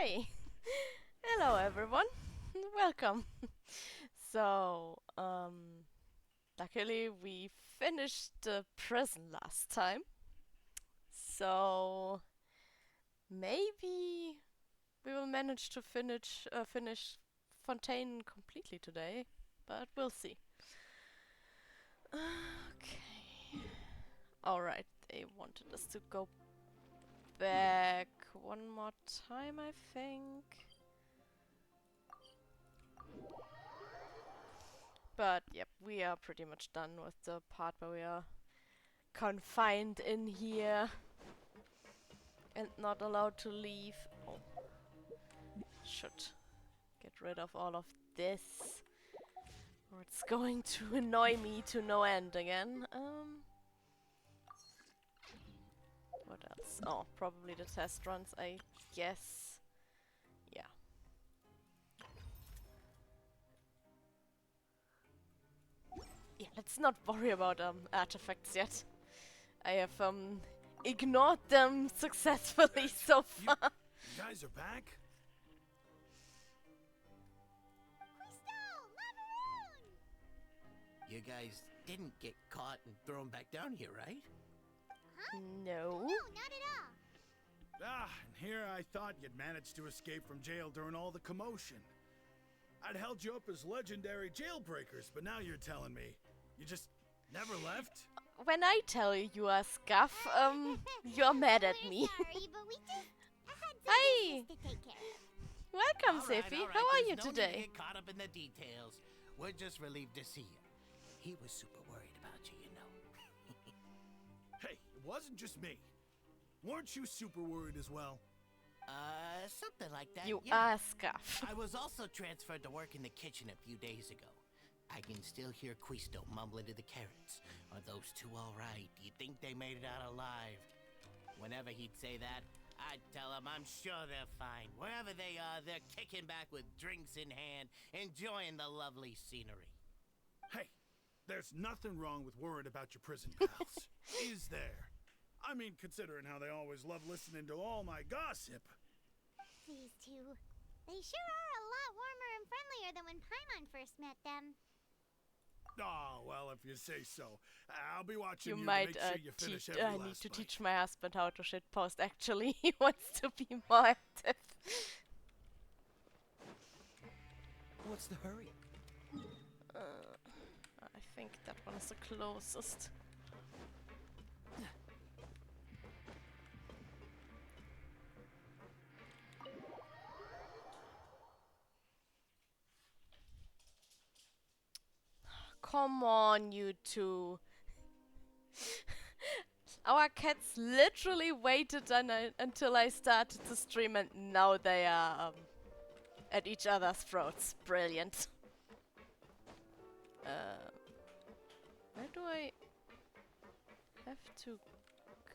Hi! Hello everyone! Welcome! So, luckily we finished the prison last time. So, maybe we will manage to finish Fontaine completely today, but we'll see. Okay. Alright, they wanted us to go back one more time, I think. But yep, we are pretty much done with the part where we are confined in here and not allowed to leave. Oh, should get rid of all of this, or it's going to annoy me to no end again. What else? Oh, probably the test runs, I guess. Yeah. Yeah, let's not worry about artifacts yet. I have ignored them successfully so far. You guys are back? You guys didn't get caught and thrown back down here, right? No. No, not at all. And here I thought you'd managed to escape from jail during all the commotion. I'd held you up as legendary jailbreakers, but now you're telling me you just never left? When I tell you you are scuff, you're mad at me. Sorry, but we just had some Hi! business to take care of. Welcome, All right, Siffy. all right, How are there's you no need today? to get caught up in the details. We're just relieved to see you. He was super worried about you, you know. Hey, it wasn't just me. Weren't you super worried as well? Something like that. You yeah. are scuff. I was also transferred to work in the kitchen a few days ago. I can still hear Quisto mumbling to the carrots. Are those two all right? Do you think they made it out alive? Whenever he'd say that, I'd tell him I'm sure they're fine. Wherever they are, they're kicking back with drinks in hand, enjoying the lovely scenery. Hey, there's nothing wrong with worrying about your prison pals. Is there? I mean, considering how they always love listening to all my gossip. These two. They sure are a lot warmer and friendlier than when Paimon first met them. Oh, well, if you say so. I'll be watching You you might to make sure you finish every need last to bite. teach my husband how to shitpost. Actually, he wants to be more active. What's the hurry? I think that one is the closest. Come on, you two. Our cats literally waited until I started to stream and now they are at each other's throats. Brilliant. Where do I have to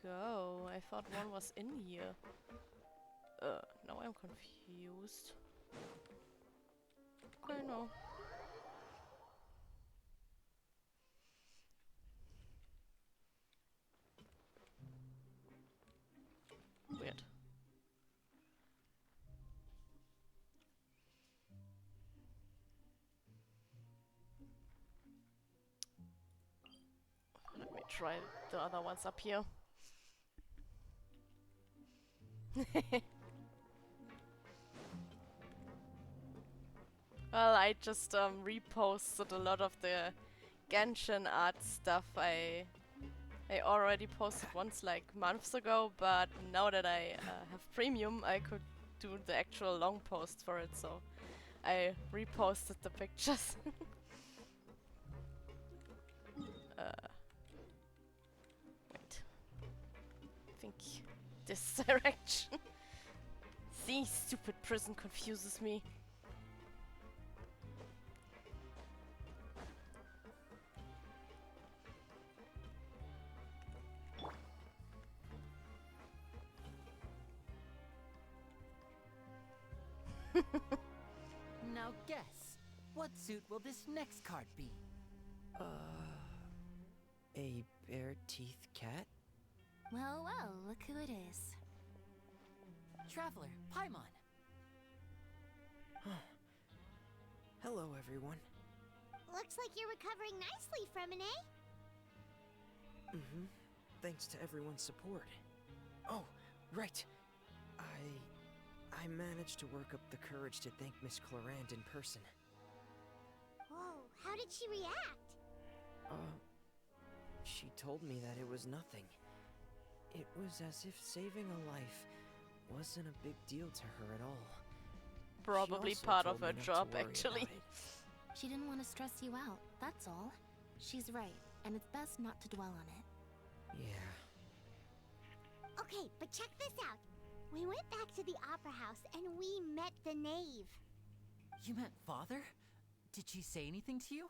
go? I thought one was in here. Now I'm confused. Okay, no. Weird. Let me try the other ones up here. Well, I just reposted a lot of the Genshin art stuff I already posted once like months ago, but now that I have premium, I could do the actual long post for it, so I reposted the pictures. Wait. I think this direction. See, stupid prison confuses me. Now guess, what suit will this next card be? A bare-teeth cat? Well, well, look who it is. Traveler, Paimon. Hello, everyone. Looks like you're recovering nicely from an A. Mm-hmm. Thanks to everyone's support. Oh, right. I managed to work up the courage to thank Miss Clarant in person. Whoa, how did she react? She told me that it was nothing. It was as if saving a life wasn't a big deal to her at all. Probably She also part told of me her not to job, worry actually. about it. She didn't want to stress you out, that's all. She's right, and it's best not to dwell on it. Yeah. Okay, but check this out. We went back to the opera house and we met the knave. You met Father? Did she say anything to you?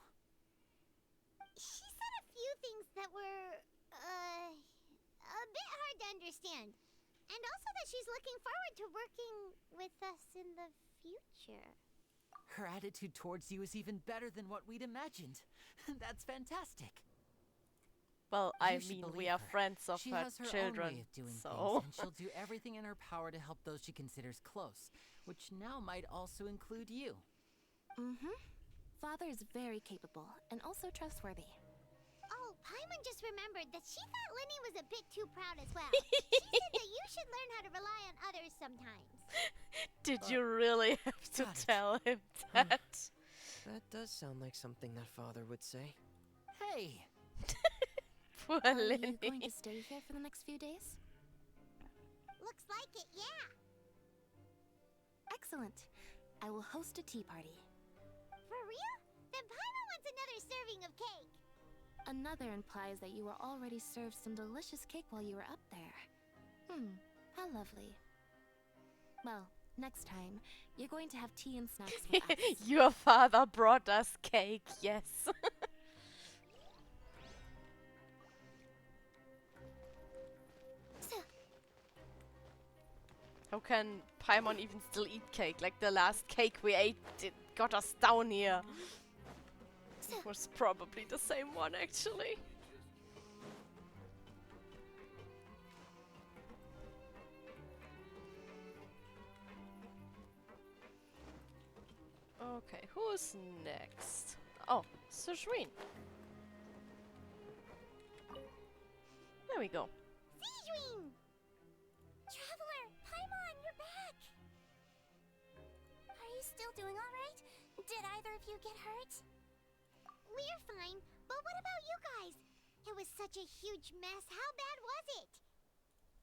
She said a few things that were, a bit hard to understand. And also that she's looking forward to working with us in the future. Her attitude towards you is even better than what we'd imagined. That's fantastic. Well, I You should mean, we believe are her. friends of She her has her children, own way of doing so... things, and she'll do everything in her power to help those she considers close, which now might also include you. Mm-hmm. Father is very capable, and also trustworthy. Oh, Paimon just remembered that she thought Linny was a bit too proud as well. She said that you should learn how to rely on others sometimes. Did you really have to got it. tell him that? That does sound like something that Father would say. Hey! Poor Are you Linny. going to stay here for the next few days? Looks like it, yeah. Excellent. I will host a tea party. For real? Then Paimon wants another serving of cake. Another implies that you were already served some delicious cake while you were up there. How lovely. Well, next time, you're going to have tea and snacks with us. Your father brought us cake, yes. How can Paimon even still eat cake? Like the last cake we ate got us down here. Was probably the same one, actually. Okay, who's next? Oh, SvetaSchnee. There we go. Sejuin! Traveler, Paimon, you're back! Are you still doing alright? Did either of you get hurt? We're fine, but what about you guys? It was such a huge mess. How bad was it?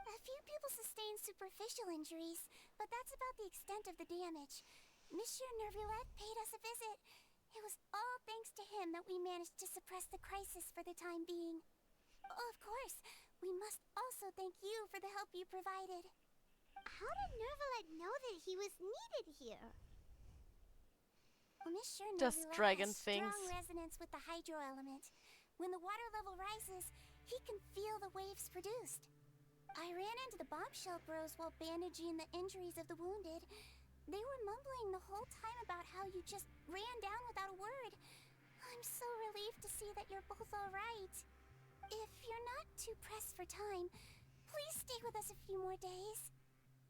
A few people sustained superficial injuries, but that's about the extent of the damage. Monsieur Nervulette paid us a visit. It was all thanks to him that we managed to suppress the crisis for the time being. Of course, we must also thank you for the help you provided. How did Nervulette know that he was needed here? Well, Monsieur Just Nervulette dragon has things. strong resonance with the hydro element. When the water level rises, he can feel the waves produced. I ran into the bombshell bros while bandaging the injuries of the wounded. They were mumbling the whole time about how you just ran down without a word. I'm so relieved to see that you're both all right. If you're not too pressed for time, please stay with us a few more days.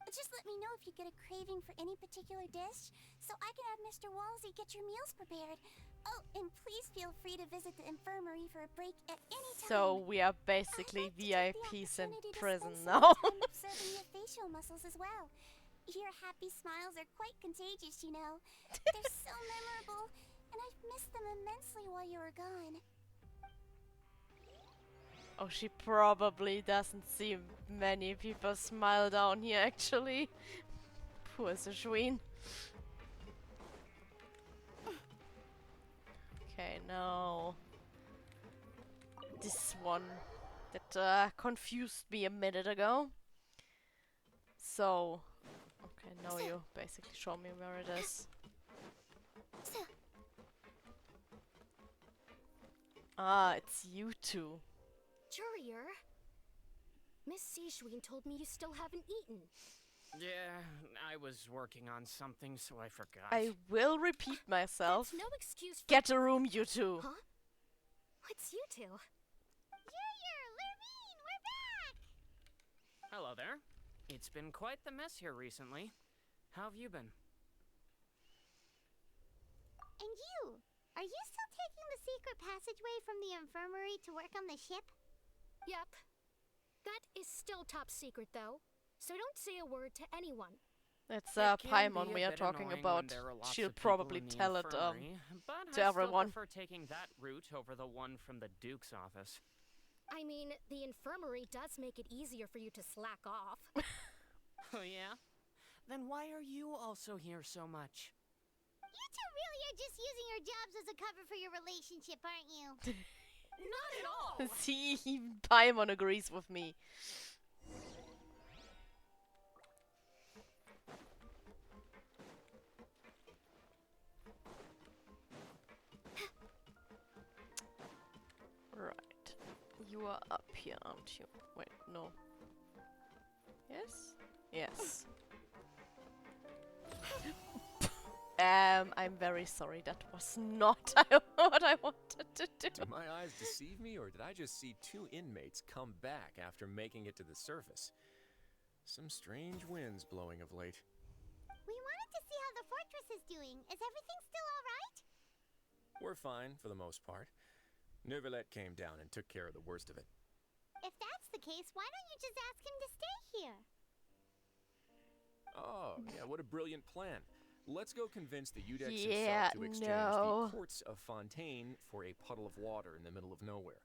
Just let me know if you get a craving for any particular dish, so I can have Mr. Walsey get your meals prepared. Oh, and please feel free to visit the infirmary for a break at any time. So we are basically I'd like to take the VIPs in opportunity to prison spend now. some time observing your facial muscles as well. Your happy smiles are quite contagious, you know. They're so memorable, and I've missed them immensely while you were gone. Oh, she probably doesn't see many people smile down here, actually. Poor SvetaSchnee. Okay, now... this one that confused me a minute ago. So... okay, now you basically show me where it is. Ah, it's you two. Courier, Miss Sejuin told me you still haven't eaten. Yeah, I was working on something, so I forgot. I will repeat myself. That's no excuse for— Get a room, you two. Huh? What's you two? Junior, Lurvine, we're back! Hello there. It's been quite the mess here recently. How have you been? And you, are you still taking the secret passageway from the infirmary to work on the ship? Yep. That is still top secret, though. So don't say a word to anyone. It's It can Paimon be we a are bit talking annoying about. when there are lots She'll of people probably in the tell it infirmary, but to I everyone. still prefer taking that route over the one from the Duke's office. I mean, the infirmary does make it easier for you to slack off. Oh yeah? Then why are you also here so much? You two really are just using your jobs as a cover for your relationship, aren't you? Not at all! See, Paimon agrees with me. Right. You are up here, aren't you? Wait, no. Yes? Yes. I'm very sorry. That was not what I wanted to do. Did my eyes deceive me, or did I just see two inmates come back after making it to the surface? Some strange winds blowing of late. We wanted to see how the fortress is doing. Is everything still alright? We're fine, for the most part. Neuvillette came down and took care of the worst of it. If that's the case, why don't you just ask him to stay here? Oh, yeah, what a brilliant plan. Let's go convince the Udex Yeah, himself to exchange no. the quartz of Fontaine for a puddle of water in the middle of nowhere.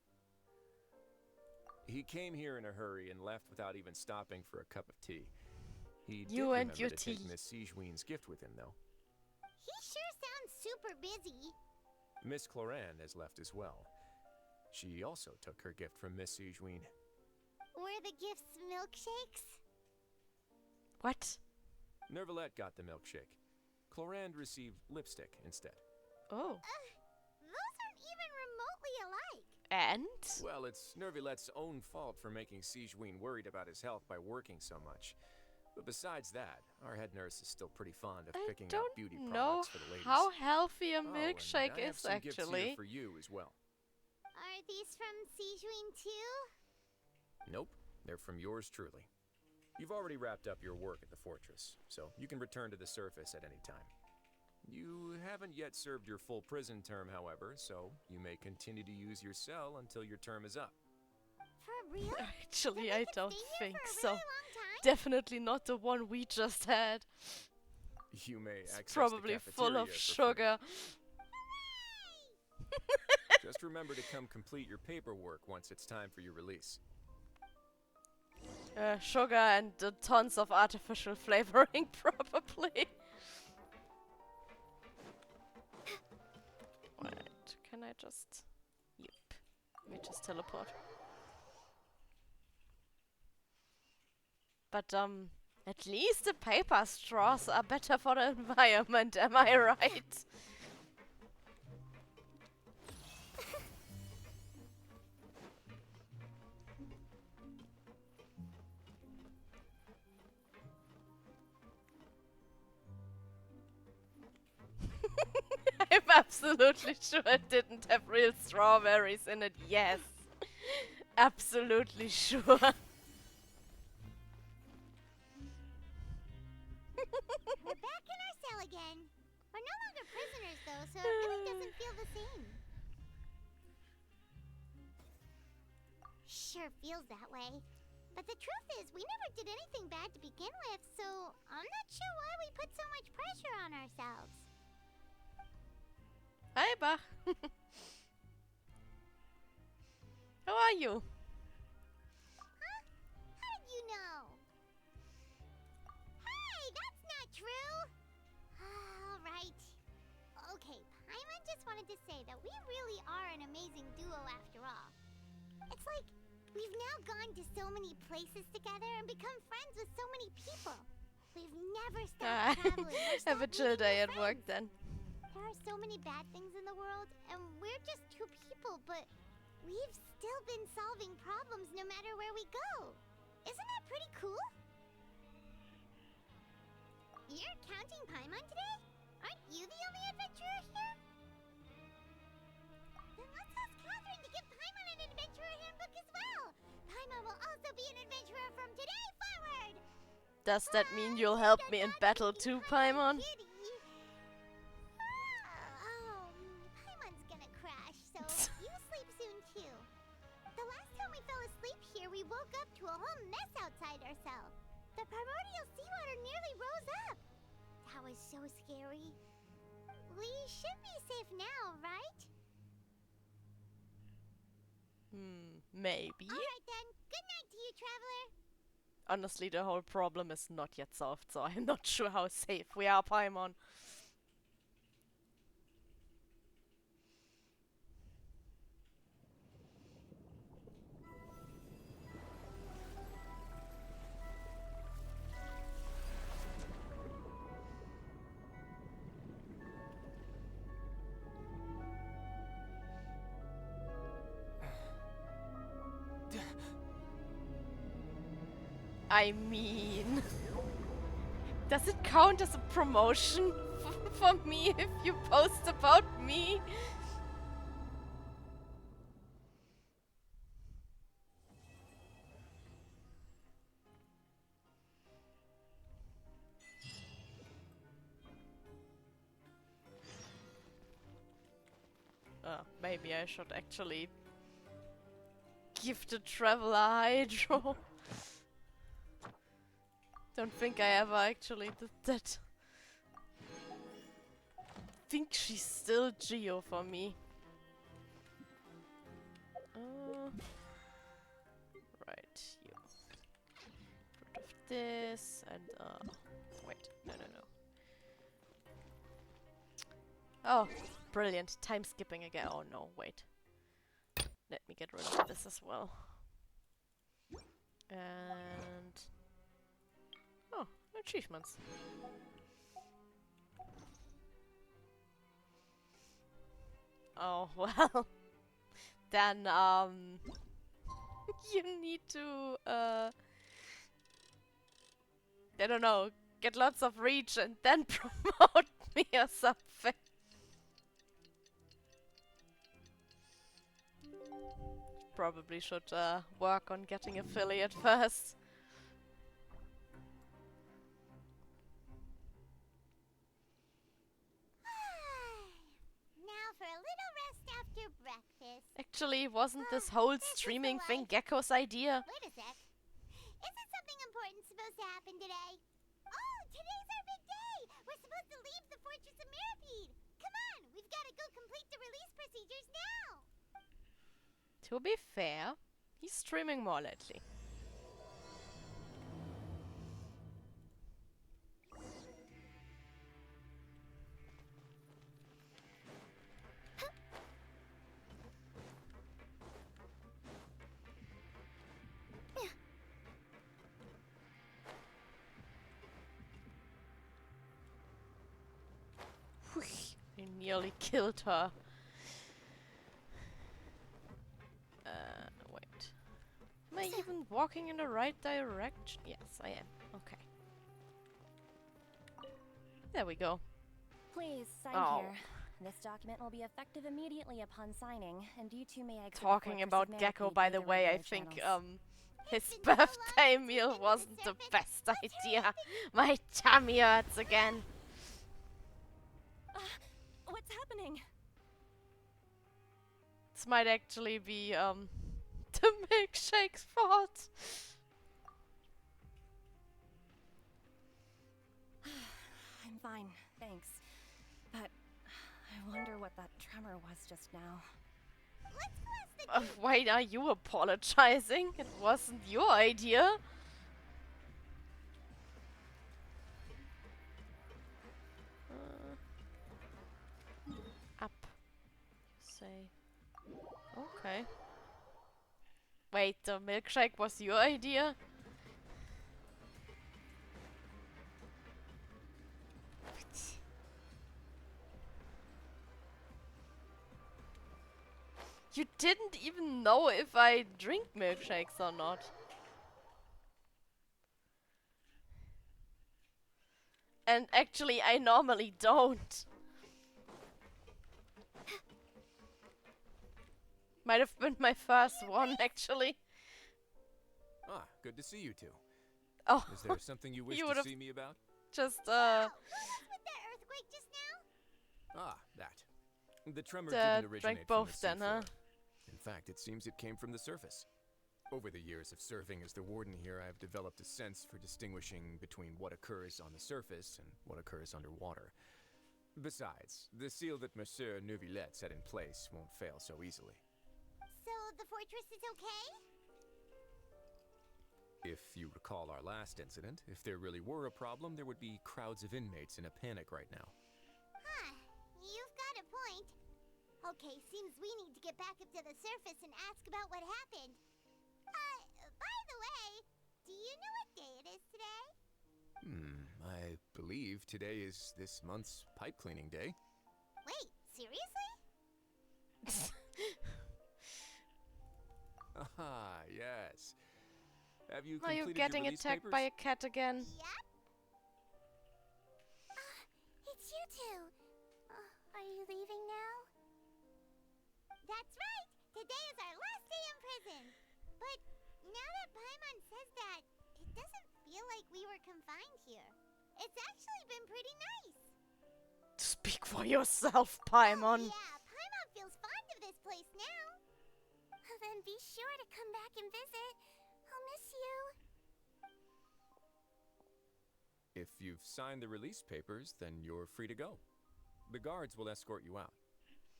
He came here in a hurry and left without even stopping for a cup of tea. He did You and remember your to tea. take Miss Sigewinne's gift with him, though. He sure sounds super busy. Miss Cloran has left as well. She also took her gift from Miss Sigewinne. Were the gifts milkshakes? What? Neuvillette got the milkshake. Clorand received lipstick instead. Oh. Those aren't even remotely alike. And? Well, it's Neuvillette's own fault for making Sigewinne worried about his health by working so much. But besides that, our head nurse is still pretty fond of I picking out don't beauty know products for the ladies. how healthy a Oh, and milkshake I have is, some gifts here actually. for you as well. Are these from Sigewinne too? Nope, they're from yours truly. You've already wrapped up your work at the fortress, so you can return to the surface at any time. You haven't yet served your full prison term, however, so you may continue to use your cell until your term is up. For real? Actually, Then we I can don't stay here think for a so. really long time? Definitely not the one we just had. You may It's access probably the full of cafeteria for free. sugar. Just remember to come complete your paperwork once it's time for your release. Sugar and tons of artificial flavoring, probably. Wait, can I just... Yep. Let me just teleport. But, at least the paper straws are better for the environment, am I right? I'm absolutely sure it didn't have real strawberries in it, yes. Absolutely sure. We're back in our cell again. We're no longer prisoners though, so it really doesn't feel the same. Sure feels that way. But the truth is, we never did anything bad to begin with, so I'm not sure why we put so much pressure on ourselves. Hi, Bach. How are you? Huh? How did you know? Hey, that's not true! Alright. Okay, Paimon just wanted to say that we really are an amazing duo after all. It's like, we've now gone to so many places together and become friends with so many people. We've never stopped traveling or Have a stopped chill meeting day new at work friends. then. There are so many bad things in the world, and we're just two people, but we've still been solving problems no matter where we go. Isn't that pretty cool? You're counting Paimon today? Aren't you the only adventurer here? Then let's ask Catherine to give Paimon an adventurer handbook as well. Paimon will also be an adventurer from today forward. Does that mean you'll help me in battle too, Paimon? Oh, we woke up to a whole mess outside ourselves. The primordial seawater nearly rose up. That was so scary. We should be safe now, right? Maybe. Alright then, good night to you, traveler. Honestly, the whole problem is not yet solved, so I'm not sure how safe we are, Paimon. I mean, does it count as a promotion for me if you post about me? Maybe I should actually give the traveler hydro. Don't think I ever actually did that. Think she's still Geo for me. Right, you. Rid of this and wait, no. Oh, brilliant. Time skipping again. Oh no, wait. Let me get rid of this as well. And oh, achievements. Oh, well. Then, you need to, I don't know, get lots of reach and then promote me or something. Probably should, work on getting affiliate first. Now for a little rest after breakfast. Actually, wasn't this whole streaming thing Gecko's idea? Wait a sec. Isn't something important supposed to happen today? Oh, today's our big day! We're supposed to leave the Fortress of Mirapede! Come on, we've got to go complete the release procedures now! To be fair, he's streaming more lately. I nearly killed her. Wait. Am I even walking in the right direction? Yes, I am. Okay. There we go. Please, sign Oh. here. This document will be effective immediately upon signing, and you two may exit Talking the about Fortress of Gecko, Mirapede by via the way, I regular think, channels. his birthday meal wasn't the best idea. My tummy hurts again. What's happening? This might actually be, the milkshake's fault. I'm fine, thanks. But I wonder what that tremor was just now. Why are you apologizing? It wasn't your idea. Up. Say. Okay. Wait, the milkshake was your idea? You didn't even know if I drink milkshakes or not. And actually, I normally don't. Might have been my first one, actually. Ah, good to see you two. Oh, Is there something you wish you to would've see me about? just, What was with the earthquake just now? Ah, that. The tremor Drank didn't originate both from the then, huh? seafloor. In fact, it seems it came from the surface. Over the years of serving as the warden here, I've developed a sense for distinguishing between what occurs on the surface and what occurs underwater. Besides, the seal that Monsieur Neuvillette set in place won't fail so easily. So the fortress is okay? If you recall our last incident, if there really were a problem, there would be crowds of inmates in a panic right now. Huh. You've got a point. Okay, seems we need to get back up to the surface and ask about what happened. By the way, do you know what day it is today? I believe today is this month's pipe cleaning day. Wait, seriously? Ah, yes. Have you Are you completed getting your release attacked papers? by a cat again? Yep. It's you two. Are you leaving now? That's right. Today is our last day in prison. But now that Paimon says that, it doesn't feel like we were confined here. It's actually been pretty nice. Speak for yourself, Paimon. Yeah, Paimon feels fond of this place now. Then be sure to come back and visit. I'll miss you. If you've signed the release papers, then you're free to go. The guards will escort you out.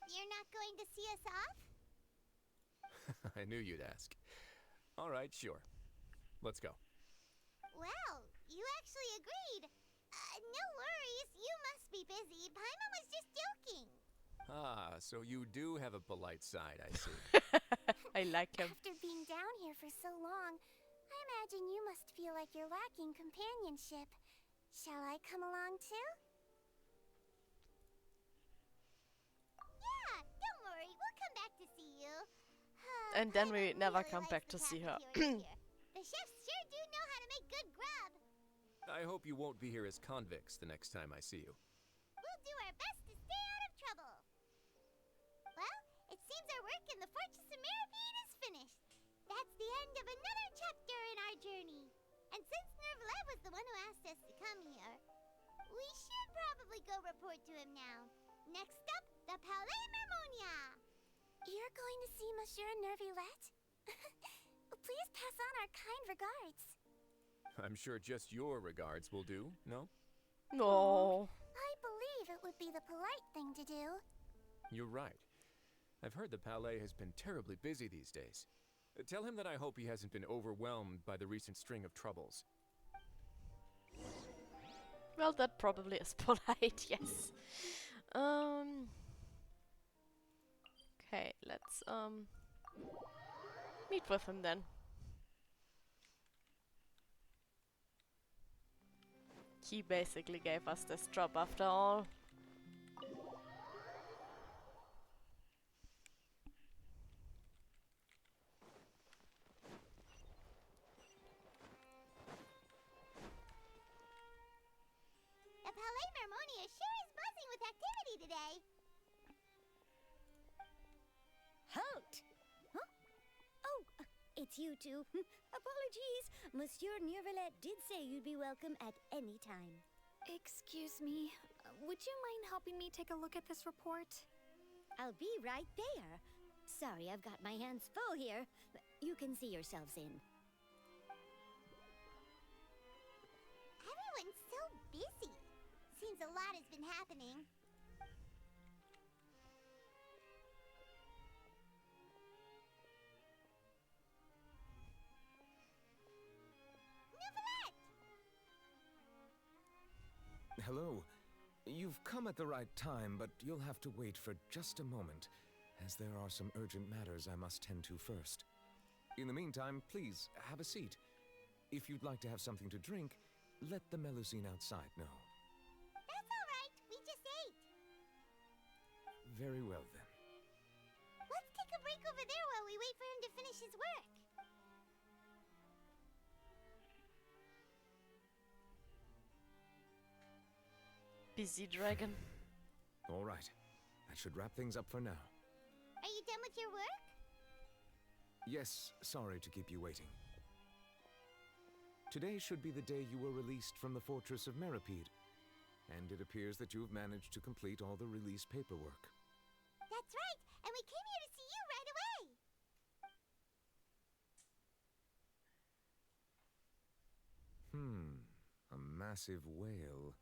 You're not going to see us off? I knew you'd ask. All right, sure. Let's go. Well, you actually agreed. No worries, you must be busy. Paimon was just joking. Ah, so you do have a polite side, I see. I like him. After being down here for so long, I imagine you must feel like you're lacking companionship. Shall I come along too? Yeah, don't worry, we'll come back to see you. And then we Paimon never really come likes back the to see her. cafeteria here. The chefs sure do know how to make good grub. I hope you won't be here as convicts the next time I see you. We'll do our best to stay out of trouble. Well, it seems our work in the Fortress of Meripede is finished. That's the end of another chapter in our journey. And since Neuvillette was the one who asked us to come here, we should probably go report to him now. Next up, the Palais Mermonia. You're going to see Monsieur Neuvillette? Please pass on our kind regards. I'm sure just your regards will do, no? No. I believe it would be the polite thing to do. You're right. I've heard the Palais has been terribly busy these days. Tell him that I hope he hasn't been overwhelmed by the recent string of troubles. Well, that probably is polite, yes. Okay, let's meet with him then. He basically gave us this job after all. The Palais Mermonia sure is buzzing with activity today. Halt! Huh? Oh, it's you two. Apologies. Monsieur Neuvillette did say you'd be welcome at any time. Excuse me. Would you mind helping me take a look at this report? I'll be right there. Sorry, I've got my hands full here. You can see yourselves in. Everyone's so busy. Seems a lot has been happening. Neuvillette! Hello. You've come at the right time, but you'll have to wait for just a moment, as there are some urgent matters I must tend to first. In the meantime, please, have a seat. If you'd like to have something to drink, let the Melusine outside know. That's all right. We just ate. Very well, then. Let's take a break over there while we wait for him to finish his work. Busy dragon. All right. That should wrap things up for now. Are you done with your work? Yes, sorry to keep you waiting. Today should be the day you were released from the Fortress of Meripede, and it appears that you've managed to complete all the release paperwork. That's right, and we came here to see you right away. A massive whale.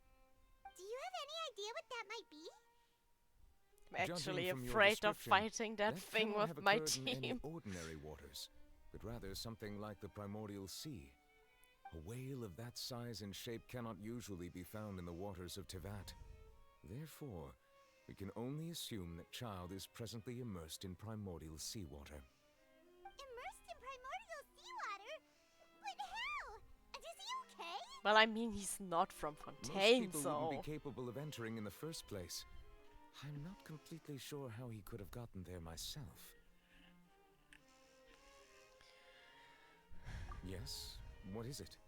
Do you have any idea what that might be? I'm actually Judging from your afraid of description, fighting that thing cannot with have my occurred in any team. ordinary waters, but rather something like the primordial sea. A whale of that size and shape cannot usually be found in the waters of Tevat. Therefore, we can only assume that Child is presently immersed in primordial seawater. Immersed in primordial seawater? But how? Is he okay? Well, I mean, he's not from Most Fontaine, people so... wouldn't be capable of entering in the first place. I'm not completely sure how he could have gotten there myself. Yes? What is it?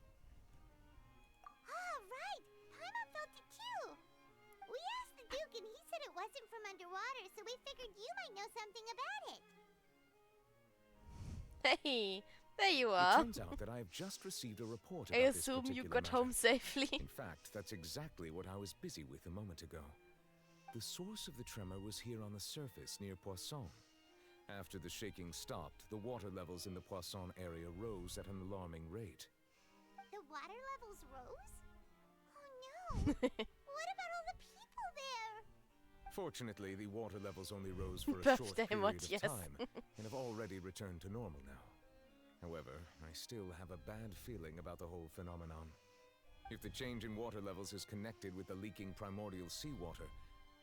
Ah, right! Paimon felt it too! We asked the Duke and he said it wasn't from underwater, so we figured you might know something about it. Hey, there you It are. turns out that I have just received a report I about this assume you particular got matter. home safely. In fact, that's exactly what I was busy with a moment ago. The source of the tremor was here on the surface near Poisson. After the shaking stopped, the water levels in the Poisson area rose at an alarming rate. The water levels rose? Oh no! What about all the people there? Fortunately, the water levels only rose for a short Birthday period mod, of yes. time, and have already returned to normal now. However, I still have a bad feeling about the whole phenomenon. If the change in water levels is connected with the leaking primordial seawater,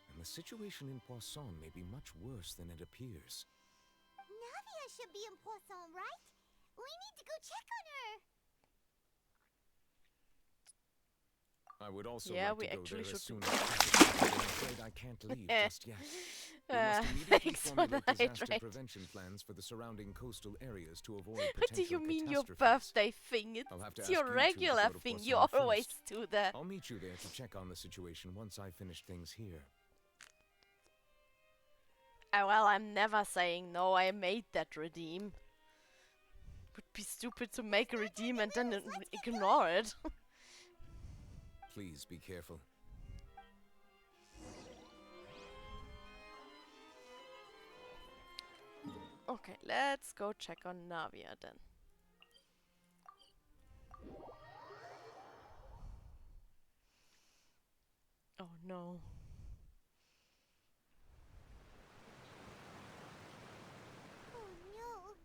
then the situation in Poisson may be much worse than it appears. Navia should be in Poisson, right? We need to go check on her! I would also Yeah, like we to go actually there as should soon do as possible, but I'm afraid I can't leave just yet. We must immediately thanks for formulate the disaster hydrate. prevention plans for the surrounding coastal areas to avoid What do potential you mean your catastrophes. birthday thing? I'll have to It's ask your you two to regular go to thing. Poisson You always first. do that. I'll meet you there to check on the situation once I finish things here. Well, I'm never saying no. I made that redeem. Would be stupid to make a redeem and then ignore it. Please be careful. Okay, let's go check on Navia then. Oh no. Oh no!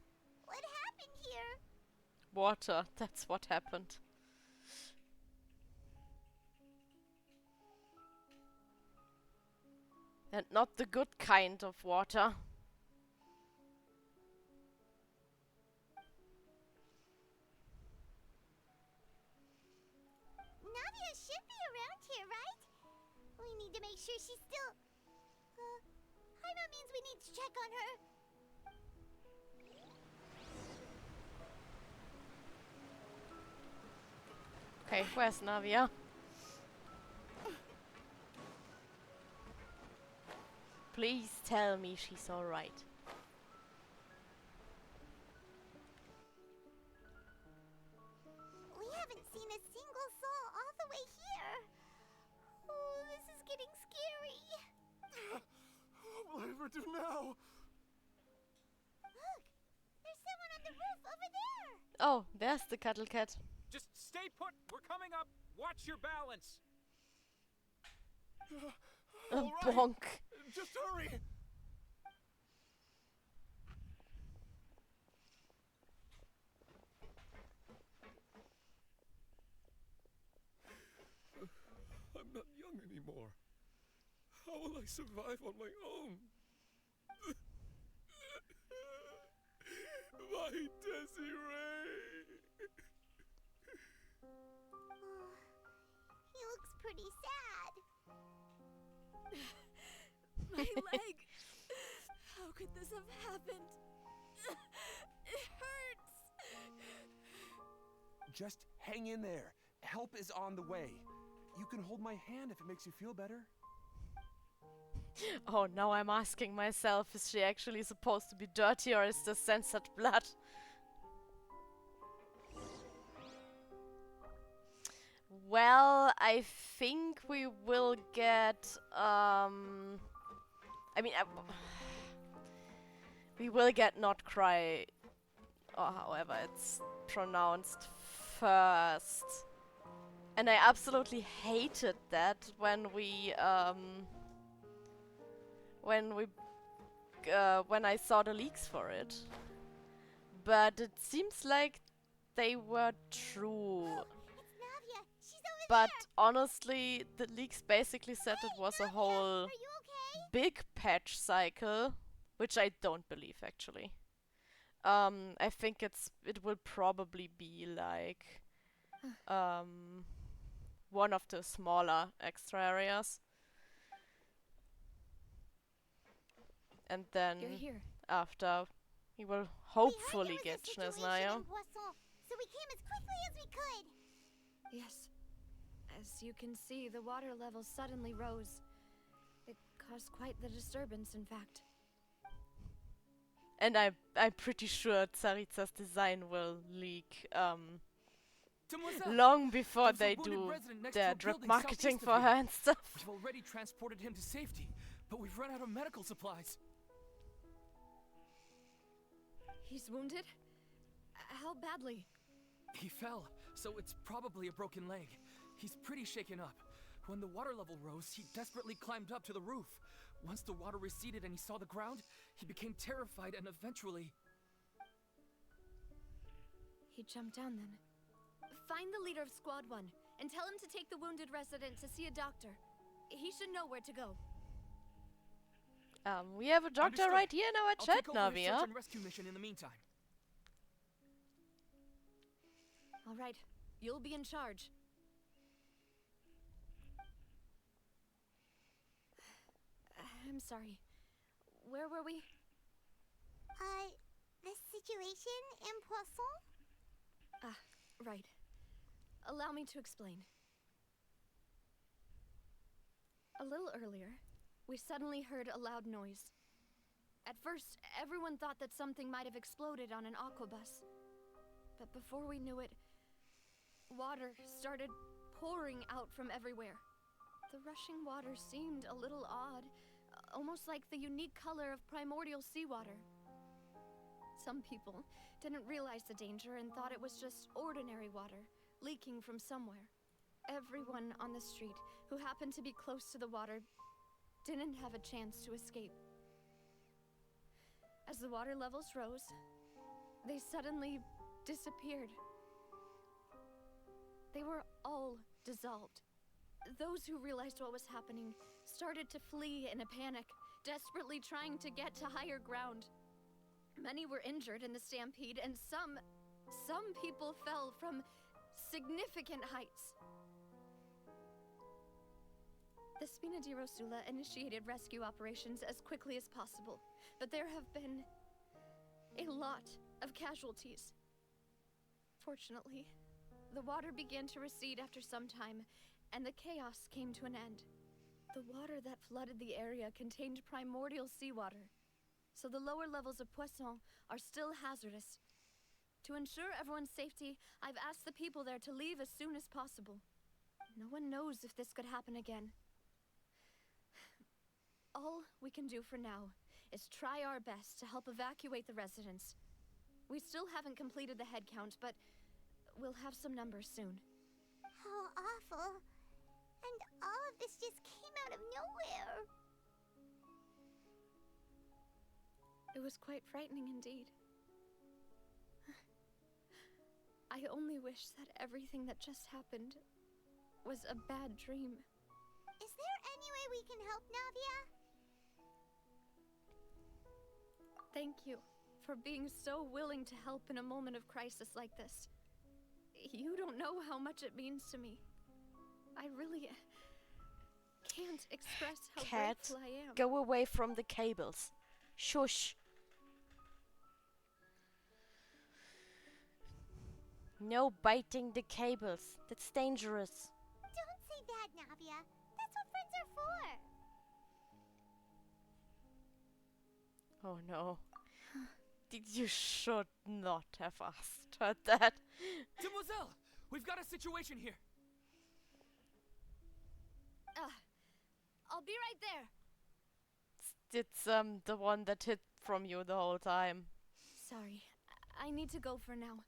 What happened here? Water, that's what happened. And not the good kind of water. Navia should be around here, right? We need to make sure she's still... Paimon means we need to check on her. Okay, where's Navia? Please tell me she's alright. We haven't seen a single soul all the way here. Oh, this is getting scary. What will I ever do now? Look, there's someone on the roof over there. Oh, there's the cattle cat. Just stay put. We're coming up. Watch your balance. All right. Bonk. Just hurry. I'm not young anymore. How will I survive on my own? My Desiree! He looks pretty sad. My leg! How could this have happened? It hurts! Just hang in there. Help is on the way. You can hold my hand if it makes you feel better. Oh, now I'm asking myself, is she actually supposed to be dirty or is this censored blood? Well, I think we will get, we will get Not Cry, or however it's pronounced, first. And I absolutely hated that when I saw the leaks for it. But it seems like they were true. It's Navia. She's over But there. honestly, the leaks basically said it was a whole Are you okay? big patch cycle, which I don't believe actually. I think it will probably be like one of the smaller extra areas. And then You're here. after we will We hopefully heard get there was a situation Schnezlaya. in Poisson, so we came as quickly as we could. Yes. As you can see, the water level suddenly rose. It caused quite the disturbance, in fact. And I'm pretty sure Tsaritsa's design will leak Demoiselle, long before there's a they wounded do resident next their to a drip building marketing southeast for of her here. and stuff. We've already transported him to safety, but we've run out of medical supplies. He's wounded? How badly? He fell, so it's probably a broken leg. He's pretty shaken up. When the water level rose, he desperately climbed up to the roof. Once the water receded and he saw the ground, he became terrified and eventually... He jumped down then. Find the leader of Squad 1 and tell him to take the wounded resident to see a doctor. He should know where to go. We have a doctor Understood. right here in our I'll chat, take over his Navia. search and rescue mission in the meantime. All right, you'll be in charge. I'm sorry. Where were we? The situation in Poisson? Ah, right. Allow me to explain. A little earlier, we suddenly heard a loud noise. At first, everyone thought that something might have exploded on an aquabus. But before we knew it, water started pouring out from everywhere. The rushing water seemed a little odd, almost like the unique color of primordial seawater. Some people didn't realize the danger and thought it was just ordinary water, leaking from somewhere. Everyone on the street who happened to be close to the water didn't have a chance to escape. As the water levels rose, they suddenly disappeared. They were all dissolved. Those who realized what was happening started to flee in a panic, desperately trying to get to higher ground. Many were injured in the stampede, and some people fell from significant heights. The Spina di Rosula initiated rescue operations as quickly as possible, but there have been a lot of casualties. Fortunately, the water began to recede after some time, and the chaos came to an end. The water that flooded the area contained primordial seawater, so the lower levels of Poisson are still hazardous. To ensure everyone's safety, I've asked the people there to leave as soon as possible. No one knows if this could happen again. All we can do for now is try our best to help evacuate the residents. We still haven't completed the head count, but we'll have some numbers soon. How awful. And all of this just came out of nowhere. It was quite frightening indeed. I only wish that everything that just happened was a bad dream. Is there any way we can help, Navia? Thank you for being so willing to help in a moment of crisis like this. You don't know how much it means to me. I really can't express how Cat, grateful I am. go away from the cables. Shush. No biting the cables. That's dangerous. Don't say that, Navia. That's what friends are for. Oh no. You should not have asked her that. Demoiselle, we've got a situation here. I'll be right there. It's the one that hid from you the whole time. Sorry, I need to go for now.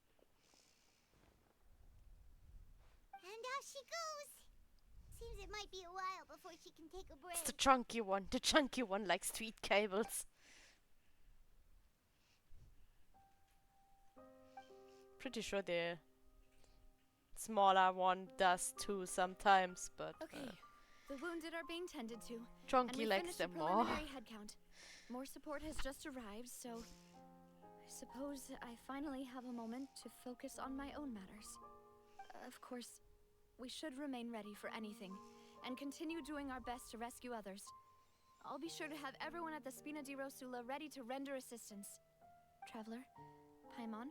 And off she goes. Seems it might be a while before she can take a break. It's the chunky one. The chunky one likes street cables. Pretty sure the smaller one does too sometimes, but Okay, the wounded are being tended to. Chunky and we likes finished them a more. preliminary head count. More support has just arrived, so I suppose I finally have a moment to focus on my own matters. Of course, we should remain ready for anything and continue doing our best to rescue others. I'll be sure to have everyone at the Spina di Rosula ready to render assistance. Traveler, Paimon,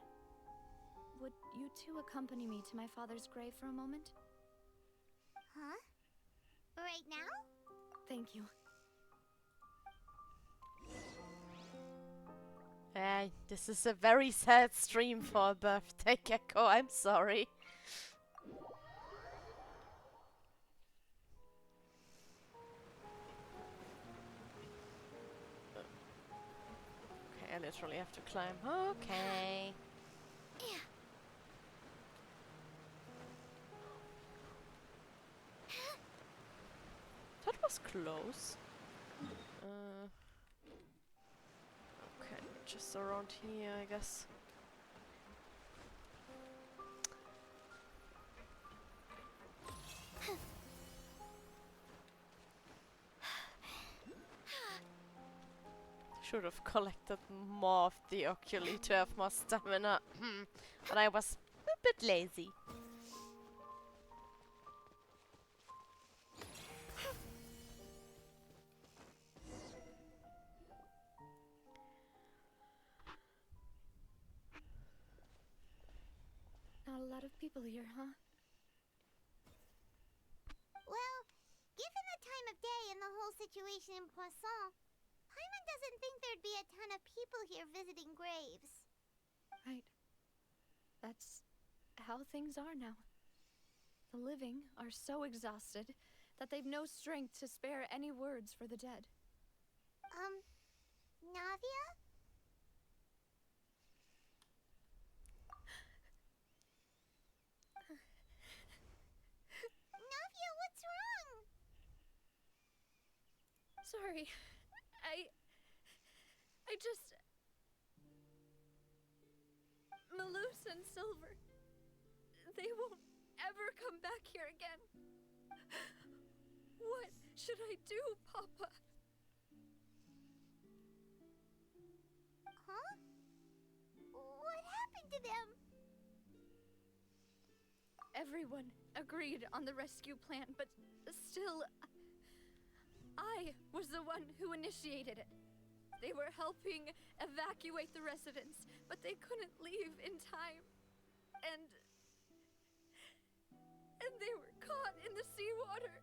would you two accompany me to my father's grave for a moment? Huh? Right now? Thank you. This is a very sad stream for a birthday gecko. I'm sorry. Okay, I literally have to climb. Okay. Yeah. That was close. Okay, just around here, I guess. Should have collected more of the oculi to have more stamina. But I was a bit lazy. Not a lot of people here, huh? Well, given the time of day and the whole situation in Poisson, Paimon doesn't think there'd be a ton of people here visiting graves. Right. That's how things are now. The living are so exhausted that they've no strength to spare any words for the dead. Navia? Navia, what's wrong? Sorry. I just... Malus and Silver. They won't ever come back here again. What should I do, Papa? Huh? What happened to them? Everyone agreed on the rescue plan, but still, I was the one who initiated it. They were helping evacuate the residents, but they couldn't leave in time. And they were caught in the seawater.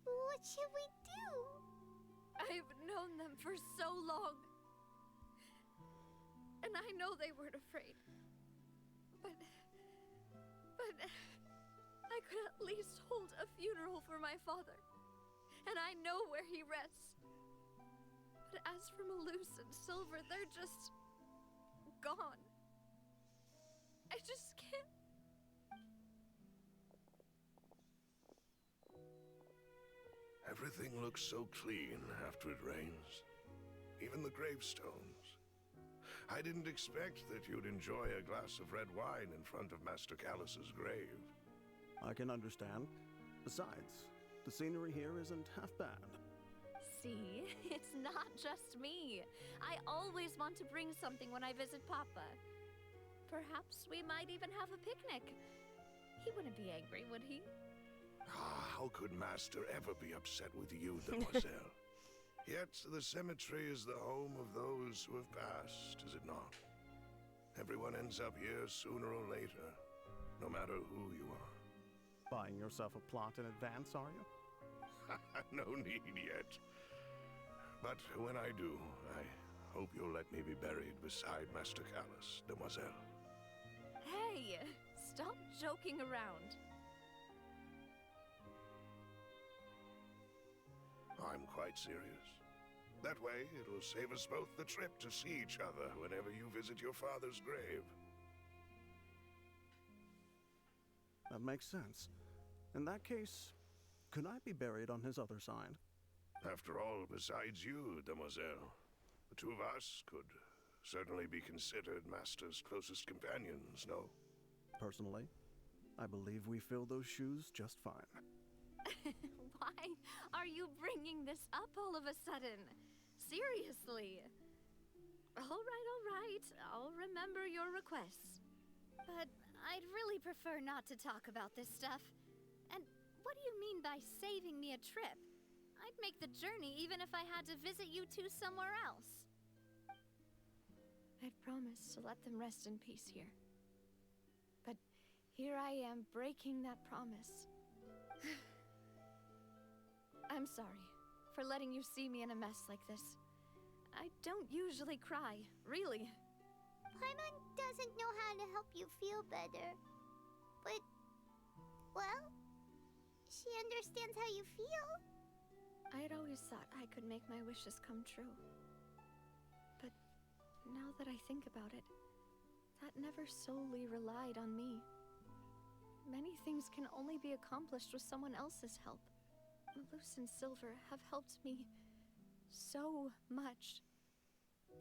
What should we do? I've known them for so long. And I know they weren't afraid. But I could at least hold a funeral for my father. And I know where he rests. But as for Malus and Silver, they're just gone. I just can't. Everything looks so clean after it rains. Even the gravestones. I didn't expect that you'd enjoy a glass of red wine in front of Master Callus's grave. I can understand. Besides, the scenery here isn't half bad. See, it's not just me. I always want to bring something when I visit Papa. Perhaps we might even have a picnic. He wouldn't be angry, would he? How could Master ever be upset with you, Demoiselle? Yet the cemetery is the home of those who have passed, is it not? Everyone ends up here sooner or later, no matter who you are. Buying yourself a plot in advance, are you? No need yet. But when I do, I hope you'll let me be buried beside Master Callus, Demoiselle. Hey, stop joking around. I'm quite serious. That way, it will save us both the trip to see each other whenever you visit your father's grave. That makes sense. In that case, could I be buried on his other side? After all, besides you, Demoiselle, the two of us could certainly be considered Master's closest companions, no? Personally, I believe we fill those shoes just fine. Why are you bringing this up all of a sudden? Seriously. All right. I'll remember your requests. But I'd really prefer not to talk about this stuff. And what do you mean by saving me a trip? I'd make the journey even if I had to visit you two somewhere else. I'd promised to let them rest in peace here. But here I am breaking that promise. I'm sorry for letting you see me in a mess like this. I don't usually cry, really. Paimon doesn't know how to help you feel better. But, well, she understands how you feel. I had always thought I could make my wishes come true. But now that I think about it, that never solely relied on me. Many things can only be accomplished with someone else's help. Malus and Silver have helped me so much.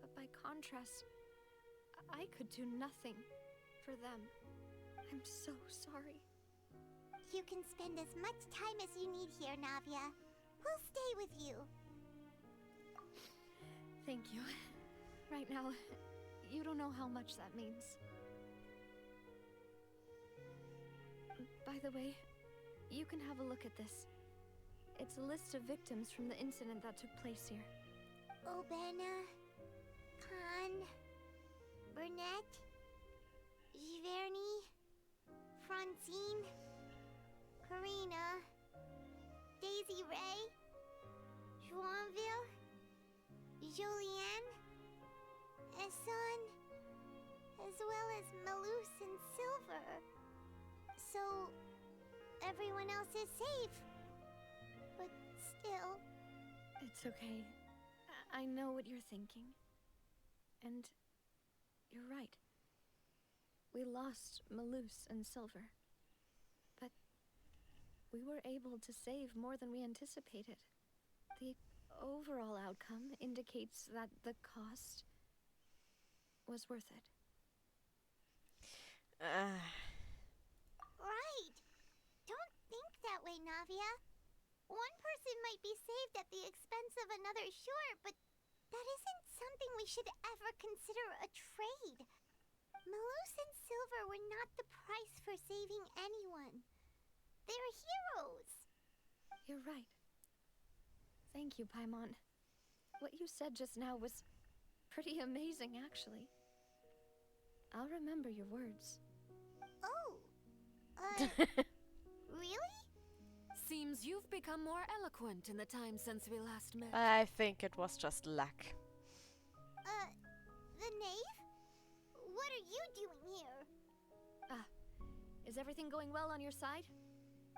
But by contrast, I could do nothing for them. I'm so sorry. You can spend as much time as you need here, Navia. We'll stay with you. Thank you. Right now, you don't know how much that means. By the way, you can have a look at this. It's a list of victims from the incident that took place here. Obena, Khan, Burnett, Giverny, Francine, Karina, Daisy Ray, Joinville, Julianne, Esson, as well as Malus and Silver. So, everyone else is safe. But still... It's okay. I know what you're thinking. And you're right. We lost Malus and Silver. But we were able to save more than we anticipated. The overall outcome indicates that the cost was worth it. Right. Don't think that way, Navia. One person might be saved at the expense of another, sure, but that isn't something we should ever consider a trade. Malus and Silver were not the price for saving anyone. They're heroes. You're right. Thank you, Paimon. What you said just now was pretty amazing, actually. I'll remember your words. Oh, really? Seems you've become more eloquent in the time since we last met. I think it was just luck. The knave? What are you doing here? Is everything going well on your side?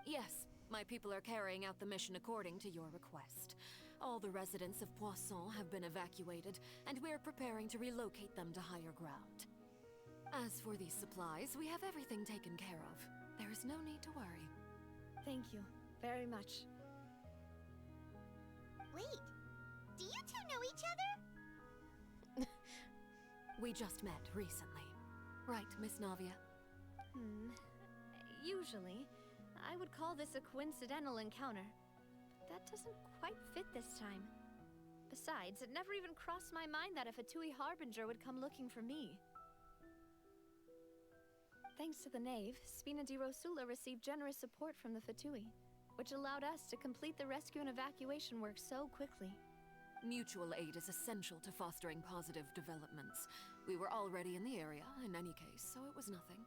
Yes, my people are carrying out the mission according to your request. All the residents of Poisson have been evacuated, and we're preparing to relocate them to higher ground. As for these supplies, we have everything taken care of. There is no need to worry. Thank you very much. Wait, do you two know each other? We just met recently. Right, Miss Navia? Usually, I would call this a coincidental encounter. But that doesn't quite fit this time. Besides, it never even crossed my mind that a Fatui Harbinger would come looking for me. Thanks to the Knave, Spina di Rosula received generous support from the Fatui, which allowed us to complete the rescue and evacuation work so quickly. Mutual aid is essential to fostering positive developments. We were already in the area, in any case, so it was nothing.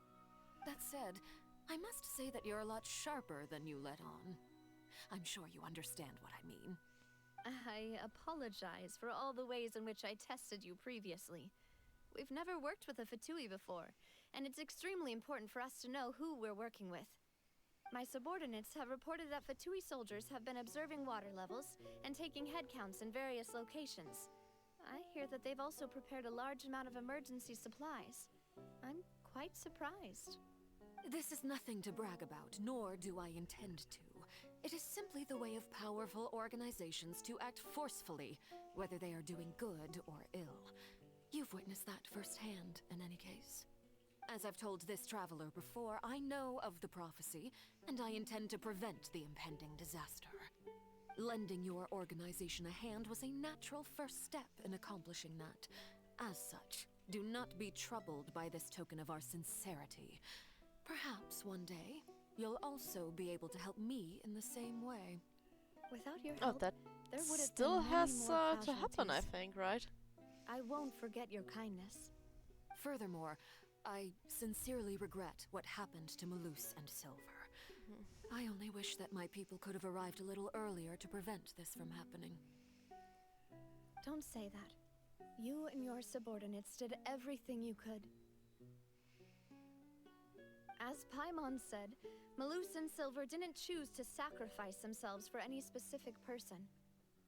That said, I must say that you're a lot sharper than you let on. I'm sure you understand what I mean. I apologize for all the ways in which I tested you previously. We've never worked with a Fatui before, and it's extremely important for us to know who we're working with. My subordinates have reported that Fatui soldiers have been observing water levels and taking head counts in various locations. I hear that they've also prepared a large amount of emergency supplies. I'm quite surprised. This is nothing to brag about, nor do I intend to. It is simply the way of powerful organizations to act forcefully, whether they are doing good or ill. You've witnessed that firsthand, in any case. As I've told this traveler before, I know of the prophecy, and I intend to prevent the impending disaster. Lending your organization a hand was a natural first step in accomplishing that. As such, do not be troubled by this token of our sincerity. Perhaps one day, you'll also be able to help me in the same way. Without your Oh, help, that there would have still been has many more to happen, I casualties. think, right? I won't forget your kindness. Furthermore, I sincerely regret what happened to Malus and Silver. I only wish that my people could have arrived a little earlier to prevent this from happening. Don't say that. You and your subordinates did everything you could. As Paimon said, Malus and Silver didn't choose to sacrifice themselves for any specific person.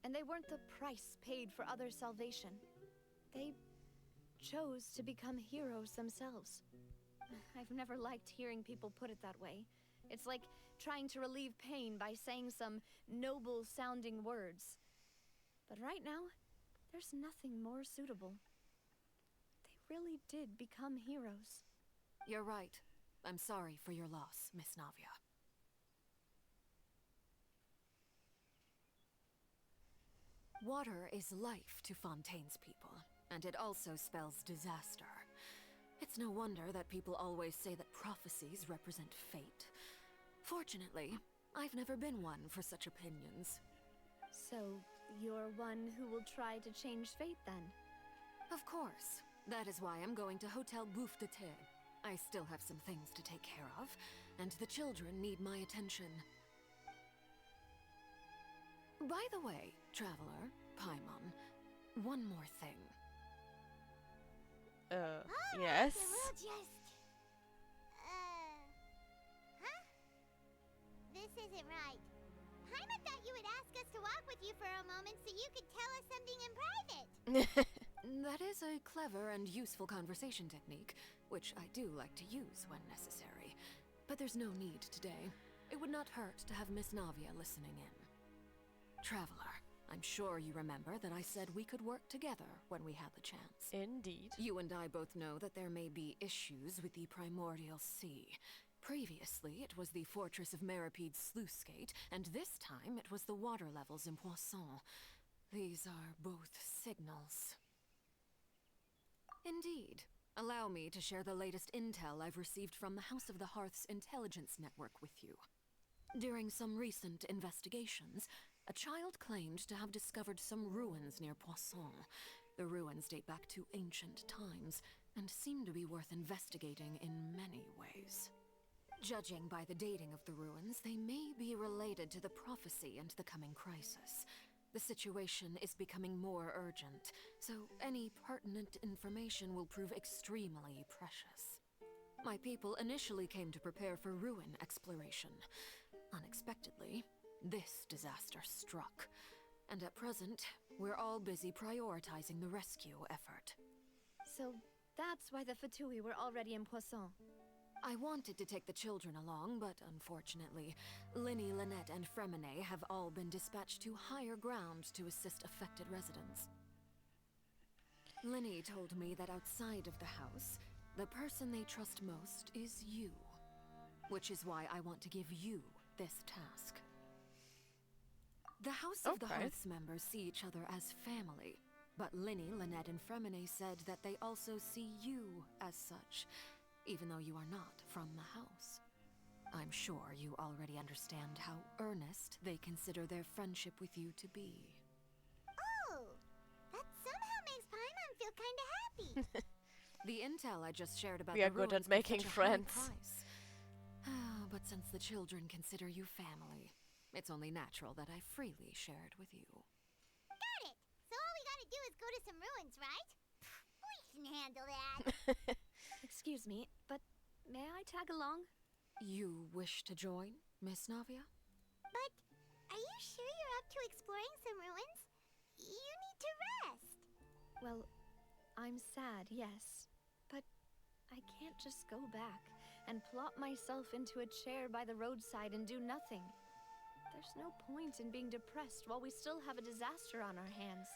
And they weren't the price paid for others' salvation. They chose to become heroes themselves. I've never liked hearing people put it that way. It's like trying to relieve pain by saying some noble-sounding words. But right now, there's nothing more suitable. They really did become heroes. You're right. I'm sorry for your loss, Miss Navia. Water is life to Fontaine's people, and it also spells disaster. It's no wonder that people always say that prophecies represent fate. Fortunately, I've never been one for such opinions. So, you're one who will try to change fate then? Of course. That is why I'm going to Hotel Bouffe de Terre. I still have some things to take care of, and the children need my attention. By the way, Traveler, Paimon, one more thing. Yes? We'll just... Huh? This isn't right. Paimon thought you would ask us to walk with you for a moment so you could tell us something in private. That is a clever and useful conversation technique, which I do like to use when necessary. But there's no need today. It would not hurt to have Miss Navia listening in. Traveler, I'm sure you remember that I said we could work together when we had the chance. Indeed. You and I both know that there may be issues with the Primordial Sea. Previously, it was the fortress of Maripede's sluice gate, and this time it was the water levels in Poisson. These are both signals. Indeed. Allow me to share the latest intel I've received from the House of the Hearth's intelligence network with you. During some recent investigations, a child claimed to have discovered some ruins near Poisson. The ruins date back to ancient times, and seem to be worth investigating in many ways. Judging by the dating of the ruins, they may be related to the prophecy and the coming crisis. The situation is becoming more urgent, so any pertinent information will prove extremely precious. My people initially came to prepare for ruin exploration. Unexpectedly, this disaster struck, and at present, we're all busy prioritizing the rescue effort. So that's why the Fatui were already in Poisson. I wanted to take the children along, but unfortunately, Linny, Lynette, and Fremine have all been dispatched to higher ground to assist affected residents. Linny told me that outside of the house, the person they trust most is you. Which is why I want to give you this task. The House of the Hearth's members see each other as family, but Linny, Lynette, and Fremine said that they also see you as such, even though you are not from the house. I'm sure you already understand how earnest they consider their friendship with you to be. Oh, that somehow makes Paimon feel kinda happy. The intel I just shared about We are the good ruins at making was such a friends. high price. But since the children consider you family, it's only natural that I freely share it with you. Got it! So all we gotta do is go to some ruins, right? We can handle that. Excuse me, but may I tag along? You wish to join, Miss Navia? But are you sure you're up to exploring some ruins? You need to rest. Well, I'm sad, yes. But I can't just go back and plop myself into a chair by the roadside and do nothing. There's no point in being depressed while we still have a disaster on our hands.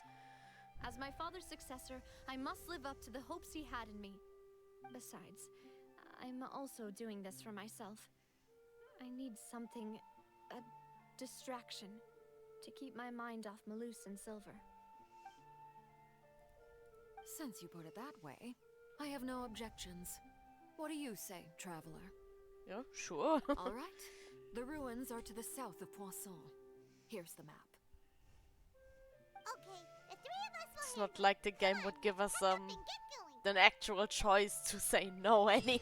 As my father's successor, I must live up to the hopes he had in me. Besides, I'm also doing this for myself. I need something, a distraction, to keep my mind off Malus and Silver. Since you put it that way, I have no objections. What do you say, traveler? Yeah, sure. All right. The ruins are to the south of Poisson. Here's the map. Okay, the three of us will It's not like the game would give us an actual choice to say no anyways.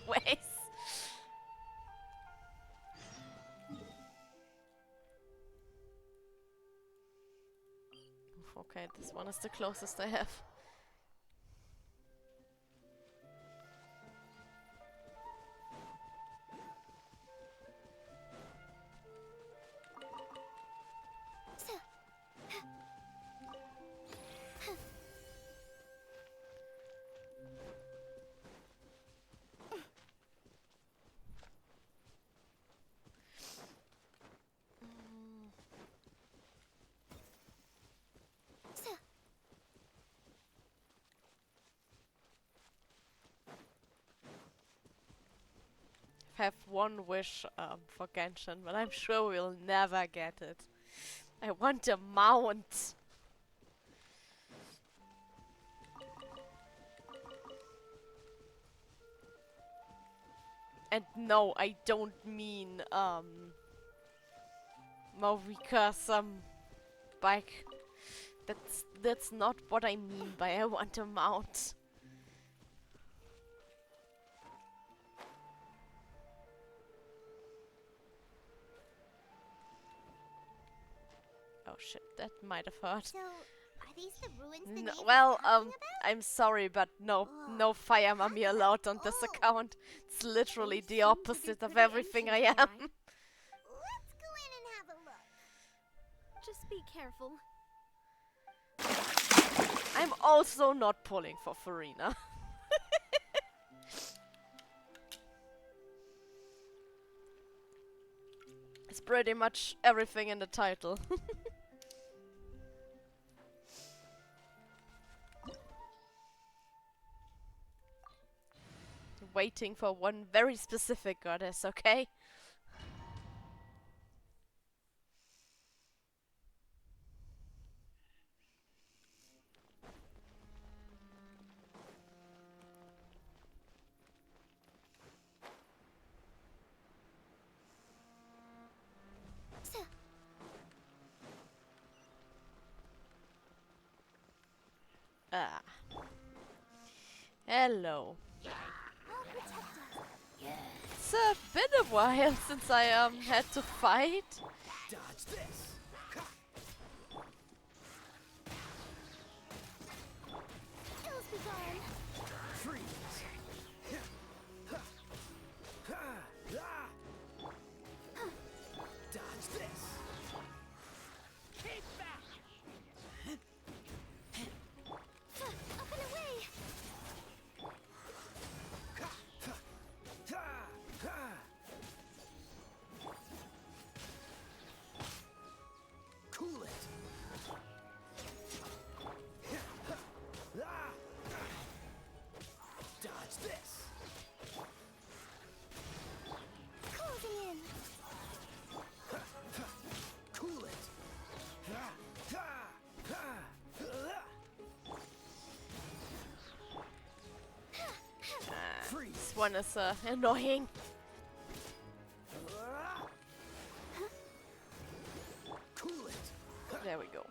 Okay, this one is the closest I have. Have one wish for Genshin, but I'm sure we'll never get it. I want a mount. And no, I don't mean Maurika's bike. That's not what I mean by I want a mount. Oh shit, that might have hurt. So, are these the ruins the No, neighbors well, talking about? I'm sorry, but no fire mummy allowed on this account. It's literally the opposite of everything I am. Let's go in and have a look. Just be careful. I'm also not pulling for Farina. It's pretty much everything in the title. Waiting for one very specific goddess, okay? Ah. Hello. It's been a while since I had to fight. Dodge this. Ills be gone. Freeze. Dodge this. Keep back. Up and away. Cool it. Dodge this. Closing in. Cool it. This one is annoying. Cool it. There we go.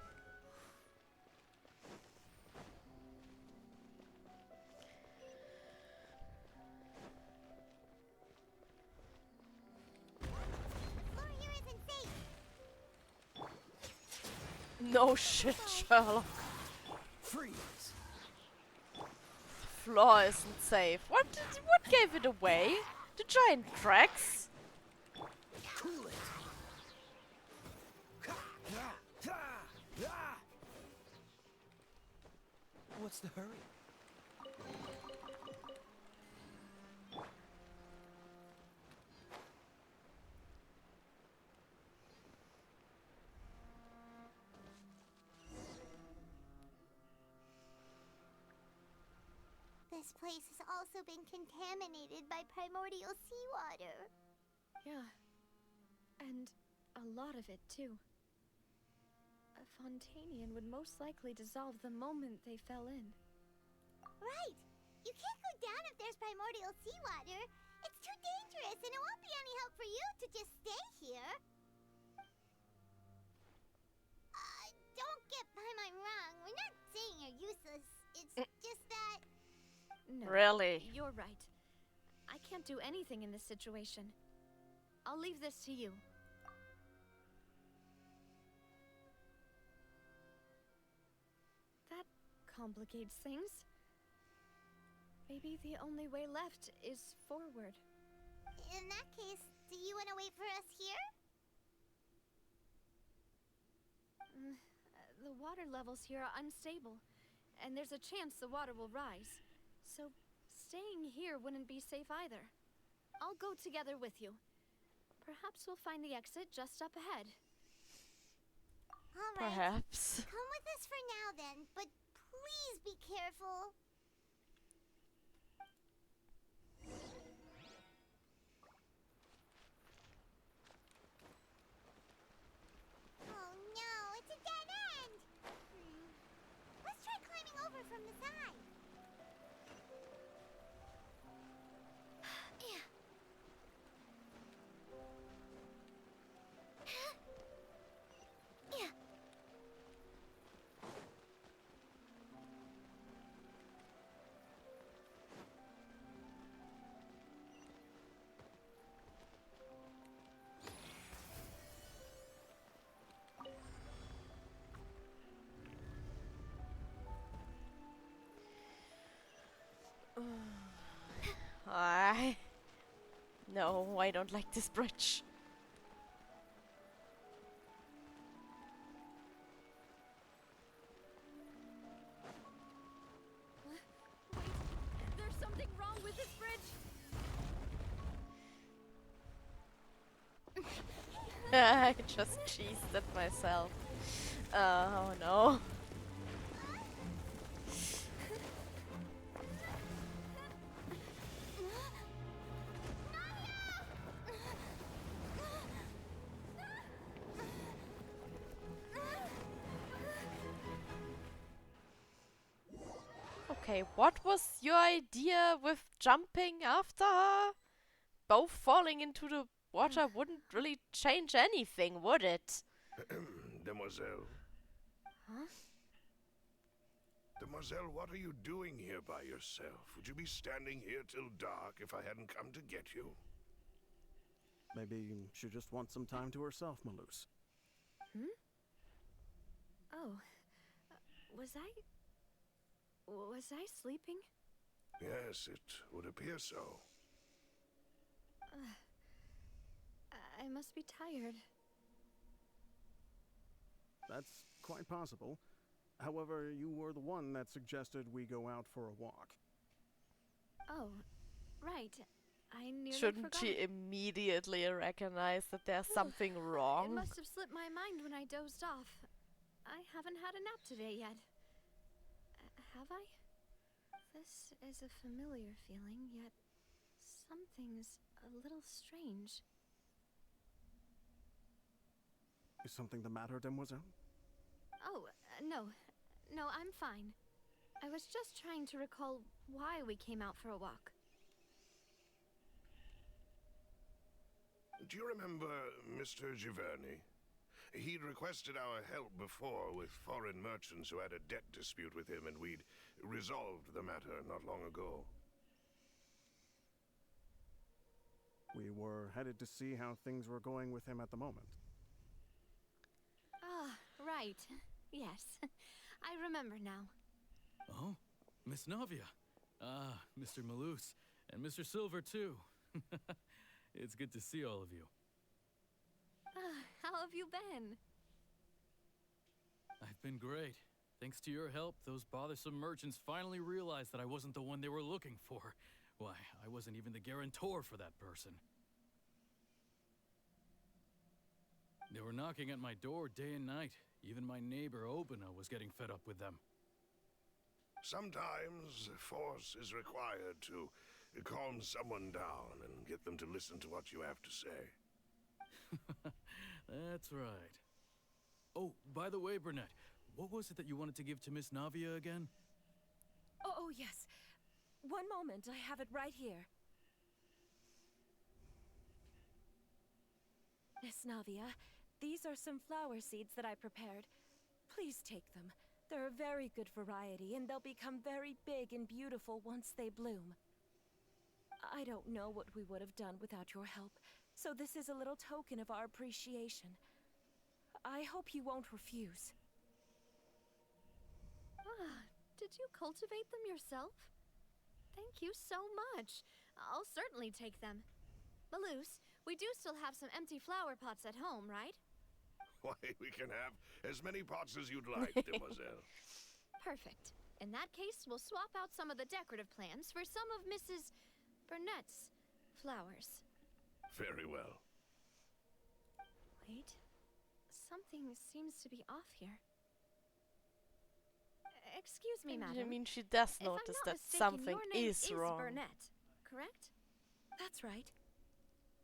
Floor here isn't safe. No shit, Sherlock. Freeze. Floor isn't safe. What gave it away? The giant cracks? What's the hurry? This place has also been contaminated by primordial seawater. Yeah. And a lot of it, too. A Fontanian would most likely dissolve the moment they fell in. Right! You can't go down if there's primordial seawater. It's too dangerous, and it won't be any help for you to just stay here. Don't get my wrong. We're not saying you're useless. It's just that... No, Really? You're right. I can't do anything in this situation. I'll leave this to you. That complicates things. Maybe the only way left is forward. In that case, do you want to wait for us here? The water levels here are unstable, and there's a chance the water will rise. So, staying here wouldn't be safe either. I'll go together with you. Perhaps we'll find the exit just up ahead. All right. Perhaps. Come with us for now then, but please be careful. Oh no, it's a dead end! Let's try climbing over from the side. Yeah. Yeah. No, I don't like this bridge. Wait, there's something wrong with this bridge. I just cheesed it myself. Oh no. Okay, what was your idea with jumping after her? Both falling into the water wouldn't really change anything, would it? Demoiselle. Huh? Demoiselle, what are you doing here by yourself? Would you be standing here till dark if I hadn't come to get you? Maybe she just wants some time to herself, Maloose. Hmm? Oh. Was I sleeping? Yes, it would appear so. I must be tired. That's quite possible. However, you were the one that suggested we go out for a walk. Oh, right. I nearly Shouldn't forgot. she immediately recognize that there's something It wrong? must have slipped my mind when I dozed off. I haven't had a nap today yet. Have I? This is a familiar feeling, yet something's a little strange. Is something the matter, Demoiselle? Oh, no. No, I'm fine. I was just trying to recall why we came out for a walk. Do you remember Mr. Giverny? He'd requested our help before with foreign merchants who had a debt dispute with him, and we'd resolved the matter not long ago. We were headed to see how things were going with him at the moment. Ah, right. Yes. I remember now. Oh, Miss Navia. Ah, Mr. Maloose. And Mr. Silver, too. It's good to see all of you. How have you been? I've been great. Thanks to your help, those bothersome merchants finally realized that I wasn't the one they were looking for. Why, I wasn't even the guarantor for that person. They were knocking at my door day and night. Even my neighbor, Obina, was getting fed up with them. Sometimes force is required to calm someone down and get them to listen to what you have to say. That's right. Oh, by the way, Burnett, what was it that you wanted to give to Miss Navia again? Oh, yes. One moment, I have it right here. Miss Navia, these are some flower seeds that I prepared. Please take them. They're a very good variety, and they'll become very big and beautiful once they bloom. I don't know what we would have done without your help, so this is a little token of our appreciation. I hope you won't refuse. Ah, did you cultivate them yourself? Thank you so much. I'll certainly take them. Maloose, we do still have some empty flower pots at home, right? Why, we can have as many pots as you'd like, demoiselle. Perfect. In that case, we'll swap out some of the decorative plants for some of Mrs. Burnett's flowers. Very well. Wait. Something seems to be off here. Excuse me, madam. I mean, she does If I'm notice not that mistaken, something your name is wrong. Burnett, correct? That's right.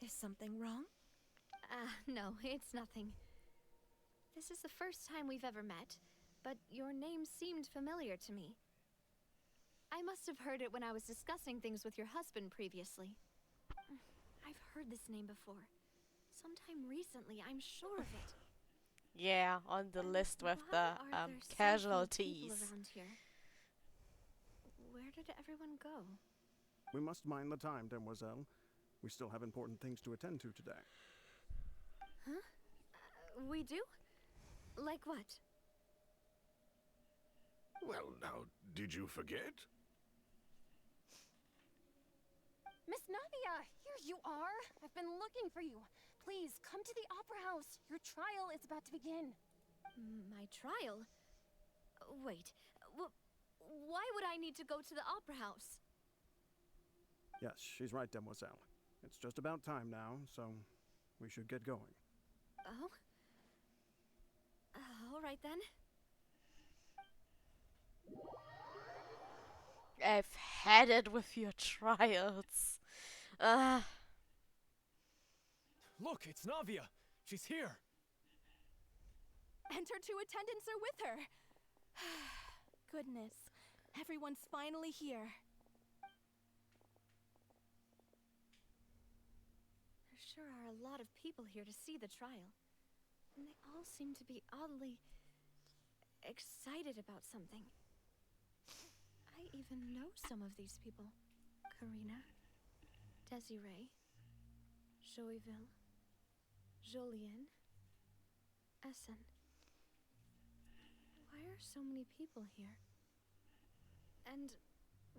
Is something wrong? No, it's nothing. This is the first time we've ever met, but your name seemed familiar to me. I must have heard it when I was discussing things with your husband previously. I've heard this name before. Sometime recently, I'm sure of it. Yeah, on the list with Why the are there so few casualties. people around here? Where did everyone go? We must mind the time, demoiselle. We still have important things to attend to today. Huh? We do? Like what? Well, now, did you forget? Miss Navia, here you are. I've been looking for you. Please, come to the Opera House. Your trial is about to begin. My trial? Wait, why would I need to go to the Opera House? Yes, she's right, demoiselle. It's just about time now, so we should get going. Oh? All right then. I've had it with your trials. Look, it's Navia. She's here. And her two attendants are with her. Goodness, everyone's finally here. There sure are a lot of people here to see the trial. And they all seem to be oddly excited about something. I even know some of these people. Karina, Desiree, Joyville, Jolien, Essen. Why are so many people here? And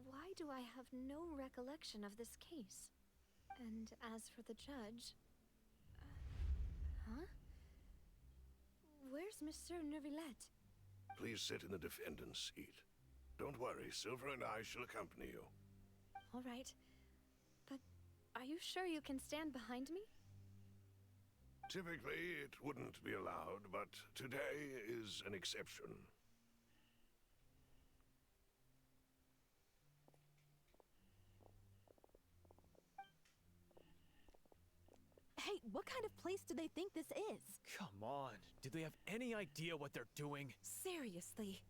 why do I have no recollection of this case? And as for the judge... huh? Where's Monsieur Neuvillette? Please sit in the defendant's seat. Don't worry, Silver and I shall accompany you. All right. But are you sure you can stand behind me? Typically, it wouldn't be allowed, but today is an exception. Hey, what kind of place do they think this is? Come on. Do they have any idea what they're doing? Seriously.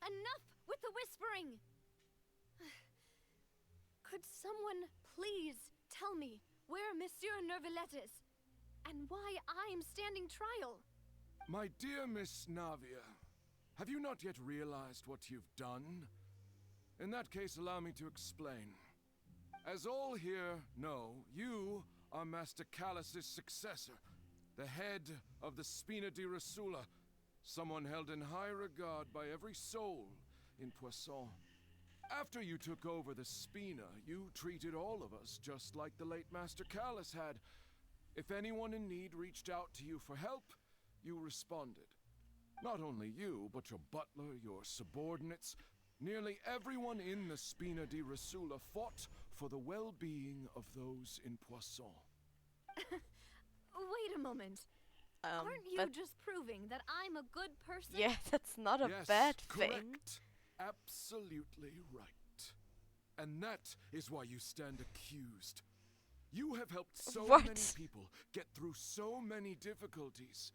Enough with the whispering! Could someone please tell me where Monsieur Neuvillette is? And why I'm standing trial? My dear Miss Navia, have you not yet realized what you've done? In that case, allow me to explain. As all here know, you are Master Callus's successor, the head of the Spina di Rasula, someone held in high regard by every soul in Poisson. After you took over the Spina, you treated all of us just like the late Master Callus had. If anyone in need reached out to you for help, you responded. Not only you, but your butler, your subordinates, nearly everyone in the Spina di Rasula fought for the well-being of those in Poisson. Wait a moment. Aren't you but just proving that I'm a good person? yeah, that's not a Yes, bad thing. correct. Absolutely right. And that is why you stand accused. You have helped so What? many people get through so many difficulties.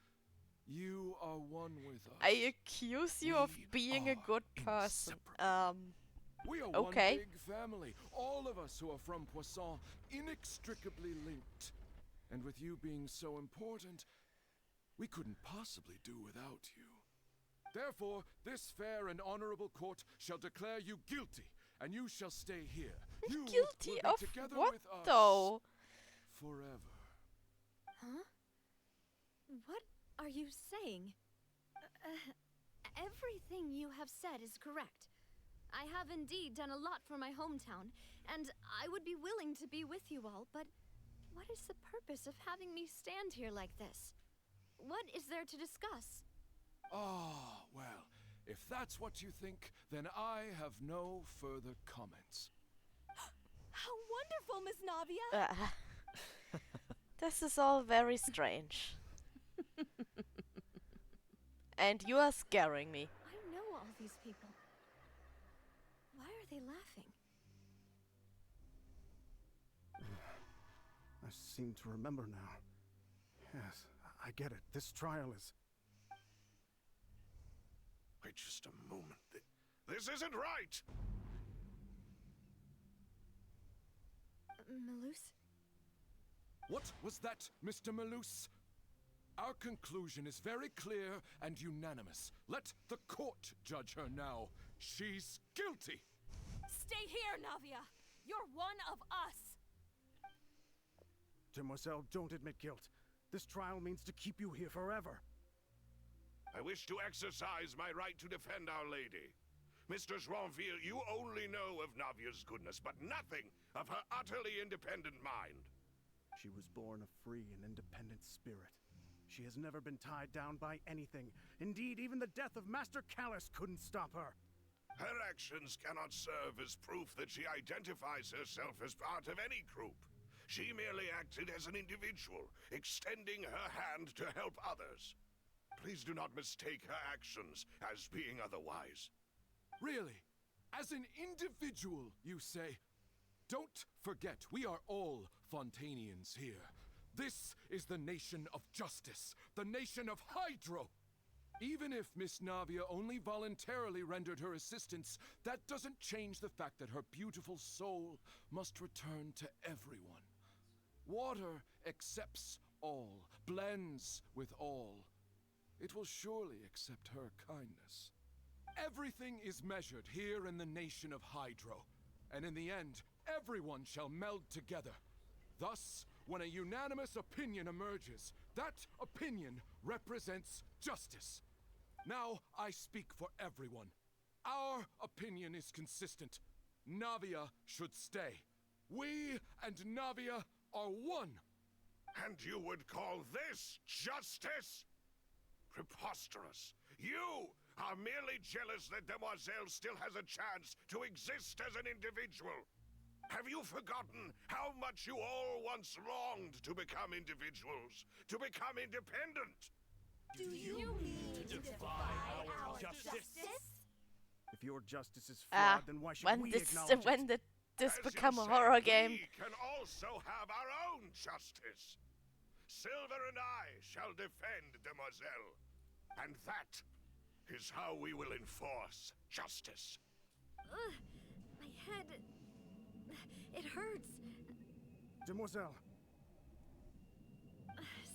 You are one with us. I accuse you of being a good person. We are okay. one big family. All of us who are from Poisson, inextricably linked. And with you being so important, we couldn't possibly do without you. Therefore, this fair and honorable court shall declare you guilty, and you shall stay here. You Guilty will of be together what, with us though? forever. Huh? What are you saying? Everything you have said is correct. I have indeed done a lot for my hometown, and I would be willing to be with you all, but what is the purpose of having me stand here like this? What is there to discuss? Ah, well, if that's what you think, then I have no further comments. How wonderful, Miss Navia! This is all very strange. And you are scaring me. I know all these people. Why are they laughing? I seem to remember now. Yes, I get it. This trial is... Wait just a moment. This isn't right! Malus? What was that, Mr. Malus? Our conclusion is very clear and unanimous. Let the court judge her now. She's guilty! Stay here, Navia! You're one of us! Demoiselle, don't admit guilt. This trial means to keep you here forever. I wish to exercise my right to defend Our Lady. Mr. Joinville, you only know of Navia's goodness, but nothing of her utterly independent mind. She was born a free and independent spirit. She has never been tied down by anything. Indeed, even the death of Master Callus couldn't stop her. Her actions cannot serve as proof that she identifies herself as part of any group. She merely acted as an individual, extending her hand to help others. Please do not mistake her actions as being otherwise. Really? As an individual, you say? Don't forget, we are all Fontanians here. This is the nation of justice, the nation of Hydro. Even if Miss Navia only voluntarily rendered her assistance, that doesn't change the fact that her beautiful soul must return to everyone. Water accepts all, blends with all. It will surely accept her kindness. Everything is measured here in the nation of Hydro, and in the end, everyone shall meld together. Thus, when a unanimous opinion emerges, that opinion represents justice. Now I speak for everyone. Our opinion is consistent. Navia should stay. We and Navia are one. And you would call this justice? Preposterous. You are merely jealous that Demoiselle still has a chance to exist as an individual. Have you forgotten how much you all once longed to become individuals, to become independent? Do you mean to defy our justice? If your justice is flawed, then why should we acknowledge it? When did this As become you a said, horror game? We can also have our own justice. Silver and I shall defend Demoiselle. And that is how we will enforce justice. My head... It hurts. Demoiselle.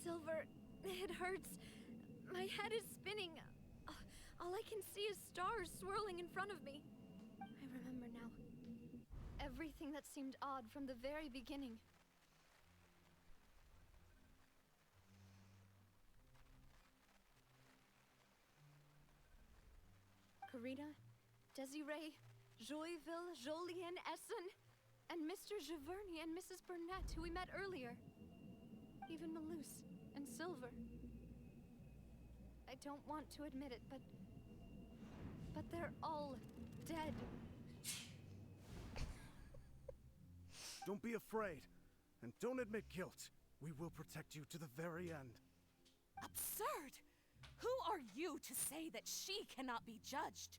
Silver, it hurts. My head is spinning. All I can see is stars swirling in front of me. I remember now. Everything that seemed odd from the very beginning. Karina, Desiree, Joyville, Jolien, Essen, and Mr. Giverny and Mrs. Burnett, who we met earlier. Even Malus and Silver. I don't want to admit it, but they're all dead. Don't be afraid, and don't admit guilt. We will protect you to the very end. Absurd! Who are you to say that she cannot be judged?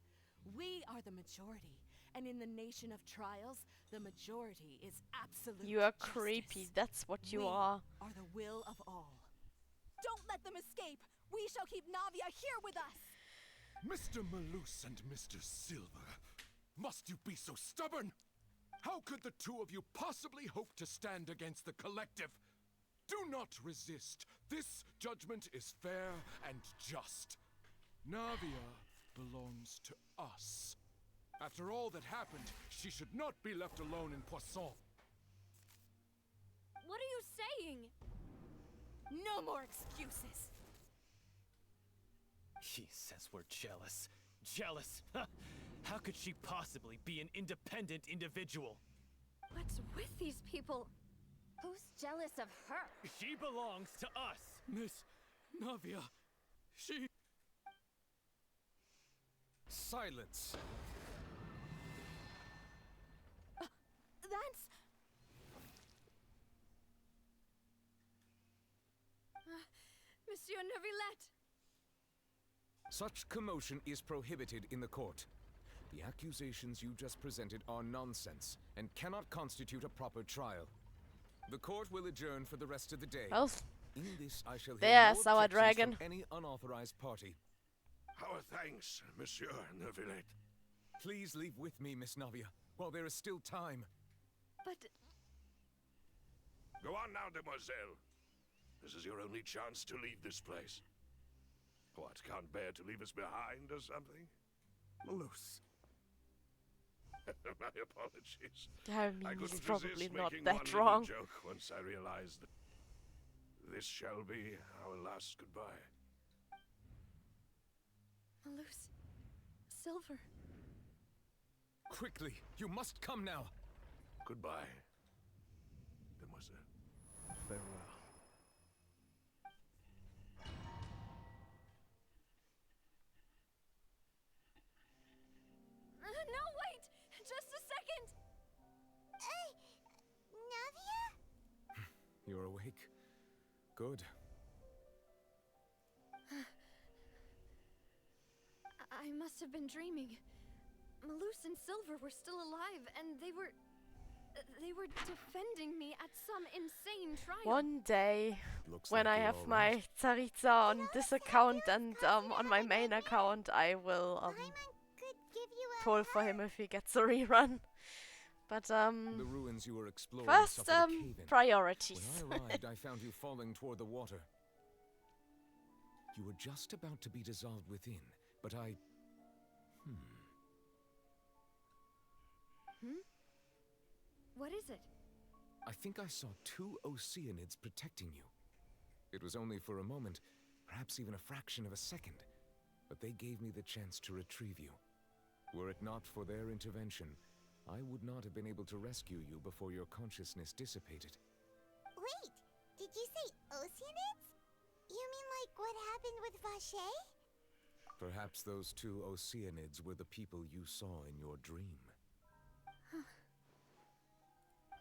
We are the majority, and in the nation of trials, the majority is absolute You are justice. creepy, that's what you We are. the will of all. Don't let them escape! We shall keep Navia here with us! Mr. Malus and Mr. Silver, must you be so stubborn? How could the two of you possibly hope to stand against the collective? Do not resist. This judgment is fair and just. Navia belongs to us. After all that happened, she should not be left alone in Poisson. What are you saying? No more excuses! He says we're jealous. Jealous? How could she possibly be an independent individual? What's with these people? Who's jealous of her? She belongs to us! Miss Navia, she... Silence! That's... Monsieur Neuvillette! Such commotion is prohibited in the court. The accusations you just presented are nonsense and cannot constitute a proper trial. The court will adjourn for the rest of the day. Well, in this, I shall hear there's no our objections dragon. from any unauthorized party. Our thanks, Monsieur Neuvillette. Please leave with me, Miss Navia, while there is still time. But... Go on now, demoiselle. This is your only chance to leave this place. What, can't bear to leave us behind or something? Malus. My apologies. I mean, I he's couldn't probably resist not making that one little wrong. joke once I realized that this shall be our last goodbye. Malus... Silver... Quickly, you must come now. Goodbye, demoiselle. Farewell. No, wait! Just a second! Navia? You're awake. Good. I must have been dreaming. Malus and Silver were still alive, and they were defending me at some insane trial. One day, Looks when like I you're have all my right. Tsaritsa on this account and on my main account, I will pull for him if he gets a rerun. But The ruins you were exploring first suffered a cave-in. priorities. When I arrived, I found you falling toward the water. You were just about to be dissolved within, but I... What is it? I think I saw two Oceanids protecting you. It was only for a moment, perhaps even a fraction of a second, but they gave me the chance to retrieve you. Were it not for their intervention, I would not have been able to rescue you before your consciousness dissipated. Wait, did you say Oceanids? You mean like what happened with Vache? Perhaps those two Oceanids were the people you saw in your dream.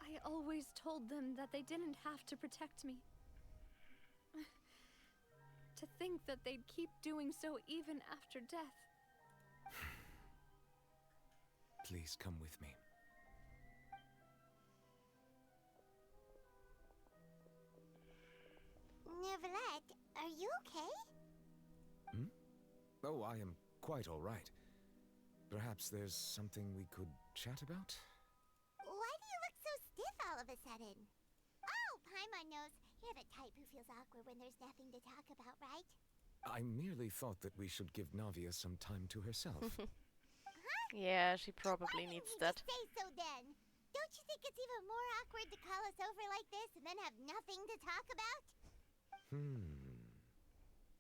I always told them that they didn't have to protect me. To think that they'd keep doing so even after death. Please come with me. Neuvillette, are you okay? Oh, I am quite all right. Perhaps there's something we could chat about? Why do you look so stiff all of a sudden? Oh, Paimon knows. You're the type who feels awkward when there's nothing to talk about, right? I merely thought that we should give Navia some time to herself. Yeah, she probably needs that. Say so then. Don't you think it's even more awkward to call us over like this and then have nothing to talk about?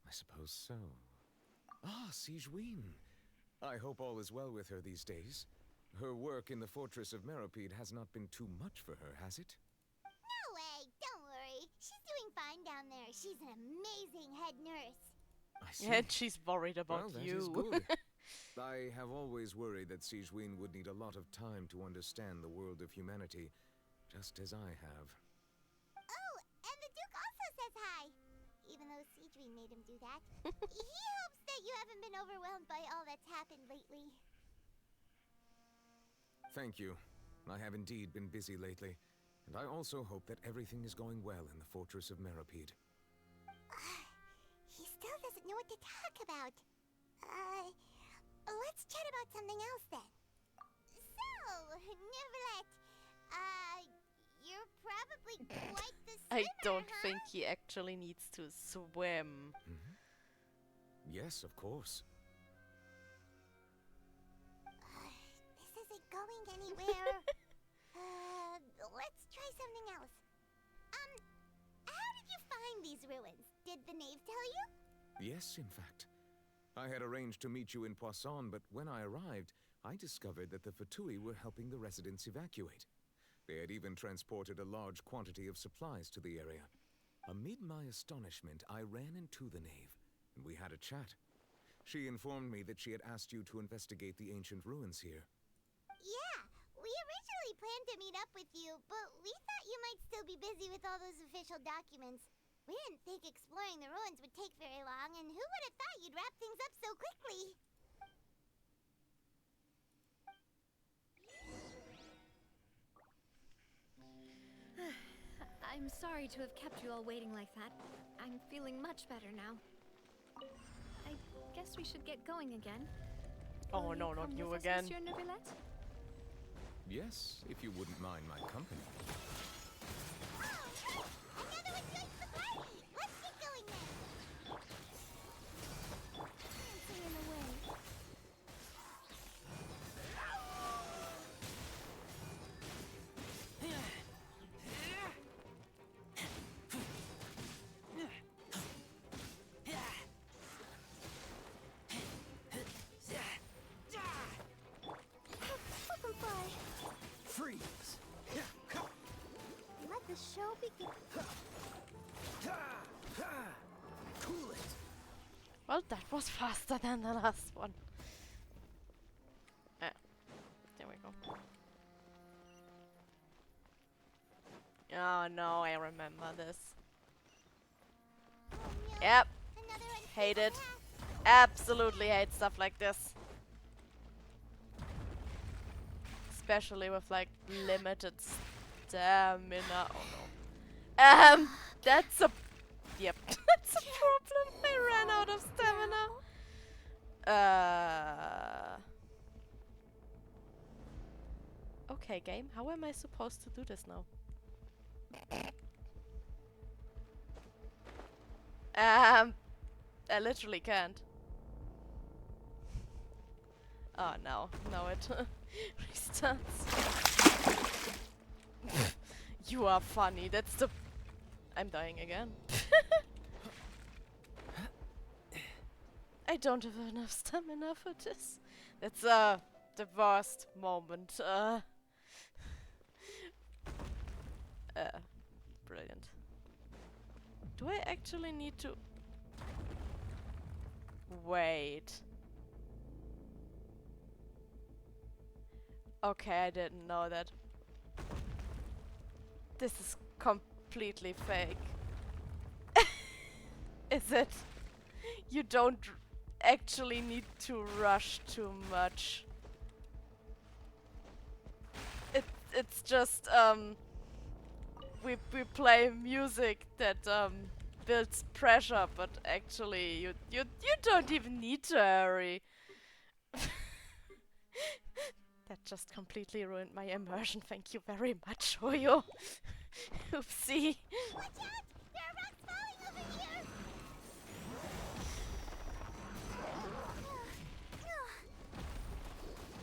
I suppose so. Ah, Sigewinne. I hope all is well with her these days. Her work in the Fortress of Meropide has not been too much for her, has it? No way, don't worry. She's doing fine down there. She's an amazing head nurse. I see. And she's worried about Well, that you. is good. I have always worried that Sigewinne would need a lot of time to understand the world of humanity, just as I have. Oh, and the Duke also says hi. Even though Sigewinne made him do that. He hopes that you haven't been overwhelmed by all that's happened lately. Thank you. I have indeed been busy lately, and I also hope that everything is going well in the Fortress of Meropide. He still doesn't know what to talk about. Let's chat about something else then. So, Neverlet, you're probably quite the swimmer, I don't huh? think he actually needs to swim. Yes, of course. This isn't going anywhere. Let's try something else. How did you find these ruins? Did the knave tell you? Yes, in fact. I had arranged to meet you in Poisson, but when I arrived, I discovered that the Fatui were helping the residents evacuate. They had even transported a large quantity of supplies to the area. Amid my astonishment, I ran into the knave, and we had a chat. She informed me that she had asked you to investigate the ancient ruins here. Yeah, we originally planned to meet up with you, but we thought you might still be busy with all those official documents. We didn't think exploring the ruins would take very long, and who would have thought you'd wrap things up so quickly? I'm sorry to have kept you all waiting like that. I'm feeling much better now. I guess we should get going again. Oh Will no, not come you with us, again. Monsieur Neuvillette? Yes, if you wouldn't mind my company. Another one joins the party! Let's get going then! Dancing in the way. Freeze! Let the show begin. Cool it! Well, that was faster than the last one. There we go. Oh no, I remember this. Yep. Hate it. Absolutely hate stuff like this. Especially with like limited stamina. Oh no. That's a... Yep. That's a problem. I ran out of stamina. Okay, game. How am I supposed to do this now? I literally can't. Oh no. No, it restarts. You are funny. That's the... I'm dying again. I don't have enough stamina for this. That's the worst moment. Brilliant. Do I actually need to... Wait. Okay, I didn't know that. This is completely fake. Is it? You don't actually need to rush too much. It's just we play music that builds pressure, but actually you don't even need to hurry. That just completely ruined my immersion. Thank you very much, Oyo. Oopsie. Watch out! There are rocks falling over here!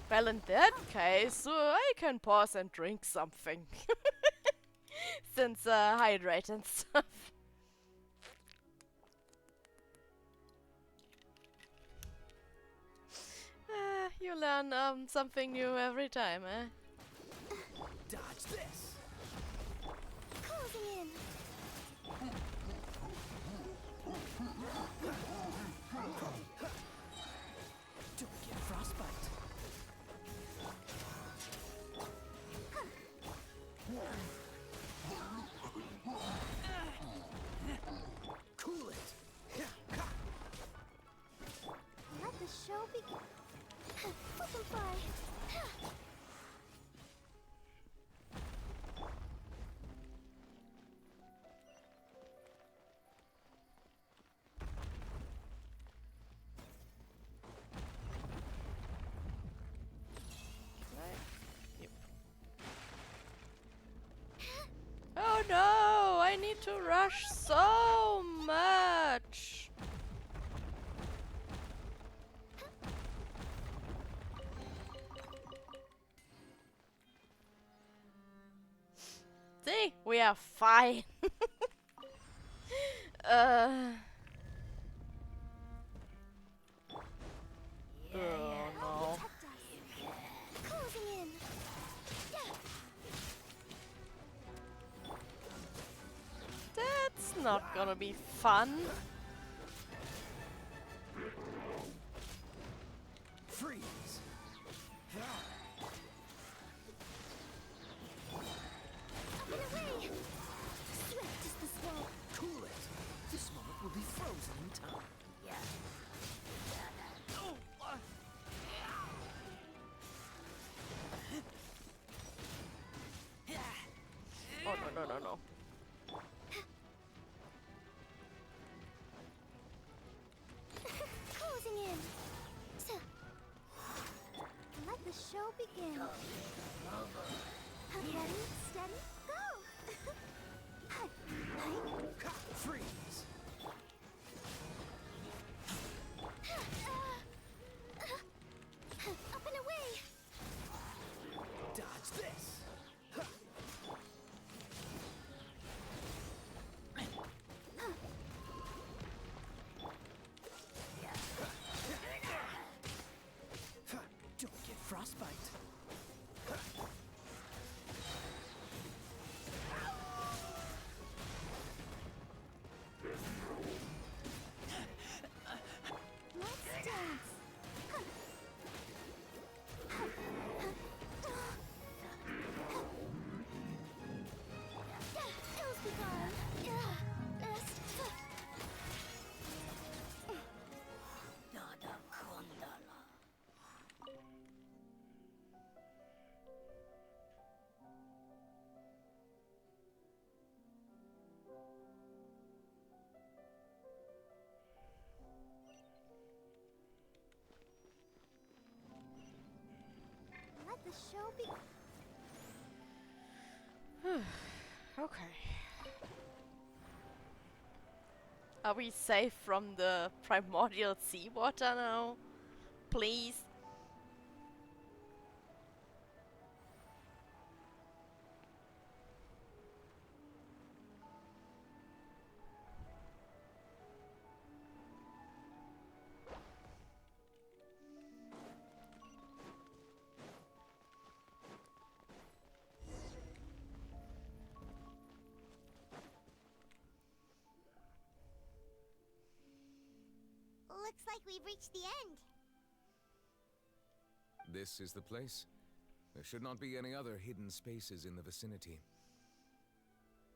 Well, in that case, I can pause and drink something. Since hydrate and stuff. You learn something new every time, eh? Dodge this! Closing in! fly. Oh no! I need to rush so much! See? We are fine! Oh no. Closing in. That's not gonna be fun. Freeze! Up and away. Swift is the slope. Cool it! This moment will be frozen in time. Oh no no no no. Closing in. So, let the show begin. Ready, steady, go! Freeze! Up and away! Dodge this! Don't get frostbite. Let's dance! Ills be gone! Let the show begin. Okay. Are we safe from the primordial seawater now? Please? Looks like we've reached the end. This is the place. There should not be any other hidden spaces in the vicinity.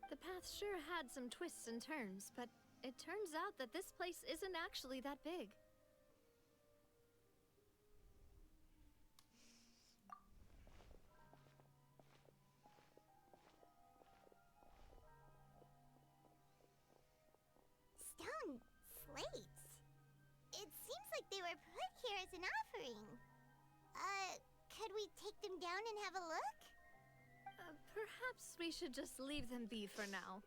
The path sure had some twists and turns, but it turns out that this place isn't actually that big. Stone slates. It seems like they were put here as an offering. Could we take them down and have a look? Perhaps we should just leave them be for now.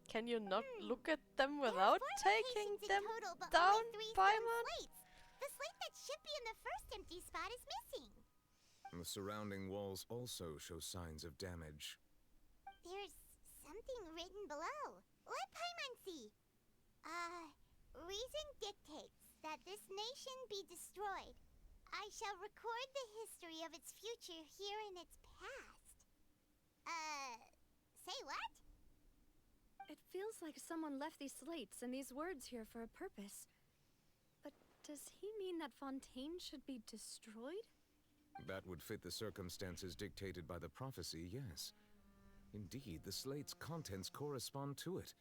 Can you not look at them without taking them Total, but down, only 3 stone Paimon? slates. The slate that should be in the first empty spot is missing. The surrounding walls also show signs of damage. There's something written below. Let Paimon see. Reason dictates that this nation be destroyed. I shall record the history of its future here in its past. Say what? It feels like someone left these slates and these words here for a purpose. But does he mean that Fontaine should be destroyed? That would fit the circumstances dictated by the prophecy, yes. Indeed, the slate's contents correspond to it.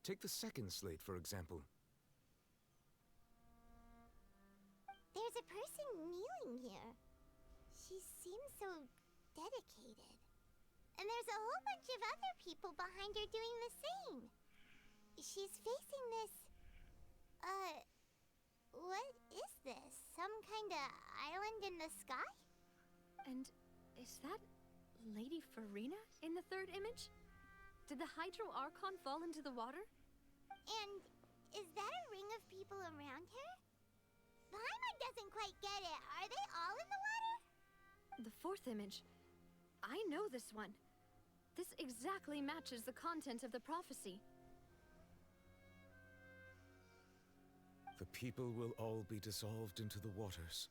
Take the second slate, for example. There's a person kneeling here. She seems so dedicated. And there's a whole bunch of other people behind her doing the same. She's facing this... what is this? Some kind of island in the sky? And is that Lady Farina in the third image? Did the Hydro Archon fall into the water? And is that a ring of people around her? Paimon doesn't quite get it. Are they all in the water? The fourth image. I know this one. This exactly matches the content of the prophecy. The people will all be dissolved into the waters,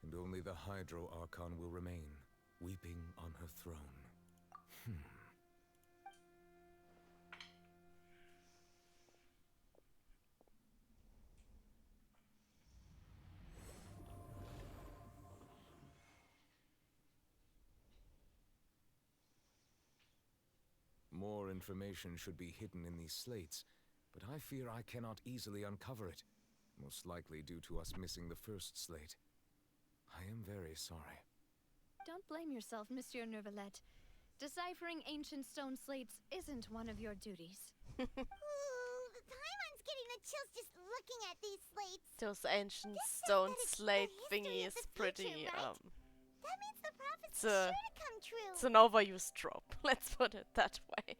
and only the Hydro Archon will remain, weeping on her throne. More information should be hidden in these slates, but I fear I cannot easily uncover it, most likely due to us missing the first slate. I am very sorry. Don't blame yourself, Monsieur Neuvillette. Deciphering ancient stone slates isn't one of your duties. Ooh, Paimon's getting the chills just looking at these slates. Those ancient This stone says that it's slate the history thingy of is the pretty, future, right? That means the prophecy's it's sure a, to come true. it's an overused trope, let's put it that way.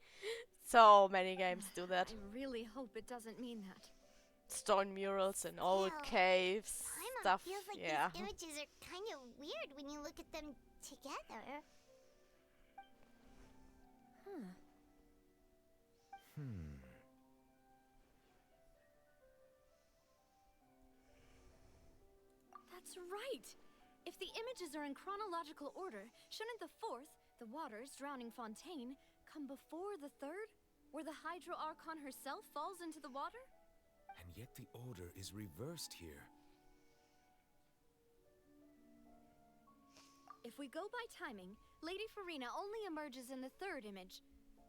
So many games do that. I really hope it doesn't mean that. Stone murals in old Still, caves, Paimon stuff, feels like yeah. these images are kind of weird when you look at them together. That's right! If the images are in chronological order, shouldn't the fourth, the water's drowning fontaine, come before the third, where the Hydro Archon herself falls into the water? And yet the order is reversed here. If we go by timing, Lady Farina only emerges in the third image.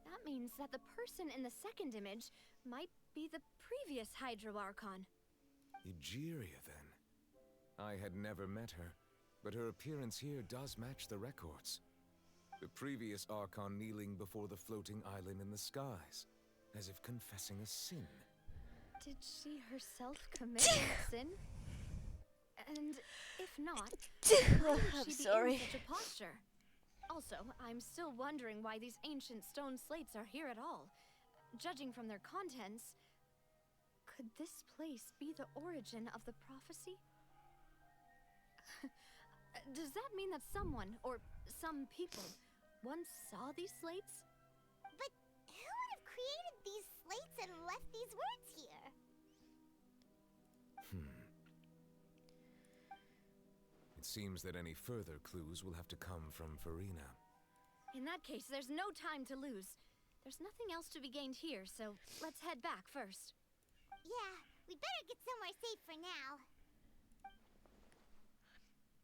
That means that the person in the second image might be the previous Hydro Archon. Egeria, then. I had never met her, but her appearance here does match the records. The previous Archon kneeling before the floating island in the skies, as if confessing a sin. Did she herself commit a sin? And if not, why would I'm she be sorry. in such a posture? Also, I'm still wondering why these ancient stone slates are here at all. Judging from their contents, could this place be the origin of the prophecy? Does that mean that someone, or some people, once saw these slates? But who would have created these slates and left these words here? It seems that any further clues will have to come from Farina. In that case, there's no time to lose. There's nothing else to be gained here, so let's head back first. Yeah, we'd better get somewhere safe for now.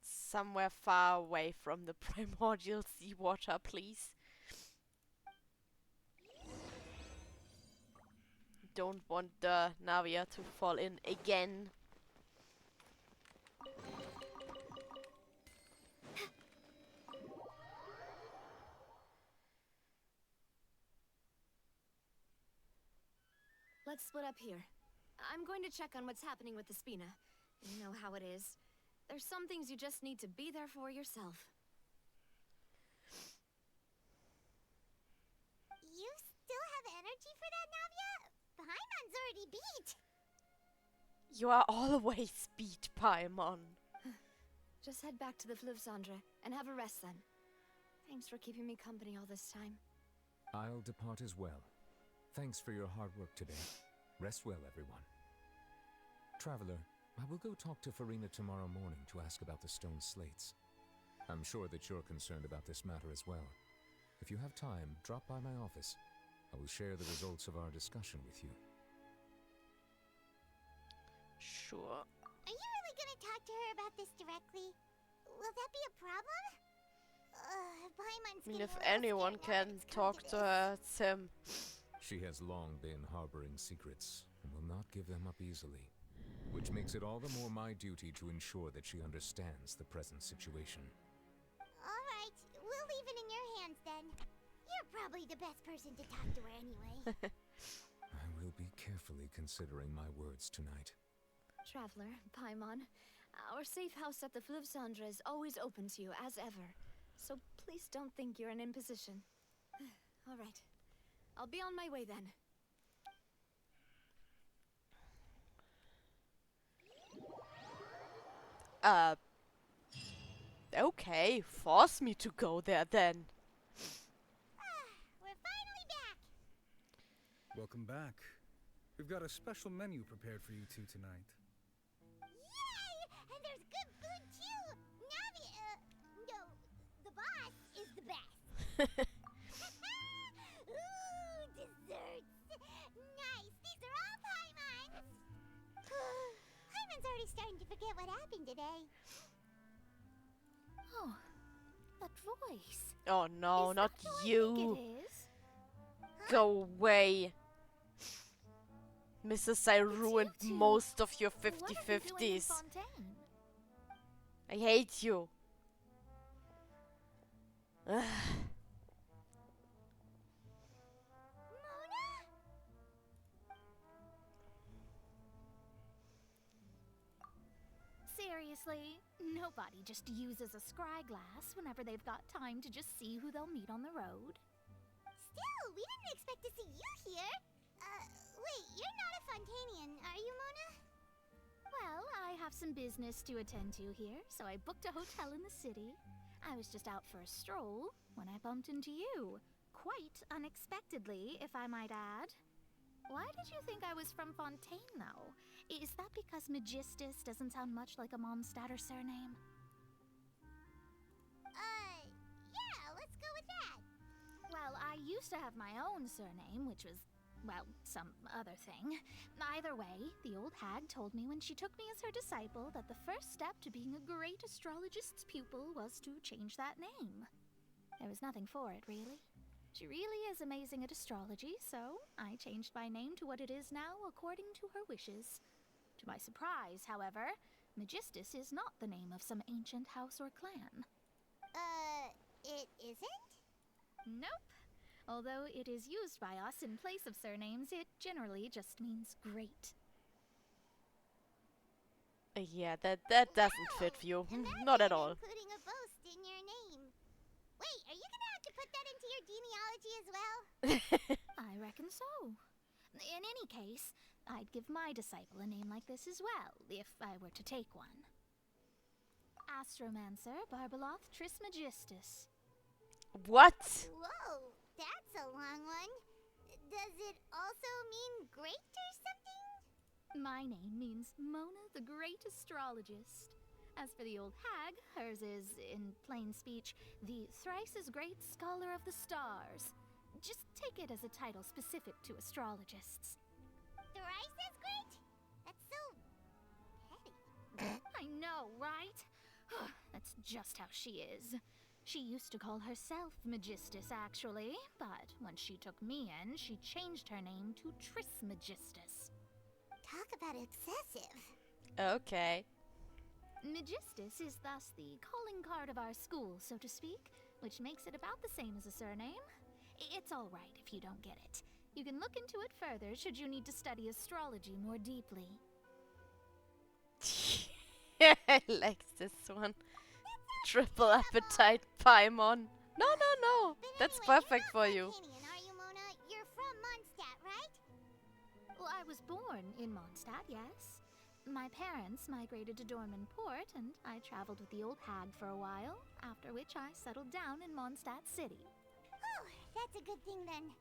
Somewhere far away from the primordial seawater, please. Don't want the Navia to fall in again. Let's split up here. I'm going to check on what's happening with the Spina. You know how it is. There's some things you just need to be there for yourself. You still have energy for that, Navia? Paimon's already beat. You are always beat, Paimon. Just head back to the Fleuve Cendre and have a rest then. Thanks for keeping me company all this time. I'll depart as well. Thanks for your hard work today. Rest well, everyone. Traveler, I will go talk to Farina tomorrow morning to ask about the stone slates. I'm sure that you're concerned about this matter as well. If you have time, drop by my office. I will share the results of our discussion with you. Sure. Are you really gonna talk to her about this directly? Will that be a problem? Paimon's I mean, getting if a little anyone scared now can that it's come talk to to this. her, it's him. She has long been harboring secrets and will not give them up easily. which makes it all the more my duty to ensure that she understands the present situation. Alright, we'll leave it in your hands then. You're probably the best person to talk to her anyway. I will be carefully considering my words tonight. Traveler, Paimon, our safe house at the Fleuve Cendre is always open to you, as ever. So please don't think you're an imposition. All right. I'll be on my way then. Okay, force me to go there then. We're finally back! Welcome back. We've got a special menu prepared for you two tonight. Yay! And there's good food too! Navi, no, the boss is the best. Ooh, desserts! Nice! These are all Paimon's! Paimon's already starting to forget what happened today. Oh, that voice. Oh no, not you. It is. Go away. Mrs. I ruined most of your 50-50s. I hate you. Ugh. Seriously, nobody just uses a scry glass whenever they've got time to just see who they'll meet on the road. Still, we didn't expect to see you here. Wait, you're not a Fontanian, are you, Mona? Well, I have some business to attend to here, so I booked a hotel in the city. I was just out for a stroll when I bumped into you. Quite unexpectedly, if I might add. Why did you think I was from Fontaine, though? Is that because Magistus doesn't sound much like a Mondstadter surname? Yeah, let's go with that. Well, I used to have my own surname, which was, well, some other thing. Either way, the old hag told me when she took me as her disciple that the first step to being a great astrologist's pupil was to change that name. There was nothing for it, really. She really is amazing at astrology, so I changed my name to what it is now according to her wishes. To my surprise, however, Magistus is not the name of some ancient house or clan. It isn't? Nope. Although it is used by us in place of surnames, it generally just means great. Yeah, that doesn't fit you. Not at all. Including a boast in your name. Wait, are you gonna have to put that into your genealogy as well? I reckon so. In any case, I'd give my disciple a name like this as well, if I were to take one. Astromancer Barbeloth Trismegistus. What? Whoa, that's a long one. Does it also mean great or something? My name means Mona the Great Astrologist. As for the old hag, hers is, in plain speech, the thrice-as-great Scholar of the Stars. Just take it as a title specific to astrologists. Thrice-as-great? That's so petty. I know, right? That's just how she is. She used to call herself Magistus, actually, but when she took me in, she changed her name to Trismegistus. Talk about obsessive. Okay. Magistus is thus the calling card of our school, so to speak, which makes it about the same as a surname. It's all right if you don't get it. You can look into it further should you need to study astrology more deeply. I like this one. Triple appetite Paimon. No. That's perfect for you. Are you, Mona? You're from Mondstadt, right? Well, I was born in Mondstadt, yes. My parents migrated to Dorman Port, and I traveled with the old hag for a while, after which I settled down in Mondstadt City. Oh, that's a good thing then.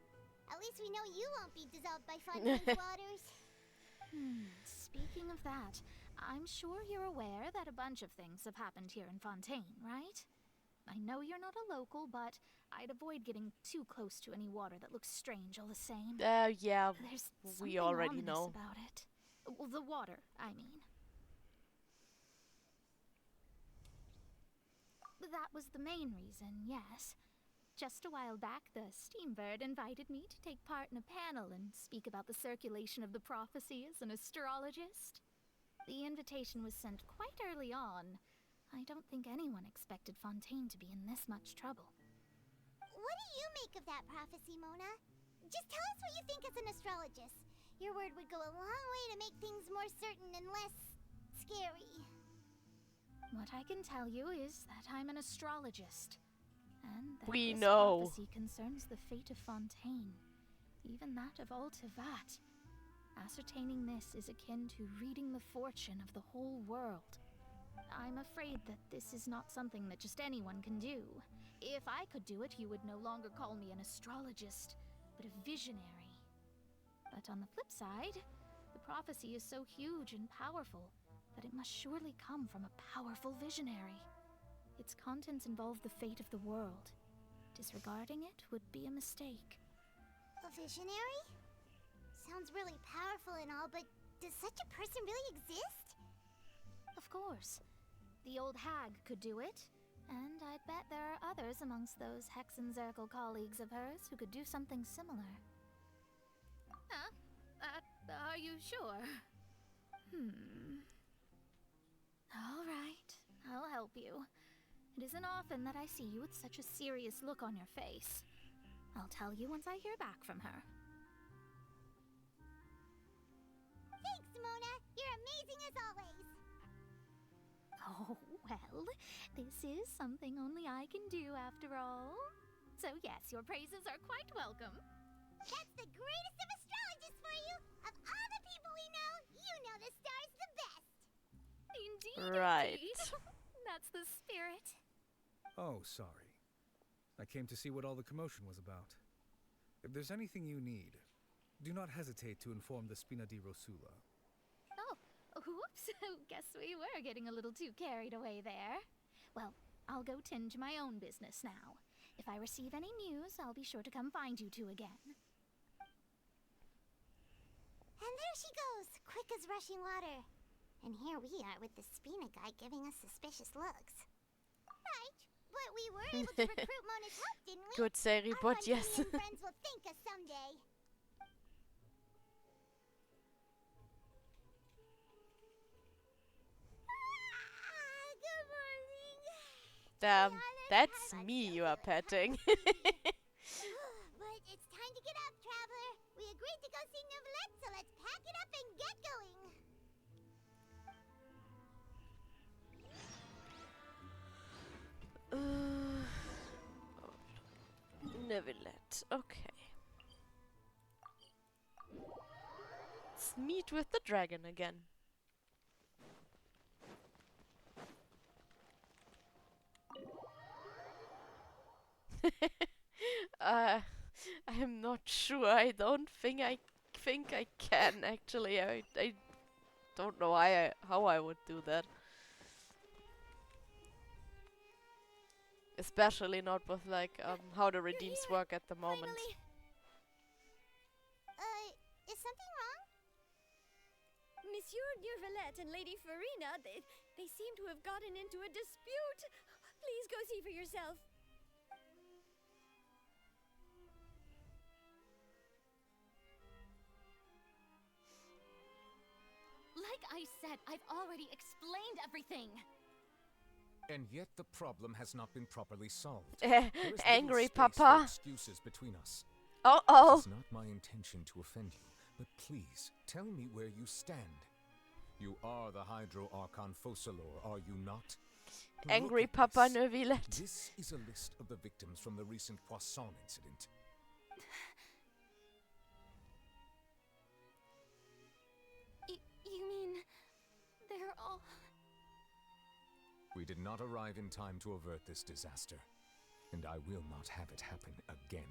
At least we know you won't be dissolved by Fontaine's waters. Speaking of that, I'm sure you're aware that a bunch of things have happened here in Fontaine, right? I know you're not a local, but I'd avoid getting too close to any water that looks strange all the same. Yeah, There's we something already ominous know. about it. Well, the water, I mean. That was the main reason, yes. Just a while back, the Steambird invited me to take part in a panel and speak about the circulation of the prophecy as an astrologist. The invitation was sent quite early on. I don't think anyone expected Fontaine to be in this much trouble. What do you make of that prophecy, Mona? Just tell us what you think as an astrologist. Your word would go a long way to make things more certain and less scary. What I can tell you is that I'm an astrologist, and that We this know. prophecy concerns the fate of Fontaine, even that of all Tevat. Ascertaining this is akin to reading the fortune of the whole world. I'm afraid that this is not something that just anyone can do. If I could do it, you would no longer call me an astrologist, but a visionary. But on the flip side, the prophecy is so huge and powerful that it must surely come from a powerful visionary. Its contents involve the fate of the world. Disregarding it would be a mistake. A visionary? Sounds really powerful and all, but does such a person really exist? Of course. The old hag could do it, and I bet there are others amongst those Hexenzirkel colleagues of hers who could do something similar. Huh? Are you sure? All right, I'll help you. It isn't often that I see you with such a serious look on your face. I'll tell you once I hear back from her. Thanks, Mona. You're amazing as always. Oh, well, this is something only I can do after all. So yes, your praises are quite welcome. That's the greatest of astrologists for you! Of all the people we know, you know the star's the best! Indeed, Right. indeed. That's the spirit. Oh, sorry. I came to see what all the commotion was about. If there's anything you need, do not hesitate to inform the Spina di Rosula. Oh, whoops. Guess we were getting a little too carried away there. Well, I'll go tend to my own business now. If I receive any news, I'll be sure to come find you two again. And there she goes, quick as rushing water. And here we are with the Spina guy giving us suspicious looks. Right, but we were able to recruit Mona's help, didn't we? Good Sari, but yes. Our Fontanian friends will thank us someday. Good morning. Damn, that's me you are petting. But it's time to get up, traveler. We agreed to go see Neuvillette, so let's pack it up and get going. Neuvillette, okay. Let's meet with the dragon again. I'm not sure. I don't think I can actually. I don't know how I would do that. Especially not with like how the redeems work at the moment. Finally. Is something wrong? Monsieur Neuvillette and Lady Farina, they seem to have gotten into a dispute. Please go see for yourself. Like I said, I've already explained everything. And yet the problem has not been properly solved. Angry Papa. Excuses between us. Oh. It's not my intention to offend you, but please tell me where you stand. You are the Hydro Archon Focalor, are you not? Angry Papa Neuvillette. This is a list of the victims from the recent Poisson incident. You mean they're all... We did not arrive in time to avert this disaster, and I will not have it happen again.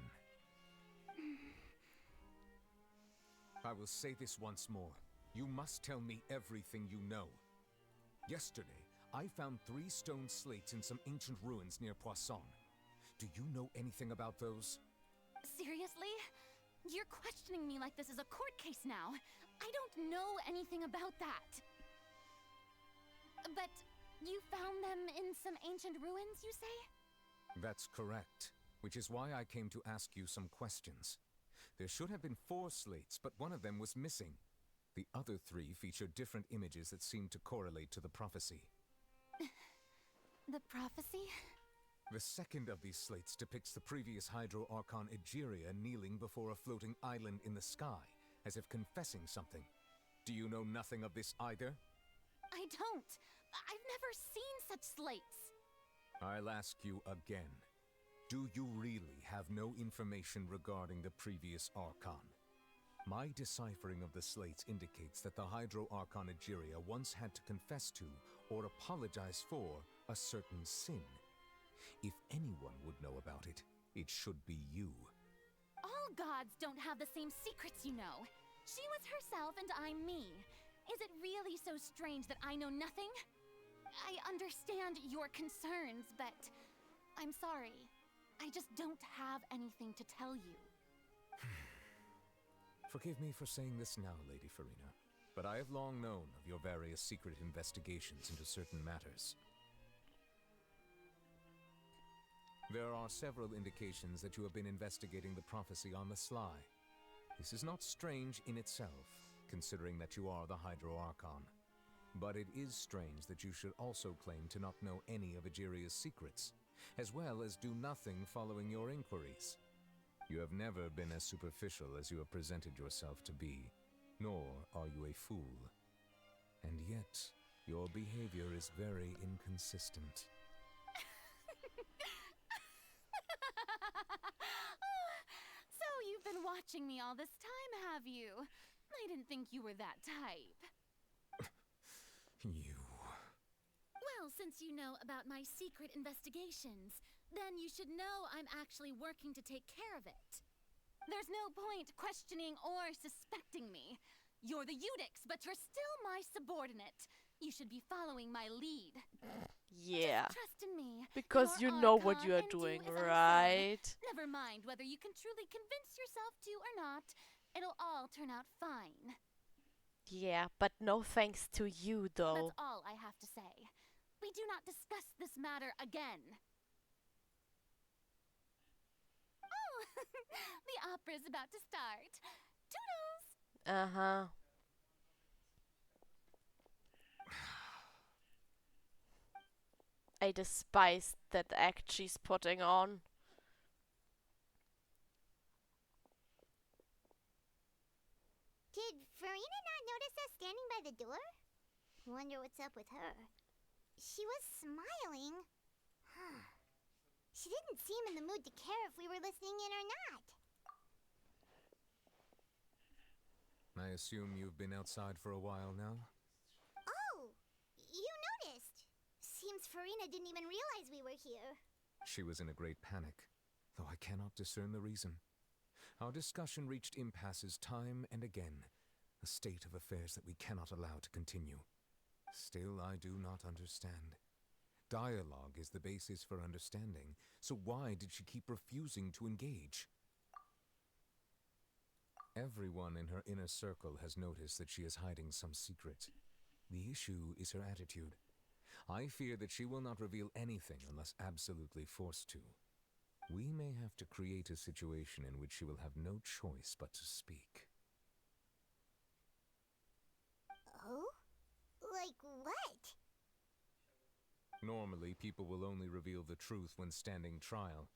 I will say this once more. You must tell me everything you know. Yesterday, I found 3 stone slates in some ancient ruins near Poisson. Do you know anything about those? Seriously? You're questioning me like this is a court case now. I don't know anything about that. But you found them in some ancient ruins, you say? That's correct, which is why I came to ask you some questions. There should have been 4 slates, but one of them was missing. The other 3 feature different images that seem to correlate to the prophecy. The prophecy? The second of these slates depicts the previous Hydro Archon Egeria kneeling before a floating island in the sky, as if confessing something. Do you know nothing of this either? I don't. I've never seen such slates. I'll ask you again. Do you really have no information regarding the previous Archon? My deciphering of the slates indicates that the Hydro Archon Egeria once had to confess to, or apologize for, a certain sin. If anyone would know about it, it should be you. All gods don't have the same secrets, you know. She was herself and I'm me. Is it really so strange that I know nothing? I understand your concerns, but I'm sorry. I just don't have anything to tell you. Forgive me for saying this now, Lady Farina, but I have long known of your various secret investigations into certain matters. There are several indications that you have been investigating the prophecy on the sly. This is not strange in itself, considering that you are the Hydro Archon. But it is strange that you should also claim to not know any of Egeria's secrets, as well as do nothing following your inquiries. You have never been as superficial as you have presented yourself to be, nor are you a fool. And yet, your behavior is very inconsistent. So you've been watching me all this time, have you? I didn't think you were that type. You... Well, since you know about my secret investigations, then you should know I'm actually working to take care of it. There's no point questioning or suspecting me. You're the Eudix, but you're still my subordinate. You should be following my lead. Yeah. Just trust in me. Because you You're know what Archon, you are and do doing, as I say. right? Never mind whether you can truly convince yourself to or not. It'll all turn out fine. Yeah, but no thanks to you, though. That's all I have to say. We do not discuss this matter again. Oh, the opera's about to start. Toodles! Uh-huh. I despise that act she's putting on. Did Farina not notice us standing by the door? Wonder what's up with her. She was smiling. She didn't seem in the mood to care if we were listening in or not. I assume you've been outside for a while now? Oh, you noticed. Seems Farina didn't even realize we were here. She was in a great panic, though I cannot discern the reason. Our discussion reached impasses time and again, a state of affairs that we cannot allow to continue. Still, I do not understand. Dialogue is the basis for understanding, so why did she keep refusing to engage? Everyone in her inner circle has noticed that she is hiding some secret. The issue is her attitude. I fear that she will not reveal anything unless absolutely forced to. We may have to create a situation in which she will have no choice but to speak. Oh? Like what? Normally, people will only reveal the truth when standing trial.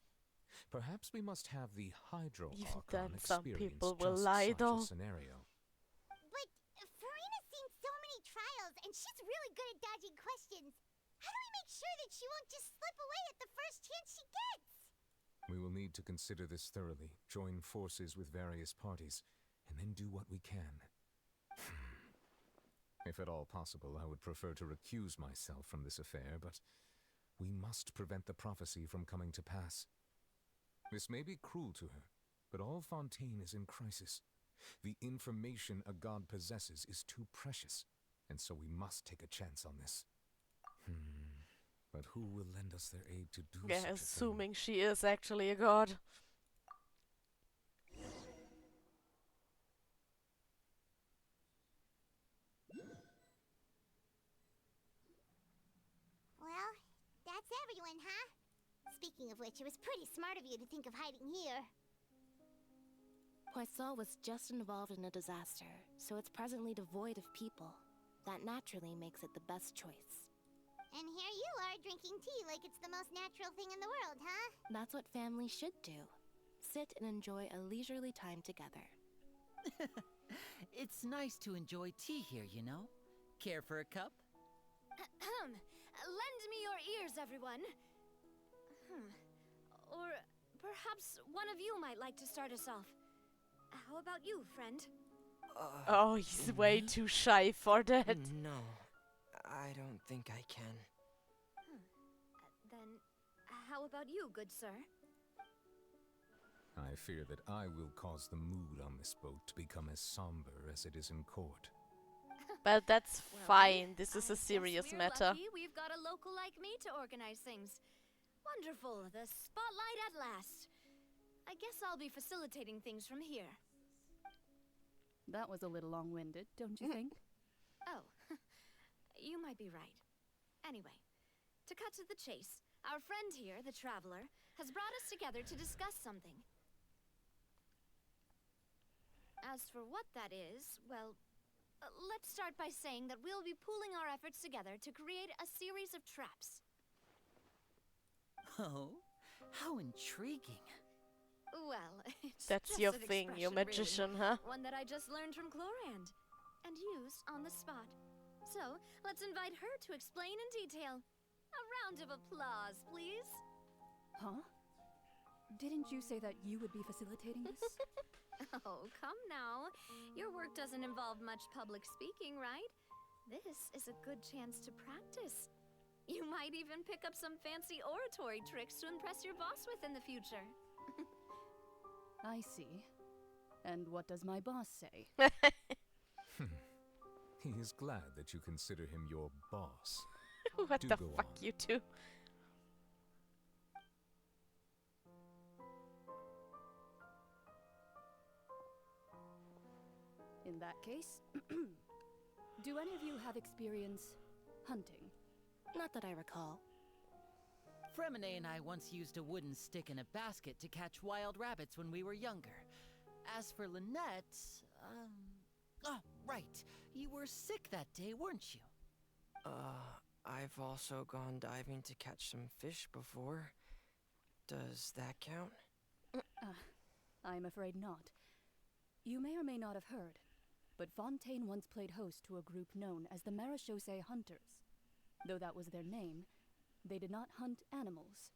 Perhaps we must have the Hydro Even Archon then, some experience people will just lie, such though. a scenario. But Farina's seen so many trials, and she's really good at dodging questions. How do we make sure that she won't just slip away at the first chance she gets? We will need to consider this thoroughly, join forces with various parties, and then do what we can. If at all possible, I would prefer to recuse myself from this affair, but we must prevent the prophecy from coming to pass. This may be cruel to her, but all Fontaine is in crisis. The information a god possesses is too precious, and so we must take a chance on this. But who will lend us their aid to do Yeah, such a thing? assuming she is actually a god. Well, that's everyone, huh? Speaking of which, it was pretty smart of you to think of hiding here. Poisson was just involved in a disaster, so it's presently devoid of people. That naturally makes it the best choice. And here you are drinking tea like it's the most natural thing in the world, huh? That's what family should do. Sit and enjoy a leisurely time together. It's nice to enjoy tea here, you know? Care for a cup? Lend me your ears, everyone. Or perhaps one of you might like to start us off. How about you, friend? Oh, he's way too shy for that. No, I don't think I can. Then, how about you, good sir? I fear that I will cause the mood on this boat to become as somber as it is in court. But that's fine. This is a serious We're matter. lucky we've got a local like me to organize things. Wonderful, the spotlight at last. I guess I'll be facilitating things from here. That was a little long-winded, don't you think? Oh, you might be right. Anyway, to cut to the chase, our friend here, the Traveler, has brought us together to discuss something. As for what that is, well, let's start by saying that we'll be pooling our efforts together to create a series of traps. Oh, how intriguing. Well, it's That's just your an thing, you expression, magician, really. huh? One that I just learned from Chlorand and used on the spot. So, let's invite her to explain in detail. A round of applause, please. Huh? Didn't you say that you would be facilitating this? Oh, come now. Your work doesn't involve much public speaking, right? This is a good chance to practice. You might even pick up some fancy oratory tricks to impress your boss with in the future. I see. And what does my boss say? He is glad that you consider him your boss. What Do the go fuck, on. you two? In that case, do any of you have experience hunting? Not that I recall. Fremine and I once used a wooden stick in a basket to catch wild rabbits when we were younger. As for Lynette, oh, right. You were sick that day, weren't you? I've also gone diving to catch some fish before. Does that count? I'm afraid not. You may or may not have heard, but Fontaine once played host to a group known as the Marechaussee Hunters. Though that was their name, they did not hunt animals,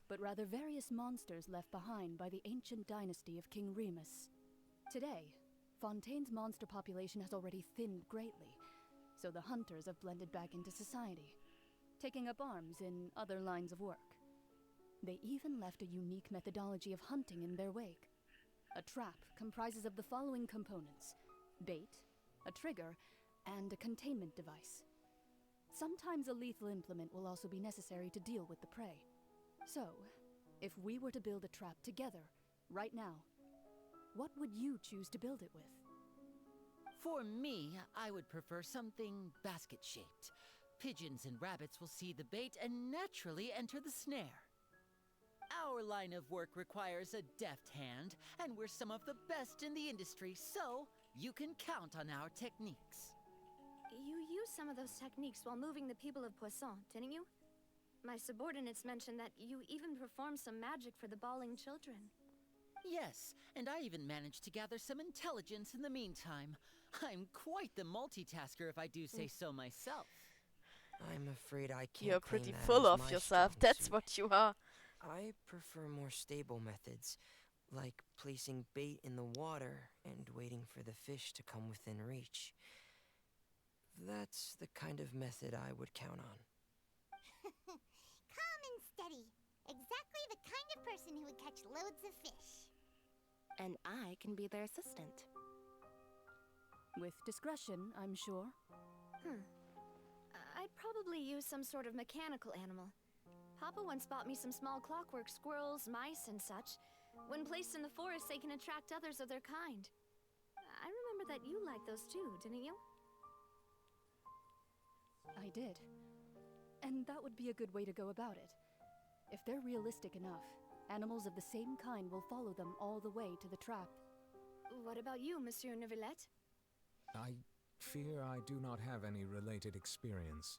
but rather various monsters left behind by the ancient dynasty of King Remus. Today, Fontaine's monster population has already thinned greatly, so the hunters have blended back into society, taking up arms in other lines of work. They even left a unique methodology of hunting in their wake. A trap comprises of the following components: bait, a trigger, and a containment device. Sometimes a lethal implement will also be necessary to deal with the prey. So, if we were to build a trap together, right now, what would you choose to build it with? For me, I would prefer something basket-shaped. Pigeons and rabbits will see the bait and naturally enter the snare. Our line of work requires a deft hand, and we're some of the best in the industry, so you can count on our techniques. You used some of those techniques while moving the people of Poisson, didn't you? My subordinates mentioned that you even performed some magic for the bawling children. Yes, and I even managed to gather some intelligence in the meantime. I'm quite the multitasker, if I do say so myself. I'm afraid I can't. You're claim pretty that full as of my yourself, strong that's suit. what you are. I prefer more stable methods, like placing bait in the water and waiting for the fish to come within reach. That's the kind of method I would count on. Calm and steady. Exactly the kind of person who would catch loads of fish. And I can be their assistant. With discretion, I'm sure. I'd probably use some sort of mechanical animal. Papa once bought me some small clockwork squirrels, mice, and such. When placed in the forest, they can attract others of their kind. I remember that you liked those too, didn't you? I did. And that would be a good way to go about it. If they're realistic enough, animals of the same kind will follow them all the way to the trap. What about you, Monsieur Neuvillette? I fear I do not have any related experience.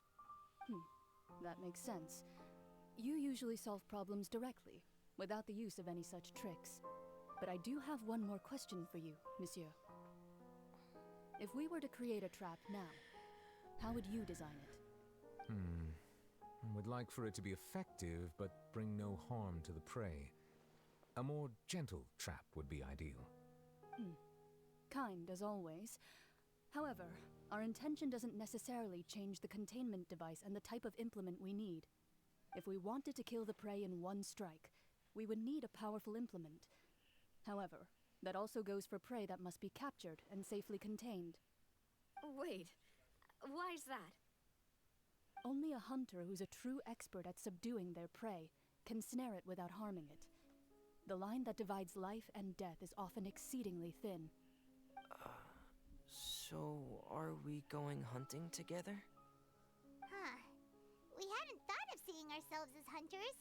That makes sense. You usually solve problems directly, without the use of any such tricks. But I do have one more question for you, Monsieur. If we were to create a trap now, how would you design it? I would like for it to be effective, but bring no harm to the prey. A more gentle trap would be ideal. Kind, as always. However, our intention doesn't necessarily change the containment device and the type of implement we need. If we wanted to kill the prey in one strike, we would need a powerful implement. However, that also goes for prey that must be captured and safely contained. Wait, why is that? Only a hunter who's a true expert at subduing their prey can snare it without harming it. The line that divides life and death is often exceedingly thin. So, are we going hunting together? Huh. We hadn't thought of seeing ourselves as hunters.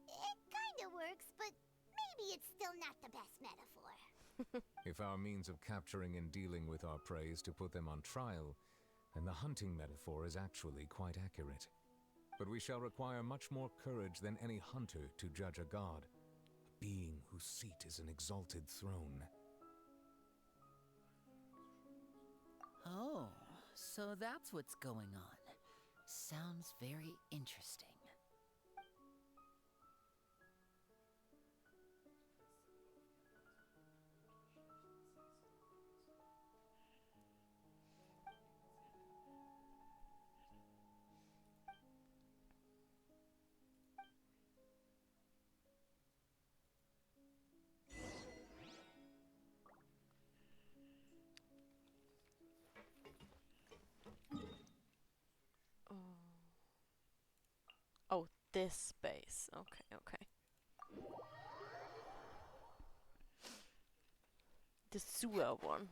It kinda works, but maybe it's still not the best metaphor. If our means of capturing and dealing with our prey is to put them on trial, then the hunting metaphor is actually quite accurate. But we shall require much more courage than any hunter to judge a god, a being whose seat is an exalted throne. Oh, so that's what's going on. Sounds very interesting. Oh, this space. Okay, okay. The sewer one.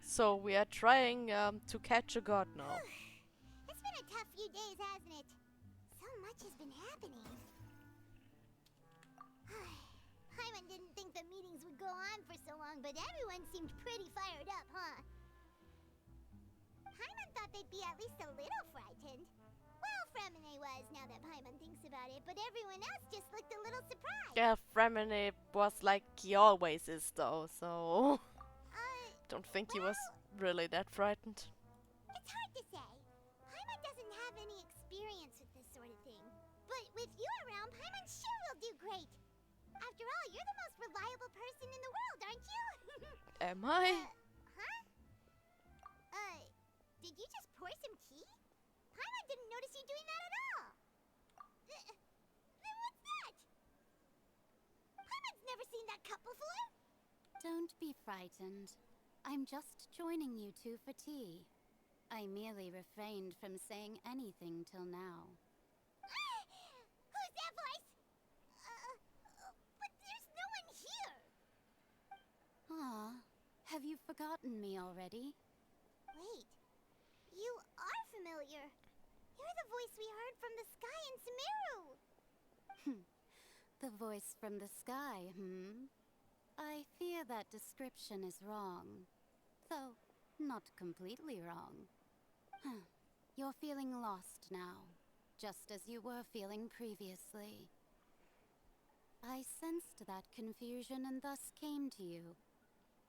So we are trying to catch a god now. It's been a tough few days, hasn't it? So much has been happening. Paimon didn't think the meetings would go on for so long, but everyone seemed pretty fired up, huh? Paimon thought they'd be at least a little frightened. Well, Fremine was, now that Paimon thinks about it, but everyone else just looked a little surprised. Yeah, Fremine was like he always is though, so don't think he was really that frightened. It's hard to say. Paimon doesn't have any experience with this sort of thing. But with you around, Paimon sure will do great. After all, you're the most reliable person in the world, aren't you? Am I? Huh? Did you just pour some tea? Paimon didn't notice you doing that at all. Then what's that? Paimon's never seen that cup before. Don't be frightened. I'm just joining you two for tea. I merely refrained from saying anything till now. Who's that voice? But there's no one here. Ah, have you forgotten me already? Wait, you are familiar. You're the voice we heard from the sky in Sumeru. The voice from the sky, I fear that description is wrong. Though, not completely wrong. You're feeling lost now, just as you were feeling previously. I sensed that confusion and thus came to you.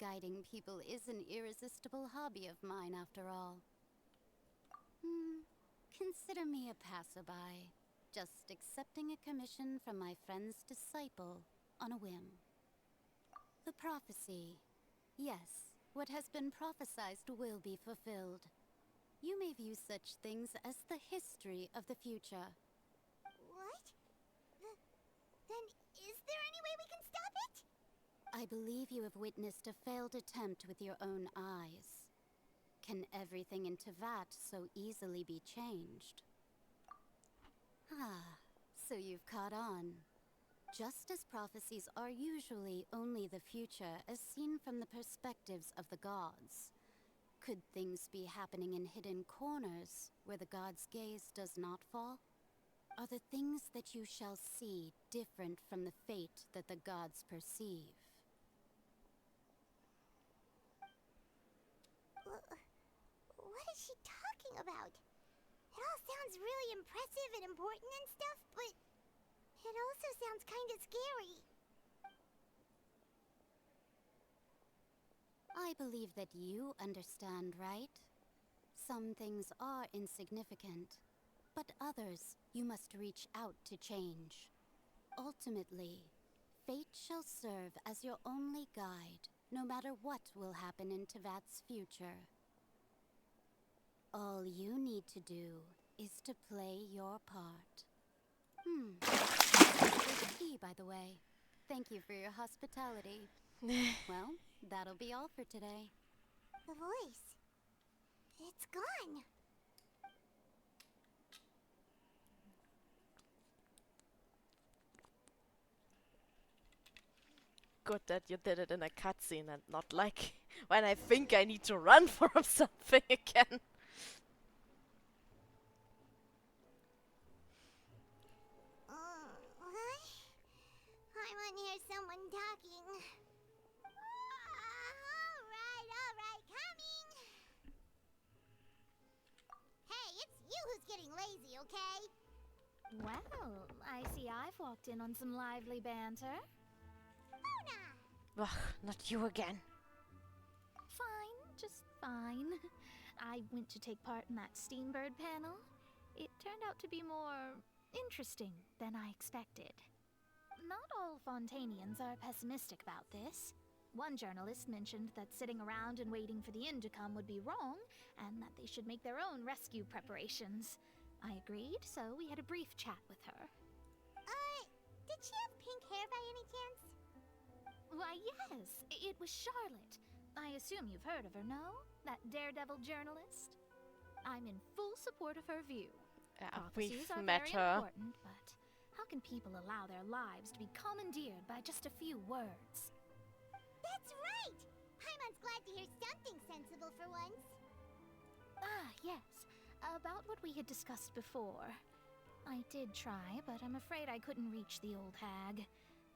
Guiding people is an irresistible hobby of mine, after all. Consider me a passerby, just accepting a commission from my friend's disciple on a whim. The prophecy. Yes, what has been prophesized will be fulfilled. You may view such things as the history of the future. What? Then is there any way we can stop it? I believe you have witnessed a failed attempt with your own eyes. Can everything in Teyvat so easily be changed? Ah, so you've caught on. Just as prophecies are usually only the future as seen from the perspectives of the gods, Could things be happening in hidden corners where the god's gaze does not fall? Are the things that you shall see different from the fate that the gods perceive? What is she talking about? It all sounds really impressive and important and stuff, but it also sounds kind of scary. I believe that you understand, right? Some things are insignificant, but others you must reach out to change. Ultimately, fate shall serve as your only guide, no matter what will happen in Tevat's future. All you need to do is to play your part. Good tea, by the way. Thank you for your hospitality. Well, that'll be all for today. The voice. It's gone. Good that you did it in a cutscene and not like when I think I need to run from something again. What? I want to hear someone talking. Alright, coming! Hey, it's you who's getting lazy, okay? Well, I see I've walked in on some lively banter. Ugh, not you again. Fine, just fine. I went to take part in that Steambird panel. It turned out to be more interesting than I expected. Not all Fontanians are pessimistic about this. One journalist mentioned that sitting around and waiting for the end to come would be wrong, and that they should make their own rescue preparations. I agreed, so we had a brief chat with her. Did she have pink hair by any chance? Why, yes, it was Charlotte. I assume you've heard of her, no? That daredevil journalist? I'm in full support of her view. We've Prophecies are met very her. important, but how can people allow their lives to be commandeered by just a few words? That's right! Paimon's glad to hear something sensible for once. Ah, yes. About what we had discussed before. I did try, but I'm afraid I couldn't reach the old hag.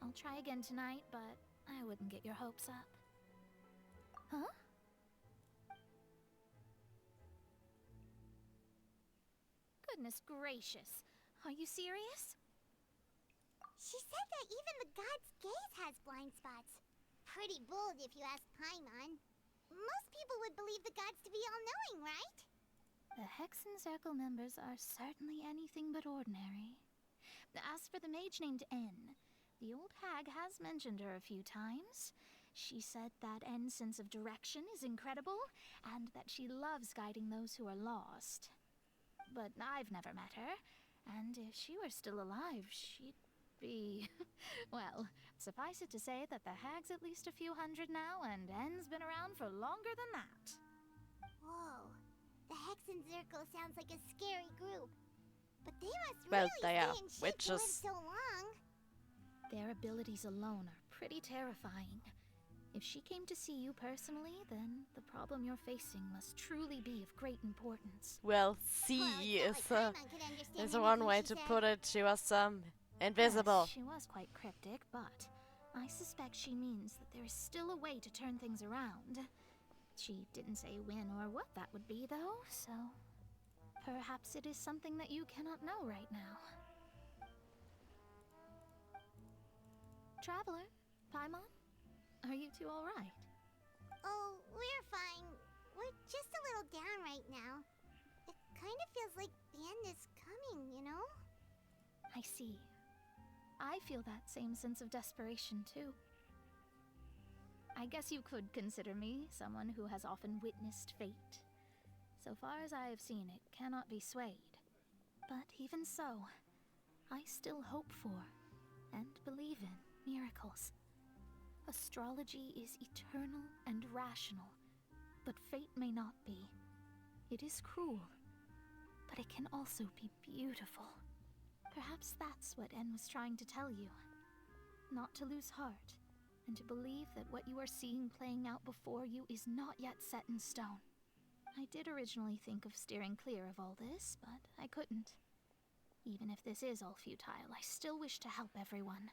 I'll try again tonight, but I wouldn't get your hopes up. Huh? Goodness gracious. Are you serious? She said that even the god's gaze has blind spots. Pretty bold if you ask Paimon. Most people would believe the gods to be all-knowing, right? The Hexen Circle members are certainly anything but ordinary. As for the mage named N, the old hag has mentioned her a few times. She said that N's sense of direction is incredible, and that she loves guiding those who are lost. But I've never met her, and if she were still alive, she'd be... well, suffice it to say that the hag's at least a few hundred now, and N's been around for longer than that. Whoa. The Hexen Circle sounds like a scary group. But they must Well, really they stay are in shape to live witches. so long. Their abilities alone are pretty terrifying. If she came to see you personally, then the problem you're facing must truly be of great importance. Well, see is one way to put it. She was invisible. Yes, she was quite cryptic, but I suspect she means that there is still a way to turn things around. She didn't say when or what that would be, though, so perhaps it is something that you cannot know right now. Traveler, Paimon, are you two all right? Oh, we're fine. We're just a little down right now. It kind of feels like the end is coming, you know? I see. I feel that same sense of desperation, too. I guess you could consider me someone who has often witnessed fate. So far as I have seen, it cannot be swayed. But even so, I still hope for and believe in miracles. Astrology is eternal and rational, but fate may not be. It is cruel, but it can also be beautiful. Perhaps that's what N was trying to tell you. Not to lose heart, and to believe that what you are seeing playing out before you is not yet set in stone. I did originally think of steering clear of all this, but I couldn't. Even if this is all futile, I still wish to help everyone.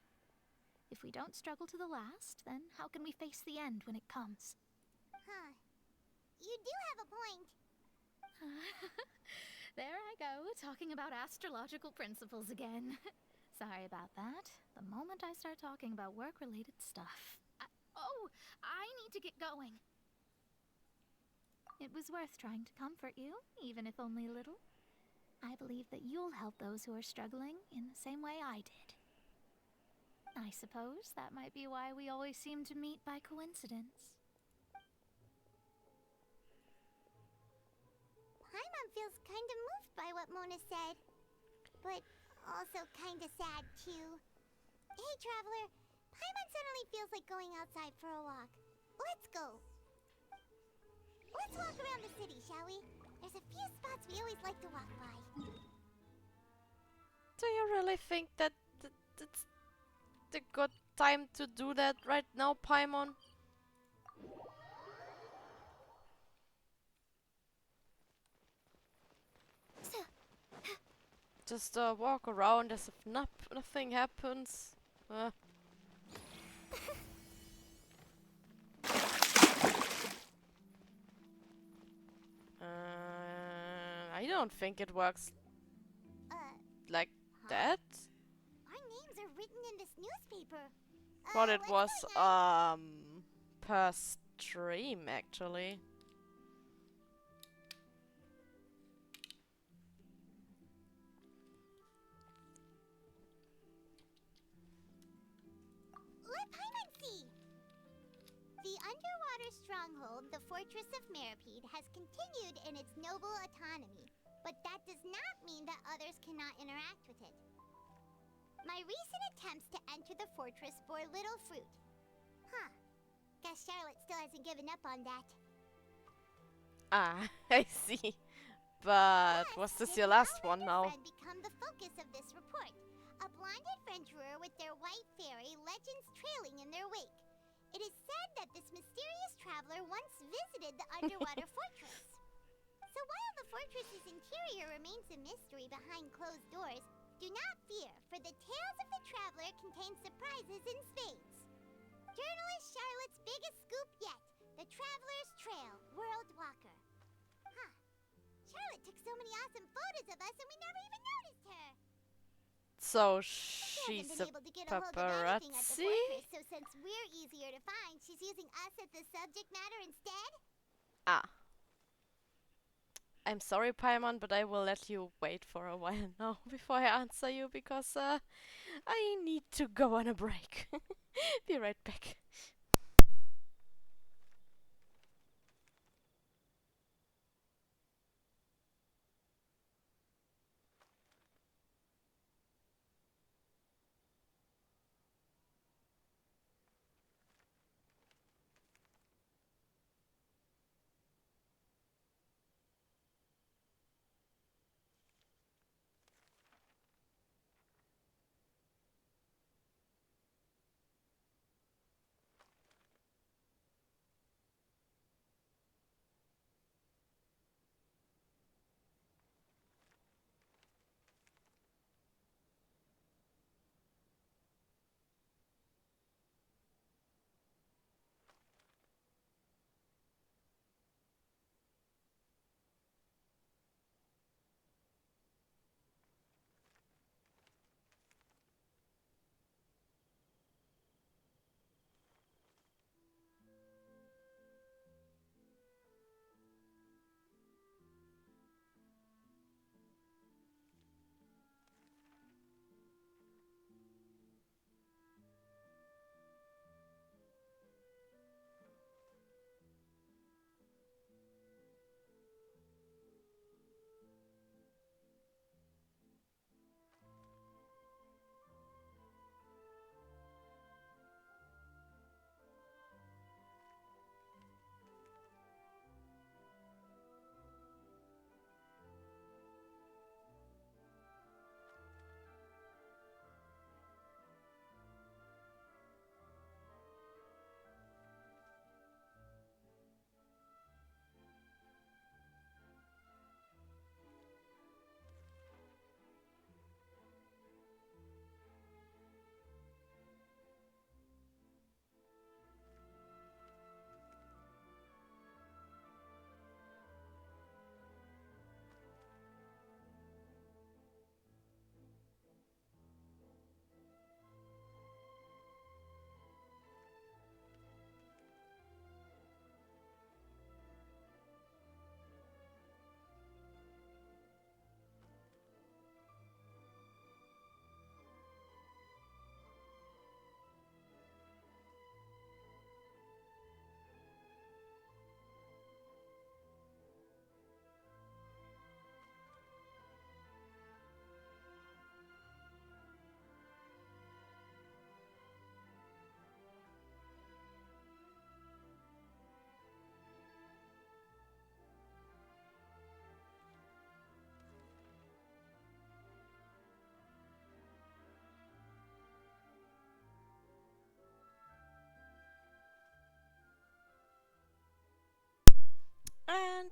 If we don't struggle to the last, then how can we face the end when it comes? Huh. You do have a point. There I go, talking about astrological principles again. Sorry about that. The moment I start talking about work-related stuff. I need to get going. It was worth trying to comfort you, even if only a little. I believe that you'll help those who are struggling in the same way I did. I suppose that might be why we always seem to meet by coincidence. Paimon feels kinda moved by what Mona said, but also kinda sad too. Hey, Traveler, Paimon suddenly feels like going outside for a walk. Let's go. Let's walk around the city, shall we? There's a few spots we always like to walk by. Do you really think that it's the good time to do that right now, Paimon? Just walk around as if nothing happens. I don't think it works like that. Our names are written in this newspaper. But it was per stream actually. Let Paimon see. The underwater stronghold, the Fortress of Meripede, has continued in its noble autonomy, but that does not mean that others cannot interact with it. My recent attempts to enter the fortress bore little fruit. Huh. Guess Charlotte still hasn't given up on that. Ah, I see. But was this your last one now? Become the focus of this report. A blonde adventurer with their white fairy legends trailing in their wake. It is said that this mysterious traveler once visited the underwater fortress. So while the fortress's interior remains a mystery behind closed doors, do not fear, for the tales of the traveler contain surprises in spades. Journalist Charlotte's biggest scoop yet, the Traveler's Trail, World Walker. Huh. Charlotte took so many awesome photos of us and we never even noticed her. So she's a paparazzi? So since we're easier to find, she's using us as the subject matter instead? Ah. I'm sorry, Paimon, but I will let you wait for a while now before I answer you, because I need to go on a break. Be right back.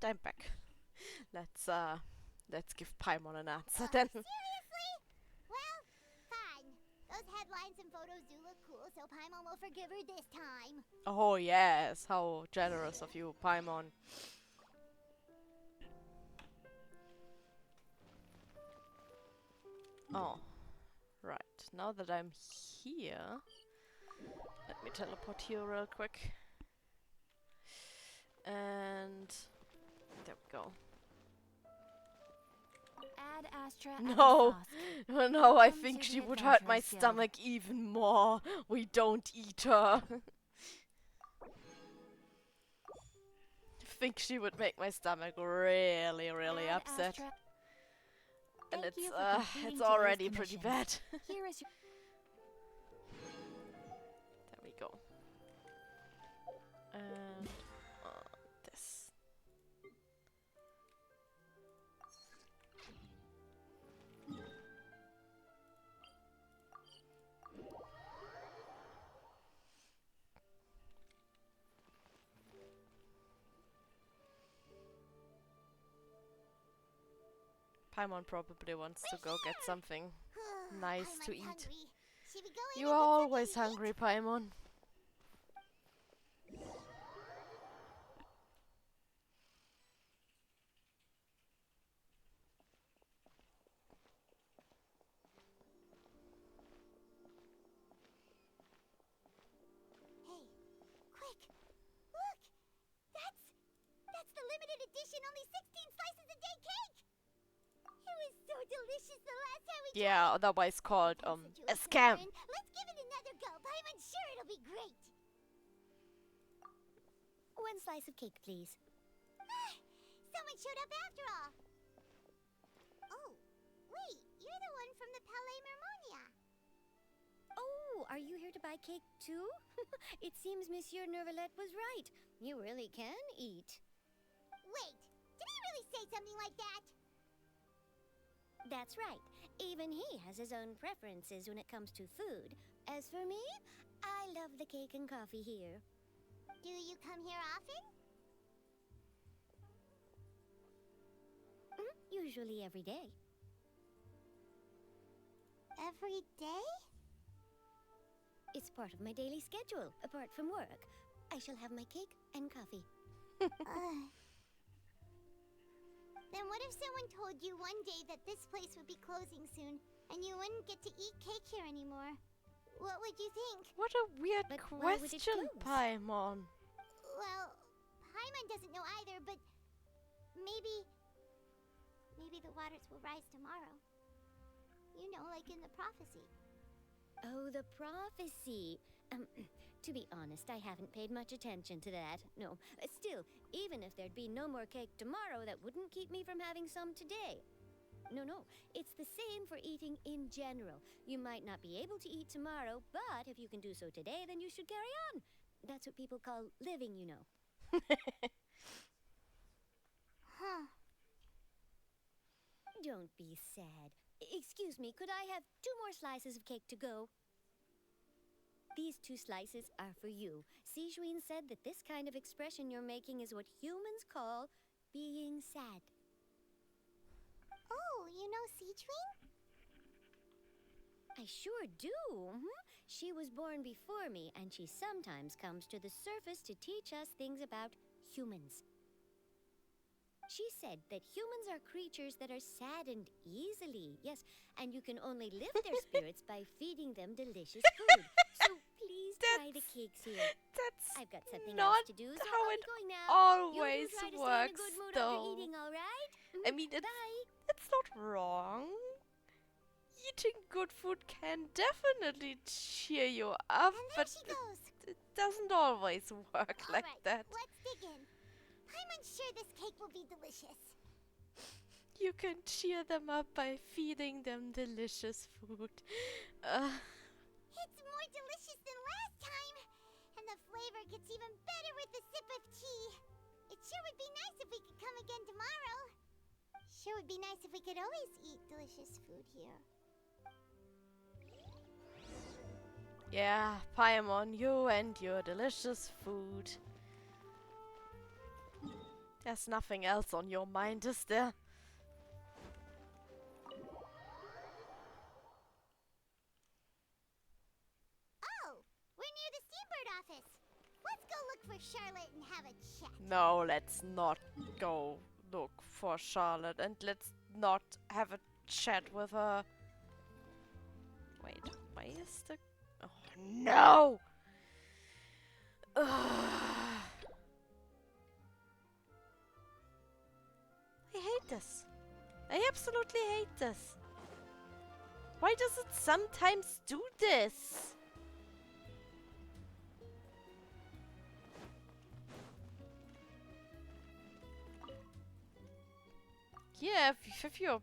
And I'm back. Let's give Paimon an answer then. Seriously? Well, fine. Those headlines and photos do look cool, so Paimon will forgive her this time. Oh yes, how generous of you, Paimon. Oh, right. Now that I'm here, let me teleport here real quick. And there we go. Add Astra No, no, I Welcome think to she the would hurt my Adventurers Guild. stomach even more. We don't eat her. I think she would make my stomach really, really Add upset. Astra. And Thank you it's for completing it's today's already pretty bad. commissions. Here is your There we go. And this. Paimon probably wants to go get something nice to eat. Hungry. Should we go in You and are get always something to hungry, Paimon. Hey, quick! Look! That's the limited edition only 16 slices a day cake! It was so delicious the last time we Yeah, tried. otherwise called Thanks a to Jules and scam. Lauren. Let's give it another go. I'm sure it'll be great. One slice of cake, please. Someone showed up after all. Oh, wait, you're the one from the Palais Mermonia. Oh, are you here to buy cake too? It seems Monsieur Nervalette was right. You really can eat. Wait, did he really say something like that? That's right. Even he has his own preferences when it comes to food. As for me, I love the cake and coffee here. Do you come here often? Usually every day. Every day? It's part of my daily schedule, apart from work. I shall have my cake and coffee. Then what if someone told you one day that this place would be closing soon, and you wouldn't get to eat cake here anymore? What would you think? What a weird But why would it question, close? Paimon. Well, Paimon doesn't know either, but maybe the waters will rise tomorrow. You know, like in the prophecy. Oh, the prophecy. To be honest, I haven't paid much attention to that. No. Still, even if there'd be no more cake tomorrow, that wouldn't keep me from having some today. No. It's the same for eating in general. You might not be able to eat tomorrow, but if you can do so today, then you should carry on. That's what people call living, you know. Huh. Don't be sad. Excuse me, could I have 2 more slices of cake to go? These 2 slices are for you. Sijouin said that this kind of expression you're making is what humans call being sad. Oh, you know Sijouin? I sure do. She was born before me, and she sometimes comes to the surface to teach us things about humans. She said that humans are creatures that are saddened easily, yes, and you can only lift their spirits by feeding them delicious food. So please try the cakes here. I've got something not else to do, so how I'll it be going now. always you try to stay in a works, good mood though. after eating, all right? I mean, it's not wrong. Eating good food can definitely cheer you up, but it doesn't always work like that. Let's dig in. I'm sure this cake will be delicious. You can cheer them up by feeding them delicious food. It's more delicious than last time, and the flavor gets even better with a sip of tea. It sure would be nice if we could come again tomorrow. Sure would be nice if we could always eat delicious food here. Yeah, Paimon, you and your delicious food. There's nothing else on your mind, is there? Oh, we're near the Steambird office. Let's go look for Charlotte and have a chat. No, let's not go look for Charlotte, and let's not have a chat with her. Wait, why is the... Oh, no! Ugh. I hate this. I absolutely hate this. Why does it sometimes do this? Yeah, if your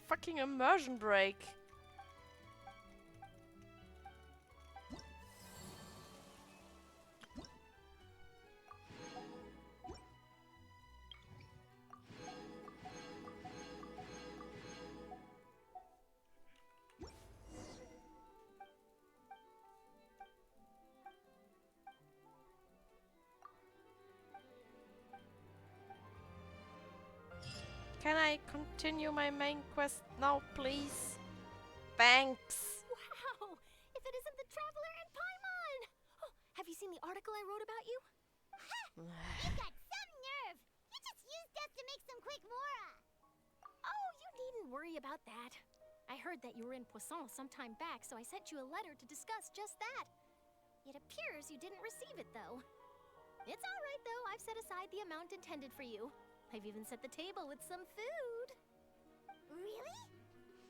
fucking immersion break. Can I continue my main quest now, please? Thanks. Wow! If it isn't the Traveler and Paimon! Oh, have you seen the article I wrote about you? You got some nerve! You just used us to make some quick mora! Oh, you needn't worry about that. I heard that you were in Poisson some time back, so I sent you a letter to discuss just that. It appears you didn't receive it, though. It's all right, though. I've set aside the amount intended for you. I've even set the table with some food. Really?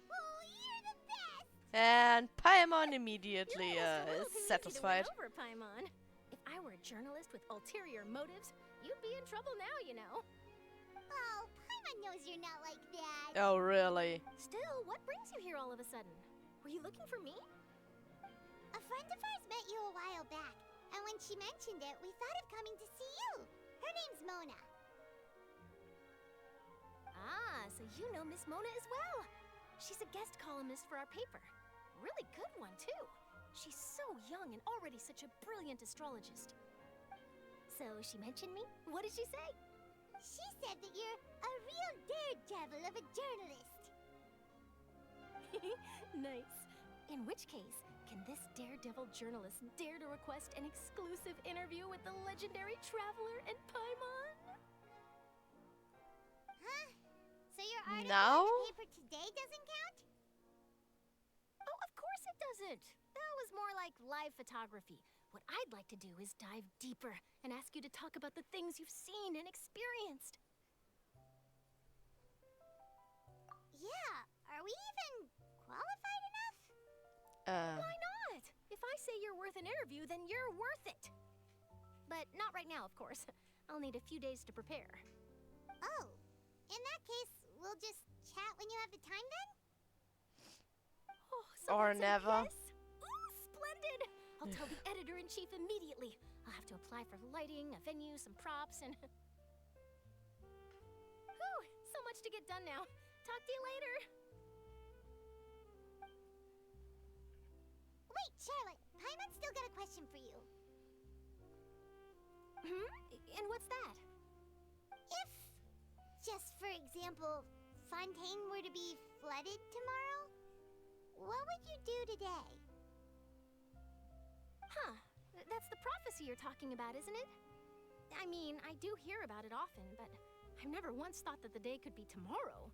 Oh, you're the best! And Paimon immediately You're is almost a little too easy to satisfied. win over, Paimon. If I were a journalist with ulterior motives, you'd be in trouble now, you know. Oh, Paimon knows you're not like that. Oh, really? Still, what brings you here all of a sudden? Were you looking for me? A friend of ours met you a while back, and when she mentioned it, we thought of coming to see you. Her name's Mona. Ah, so you know Miss Mona as well. She's a guest columnist for our paper. Really good one, too. She's so young and already such a brilliant astrologist. So she mentioned me? What did she say? She said that you're a real daredevil of a journalist. Nice. In which case, can this daredevil journalist dare to request an exclusive interview with the legendary Traveler and Paimon? Huh? So your article No? in the paper today doesn't count? Oh, of course it doesn't. That was more like live photography. What I'd like to do is dive deeper and ask you to talk about the things you've seen and experienced. Yeah, are we even qualified enough? Why not? If I say you're worth an interview, then you're worth it. But not right now, of course. I'll need a few days to prepare. Oh, in that case, we'll just chat when you have the time then? Oh, so Or that's a never. yes? Ooh, splendid! I'll tell the editor-in-chief immediately. I'll have to apply for lighting, a venue, some props, and... Whew, so much to get done now. Talk to you later. Wait, Charlotte, Paimon's still got a question for you. And what's that? If, just for example, Fontaine were to be flooded tomorrow, what would you do today? Huh. That's the prophecy you're talking about, isn't it? I mean, I do hear about it often, but I've never once thought that the day could be tomorrow.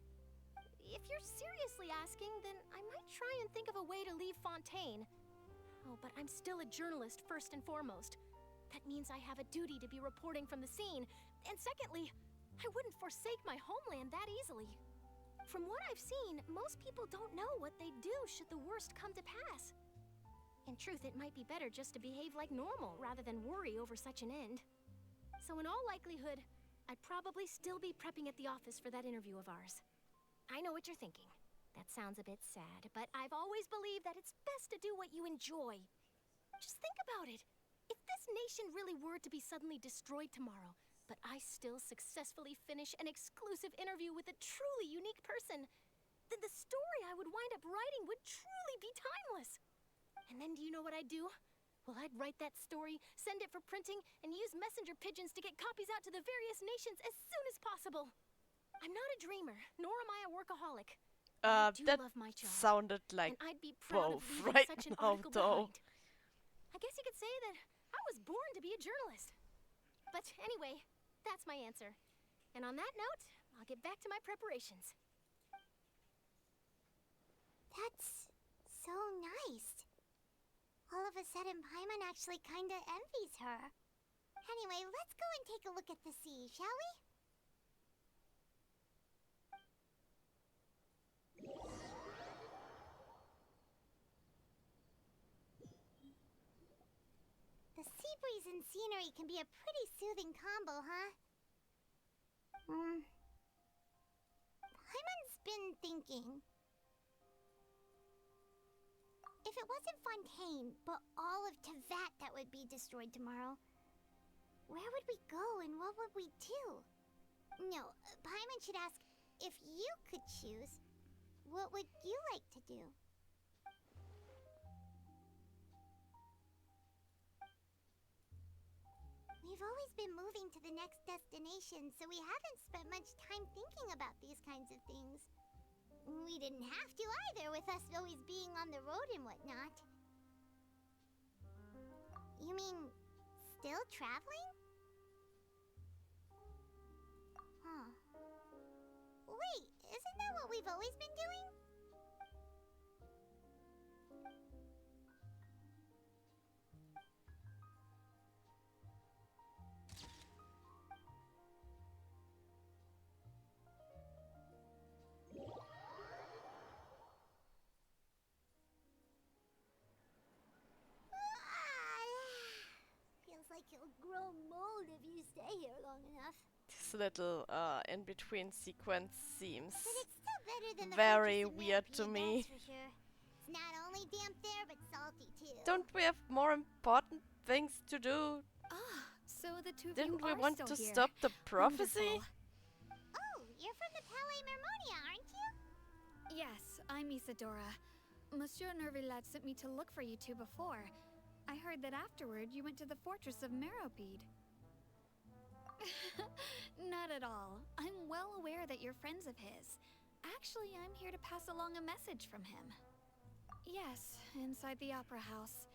If you're seriously asking, then I might try and think of a way to leave Fontaine. Oh, but I'm still a journalist first and foremost. That means I have a duty to be reporting from the scene. And secondly, I wouldn't forsake my homeland that easily. From what I've seen, most people don't know what they'd do should the worst come to pass. In truth, it might be better just to behave like normal rather than worry over such an end. So in all likelihood, I'd probably still be prepping at the office for that interview of ours. I know what you're thinking. That sounds a bit sad, but I've always believed that it's best to do what you enjoy. Just think about it. If this nation really were to be suddenly destroyed tomorrow, but I still successfully finish an exclusive interview with a truly unique person, then the story I would wind up writing would truly be timeless. And then do you know what I'd do? Well, I'd write that story, send it for printing, and use messenger pigeons to get copies out to the various nations as soon as possible. I'm not a dreamer, nor am I a workaholic. I do That love my job, sounded like and I'd be proud of both leaving right such an now, article though. behind. I guess you could say that I was born to be a journalist. But anyway, that's my answer. And on that note, I'll get back to my preparations. That's so nice. All of a sudden, Paimon actually kinda envies her. Anyway, let's go and take a look at the sea, shall we? The sea breeze and scenery can be a pretty soothing combo, huh? Paimon's been thinking. If it wasn't Fontaine, but all of Tevat that would be destroyed tomorrow, where would we go and what would we do? No, Paimon should ask, if you could choose, what would you like to do? We've always been moving to the next destination, so we haven't spent much time thinking about these kinds of things. We didn't have to either, with us always being on the road and whatnot. You mean, still traveling? Huh. Wait, isn't that what we've always been doing? Feels like you'll grow mold if you stay here long enough. This little in-between sequence seems But it's still better than the very Fortress of weird to Meropide, me. that's for sure. It's not only damp there, but salty too. Don't we have more important things to do? So the two of Didn't you we are want still to here. stop the prophecy? Wonderful. Oh, you're from the Palais Mermonia, aren't you? Yes, I'm Isadora. Monsieur Nervillat sent me to look for you two before. I heard that afterward you went to the Fortress of Meropide. Not at all. I'm well aware that you're friends of his. Actually, I'm here to pass along a message from him. Yes, inside the Opera House.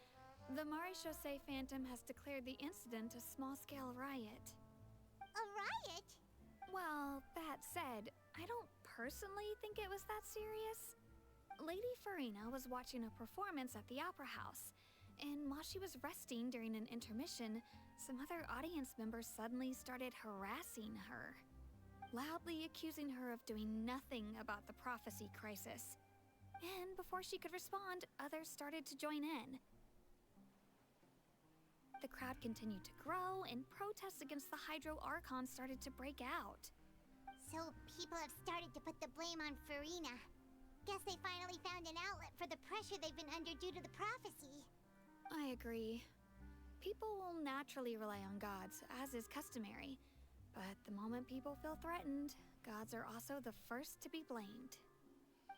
The Maréchaussée Phantom has declared the incident a small-scale riot. A riot? Well, that said, I don't personally think it was that serious. Lady Farina was watching a performance at the Opera House, and while she was resting during an intermission, some other audience members suddenly started harassing her, loudly accusing her of doing nothing about the prophecy crisis. And before she could respond, others started to join in. The crowd continued to grow, and protests against the Hydro Archon started to break out. So people have started to put the blame on Farina. Guess they finally found an outlet for the pressure they've been under due to the prophecy. I agree. People will naturally rely on gods, as is customary. But the moment people feel threatened, gods are also the first to be blamed.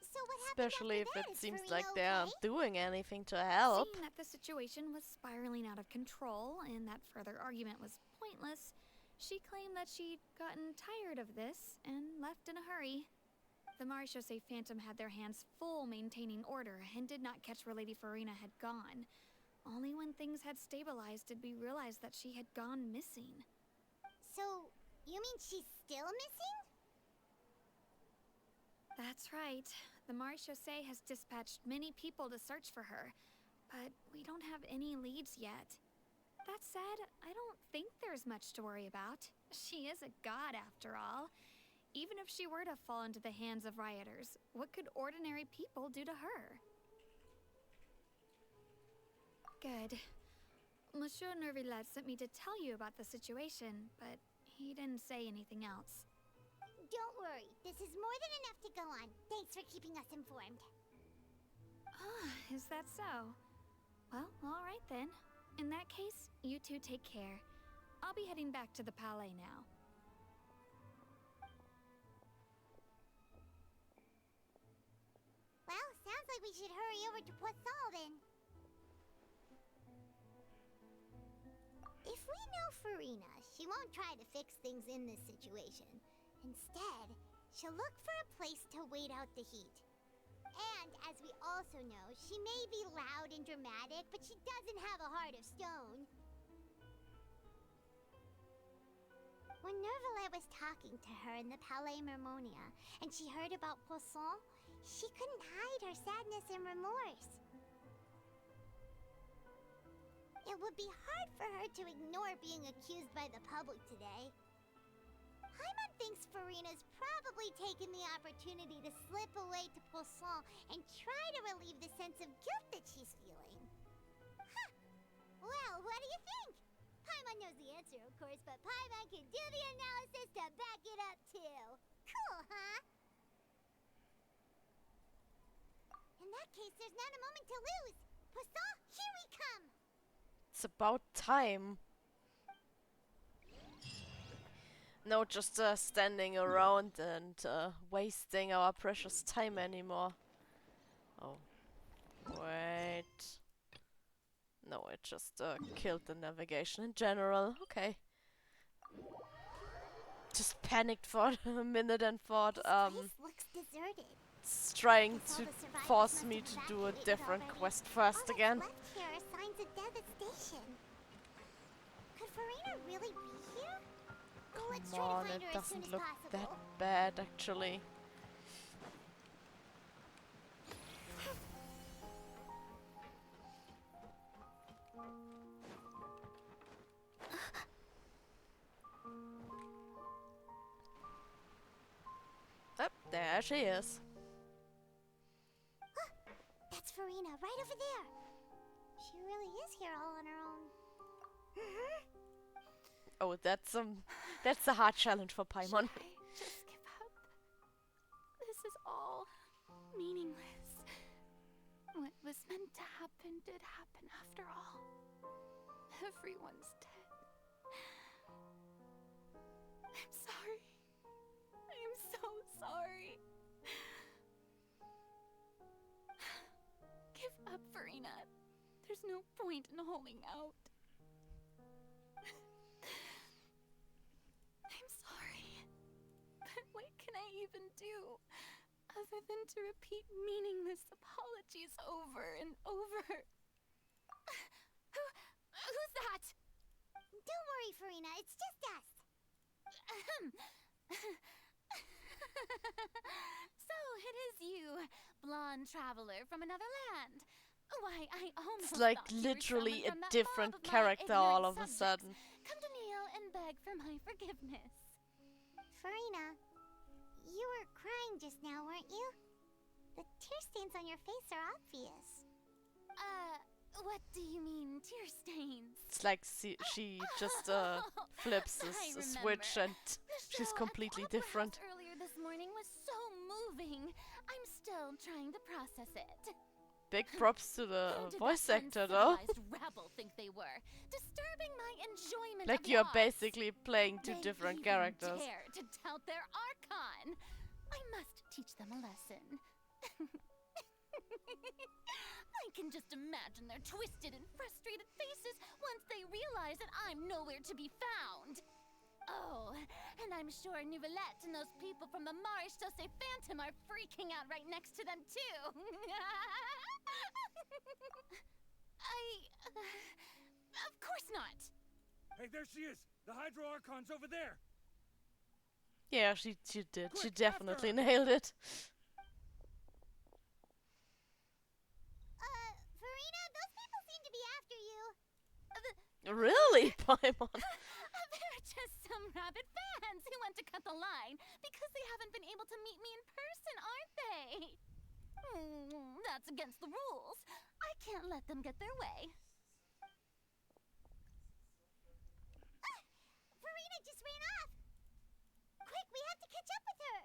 So what Especially if happened it after that? Is seems Farina like they aren't okay? doing anything to help. Seeing that the situation was spiraling out of control and that further argument was pointless, she claimed that she'd gotten tired of this and left in a hurry. The Maréchaussée Phantom had their hands full maintaining order and did not catch where Lady Farina had gone. Only when things had stabilized did we realize that she had gone missing. So, you mean she's still missing? That's right. The Maréchaussée has dispatched many people to search for her, but we don't have any leads yet. That said, I don't think there's much to worry about. She is a god after all. Even if she were to fall into the hands of rioters, what could ordinary people do to her? Good. Monsieur Nervillat sent me to tell you about the situation, but he didn't say anything else. Don't worry, this is more than enough to go on. Thanks for keeping us informed. Ah, is that so? Well, all right then. In that case, you two take care. I'll be heading back to the Palais now. Well, sounds like we should hurry over to Poisson then. If we know Farina, she won't try to fix things in this situation. Instead, she'll look for a place to wait out the heat. And, as we also know, she may be loud and dramatic, but she doesn't have a heart of stone. When Nervalette was talking to her in the Palais Mermonia, and she heard about Poisson, she couldn't hide her sadness and remorse. It would be hard for her to ignore being accused by the public today. Paimon thinks Farina's probably taken the opportunity to slip away to Poisson and try to relieve the sense of guilt that she's feeling. Huh. Well, what do you think? Paimon knows the answer, of course, but Paimon can do the analysis to back it up, too. Cool, huh? In that case, there's not a moment to lose. Poisson, here we come! It's about time. No just standing around and wasting our precious time anymore. Oh. Wait. No, it just killed the navigation in general. Okay. Just panicked for a minute and thought Looks deserted. it's trying to force me to do a different quest first again. Left here are signs of devastation. Could Farina really be here? Let's Come try to on, find it her as soon doesn't as look possible. that bad actually. Oh, there she is. That's Farina, right over there. She really is here all on her own. Oh, that's a hard challenge for Paimon. Just give up. This is all meaningless. What was meant to happen did happen after all. Everyone's dead. I'm sorry. I am so sorry. Give up, Farina. There's no point in holding out. I'm sorry. But what can I even do other than to repeat meaningless apologies over and over? Who's that? Don't worry, Farina, it's just us. So it is you, blonde traveler from another land. Why, I almost It's like thought you were literally a summoned from that different mob of my character all ignorant of a subjects. sudden. Come to kneel and beg for my forgiveness. Farina, you were crying just now, weren't you? The tear stains on your face are obvious. What do you mean, tear stains? It's like she just flips a switch and she's completely different. Earlier this morning was so moving. I'm still trying to process it. Big props to the Who did voice that actor though. uncivilized rabble think they were, disturbing my enjoyment Like of the you're arts. basically playing two They different even characters. dare to tout their archon. I must teach them a lesson. I can just imagine their twisted and frustrated faces once they realize that I'm nowhere to be found. Oh, and I'm sure Nouvellette and those people from the Marche Chaussee Phantom are freaking out right next to them too. Of course not. Hey, there she is! The Hydro Archon's over there! Yeah, she did. She Quick, definitely after her. nailed it. Farina, those people seem to be after you. Really, Paimon? They're just some rabid fans who want to cut the line because they haven't been able to meet me in person, aren't they? That's against the rules. I can't let them get their way. Farina just ran off. Quick, we have to catch up with her.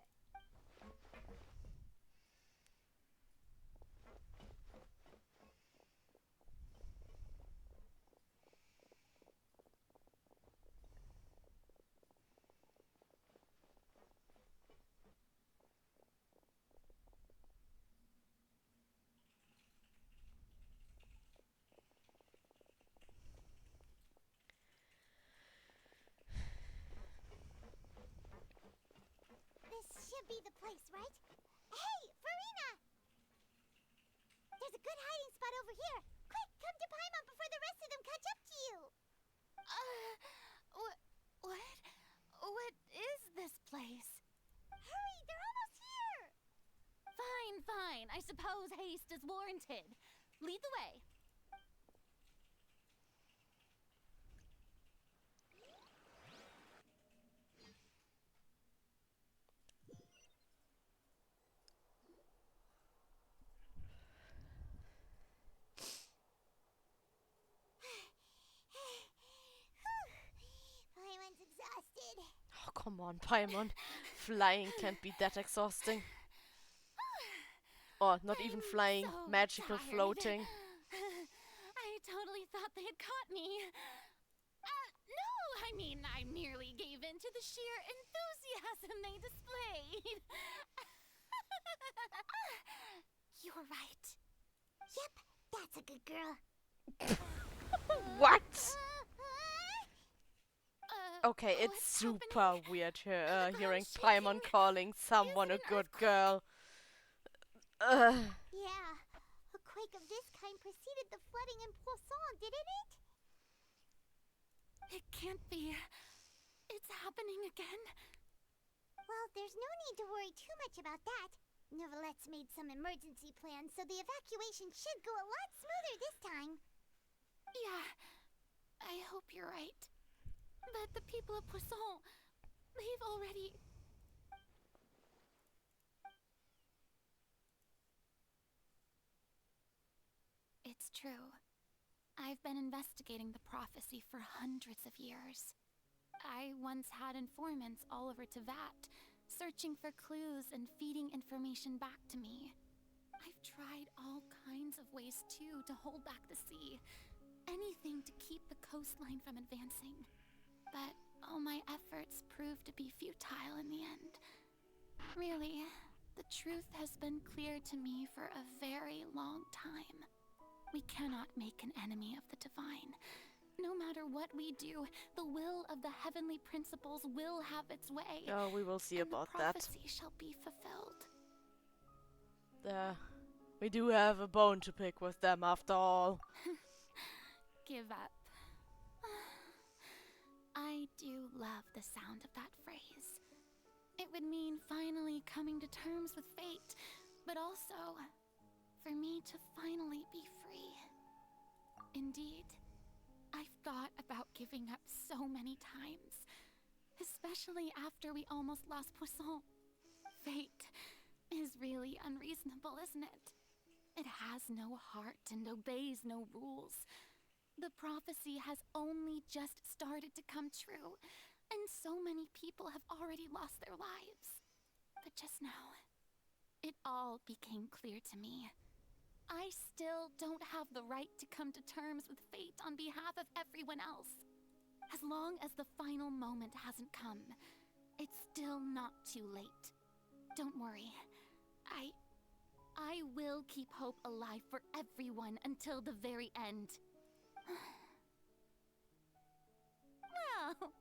can't be the place, right? Hey, Farina! There's a good hiding spot over here. Quick, come to Paimon before the rest of them catch up to you. What is this place? Hurry, they're almost here. Fine. I suppose haste is warranted. Lead the way. Paimon's exhausted. Oh, come on, Paimon. Flying can't be that exhausting. Or not even flying, So magical tired. floating. I totally thought they had caught me. No, I mean, I merely gave in to the sheer enthusiasm they displayed. You're right. Yep, that's a good girl. What? Okay, it's super weird hearing Paimon calling someone a good girl. Yeah, a quake of this kind preceded the flooding in Poisson, didn't it? It can't be. It's happening again. Well, there's no need to worry too much about that. Neverlette's made some emergency plans, so the evacuation should go a lot smoother this time. Yeah, I hope you're right. But the people of Poisson, they've already... It's true. I've been investigating the prophecy for hundreds of years. I once had informants all over Teyvat, searching for clues and feeding information back to me. I've tried all kinds of ways, too, to hold back the sea. Anything to keep the coastline from advancing. But all my efforts proved to be futile in the end. Really, the truth has been clear to me for a very long time. We cannot make an enemy of the divine. No matter what we do, the will of the heavenly principles will have its way. Oh, we will see about the that. prophecy shall be fulfilled. We do have a bone to pick with them after all. Give up. I do love the sound of that phrase. It would mean finally coming to terms with fate, but also for me to finally be free. Indeed, I've thought about giving up so many times, especially after we almost lost Poisson. Fate is really unreasonable, isn't it? It has no heart and obeys no rules. The prophecy has only just started to come true, and so many people have already lost their lives. But just now, it all became clear to me. I still don't have the right to come to terms with fate on behalf of everyone else. As long as the final moment hasn't come, it's still not too late. Don't worry. I will keep hope alive for everyone until the very end. Well,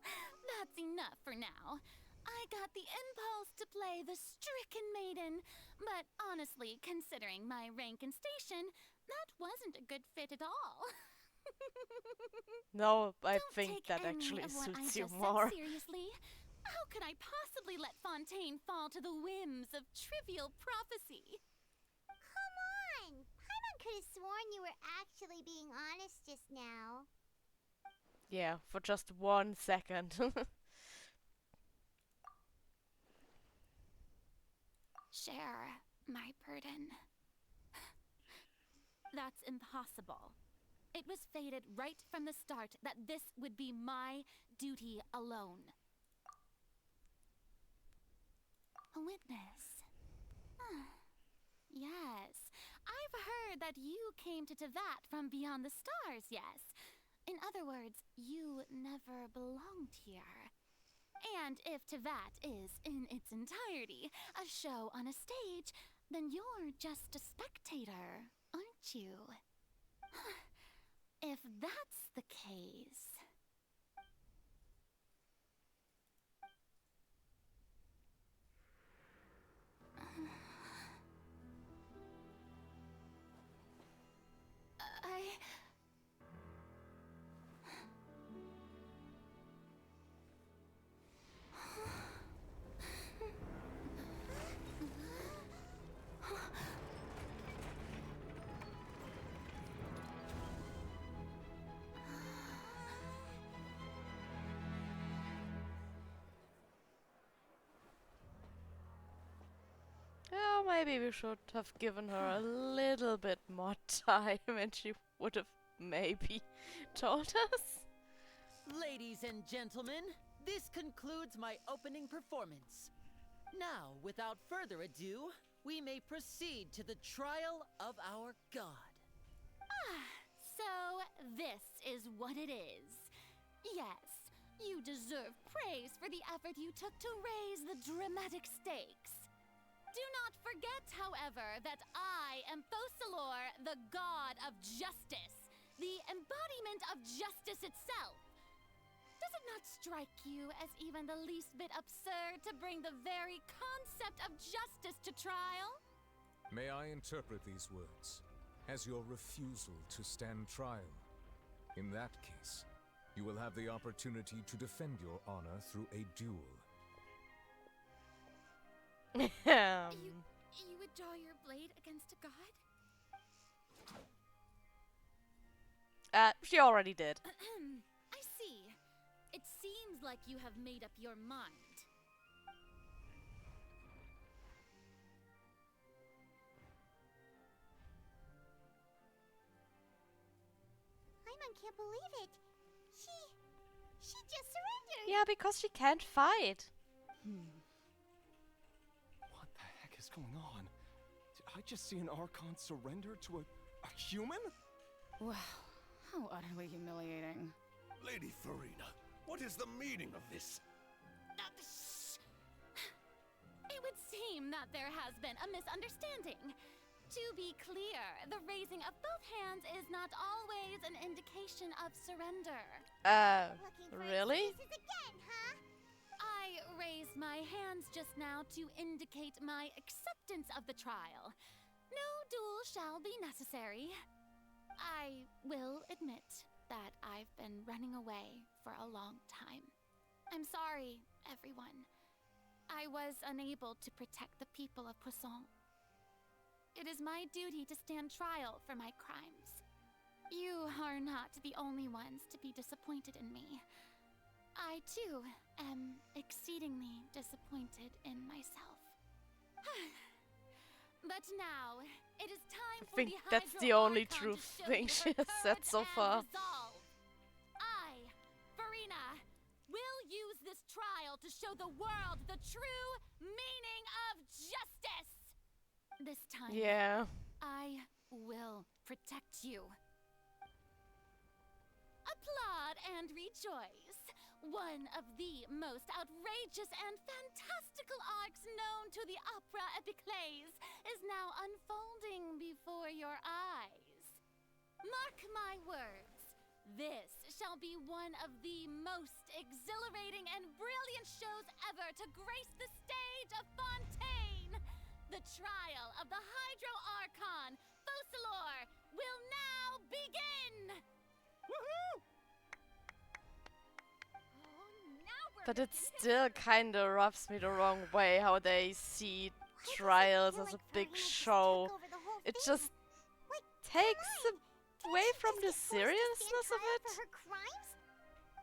that's enough for now. I got the impulse to play the stricken maiden, but honestly, considering my rank and station, that wasn't a good fit at all. No, I Don't think take that any actually of what I suits you just more. said seriously. How could I possibly let Fontaine fall to the whims of trivial prophecy? Come on! Paimon could have sworn you were actually being honest just now. Yeah, for just 1 second. Share my burden. That's impossible. It was fated right from the start that this would be my duty alone. A witness. Yes, I've heard that you came to Teyvat from beyond the stars, yes. In other words, you never belonged here. And if Teyvat is, in its entirety, a show on a stage, then you're just a spectator, aren't you? If that's the case... Oh, maybe we should have given her a little bit more time and she would have maybe told us. Ladies and gentlemen, this concludes my opening performance. Now, without further ado, we may proceed to the trial of our god. So, this is what it is. Yes, you deserve praise for the effort you took to raise the dramatic stakes. Do not forget, however, that I am Fosalor, the god of justice, the embodiment of justice itself. Does it not strike you as even the least bit absurd to bring the very concept of justice to trial? May I interpret these words as your refusal to stand trial? In that case, you will have the opportunity to defend your honor through a duel. You would draw your blade against a god? She already did. I see. It seems like you have made up your mind. Paimon can't believe it. She just surrendered. Yeah, because she can't fight. What the heck is going on? Did I just see an Archon surrender to a human? Wow, how utterly humiliating. Lady Farina, what is the meaning of this? It would seem that there has been a misunderstanding. To be clear, the raising of both hands is not always an indication of surrender. Really? Again, huh? I raised my hands just now to indicate my acceptance of the trial. No duel shall be necessary. I will admit that I've been running away for a long time. I'm sorry, everyone. I was unable to protect the people of Poisson. It is my duty to stand trial for my crimes. You are not the only ones to be disappointed in me. I, too, am exceedingly disappointed in myself. But now, it is time for the I think that's the only true thing she has said so far. I, Farina, will use this trial to show the world the true meaning of justice! This time, yeah. I will protect you. Applaud and rejoice. One of the most outrageous and fantastical arcs known to the opera epiclese is now unfolding before your eyes. Mark my words, this shall be one of the most exhilarating and brilliant shows ever to grace the stage of Fontaine. The trial of the Hydro Archon, Fosalor, will now begin! Woohoo! But it still kinda rubs me the wrong way how they see trials as a big show. It just takes away from the seriousness of it.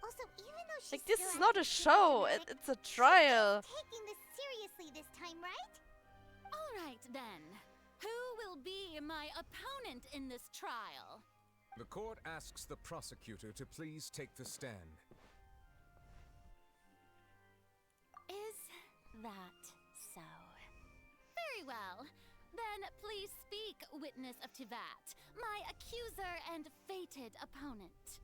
Also, even though she's Like, this is not a show, it's a trial. taking this seriously this time, right? Alright then. Who will be my opponent in this trial? The court asks the prosecutor to please take the stand. Is that so? Very well. Then please speak, witness of Tivat, my accuser and fated opponent.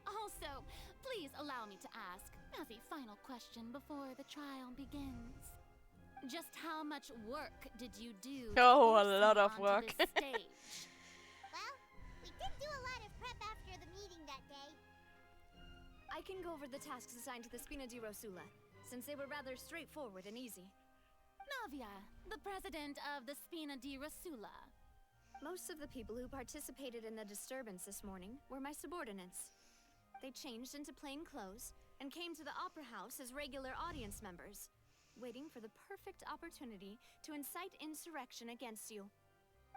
Also, please allow me to ask, as a final question before the trial begins. Just how much work did you do? Oh, a lot of work. This stage? did do a lot of prep after the meeting that day. I can go over the tasks assigned to the Spina di Rosula, since they were rather straightforward and easy. Navia, the president of the Spina di Rosula. Most of the people who participated in the disturbance this morning were my subordinates. They changed into plain clothes and came to the Opera House as regular audience members, waiting for the perfect opportunity to incite insurrection against you.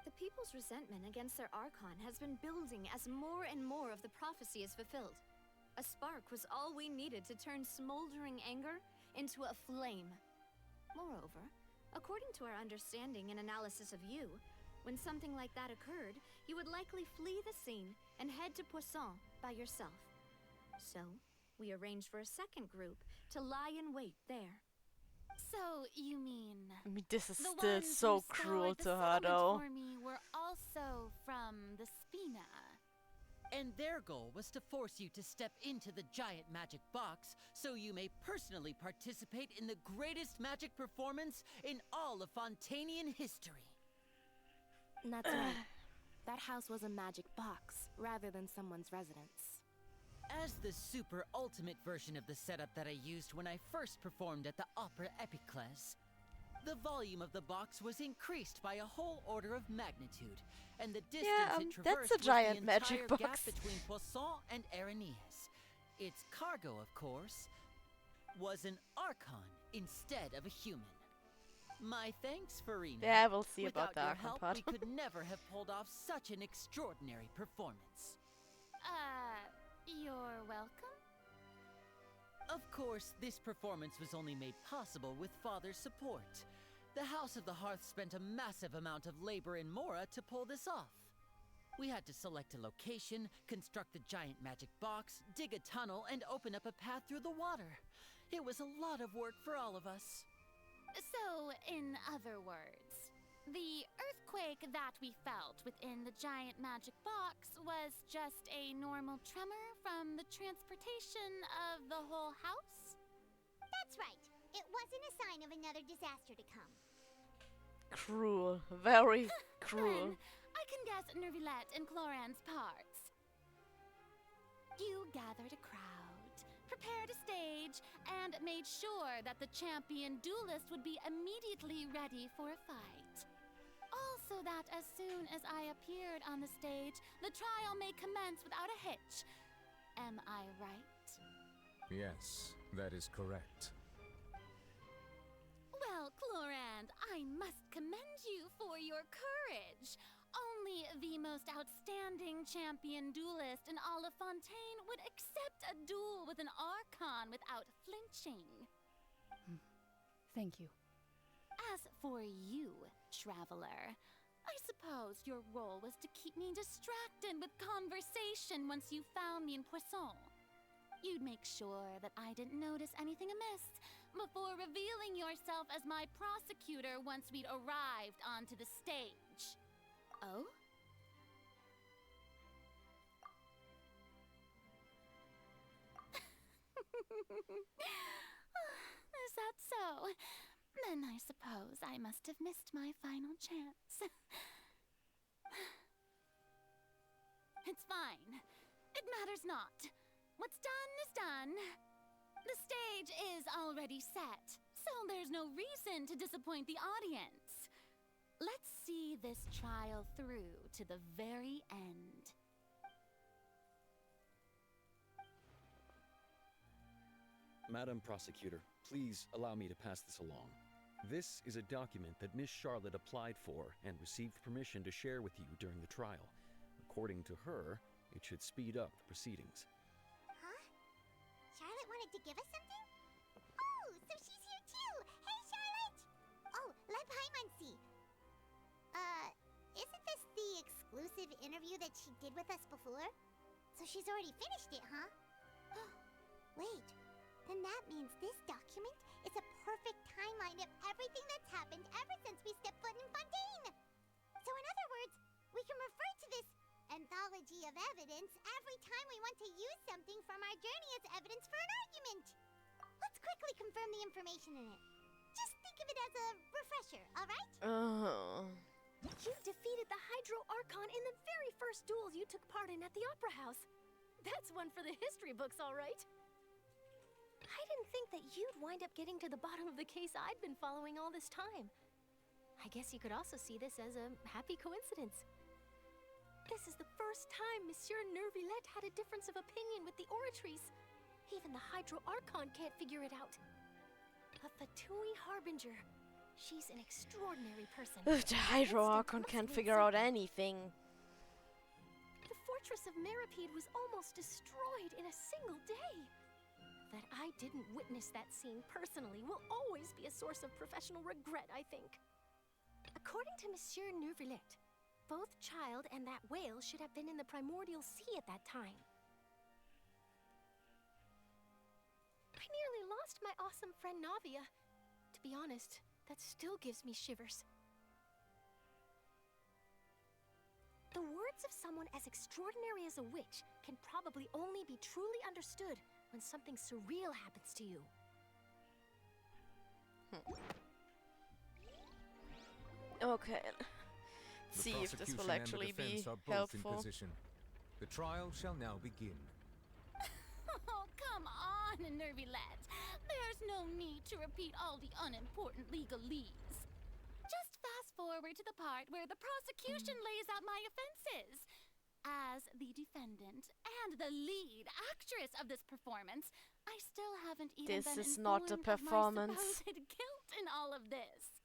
The people's resentment against their Archon has been building as more and more of the prophecy is fulfilled. A spark was all we needed to turn smoldering anger into a flame. Moreover, according to our understanding and analysis of you, when something like that occurred, you would likely flee the scene and head to Poisson by yourself. So, we arranged for a second group to lie in wait there. So, you mean... I mean, this is the still ones so who cruel scoured the to her, settlement though. for me were also from the Spina. And their goal was to force you to step into the giant magic box so you may personally participate in the greatest magic performance in all of Fontanian history. That's right. That house was a magic box, rather than someone's residence. As the super ultimate version of the setup that I used when I first performed at the Opera Epiclese, the volume of the box was increased by a whole order of magnitude, and the distance it traversed that's a giant was the magic entire box. gap between Poisson and Areneas. Its cargo, of course, was an Archon instead of a human. My thanks, Farina. Yeah, we'll see Without about the your Archon help, part. we could never have pulled off such an extraordinary performance. You're welcome? Of course, this performance was only made possible with Father's support. The House of the Hearth spent a massive amount of labor in Mora to pull this off. We had to select a location, construct the giant magic box, dig a tunnel, and open up a path through the water. It was a lot of work for all of us. So, in other words, the earthquake that we felt within the giant magic box was just a normal tremor from the transportation of the whole house? That's right. It wasn't a sign of another disaster to come. Cruel. Very cruel. Then, I can guess Nervilette and Cloran's parts. You gathered a crowd, prepared a stage, and made sure that the champion duelist would be immediately ready for a fight. Also that as soon as I appeared on the stage, the trial may commence without a hitch. Am I right? Yes, that is correct. Well, Clorand, I must commend you for your courage. Only the most outstanding champion duelist in all of Fontaine would accept a duel with an Archon without flinching. Thank you. As for you, Traveler, I suppose your role was to keep me distracted with conversation once you found me in Poisson. You'd make sure that I didn't notice anything amiss before revealing yourself as my prosecutor once we'd arrived onto the stage. Oh? Is that so? Then I suppose I must have missed my final chance. It's fine. It matters not. What's done is done. The stage is already set, so there's no reason to disappoint the audience. Let's see this trial through to the very end. Madam Prosecutor, please allow me to pass this along. This is a document that Miss Charlotte applied for and received permission to share with you during the trial. According to her, it should speed up the proceedings. Huh? Charlotte wanted to give us something? Oh, so she's here too! Hey, Charlotte! Oh, let Paimon see. Isn't this the exclusive interview that she did with us before? So she's already finished it, huh? Wait, then that means this document is a perfect timeline of everything that's happened ever since we stepped foot in Fontaine! So in other words, we can refer to this anthology of evidence every time we want to use something from our journey as evidence for an argument. Let's quickly confirm the information in it. Just think of it as a refresher, alright? You defeated the Hydro Archon in the very first duels you took part in at the Opera House. That's one for the history books, all right. I didn't think that you'd wind up getting to the bottom of the case I'd been following all this time. I guess you could also see this as a happy coincidence. This is the first time Monsieur Nervillette had a difference of opinion with the Oratrice. Even the Hydro Archon can't figure it out. A Fatui Harbinger. She's an extraordinary person. The Hydro Archon can't figure out anything. The fortress of Meripede was almost destroyed in a single day. That I didn't witness that scene personally will always be a source of professional regret, I think. According to Monsieur Nervillette, both Child and that whale should have been in the Primordial Sea at that time. I nearly lost my awesome friend Navia. To be honest, that still gives me shivers. The words of someone as extraordinary as a witch can probably only be truly understood when something surreal happens to you. Okay. Let's see if this will actually be helpful. The trial shall now begin. Oh, come on, Nervillette. There's no need to repeat all the unimportant legalese. Just fast forward to the part where the prosecution lays out my offenses. As the defendant and the lead actress of this performance, I still haven't even been This is not a informed performance. of my supposed guilt in all of this.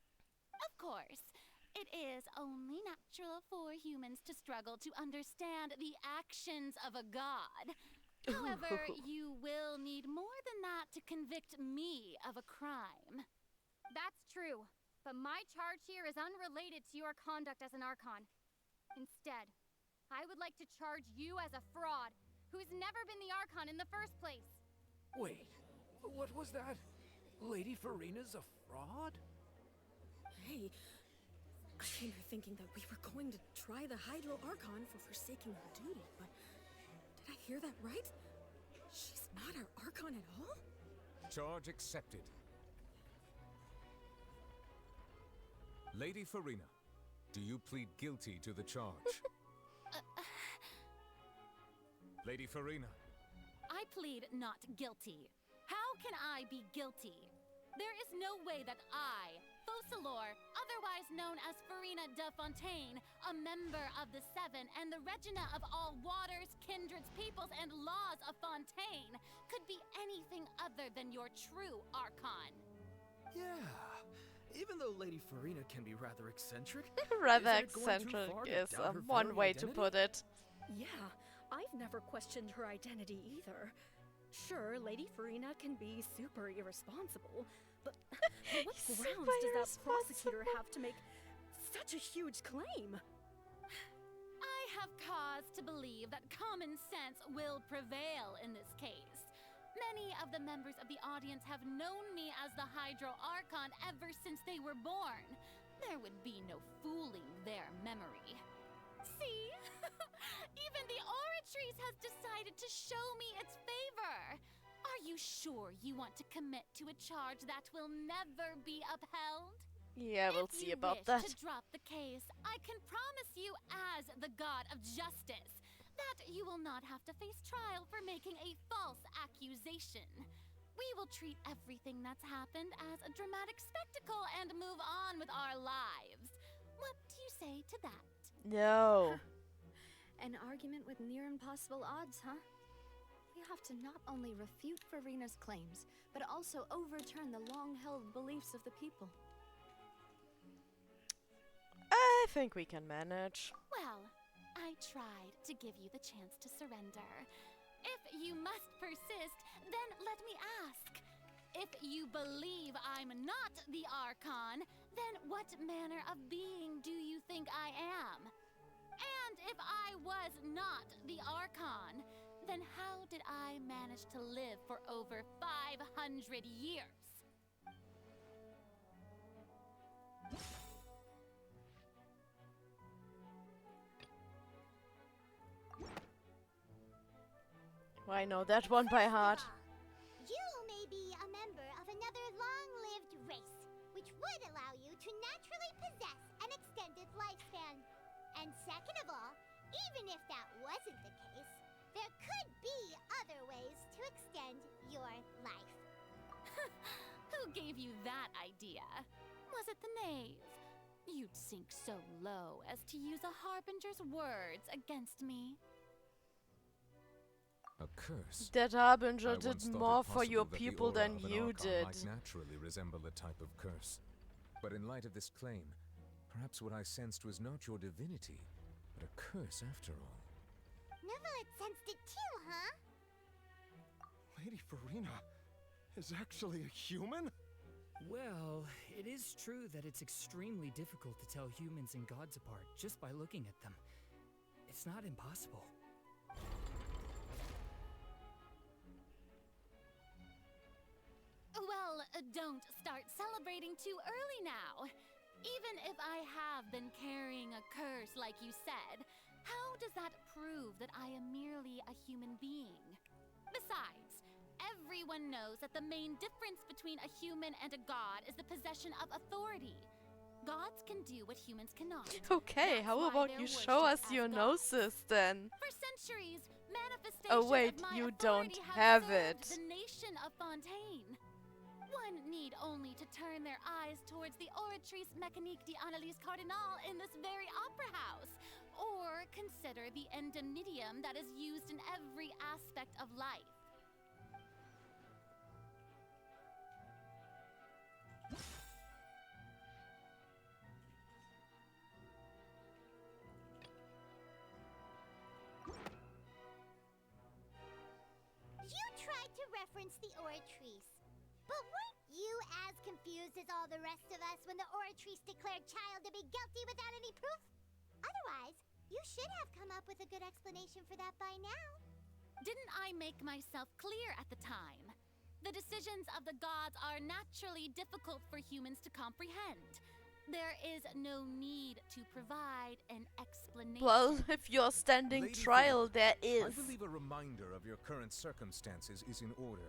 Of course, it is only natural for humans to struggle to understand the actions of a god. However, you will need more than that to convict me of a crime. That's true, but my charge here is unrelated to your conduct as an Archon. Instead, I would like to charge you as a fraud who's never been the Archon in the first place. Wait, what was that? Lady Farina's a fraud? Hey, I came here thinking that we were going to try the Hydro Archon for forsaking her duty, but did I hear that right? She's not our Archon at all? Charge accepted. Lady Farina, do you plead guilty to the charge? Lady Farina. I plead not guilty. How can I be guilty? There is no way that I, Focalor, otherwise known as Farina de Fontaine, a member of the Seven and the Regina of all waters, kindreds, peoples, and laws of Fontaine, could be anything other than your true Archon. Yeah. Even though Lady Farina can be rather eccentric, Rather isn't it going too eccentric far to is doubt her one very way to identity? put it. Yeah, I've never questioned her identity either. Sure, Lady Farina can be super irresponsible, but on what grounds does that prosecutor have to make such a huge claim? I have cause to believe that common sense will prevail in this case. Many of the members of the audience have known me as the Hydro Archon ever since they were born. There would be no fooling their memory. See? Even the Oratrice has decided to show me its favor. Are you sure you want to commit to a charge that will never be upheld? Yeah, we'll see about that. If you wish to drop the case, I can promise you as the god of justice that you will not have to face trial for making a false accusation. We will treat everything that's happened as a dramatic spectacle and move on with our lives. What do you say to that? No. An argument with near impossible odds, huh? We have to not only refute Farina's claims, but also overturn the long-held beliefs of the people. I think we can manage. Well, I tried to give you the chance to surrender. If you must persist, then let me ask. If you believe I'm not the Archon, then what manner of being do you think I am? And if I was not the Archon, then how did I manage to live for over 500 years? I know that one by heart. You may be a member of another long-lived race, which would allow you to naturally possess an extended lifespan. And second of all, even if that wasn't the case, there could be other ways to extend your life. Who gave you that idea? Was it the knave? You'd sink so low as to use a harbinger's words against me. A curse? That harbinger I did once thought more it for your possible that the people aura than of an you Archon did. might naturally resemble a type of curse. But in light of this claim, perhaps what I sensed was not your divinity, but a curse after all. Neverlet sensed it too, huh? Lady Farina is actually a human? Well, it is true that it's extremely difficult to tell humans and gods apart just by looking at them. It's not impossible. Well, don't start celebrating too early now. Even if I have been carrying a curse like you said, how does that prove that I am merely a human being? Besides, everyone knows that the main difference between a human and a god is the possession of authority. Gods can do what humans cannot. Okay, how about you show us your gnosis then? For centuries, manifestations Oh wait, of my you don't authority have served it. the nation of Fontaine. One need only to turn their eyes towards the Oratrice Mécanique d'Analyse Cardinal in this very opera house, or consider the indemnitium that is used in every aspect of life. You tried to reference the Oratrice. But weren't you as confused as all the rest of us when the Oratrice declared Child to be guilty without any proof? Otherwise, you should have come up with a good explanation for that by now. Didn't I make myself clear at the time? The decisions of the gods are naturally difficult for humans to comprehend. There is no need to provide an explanation. Well, if you're standing Lady trial, Farina, there is. I believe a reminder of your current circumstances is in order.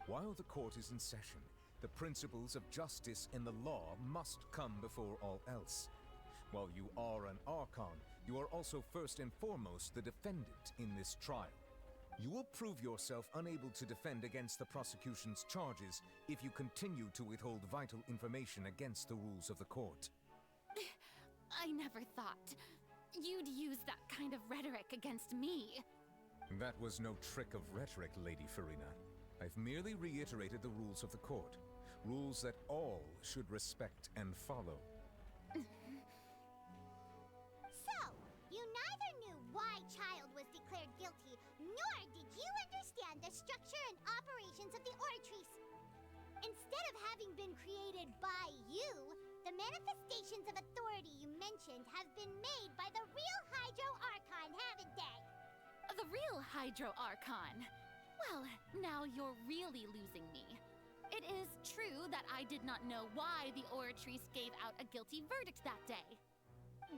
While the court is in session, the principles of justice and the law must come before all else. While you are an Archon, you are also first and foremost the defendant in this trial. You will prove yourself unable to defend against the prosecution's charges if you continue to withhold vital information against the rules of the court. I never thought you'd use that kind of rhetoric against me. That was no trick of rhetoric, Lady Farina. I've merely reiterated the rules of the court. Rules that all should respect and follow. So, you neither knew why Child was declared guilty, nor did you understand the structure and operations of the Oratrice. Instead of having been created by you, the manifestations of authority you mentioned have been made by the real Hydro Archon, haven't they? The real Hydro Archon? Well, now you're really losing me. It is true that I did not know why the Oratrice gave out a guilty verdict that day.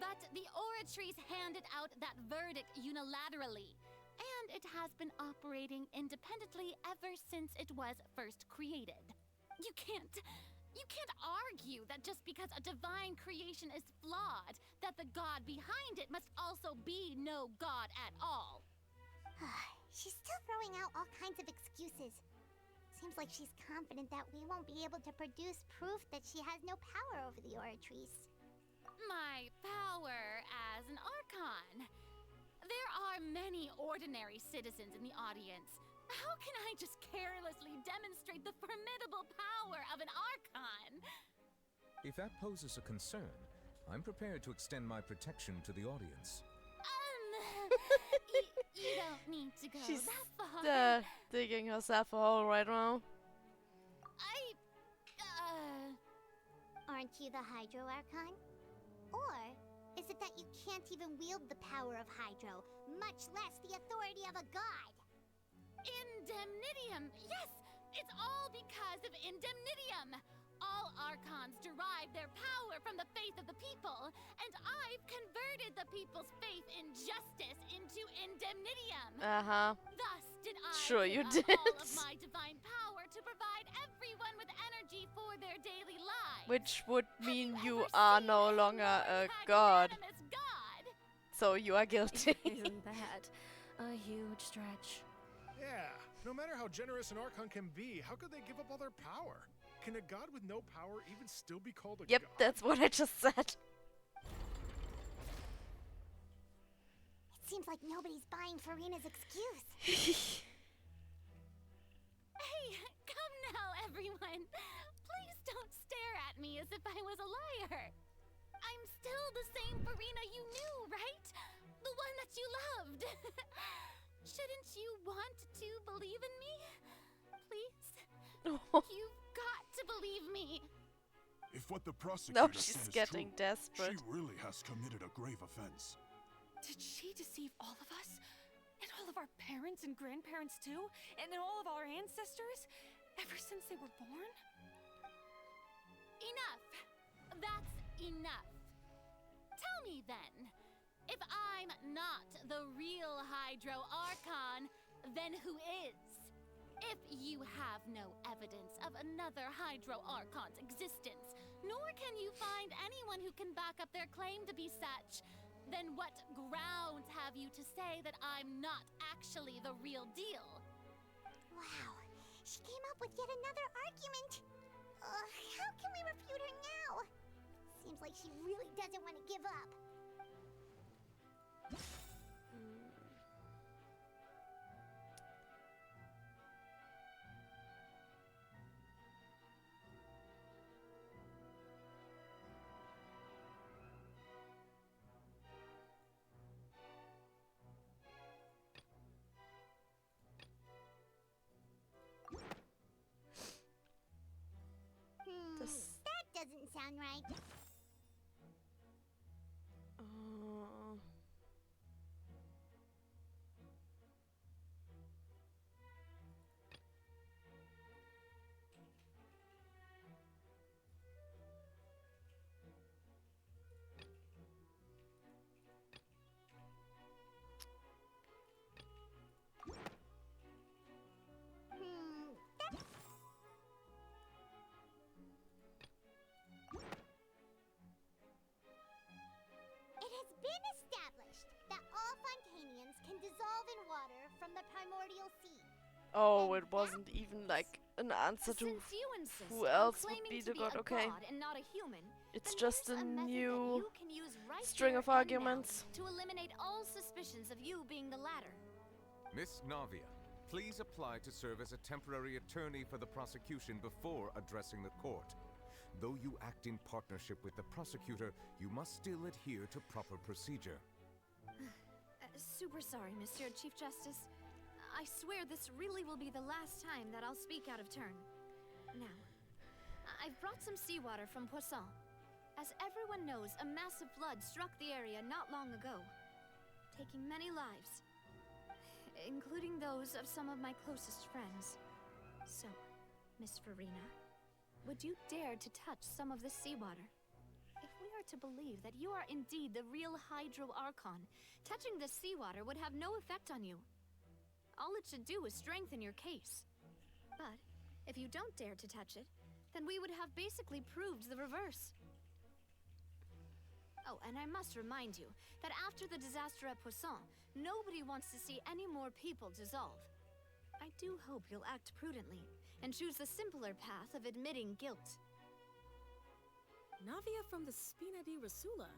But the Oratrice handed out that verdict unilaterally, and it has been operating independently ever since it was first created. You can't argue that just because a divine creation is flawed, that the god behind it must also be no god at all. She's still throwing out all kinds of excuses. Seems like she's confident that we won't be able to produce proof that she has no power over the Oratrice. My power as an Archon. There are many ordinary citizens in the audience. How can I just carelessly demonstrate the formidable power of an Archon? If that poses a concern, I'm prepared to extend my protection to the audience. You don't need to go She's that far. digging herself a hole right now. Aren't you the Hydro Archon? Or is it that you can't even wield the power of Hydro, much less the authority of a god? Indemnitium! Yes! It's all because of Indemnitium! All Archons derive their power from the faith of the people, and I've converted the people's faith in justice into Indemnitium. Uh-huh. Thus did I Sure you give did. up all of my divine power to provide everyone with energy for their daily lives. Which would mean you are no longer a god. Magnanimous god? So you are guilty. Isn't that a huge stretch? Yeah, no matter how generous an Archon can be, how could they give up all their power? Can a god with no power even still be called a Yep, god? that's what I just said. It seems like nobody's buying Farina's excuse. Hey, come now, everyone. Please don't stare at me as if I was a liar. I'm still the same Farina you knew, right? The one that you loved. Shouldn't you want to believe in me? Please? You've got to believe me. If what the prosecutor No, said she's is getting true, desperate. she really has committed a grave offense. Did she deceive all of us? And all of our parents and grandparents too? And then all of our ancestors? Ever since they were born? Enough. That's enough. Tell me then, if I'm not the real Hydro Archon, then who is? If you have no evidence of another Hydro Archon's existence, nor can you find anyone who can back up their claim to be such, then what grounds have you to say that I'm not actually the real deal? Wow, she came up with yet another argument. How can we refute her now? Seems like she really doesn't want to give up. That doesn't sound right. It has been established that all Fontanians can dissolve in water from the primordial sea. Oh, it wasn't even like an answer to Since you insist who on else would claiming be to the god. a Okay, god and not a human, it's then just here's a method that new you can use right string here of and now arguments. to eliminate all suspicions of you being the latter. Miss Navia, please apply to serve as a temporary attorney for the prosecution before addressing the court. Though you act in partnership with the prosecutor, you must still adhere to proper procedure. Super sorry, Monsieur Chief Justice. I swear this really will be the last time that I'll speak out of turn. Now, I've brought some seawater from Poisson. As everyone knows, a massive flood struck the area not long ago, taking many lives, including those of some of my closest friends. So, Miss Farina, would you dare to touch some of this seawater? If we are to believe that you are indeed the real Hydro Archon, touching this seawater would have no effect on you. All it should do is strengthen your case. But if you don't dare to touch it, then we would have basically proved the reverse. Oh, and I must remind you that after the disaster at Poisson, nobody wants to see any more people dissolve. I do hope you'll act prudently and choose the simpler path of admitting guilt. Navia from the Spina di Rasula.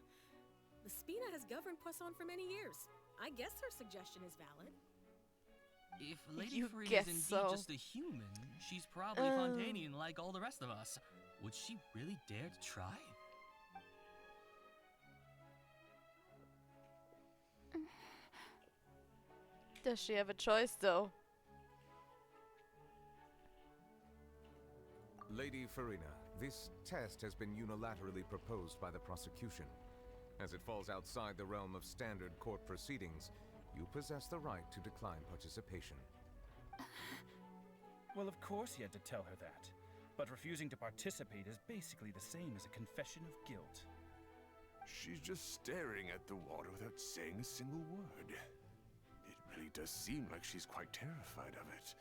The Spina has governed Poisson for many years. I guess her suggestion is valid. If Lady You Farina guess is indeed so. just a human, she's probably Fontanian like all the rest of us. Would she really dare to try? Does she have a choice though? Lady Farina, this test has been unilaterally proposed by the prosecution. As it falls outside the realm of standard court proceedings, you possess the right to decline participation. Well, of course he had to tell her that. But refusing to participate is basically the same as a confession of guilt. She's just staring at the water without saying a single word. It really does seem like she's quite terrified of it.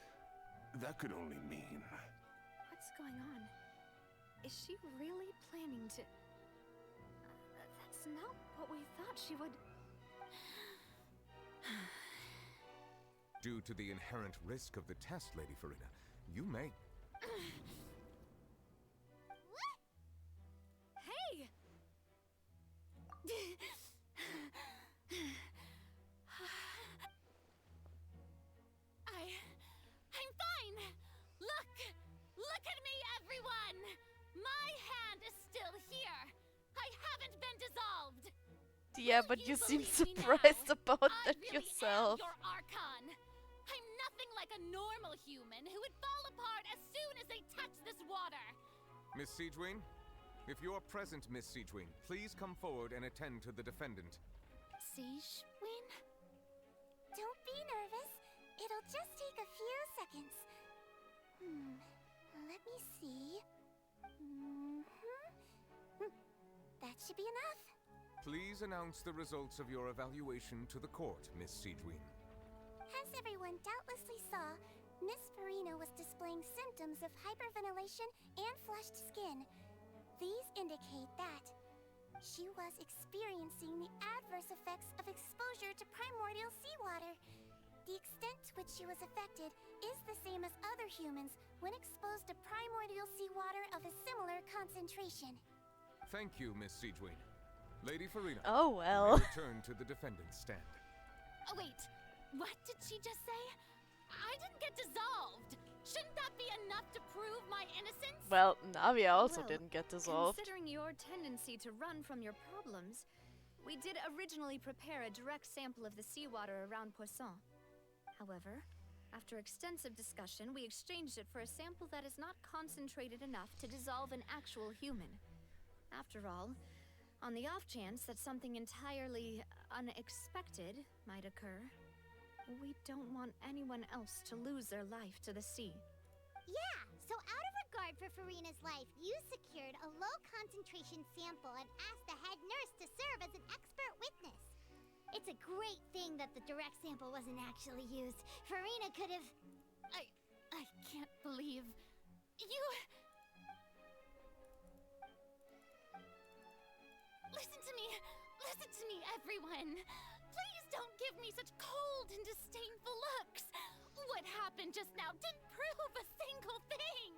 That could only mean... What's going on? Is she really planning to... That's not what we thought she would... Due to the inherent risk of the test, Lady Farina, you may... Hey! I'm fine! Look! Look at me, everyone! My hand is still here! I haven't been dissolved! Yeah, but you seem surprised about that yourself. Your Archon! I'm nothing like a normal human who would fall apart as soon as they touch this water! Miss Siegewien? If you are present, Miss Siegewien, please come forward and attend to the defendant. Siegewien? Don't be nervous. It'll just take a few seconds. Let me see. That should be enough. Please announce the results of your evaluation to the court, Miss Siegewien. As everyone doubtlessly saw, Miss Farina was displaying symptoms of hyperventilation and flushed skin. These indicate that she was experiencing the adverse effects of exposure to primordial seawater. The extent to which she was affected is the same as other humans when exposed to primordial seawater of a similar concentration. Thank you, Miss Siegewien. Lady Farina. Oh well. You may return to the defendant's stand. Oh wait, what did she just say? I didn't get dissolved. Shouldn't that be enough to prove my innocence? Well, Navi also Well, didn't get dissolved. Considering your tendency to run from your problems, we did originally prepare a direct sample of the seawater around Poisson. However, after extensive discussion, we exchanged it for a sample that is not concentrated enough to dissolve an actual human. After all, on the off chance that something entirely unexpected might occur, we don't want anyone else to lose their life to the sea. Yeah, so out of regard for Farina's life, you secured a low-concentration sample and asked the head nurse to serve as an expert witness. It's a great thing that the direct sample wasn't actually used. Farina could have... I can't believe... You... Listen to me, everyone! Please don't give me such cold and disdainful looks! What happened just now didn't prove a single thing!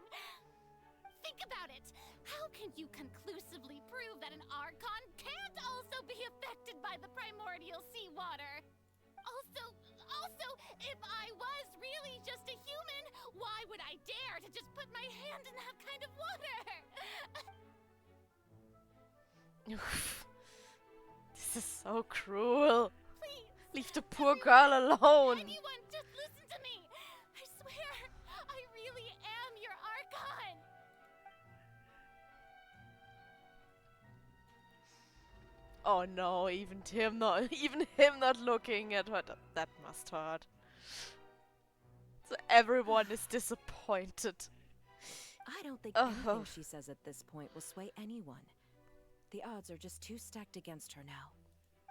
Think about it! How can you conclusively prove that an Archon can't also be affected by the primordial seawater? Also, if I was really just a human, why would I dare to just put my hand in that kind of water? This is so cruel. Please, leave the poor girl alone. Anyone, just listen to me. I swear, I really am your Archon. Oh no, even him not looking at her. That must hurt. So everyone is disappointed. I don't think anything she says at this point will sway anyone. The odds are just too stacked against her now.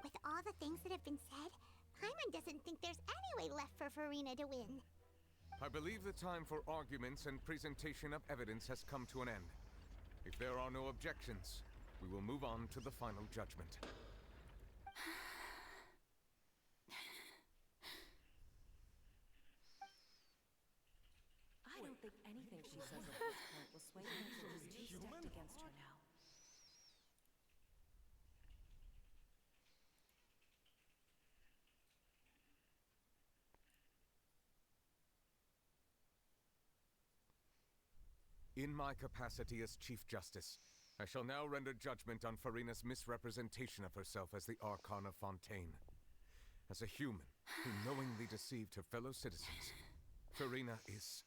With all the things that have been said, Paimon doesn't think there's any way left for Farina to win. I believe the time for arguments and presentation of evidence has come to an end. If there are no objections, we will move on to the final judgment. I don't think anything she says at this point will sway anyone. She's too stacked against her now. In my capacity as Chief Justice, I shall now render judgment on Farina's misrepresentation of herself as the Archon of Fontaine. As a human who knowingly deceived her fellow citizens, Farina is...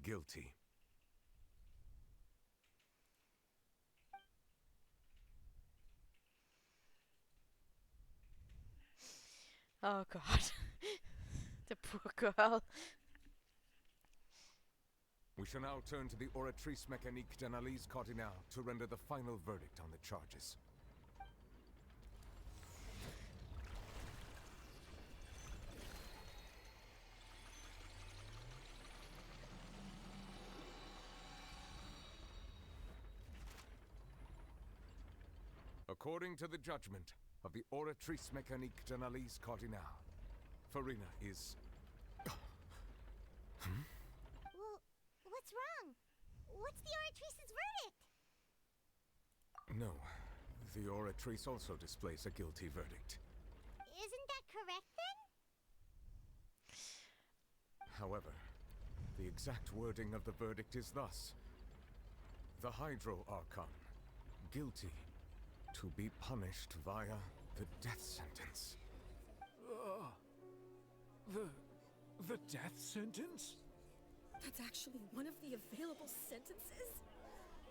guilty. Oh god. The poor girl. We shall now turn to the Oratrice Mécanique d'Analyse Cardinale to render the final verdict on the charges. According to the judgment, of the Oratrice Mécanique d'Analyse Cardinale. Farina is... Well, what's wrong? What's the Oratrice's verdict? No, the Oratrice also displays a guilty verdict. Isn't that correct then? However, the exact wording of the verdict is thus. The Hydro Archon, guilty, to be punished via the death sentence. The death sentence? That's actually one of the available sentences?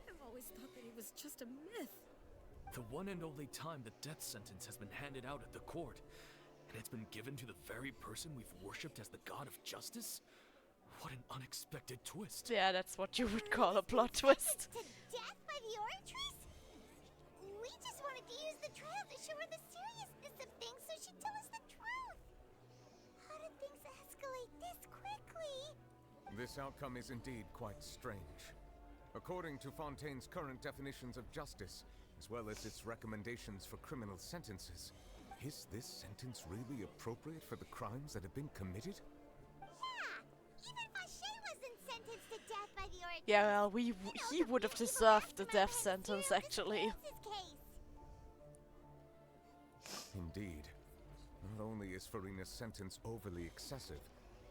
I've always thought that it was just a myth. The one and only time the death sentence has been handed out at the court, and it's been given to the very person we've worshipped as the god of justice? What an unexpected twist. Yeah, that's what you would call a plot twist. To death by the Oratrice? We just wanted to use the trial to show her the seriousness of things so she'd tell us the truth. How did things escalate this quickly? This outcome is indeed quite strange. According to Fontaine's current definitions of justice, as well as its recommendations for criminal sentences, is this sentence really appropriate for the crimes that have been committed? Yeah, even Vacher wasn't sentenced to death by the Oratrice. Yeah, well, he would have deserved the death sentence, actually. Indeed. Not only is Farina's sentence overly excessive,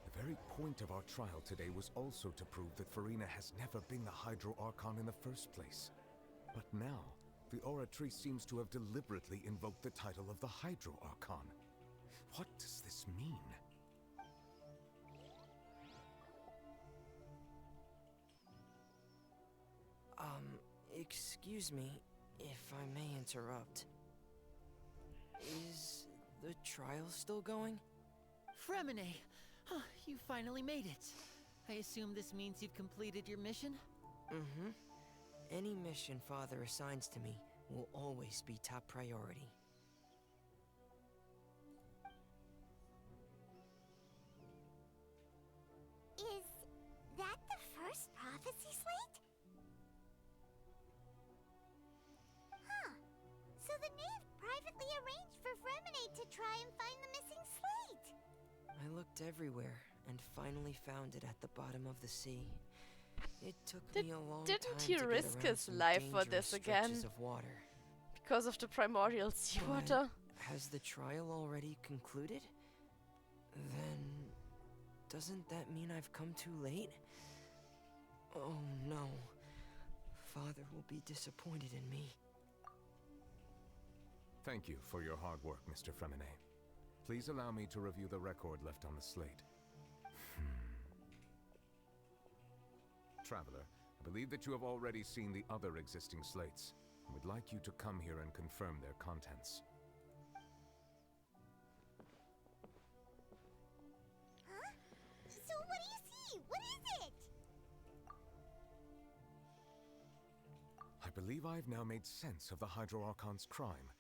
the very point of our trial today was also to prove that Farina has never been the Hydro Archon in the first place. But now, the Oratrice seems to have deliberately invoked the title of the Hydro Archon. What does this mean? Excuse me, if I may interrupt. Is the trial still going? Fremine! Huh, you finally made it. I assume this means you've completed your mission? Mm-hmm. Any mission Father assigns to me will always be top priority. Is that the first prophecy slate? Huh. So the knave privately arranged for Fremine to try and find the missing slate. I looked everywhere and finally found it at the bottom of the sea. It took me a long time Didn't he to risk get around his some life for dangerous this again? stretches of water. Because of the primordial seawater? Has the trial already concluded? Then... doesn't that mean I've come too late? Oh no. Father will be disappointed in me. Thank you for your hard work, Mr. Fremine. Please allow me to review the record left on the slate. Traveler, I believe that you have already seen the other existing slates. I would like you to come here and confirm their contents. Huh? So what do you see? What is it? I believe I've now made sense of the Hydro Archon's crime.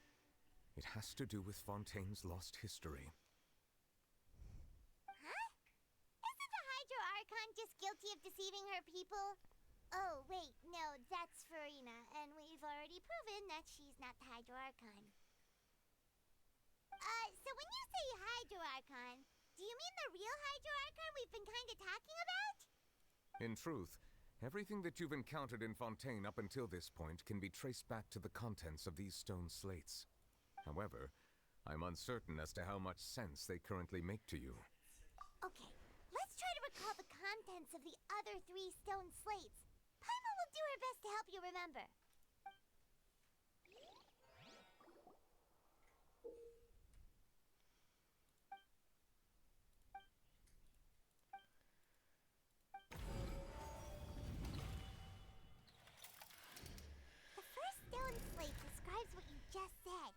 It has to do with Fontaine's lost history. Huh? Isn't the Hydro Archon just guilty of deceiving her people? Oh, wait, no, that's Farina, and we've already proven that she's not the Hydro Archon. So when you say Hydro Archon, do you mean the real Hydro Archon we've been kinda talking about? In truth, everything that you've encountered in Fontaine up until this point can be traced back to the contents of these stone slates. However, I'm uncertain as to how much sense they currently make to you. Okay, let's try to recall the contents of the other 3 stone slates. Paimon will do her best to help you remember. The first stone slate describes what you just said.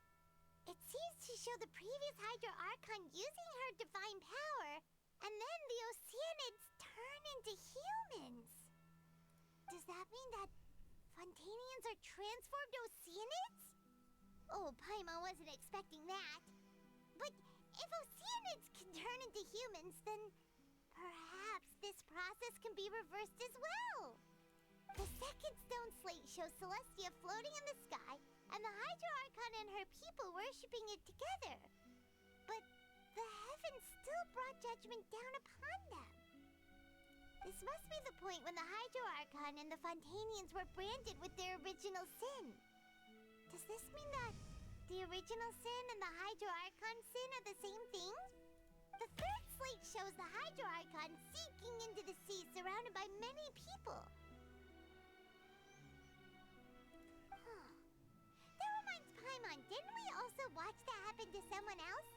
It seems to show the previous Hydro Archon using her divine power, and then the Oceanids turn into humans. Does that mean that Fontainians are transformed Oceanids? Oh, Paimon wasn't expecting that. But if Oceanids can turn into humans, then perhaps this process can be reversed as well. The second stone slate shows Celestia floating in the sky and the Hydro Archon and her people worshipping it together. But the heavens still brought judgment down upon them. This must be the point when the Hydro Archon and the Fontanians were branded with their original sin. Does this mean that the original sin and the Hydro Archon sin are the same thing? The third slate shows the Hydro Archon sinking into the sea surrounded by many people. That reminds Paimon, didn't we also watch that happen to someone else?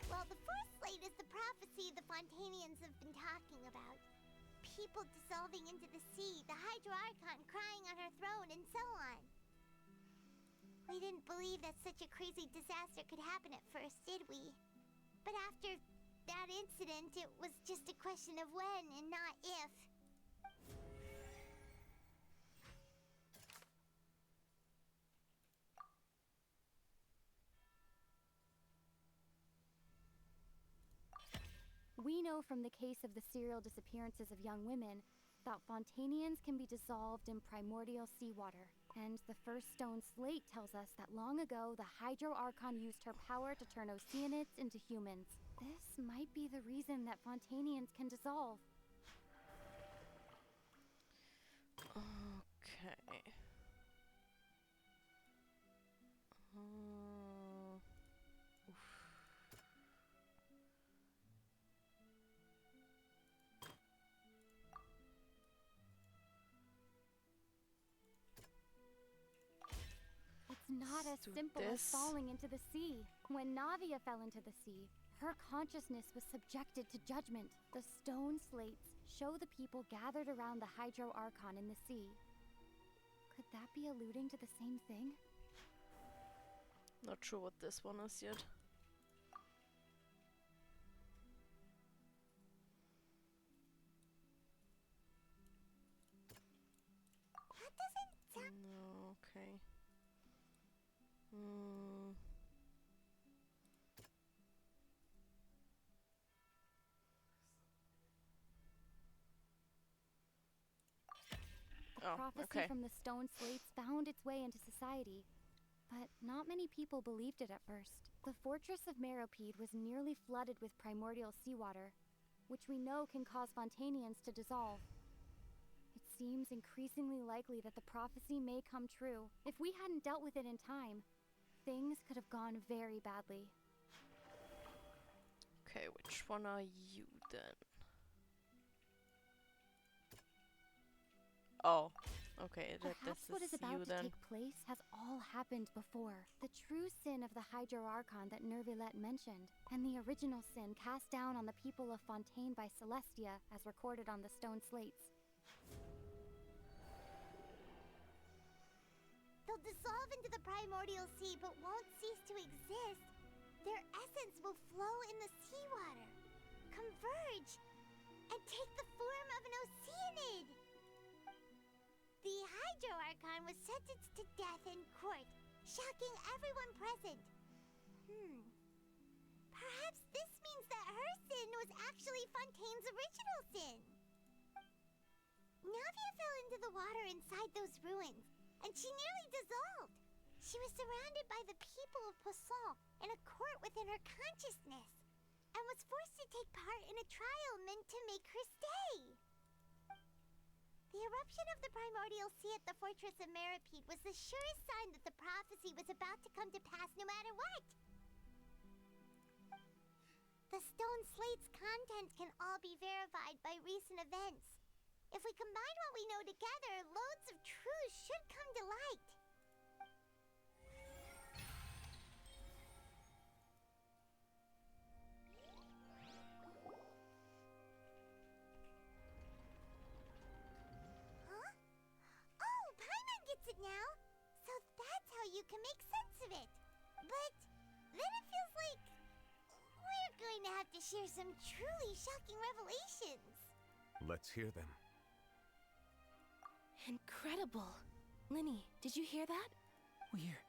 Well, the fourth slate is the prophecy the Fontanians have been talking about. People dissolving into the sea, the Hydro Archon crying on her throne, and so on. We didn't believe that such a crazy disaster could happen at first, did we? But after that incident, it was just a question of when and not if. We know from the case of the serial disappearances of young women that Fontanians can be dissolved in primordial seawater. And the first stone slate tells us that long ago, the Hydro Archon used her power to turn Oceanids into humans. This might be the reason that Fontanians can dissolve. Okay. Not as simple as falling into the sea. When Navia fell into the sea, her consciousness was subjected to judgment. The stone slates show the people gathered around the Hydro Archon in the sea. Could that be alluding to the same thing? Not sure what this one is yet. That doesn't sound... No, okay. The prophecy from the stone slates found its way into society, but not many people believed it at first. The fortress of Meropide was nearly flooded with primordial seawater, which we know can cause Fontanians to dissolve. It seems increasingly likely that the prophecy may come true. If we hadn't dealt with it in time, things could have gone very badly. Okay, which one are you then? Oh, okay, Perhaps what is about to take place has all happened before. The true sin of the Hydro Archon that Nervilette mentioned, and the original sin cast down on the people of Fontaine by Celestia, as recorded on the stone slates. They'll dissolve into the primordial sea but won't cease to exist. Their essence will flow in the seawater, converge, and take the form of an Oceanid. The Hydro Archon was sentenced to death in court, shocking everyone present. Perhaps this means that her sin was actually Fontaine's original sin. Navia fell into the water inside those ruins, and she nearly dissolved. She was surrounded by the people of Poisson in a court within her consciousness, and was forced to take part in a trial meant to make her stay. The eruption of the primordial sea at the fortress of Meropide was the surest sign that the prophecy was about to come to pass no matter what. The stone slate's contents can all be verified by recent events. If we combine what we know together, loads of truths should come to light. Huh? Oh, Paimon gets it now! So that's how you can make sense of it. But then it feels like we're going to have to share some truly shocking revelations. Let's hear them. Incredible! Linny, did you hear that? We're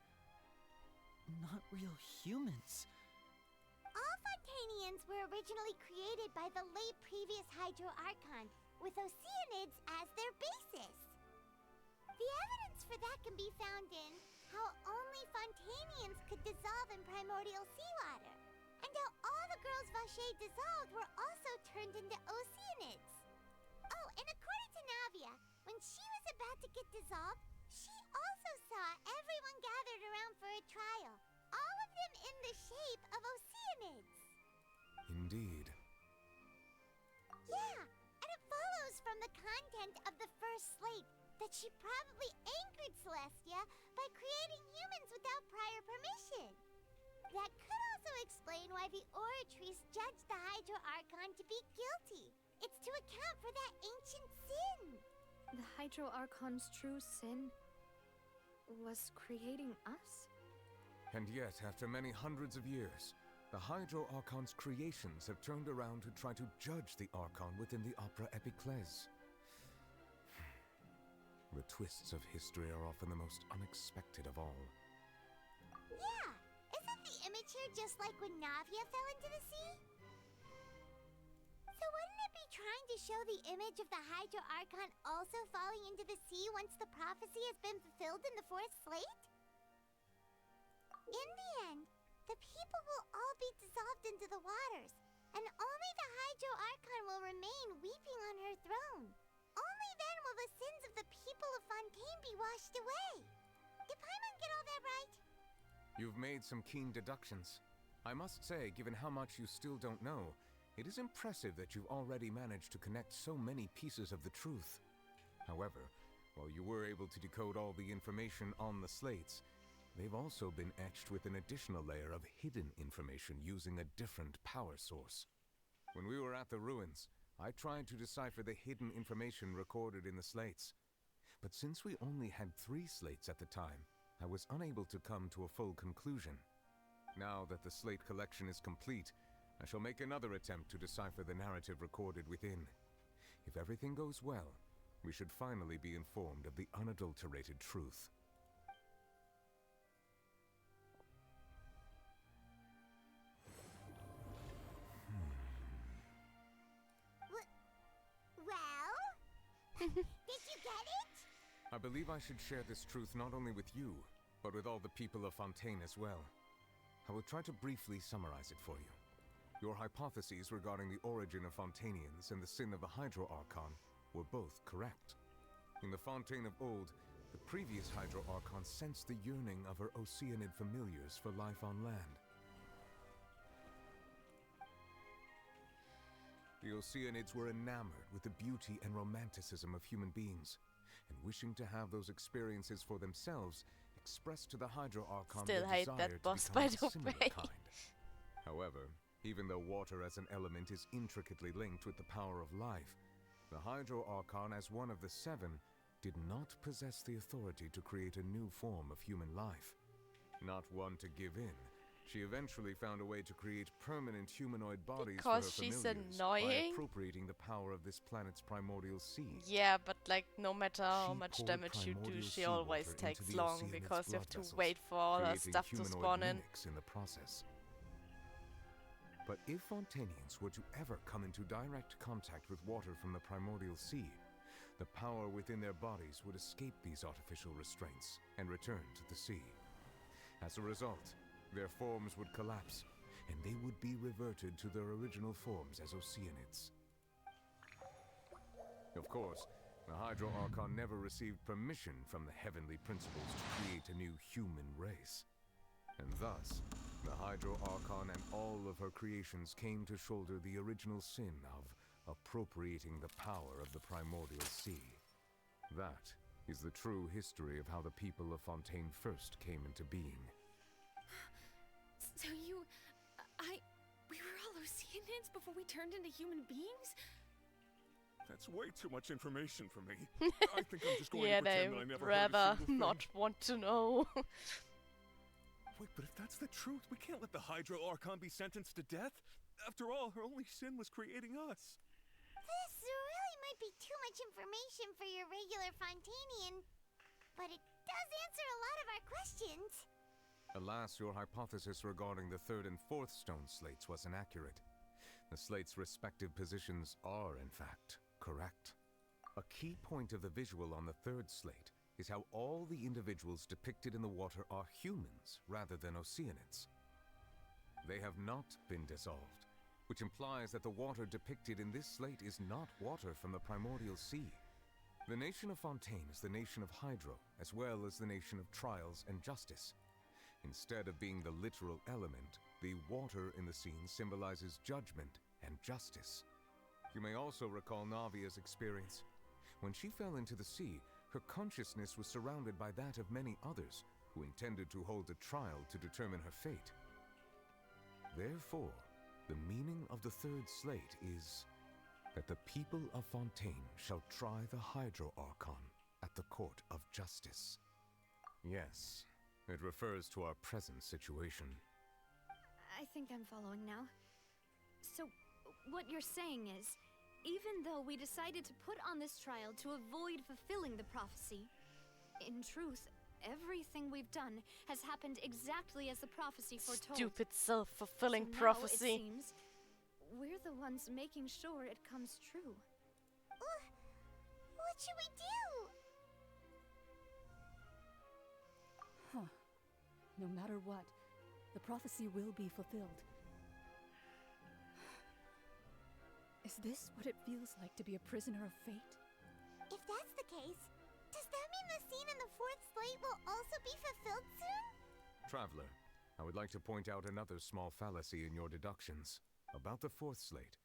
not real humans. All Fontanians were originally created by the late previous Hydro Archon, with Oceanids as their basis. The evidence for that can be found in how only Fontanians could dissolve in primordial seawater, and how all the girls Vacher dissolved were also turned into Oceanids. Oh, and according to Navia, when she was about to get dissolved, she also saw everyone gathered around for a trial, all of them in the shape of Oceanids. Indeed. Yeah, and it follows from the content of the first slate that she probably angered Celestia by creating humans without prior permission. That could also explain why the Oratries judged the Hydro Archon to be guilty. It's to account for that ancient sin. The Hydro Archon's true sin was creating us? And yet, after many hundreds of years, the Hydro Archon's creations have turned around to try to judge the Archon within the Opera Epiclese. The twists of history are often the most unexpected of all. Yeah, isn't the image here just like when Navia fell into the sea? So wouldn't it be trying to show the image of the Hydro Archon also falling into the sea once the prophecy has been fulfilled in the fourth slate? In the end, the people will all be dissolved into the waters, and only the Hydro Archon will remain weeping on her throne. Only then will the sins of the people of Fontaine be washed away. Did Paimon get all that right? You've made some keen deductions. I must say, given how much you still don't know, it is impressive that you've already managed to connect so many pieces of the truth. However, while you were able to decode all the information on the slates, they've also been etched with an additional layer of hidden information using a different power source. When we were at the ruins, I tried to decipher the hidden information recorded in the slates. But since we only had 3 slates at the time, I was unable to come to a full conclusion. Now that the slate collection is complete, I shall make another attempt to decipher the narrative recorded within. If everything goes well, we should finally be informed of the unadulterated truth. Well? Did you get it? I believe I should share this truth not only with you, but with all the people of Fontaine as well. I will try to briefly summarize it for you. Your hypotheses regarding the origin of Fontanians and the sin of the Hydro Archon were both correct. In the Fontaine of old, the previous Hydro Archon sensed the yearning of her Oceanid familiars for life on land. The Oceanids were enamored with the beauty and romanticism of human beings, and wishing to have those experiences for themselves, expressed to the Hydro Archon Still their hate desire that to boss, become by of the a similar way. kind. However, even though water as an element is intricately linked with the power of life, the Hydro Archon, as one of the 7, did not possess the authority to create a new form of human life. Not one to give in, she eventually found a way to create permanent humanoid bodies Because for her she's familiars by annoying? appropriating the power of this planet's primordial sea. Yeah, but like no matter how She much poured damage you do, primordial she seawater always into takes the long Oceanid's because you have blood to vessels, wait for all her creating stuff to humanoid spawn in. mimics in the process. But if Fontanians were to ever come into direct contact with water from the primordial sea, the power within their bodies would escape these artificial restraints and return to the sea. As a result, their forms would collapse, and they would be reverted to their original forms as Oceanids. Of course, the Hydro Archon never received permission from the heavenly principles to create a new human race. And thus, the Hydro Archon and all of her creations came to shoulder the original sin of appropriating the power of the primordial sea. That is the true history of how the people of Fontaine first came into being. So we were all Oceanids before we turned into human beings? That's way too much information for me. I think I'm just going Yeah, to they pretend that I never rather heard a single not want to know. Wait, but if that's the truth, we can't let the Hydro Archon be sentenced to death. After all, her only sin was creating us. This really might be too much information for your regular Fontanian, but it does answer a lot of our questions. Alas, your hypothesis regarding the 3rd and 4th stone slates was inaccurate. The slates' respective positions are, in fact, correct. A key point of the visual on the 3rd slate is how all the individuals depicted in the water are humans rather than Oceanids. They have not been dissolved, which implies that the water depicted in this slate is not water from the primordial sea. The nation of Fontaine is the nation of Hydro, as well as the nation of Trials and Justice. Instead of being the literal element, the water in the scene symbolizes judgment and justice. You may also recall Navia's experience. When she fell into the sea, her consciousness was surrounded by that of many others who intended to hold a trial to determine her fate. Therefore, the meaning of the third slate is that the people of Fontaine shall try the Hydro Archon at the Court of Justice. Yes, it refers to our present situation. I think I'm following now. So, what you're saying is, even though we decided to put on this trial to avoid fulfilling the prophecy, in truth, everything we've done has happened exactly as the prophecy foretold. Stupid self-fulfilling So prophecy. now, it seems, we're the ones making sure it comes true. What should we do? Huh. No matter what, the prophecy will be fulfilled. Is this what it feels like to be a prisoner of fate? If that's the case, does that mean the scene in the fourth slate will also be fulfilled soon? Traveler, I would like to point out another small fallacy in your deductions. About the fourth slate.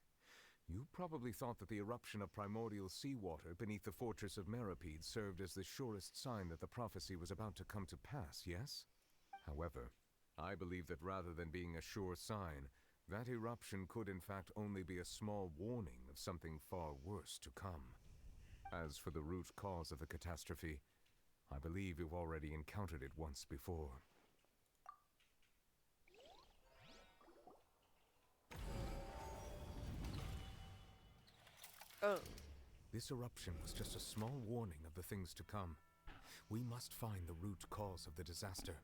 You probably thought that the eruption of primordial seawater beneath the fortress of Meripede served as the surest sign that the prophecy was about to come to pass, yes? However, I believe that rather than being a sure sign, that eruption could in fact only be a small warning of something far worse to come. As for the root cause of the catastrophe, I believe you've already encountered it once before. Oh. This eruption was just a small warning of the things to come. We must find the root cause of the disaster.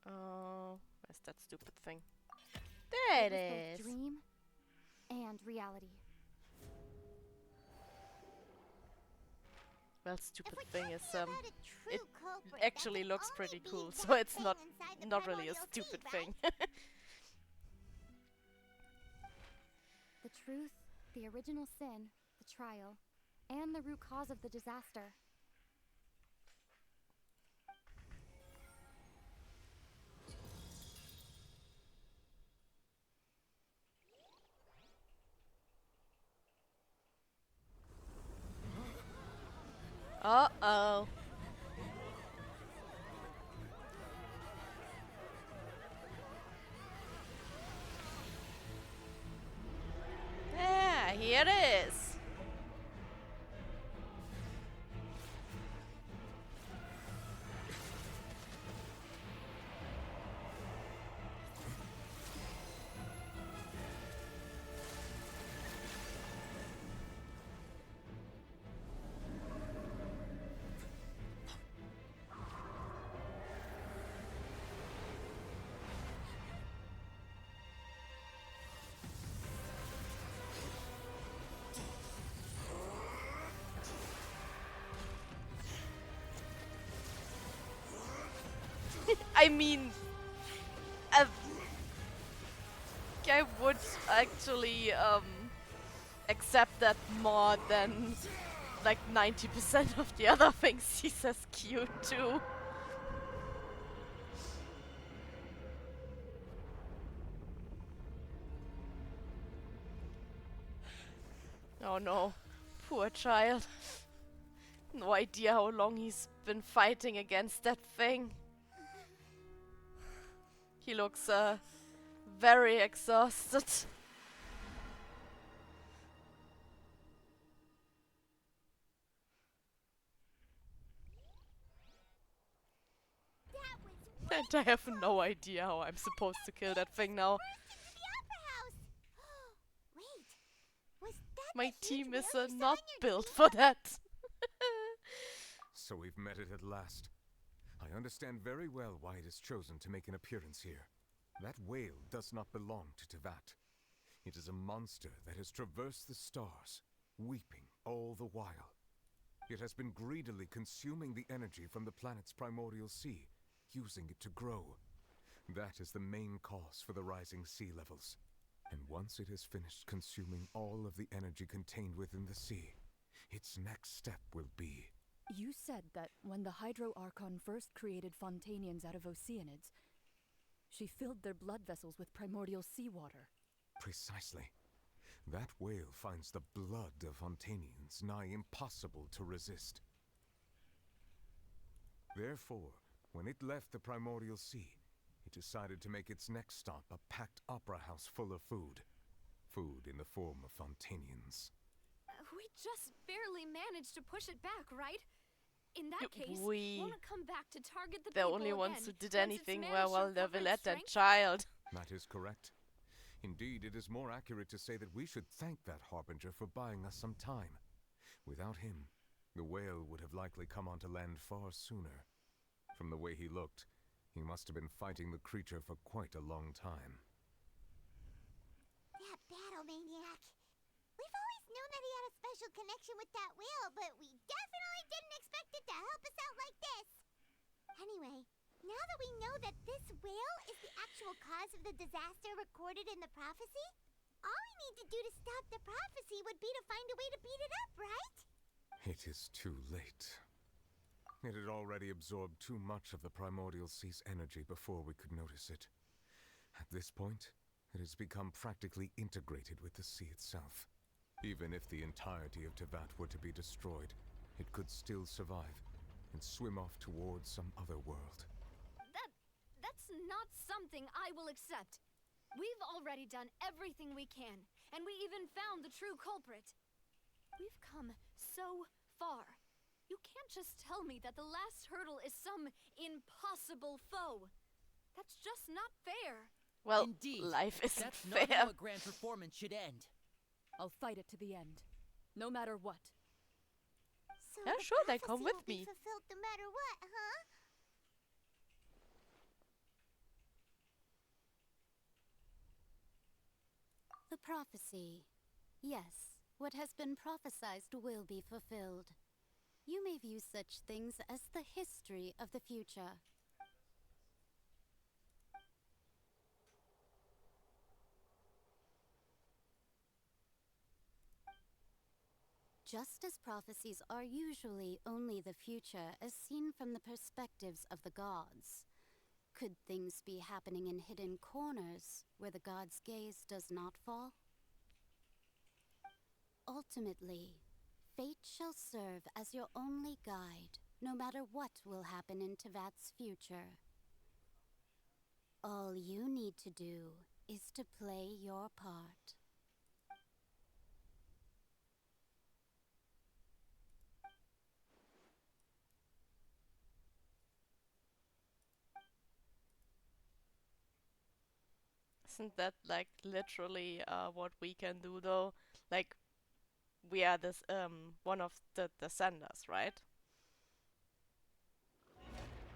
Oh, where's that stupid thing? There it was is. both dream and reality. Well, stupid thing is it it culprit, actually looks pretty cool, so it's not really a stupid thing. The truth, the original sin, the trial, and the root cause of the disaster. Uh-oh. Yeah, here it is. I mean, I would actually accept that more than like 90% of the other things he says cute too. Oh no, poor child. No idea how long he's been fighting against that thing. He looks very exhausted. And I have no idea how I'm supposed to kill that thing now. My team is not built for that. So we've met it at last. I understand very well why it is chosen to make an appearance here. That whale does not belong to Teyvat. It is a monster that has traversed the stars, weeping all the while. It has been greedily consuming the energy from the planet's primordial sea, using it to grow. That is the main cause for the rising sea levels. And once it has finished consuming all of the energy contained within the sea, its next step will be... You said that when the Hydro Archon first created Fontanians out of Oceanids, she filled their blood vessels with primordial seawater. Precisely. That whale finds the blood of Fontanians nigh impossible to resist. Therefore, when it left the primordial sea, it decided to make its next stop a packed opera house full of food. Food in the form of Fontanians. We just barely managed to push it back, right? In that case, We- won't it come back to target the The people only ones again who did once its anything mana were, well, should the cover its Villette and strength? child. That is correct. Indeed, it is more accurate to say that we should thank that Harbinger for buying us some time. Without him, the whale would have likely come onto land far sooner. From the way he looked, he must have been fighting the creature for quite a long time. That battle maniac. We've always known that he had a special connection with that whale, but we definitely didn't expect it to help us out like this. Anyway, now that we know that this whale is the actual cause of the disaster recorded in the prophecy, all we need to do to stop the prophecy would be to find a way to beat it up, right? It is too late. It had already absorbed too much of the primordial sea's energy before we could notice it. At this point, it has become practically integrated with the sea itself. Even if the entirety of Teyvat were to be destroyed, it could still survive and swim off towards some other world. That's not something I will accept. We've already done everything we can, and we even found the true culprit. We've come so far. You can't just tell me that the last hurdle is some impossible foe. That's just not fair. Well, Indeed, life isn't that's fair. not how a grand performance should end. I'll fight it to the end, no matter what. So Yeah, the sure, they come prophecy with will be me. fulfilled no matter what, huh? The prophecy. Yes, what has been prophesied will be fulfilled. You may view such things as the history of the future. Just as prophecies are usually only the future as seen from the perspectives of the gods, could things be happening in hidden corners where the gods' gaze does not fall? Ultimately, fate shall serve as your only guide, no matter what will happen in Teyvat's future. All you need to do is to play your part. Isn't that like literally what we can do though? Like we are this one of the descendants, right?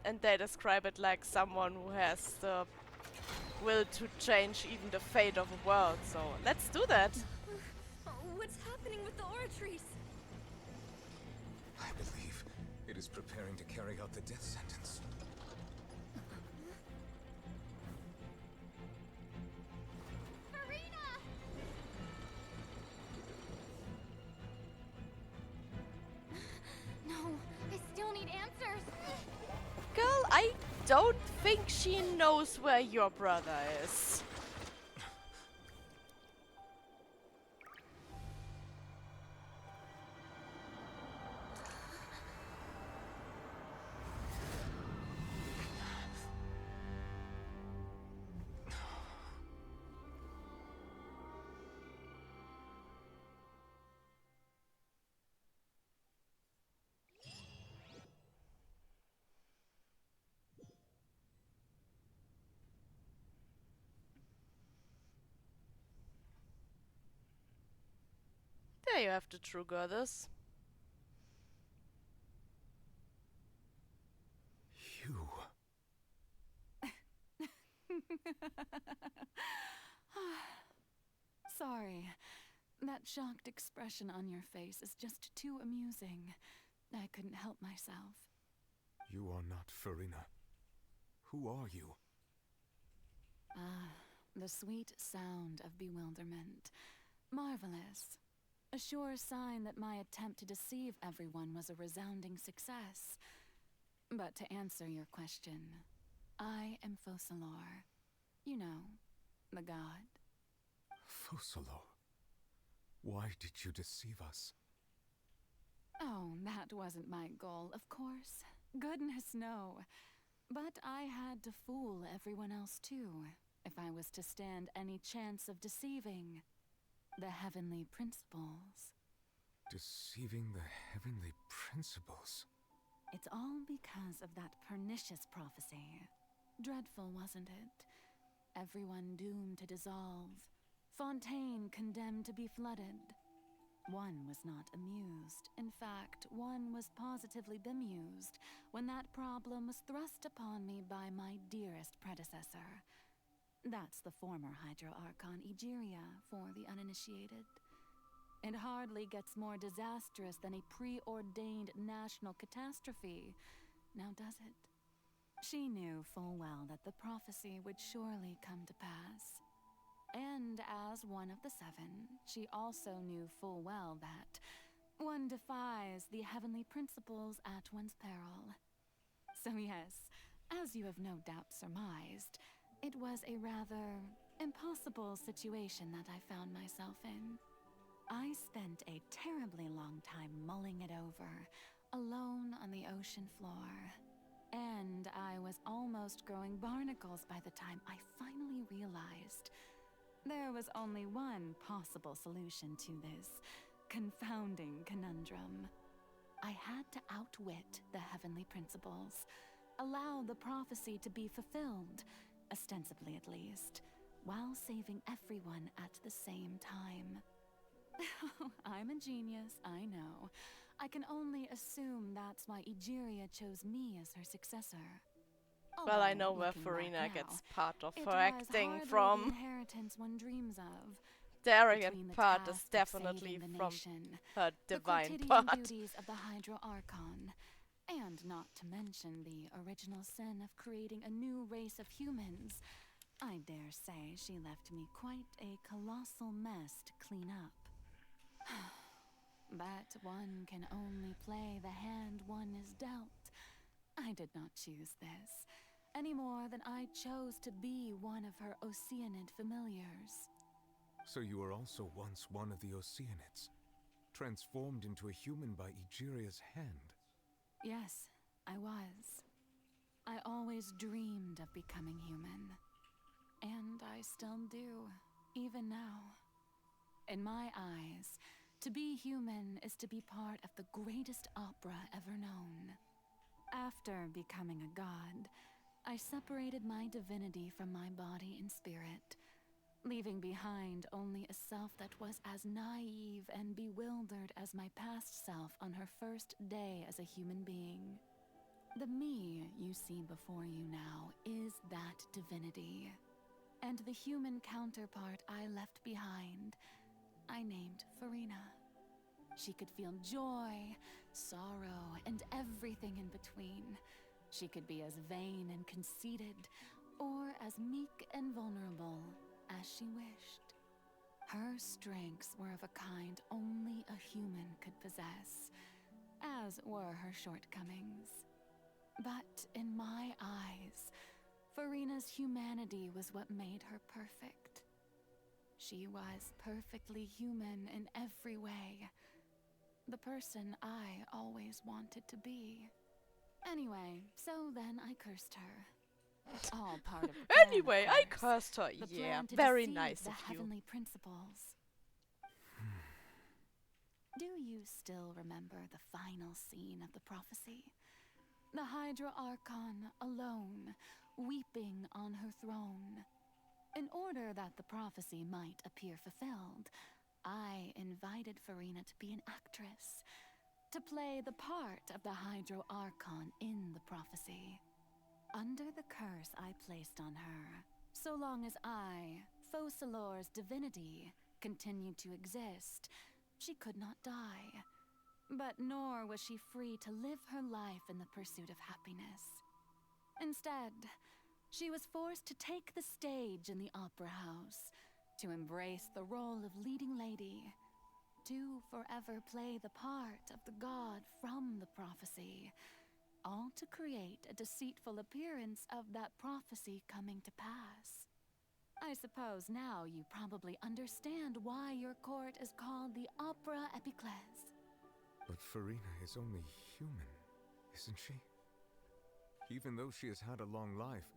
And they describe it like someone who has the will to change even the fate of a world. So let's do that. What's happening with the aura trees? I believe it is preparing to carry out the death sentence. Farina! No, I still need answers. Girl, I don't think she knows where your brother is. There you have the true goddess. You. Sorry. That shocked expression on your face is just too amusing. I couldn't help myself. You are not Farina. Who are you? Ah, the sweet sound of bewilderment. Marvelous. A sure sign that my attempt to deceive everyone was a resounding success. But to answer your question, I am Focalor. You know, the god. Focalor? Why did you deceive us? Oh, that wasn't my goal, of course. Goodness, no. But I had to fool everyone else too, if I was to stand any chance of deceiving the heavenly principles. Deceiving the heavenly principles? It's all because of that pernicious prophecy. Dreadful, wasn't it? Everyone doomed to dissolve. Fontaine condemned to be flooded. One was not amused. In fact, one was positively bemused when that problem was thrust upon me by my dearest predecessor. That's the former Hydro Archon Egeria, for the uninitiated. It hardly gets more disastrous than a preordained national catastrophe, now does it? She knew full well that the prophecy would surely come to pass. And as one of the seven, she also knew full well that one defies the heavenly principles at one's peril. So yes, as you have no doubt surmised, it was a rather impossible situation that I found myself in. I spent a terribly long time mulling it over, alone on the ocean floor. And I was almost growing barnacles by the time I finally realized there was only one possible solution to this confounding conundrum. I had to outwit the heavenly principles, allow the prophecy to be fulfilled, ostensibly at least, while saving everyone at the same time. I'm a genius, I know. I can only assume that's why Egeria chose me as her successor. Well, I know Although, where looking Farina back gets now, part of it her was acting hardly the from. inheritance one dreams of. The arrogant Between the part is task of definitely saving the from nation, her the divine quotidian part. duties of the Hydro Archon, and not to mention the original sin of creating a new race of humans, I dare say she left me quite a colossal mess to clean up. But one can only play the hand one is dealt. I did not choose this, any more than I chose to be one of her Oceanid familiars. So you were also once one of the Oceanids, transformed into a human by Egeria's hand. Yes, I was. I always dreamed of becoming human. And I still do, even now. In my eyes, to be human is to be part of the greatest opera ever known. After becoming a god, I separated my divinity from my body and spirit, leaving behind only a self that was as naive and bewildered as my past self on her first day as a human being. The me you see before you now is that divinity. And the human counterpart I left behind, I named Farina. She could feel joy, sorrow, and everything in between. She could be as vain and conceited, or as meek and vulnerable as she wished. Her strengths were of a kind only a human could possess, as were her shortcomings. But in my eyes, Farina's humanity was what made her perfect. She was perfectly human in every way. The person I always wanted to be. Anyway, so then I cursed her. All part of the plan, Anyway, of I course. cursed her. The Yeah, plan to very deceive nice the of you. heavenly principles. Do you still remember the final scene of the prophecy? The Hydra Archon alone, weeping on her throne. In order that the prophecy might appear fulfilled, I invited Farina to be an actress, to play the part of the Hydro Archon in the prophecy. Under the curse I placed on her, so long as I, Focalor's divinity, continued to exist, she could not die. But nor was she free to live her life in the pursuit of happiness. Instead, she was forced to take the stage in the opera house, to embrace the role of leading lady, to forever play the part of the god from the prophecy, all to create a deceitful appearance of that prophecy coming to pass. I suppose now you probably understand why your court is called the Opera Epiclese. But Farina is only human, isn't she? Even though she has had a long life,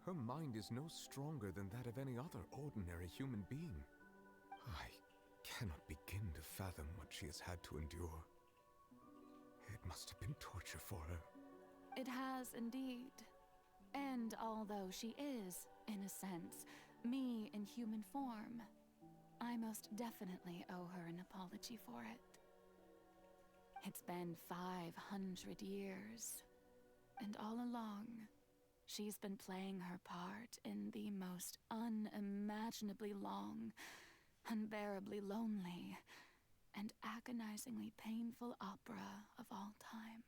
her mind is no stronger than that of any other ordinary human being. I cannot begin to fathom what she has had to endure. It must have been torture for her. It has indeed. And although she is, in a sense, me in human form, I most definitely owe her an apology for it. It's been 500 years, and all along, she's been playing her part in the most unimaginably long, unbearably lonely, and agonizingly painful opera of all time.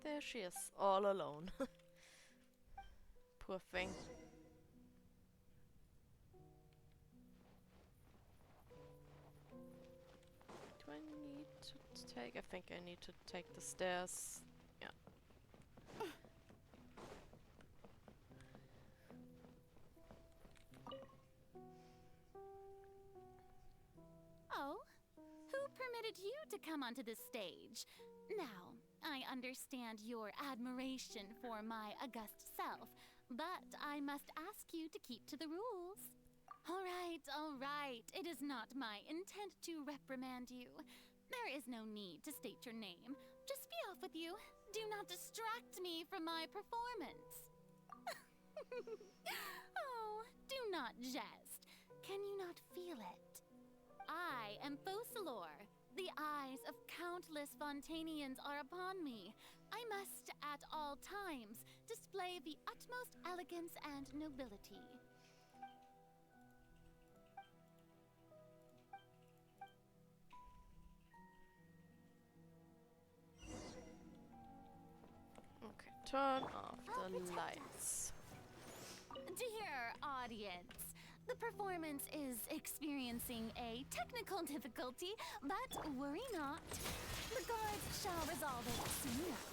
There she is, all alone. Poor thing. Do I need to take? I think I need to take the stairs. Yeah. Oh? Who permitted you to come onto this stage? Now, I understand your admiration for my august self, but I must ask you to keep to the rules. All right. It is not my intent to reprimand you. There is no need to state your name. Just be off with you. Do not distract me from my performance. Oh, do not jest. Can you not feel it? I am Focalor. The eyes of countless Fontanians are upon me. I must, at all times, display the utmost elegance and nobility. Okay, turn off the lights. Dear audience, the performance is experiencing a technical difficulty, but worry not. The guards shall resolve it soon enough.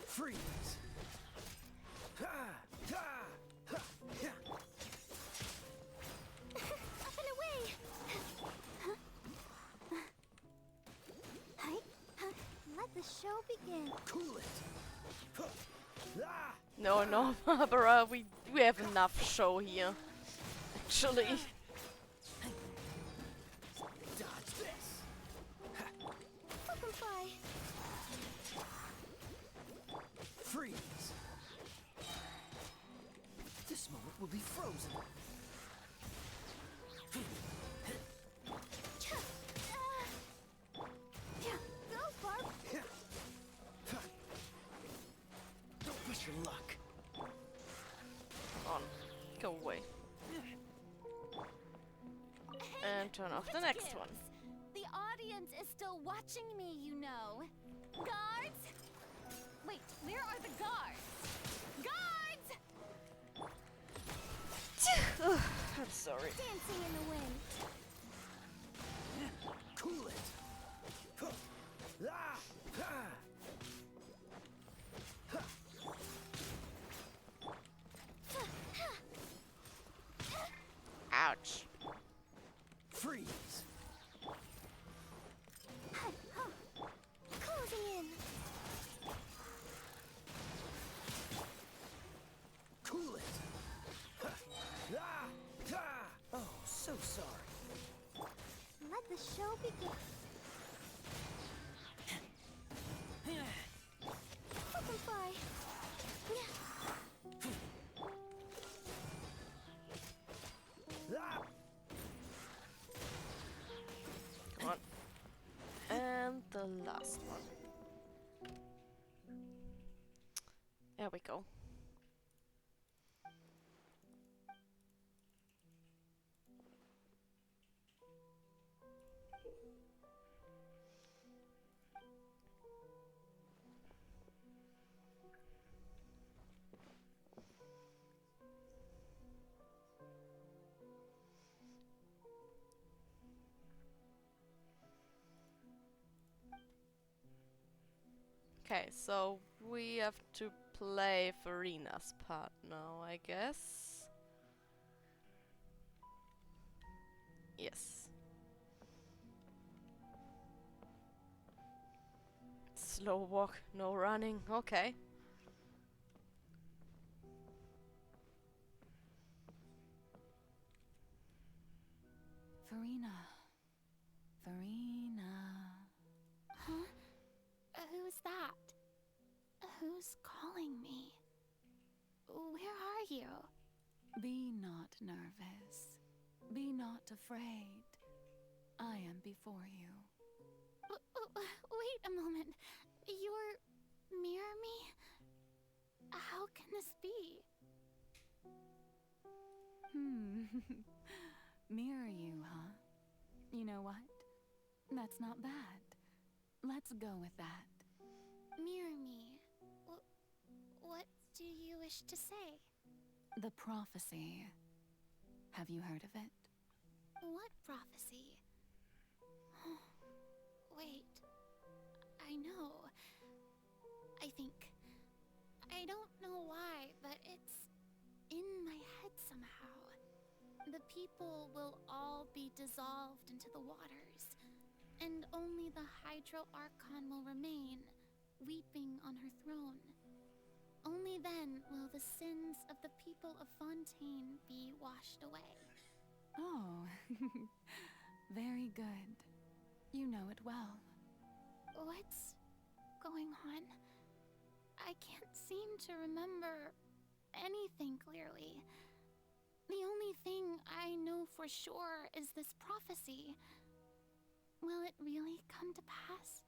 Freeze! Ha! Ha! Ha! Yeah. Up and away! Let the show begin. Cool it! Ah! No, Barbara, we have enough show here. Actually. Dodge this! Let them fly. Freeze! This moment will be frozen. Yeah, go, Barb. Don't push your luck. On. Go away. And turn off the next one. The audience is still watching me, you know. Guards? Wait, where are the guards? Guards! I'm sorry. Dancing in the wind. Cool it! Ah! Ah! Ouch. Freeze! Closing in. Cool it! Ah! Ah! Oh, so sorry. Let the show begin. Bye. Come on. And the last one. There we go. Okay, so we have to play Farina's part now, I guess. Yes. Slow walk, no running. Okay. Farina. Farina. Huh? Who's that? Who's calling me? Where are you? Be not nervous. Be not afraid. I am before you. Wait a moment. You're... mirror me? How can this be? Mirror you, huh? You know what? That's not bad. Let's go with that. Mirror me. What do you wish to say? The prophecy. Have you heard of it? What prophecy? Wait. I know. I think. I don't know why, but it's in my head somehow. The people will all be dissolved into the waters, and only the Hydro Archon will remain, weeping on her throne. Only then will the sins of the people of Fontaine be washed away. Oh, very good. You know it well. What's going on? I can't seem to remember anything clearly. The only thing I know for sure is this prophecy. Will it really come to pass?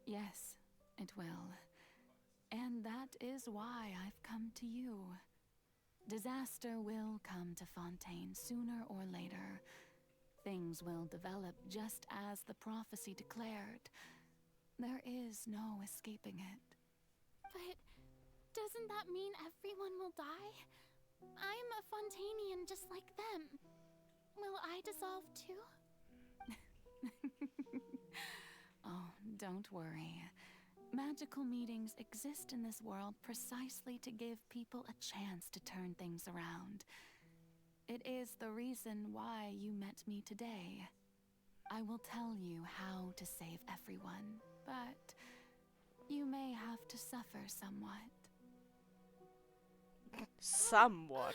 Yes, it will. And that is why I've come to you. Disaster will come to Fontaine sooner or later. Things will develop just as the prophecy declared. There is no escaping it. But doesn't that mean everyone will die? I'm a Fontainian just like them. Will I dissolve too? Oh, don't worry. Magical meetings exist in this world precisely to give people a chance to turn things around. It is the reason why you met me today. I will tell you how to save everyone, but you may have to suffer somewhat. Somewhat.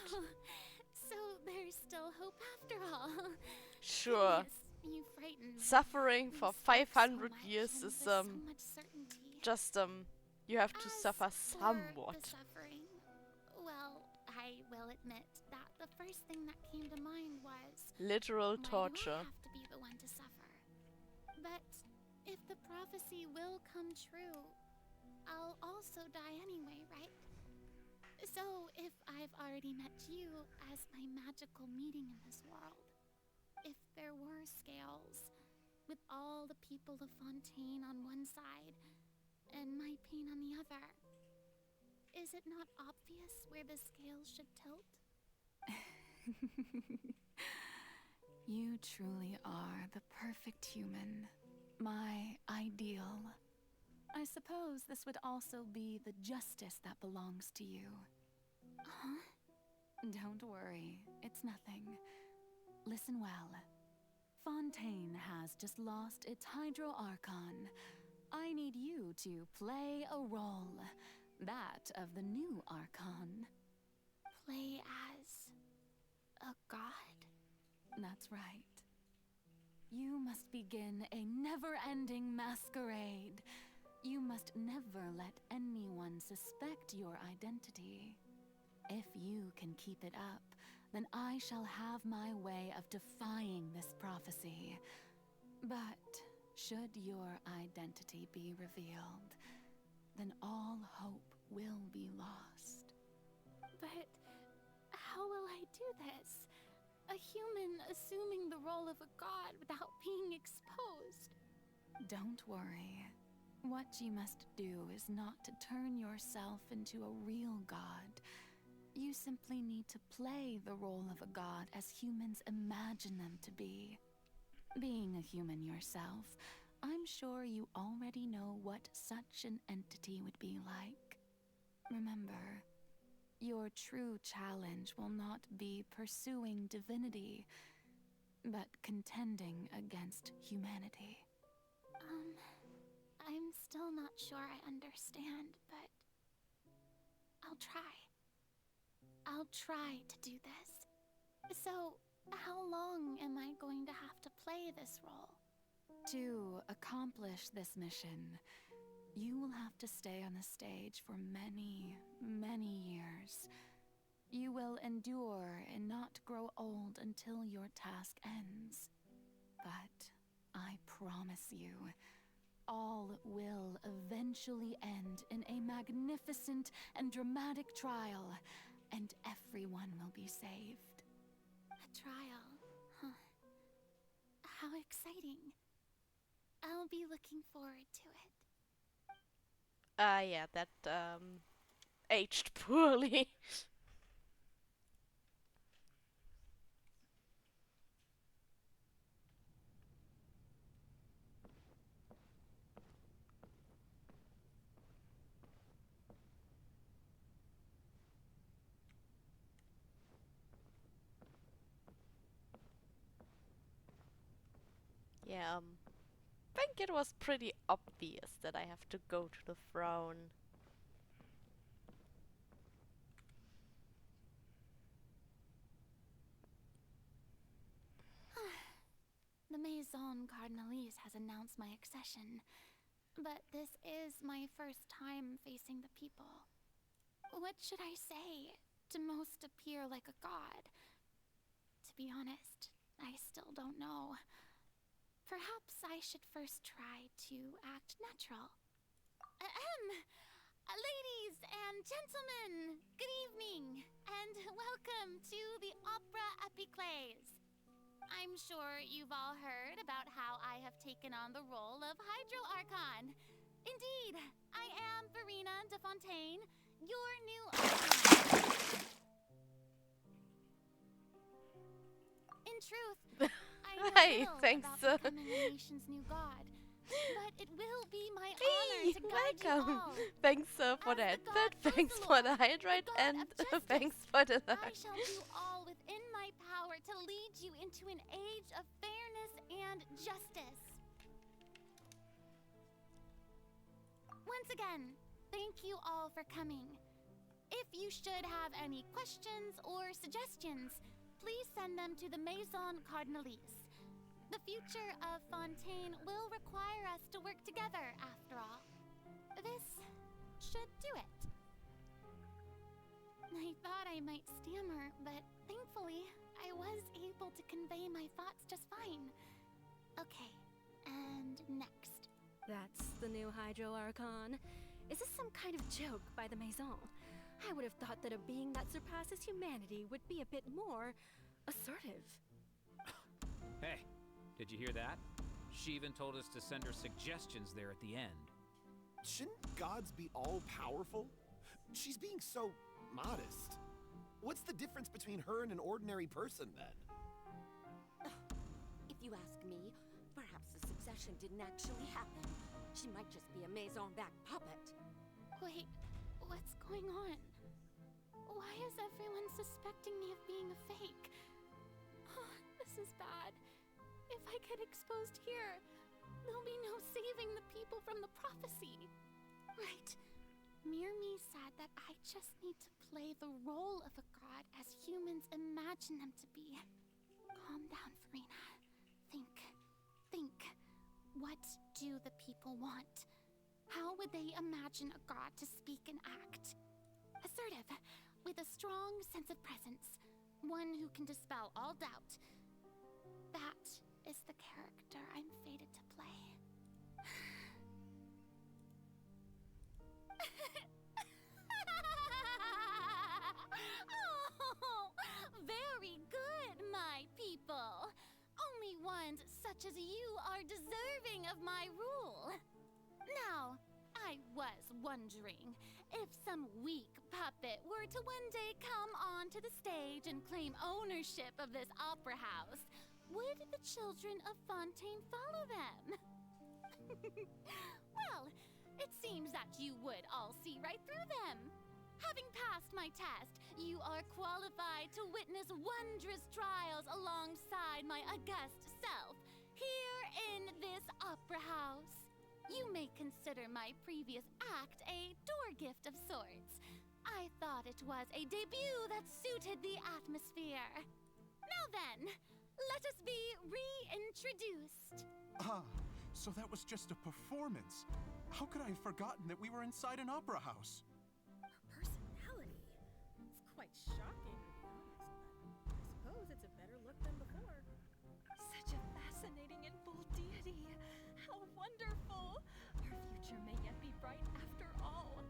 So there's still hope after all. Sure. Yes, you frighten me. Suffering for You spoke 500 so much years and is with so much certainty. just you have to suffer For somewhat. the suffering, well, I will admit that the first thing that came to mind was Literal why torture. do I have to be the one to suffer? But if the prophecy will come true, I'll also die anyway, right? So if I've already met you as my magical meeting in this world, if there were scales, with all the people of Fontaine on one side and my pain on the other, is it not obvious where the scales should tilt? You truly are the perfect human. My ideal. I suppose this would also be the justice that belongs to you. Huh? Don't worry, it's nothing. Listen well. Fontaine has just lost its Hydro Archon. I need you to play a role. That of the new Archon. Play as a god? That's right. You must begin a never-ending masquerade. You must never let anyone suspect your identity. If you can keep it up, then I shall have my way of defying this prophecy. But should your identity be revealed, then all hope will be lost. But how will I do this? A human assuming the role of a god without being exposed. Don't worry. What you must do is not to turn yourself into a real god. You simply need to play the role of a god as humans imagine them to be. Being a human yourself, I'm sure you already know what such an entity would be like. Remember, your true challenge will not be pursuing divinity, but contending against humanity. I'm still not sure I understand, but I'll try. I'll try to do this. So, how long am I going to have to play this role? To accomplish this mission, you will have to stay on the stage for many, many years. You will endure and not grow old until your task ends. But I promise you, all will eventually end in a magnificent and dramatic trial, and everyone will be saved. A trial, huh? How exciting. I'll be looking forward to it. Yeah, that aged poorly. Yeah, I think it was pretty obvious that I have to go to the throne. The Maison Cardinalise has announced my accession, but this is my first time facing the people. What should I say to most appear like a god? To be honest, I still don't know. Perhaps I should first try to act natural. Ladies and gentlemen, good evening, and welcome to the Opera Epiclese. I'm sure you've all heard about how I have taken on the role of Hydro Archon. Indeed, I am Verena de Fontaine, your new Archon. In truth, I know little about becoming the nation's new god, but it will be my honor to guide you all. Thanks for the headset, thanks for the hydrate, and thanks for the luck. I shall do all within my power to lead you into an age of fairness and justice. Once again, thank you all for coming. If you should have any questions or suggestions, please send them to the Maison Cardinalise. The future of Fontaine will require us to work together, after all. This should do it. I thought I might stammer, but thankfully, I was able to convey my thoughts just fine. Okay, and next. That's the new Hydro Archon. Is this some kind of joke by the Maison? I would have thought that a being that surpasses humanity would be a bit more assertive. Hey, did you hear that? She even told us to send her suggestions there at the end. Shouldn't gods be all-powerful? She's being so modest. What's the difference between her and an ordinary person, then? If you ask me, perhaps the succession didn't actually happen. She might just be a Maison-backed puppet. Wait, what's going on? Why is everyone suspecting me of being a fake? Oh, this is bad. If I get exposed here, there'll be no saving the people from the prophecy. Right. Mirmi said that I just need to play the role of a god as humans imagine them to be. Calm down, Verena. Think. What do the people want? How would they imagine a god to speak and act? Assertive, with a strong sense of presence. One who can dispel all doubt. That is the character I'm fated to play. Oh, very good, my people. Only ones such as you are deserving of my rule. Now, I was wondering if some weak puppet were to one day come onto the stage and claim ownership of this opera house, would the children of Fontaine follow them? Well, it seems that you would all see right through them. Having passed my test, you are qualified to witness wondrous trials alongside my august self, here in this opera house. You may consider my previous act a door gift of sorts. I thought it was a debut that suited the atmosphere. Now then, let us be reintroduced. Ah, so that was just a performance. How could I have forgotten that we were inside an opera house? Her personality. It's quite shocking, to be honest, but I suppose it's a better look than before. Such a fascinating and bold deity. How wonderful! Our future may yet be bright after all.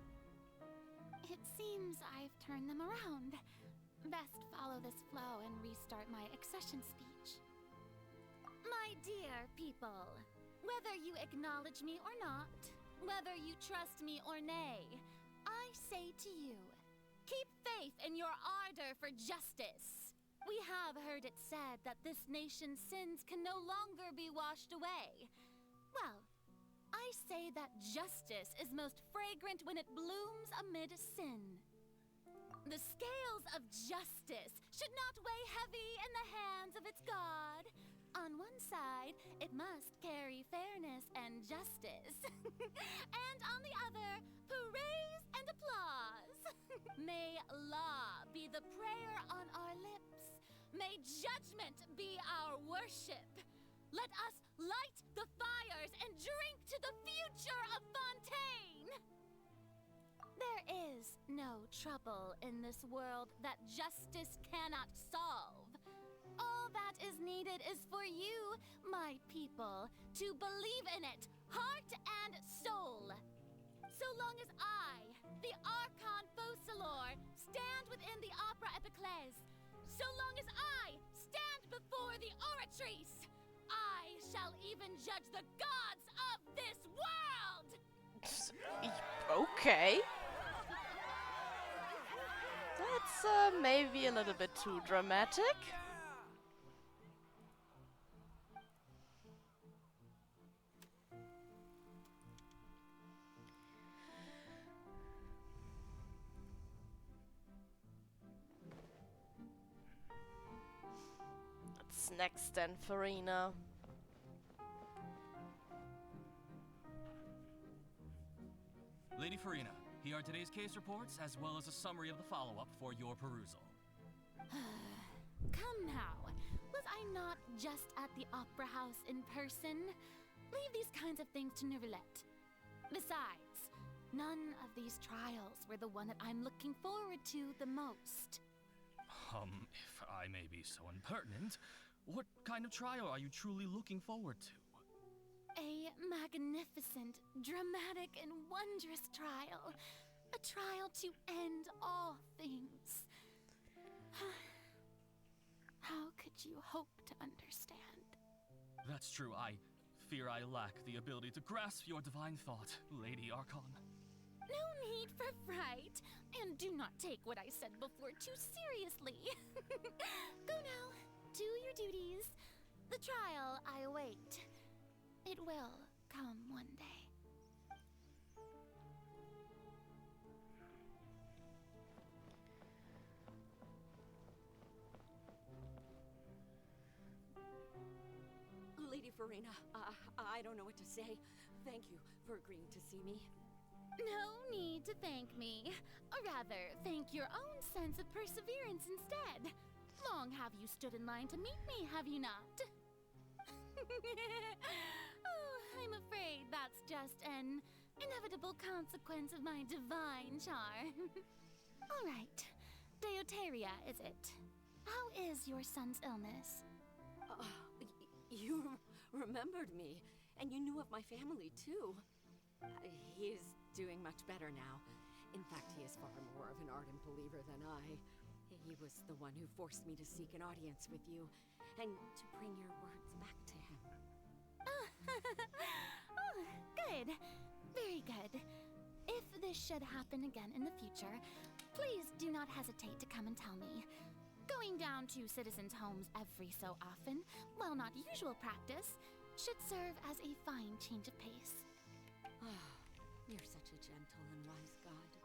It seems I've turned them around. Best follow this flow and restart my accession speech. My dear people, whether you acknowledge me or not, whether you trust me or nay, I say to you, keep faith in your ardor for justice. We have heard it said that this nation's sins can no longer be washed away. Well, I say that justice is most fragrant when it blooms amid sin. The scales of justice should not weigh heavy in the hands of its God. On one side, it must carry fairness and justice. And on the other, praise and applause. May law be the prayer on our lips. May judgment be our worship. Let us light the fires and drink to the future of Fontaine! There is no trouble in this world that justice cannot solve. All that is needed is for you, my people, to believe in it, heart and soul. So long as I, the Archon Focalor, stand within the Opera Epiclese, so long as I stand before the Oratrice, I shall even judge the gods of this world! Okay. That's maybe a little bit too dramatic. What's next then, Farina? Lady Farina, here are today's case reports, as well as a summary of the follow-up for your perusal. Come now, was I not just at the Opera House in person? Leave these kinds of things to Neuvillette. Besides, none of these trials were the one that I'm looking forward to the most. If I may be so impertinent, what kind of trial are you truly looking forward to? A magnificent, dramatic, and wondrous trial. A trial to end all things. How could you hope to understand? That's true. I fear I lack the ability to grasp your divine thought, Lady Archon. No need for fright, and do not take what I said before too seriously. Go now, do your duties. The trial I await. It will come one day. Lady Farina, I don't know what to say. Thank you for agreeing to see me. No need to thank me. Or rather, thank your own sense of perseverance instead. Long have you stood in line to meet me, have you not? Oh, I'm afraid that's just an Inevitable consequence of my divine charm. All right. Deoteria, is it? How is your son's illness? You remembered me, and you knew of my family, too. He is doing much better now. In fact, he is far more of an ardent believer than I. He was the one who forced me to seek an audience with you, and to bring your words back to him. Oh, good. Very good. If this should happen again in the future, please do not hesitate to come and tell me. Going down to citizens' homes every so often, while not usual practice, should serve as a fine change of pace. You're such a gentle and wise god.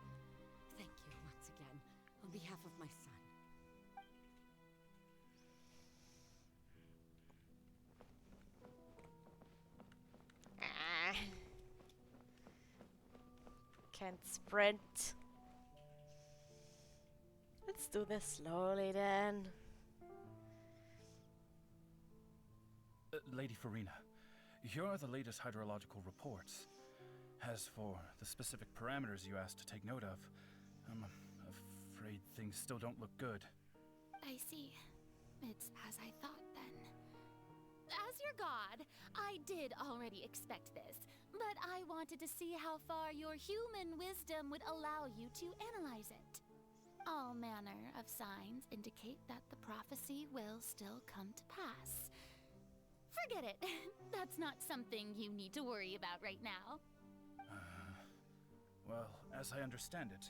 Thank you once again, on behalf of my son. Can't sprint. Let's do this slowly then. Lady Farina, here are the latest hydrological reports. As for the specific parameters you asked to take note of, I'm afraid things still don't look good. I see. It's as I thought then. As your god, I did already expect this, but I wanted to see how far your human wisdom would allow you to analyze it. All manner of signs indicate that the prophecy will still come to pass. Forget it. That's not something you need to worry about right now. Well, as I understand it,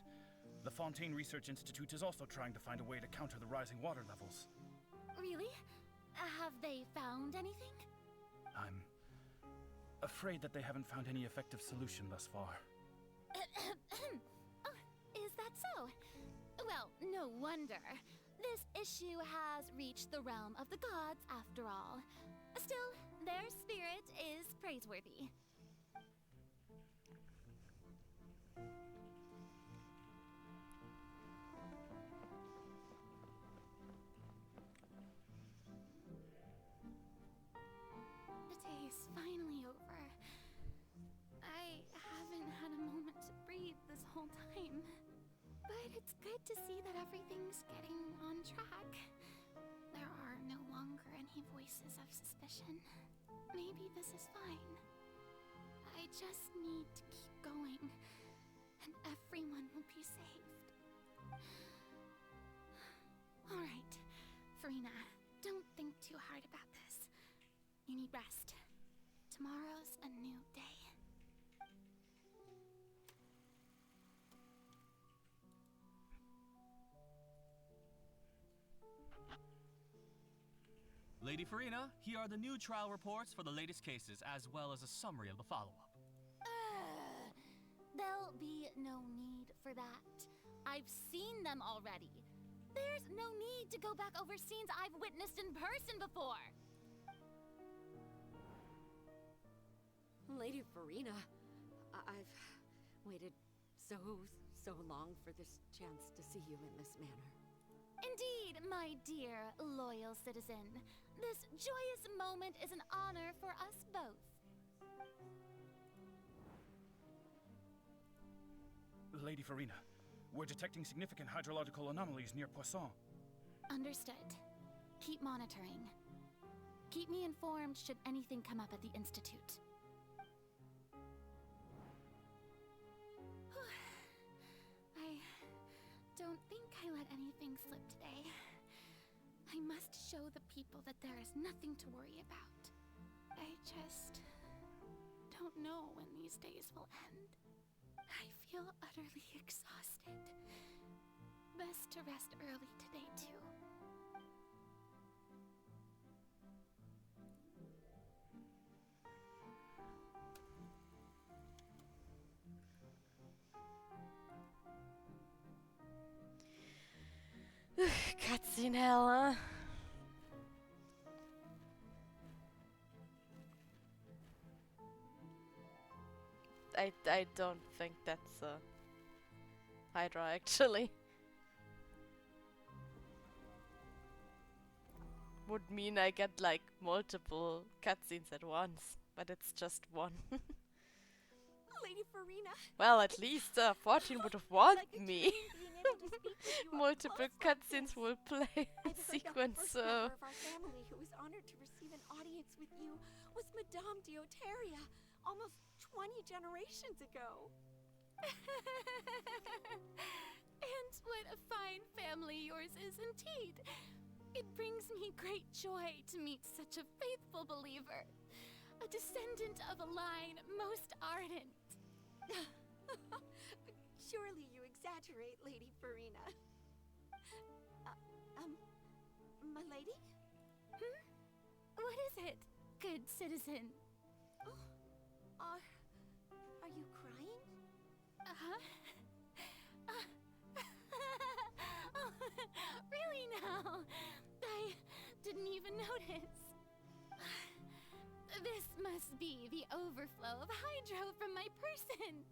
the Fontaine Research Institute is also trying to find a way to counter the rising water levels. Really? Have they found anything? I'm afraid that they haven't found any effective solution thus far. Oh, is that so? Well, no wonder. This issue has reached the realm of the gods, after all. Still, their spirit is praiseworthy. The day is finally over. I haven't had a moment to breathe this whole time. But it's good to see that everything's getting on track. There are no longer any voices of suspicion. Maybe this is fine. I just need to keep going, and everyone will be saved. All right, Farina, don't think too hard about this. You need rest. Tomorrow's a new day. Lady Farina, here are the new trial reports for the latest cases, as well as a summary of the follow-up. There'll be no need for that. I've seen them already. There's no need to go back over scenes I've witnessed in person before. Lady Farina, I've waited so long for this chance to see you in this manner. Indeed, my dear, loyal citizen. This joyous moment is an honor for us both. Lady Farina, we're detecting significant hydrological anomalies near Poisson. Understood. Keep monitoring. Keep me informed should anything come up at the Institute. I don't think I let anything slip today. I must show the people that there is nothing to worry about. I just don't know when these days will end. I feel utterly exhausted. Best to rest early today, too. Cutscene hell, huh? I don't think that's Hydra actually. Would mean I get like multiple cutscenes at once, but it's just one. Lady Farina. Well, at least 14 would have warned me. Multiple cutscenes will play in sequence. The first member of our family who was honored to receive an audience with you was Madame Deoteria, almost 20 generations ago. And what a fine family yours is indeed. It brings me great joy to meet such a faithful believer, a descendant of a line most ardent. Surely you exaggerate, Lady Farina. My lady? What is it, good citizen? Are you crying? Oh, really now? I didn't even notice. This must be the overflow of hydro from my person.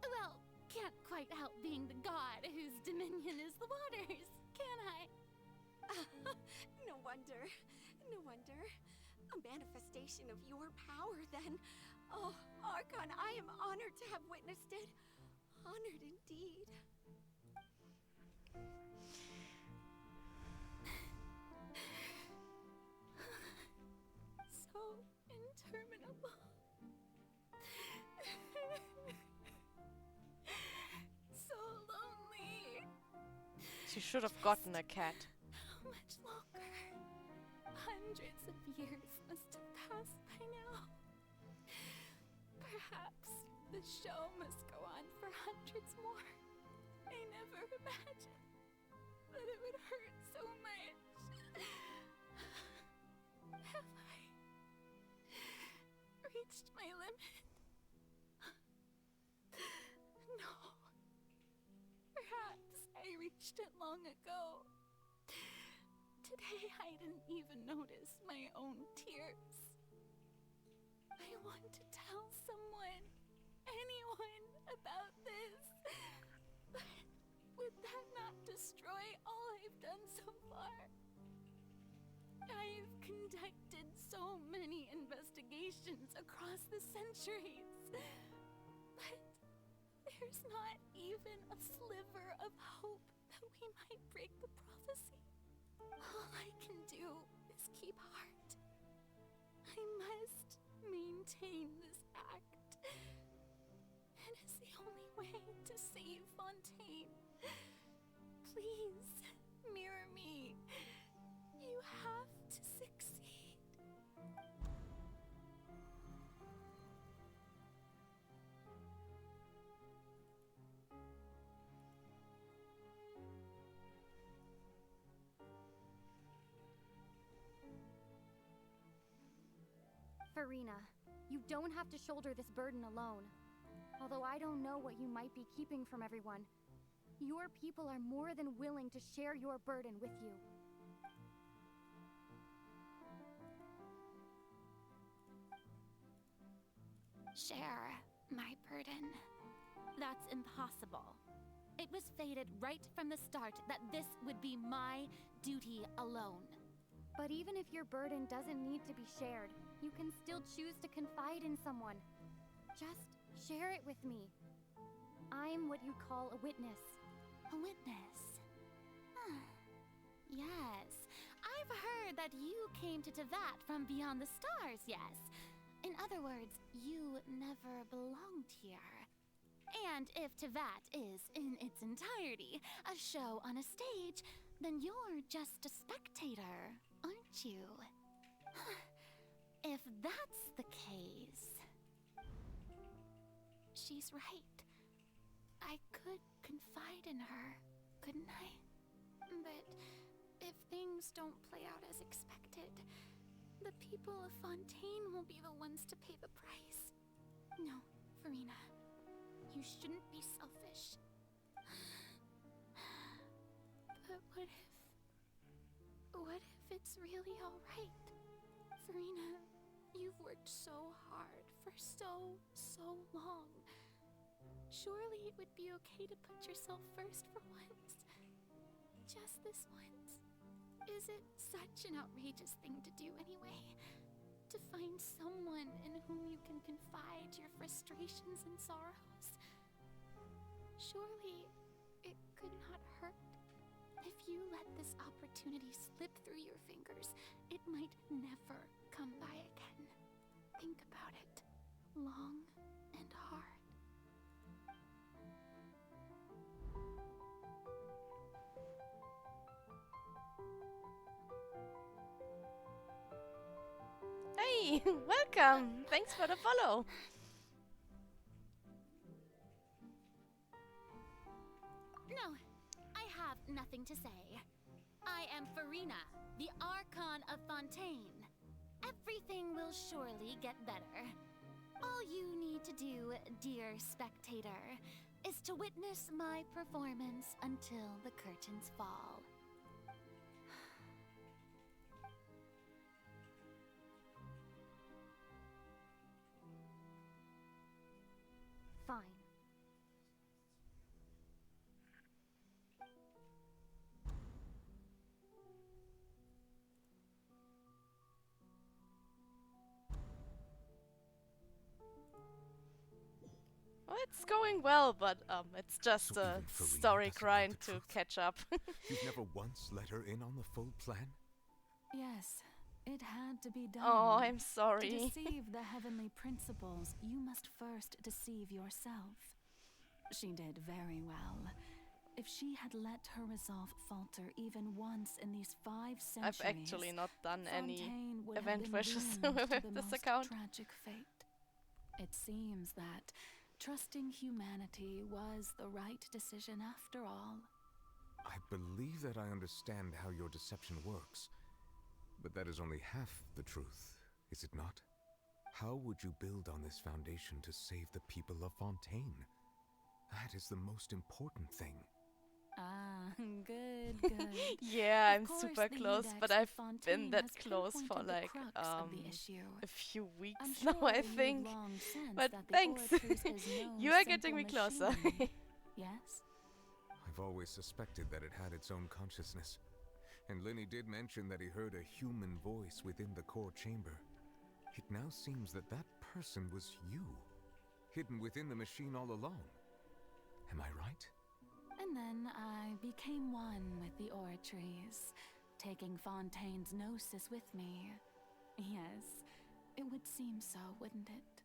Well, can't quite help being the god whose dominion is the waters, can I? No wonder. No wonder. A manifestation of your power, then. Oh, Archon, I am honored to have witnessed it. Honored indeed. So interminable. So lonely. She should have gotten a cat. How much longer? Hundreds of years must have passed by now. Perhaps the show must go on for hundreds more. I never imagined that it would hurt so much. Have I reached my limit? No. Perhaps I reached it long ago. Today I didn't even notice my own tears. I want to tell someone, anyone, about this. But would that not destroy all I've done so far? I've conducted so many investigations across the centuries. But there's not even a sliver of hope that we might break the prophecy. All I can do is keep heart. I must maintain this act. It is the only way to save Fontaine. Please, mirror me. You have to succeed. Farina, you don't have to shoulder this burden alone. Although I don't know what you might be keeping from everyone, your people are more than willing to share your burden with you. Share my burden. That's impossible. It was fated right from the start that this would be my duty alone. But even if your burden doesn't need to be shared, you can still choose to confide in someone. Just share it with me. I'm what you call a witness. A witness? Yes. I've heard that you came to Tevat from beyond the stars, yes. In other words, you never belonged here. And if Tevat is, in its entirety, a show on a stage, then you're just a spectator, aren't you? If that's the case... She's right. I could confide in her, couldn't I? But if things don't play out as expected, the people of Fontaine will be the ones to pay the price. No, Farina. You shouldn't be selfish. But what if it's really alright? Farina, you've worked so hard for so long. Surely it would be okay to put yourself first for once. Just this once. Is it such an outrageous thing to do anyway? To find someone in whom you can confide your frustrations and sorrows. Surely it could not hurt. If you let this opportunity slip through your fingers, it might never come by again. Think about it long and hard. Hey, welcome! Thanks for the follow! No, I have nothing to say. I am Farina, the Archon of Fontaine. Everything will surely get better. All you need to do, dear spectator, is to witness my performance until the curtains fall. Fine. Well, it's going well, but it's just So a even Farina story doesn't know grind the to truth? catch up. You've never once let her in on the full plan? Yes, it had to be done. Oh, I'm sorry. To deceive the heavenly principles, you must first deceive yourself. She did very well. If she had let her resolve falter even once in these 5 centuries, I've actually not done any Fontaine would have event been wishes doomed to with the this most account. tragic fate. It seems that trusting humanity was the right decision after all. I believe that I understand how your deception works. But that is only half the truth, is it not? How would you build on this foundation to save the people of Fontaine? That is the most important thing. Ah, good, good. Yeah, Of I'm course, super the close, Index but of I've Fontaine been that has close for pinpointed the like crux of the issue. a few weeks I'm now, sure I you've think. long sensed But that the thanks. Oratrice is no You are simple getting me closer. machine. Yes? I've always suspected that it had its own consciousness. And Lenny did mention that he heard a human voice within the core chamber. It now seems that that person was you, hidden within the machine all along. Am I right? And then I became one with the Oratrice, taking Fontaine's gnosis with me. Yes, it would seem so, wouldn't it?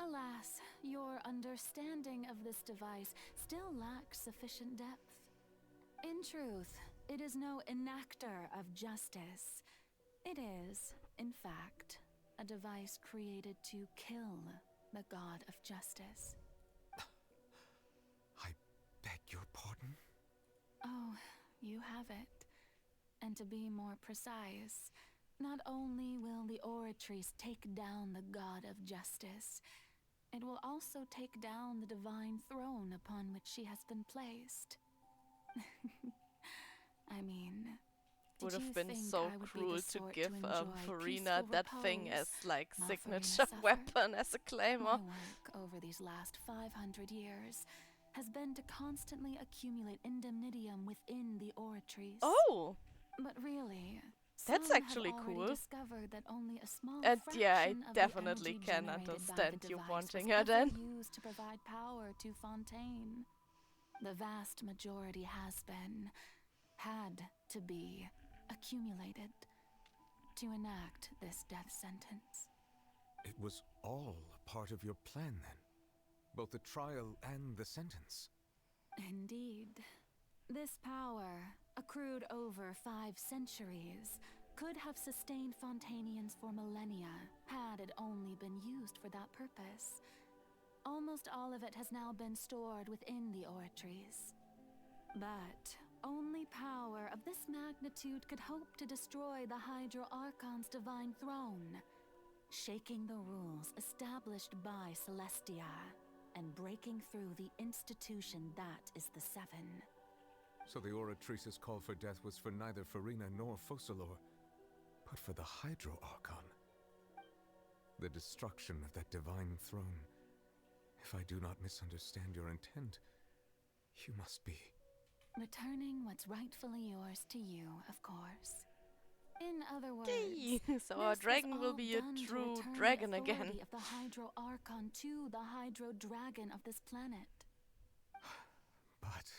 Alas, your understanding of this device still lacks sufficient depth. In truth, it is no enactor of justice. It is, in fact, a device created to kill the god of justice. I beg your pardon? Oh, you have it. And to be more precise, not only will the Oratrice take down the god of justice, it will also take down the divine throne upon which she has been placed. I mean, Would did you have been think so I would be cruel the to sort give enjoy Farina peaceful that thing repose as like while Farina signature suffered? weapon as a claimer. My work over these last 500 years has been to constantly accumulate indemnitium within the Oratrice. Oh! But really, That's some actually have already cool. discovered that only a small And yeah, I fraction of definitely the energy can generated by understand the you device wanting was her ever then. used to provide power to Fontaine. The vast majority has been, had to be, accumulated to enact this death sentence. It was all part of your plan then? Both the trial and the sentence? Indeed. This power, accrued over 5 centuries, could have sustained Fontainians for millennia, had it only been used for that purpose. Almost all of it has now been stored within the Oratrice. But only power of this magnitude could hope to destroy the Hydro Archon's divine throne, shaking the rules established by Celestia, and breaking through the institution that is the Seven. So the Oratrice's call for death was for neither Farina nor Focalor, but for the Hydro Archon. The destruction of that divine throne. If I do not misunderstand your intent, you must be... Returning what's rightfully yours to you, of course. In other words, Yay! So this our was dragon will all be a done to true return the dragon again. authority of the Hydro Archon to the Hydro Dragon of this planet. But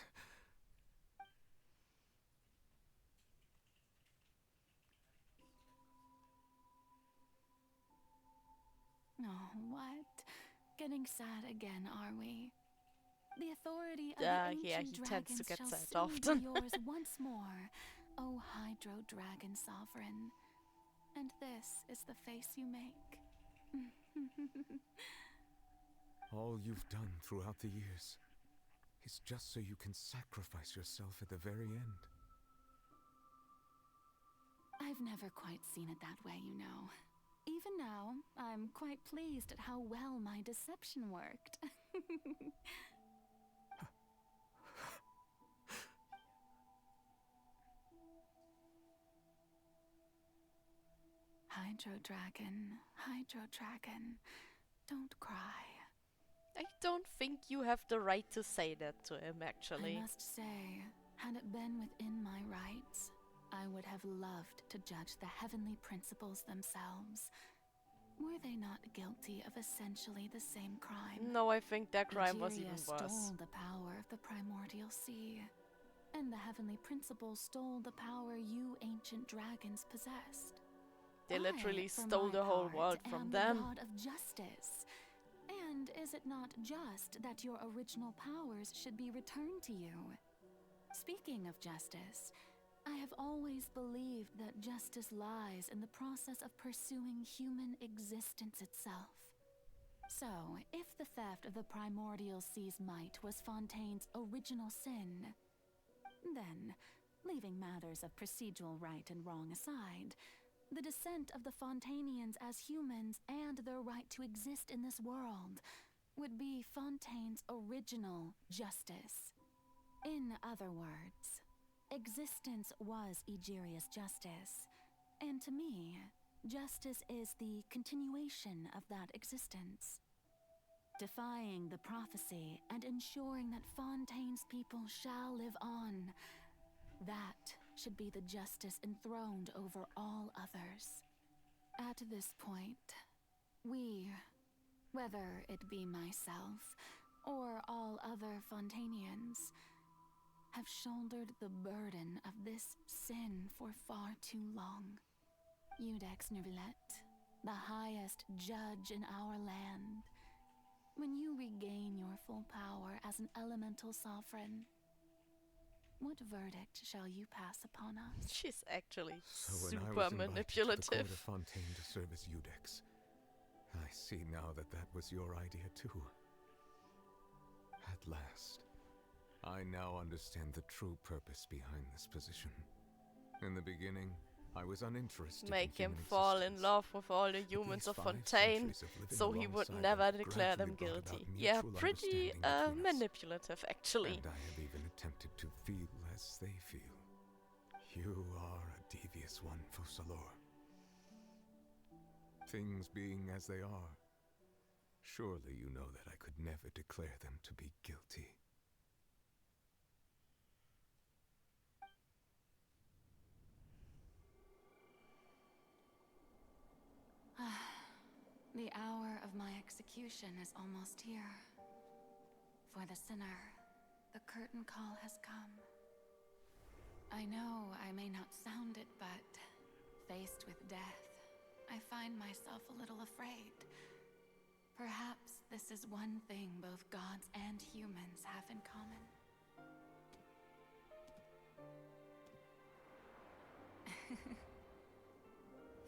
Oh, what? Getting sad again, are we? The authority of Yeah, the he ancient tends to dragons get shall sad soon often. be yours once more, O Hydro Dragon Sovereign. And this is the face you make. all you've done throughout the years is just so you can sacrifice yourself at the very end. I've never quite seen it that way, you know. Even now, I'm quite pleased at how well my deception worked. Hydro Dragon, don't cry. I don't think you have the right to say that to him, actually. I must say, had it been within my rights, I would have loved to judge the heavenly principles themselves. Were they not guilty of essentially the same crime? No, I think that crime was even Egeria worse. stole the power of the primordial sea, and the heavenly principles stole the power you ancient dragons possessed. They literally I, for stole my the whole part, world am from the them. god of justice. And is it not just that your original powers should be returned to you? Speaking of justice, I have always believed that justice lies in the process of pursuing human existence itself. So, if the theft of the primordial sea's might was Fontaine's original sin, then, leaving matters of procedural right and wrong aside, the descent of the Fontainians as humans and their right to exist in this world would be Fontaine's original justice. In other words, existence was Egeria's justice, and to me, justice is the continuation of that existence. Defying the prophecy and ensuring that Fontaine's people shall live on, that should be the justice enthroned over all others. At this point, we, whether it be myself or all other Fontainians, have shouldered the burden of this sin for far too long. Iudex Neuvillette, the highest judge in our land, when you regain your full power as an elemental sovereign, what verdict shall you pass upon us? She's actually So when I super was invited manipulative. to the court of Fontaine to serve as Iudex, I see now that that was your idea too. At last, I now understand the true purpose behind this position. In the beginning, I was uninterested Make in him human fall in existence. love with all the But humans these of 5 Fontaine, centuries of living so he would alongside never them declare them gradually brought guilty. about Yeah, mutual pretty understanding between us. manipulative, actually. And I have even attempted to feel as they feel. You are a devious one, Fussalor. Things being as they are, surely you know that I could never declare them to be guilty. The hour of my execution is almost here. For the sinner, the curtain call has come. I know I may not sound it, but faced with death, I find myself a little afraid. Perhaps this is one thing both gods and humans have in common.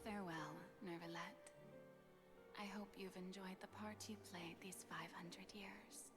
Farewell, Neuvillette. I hope you've enjoyed the part you played these 500 years.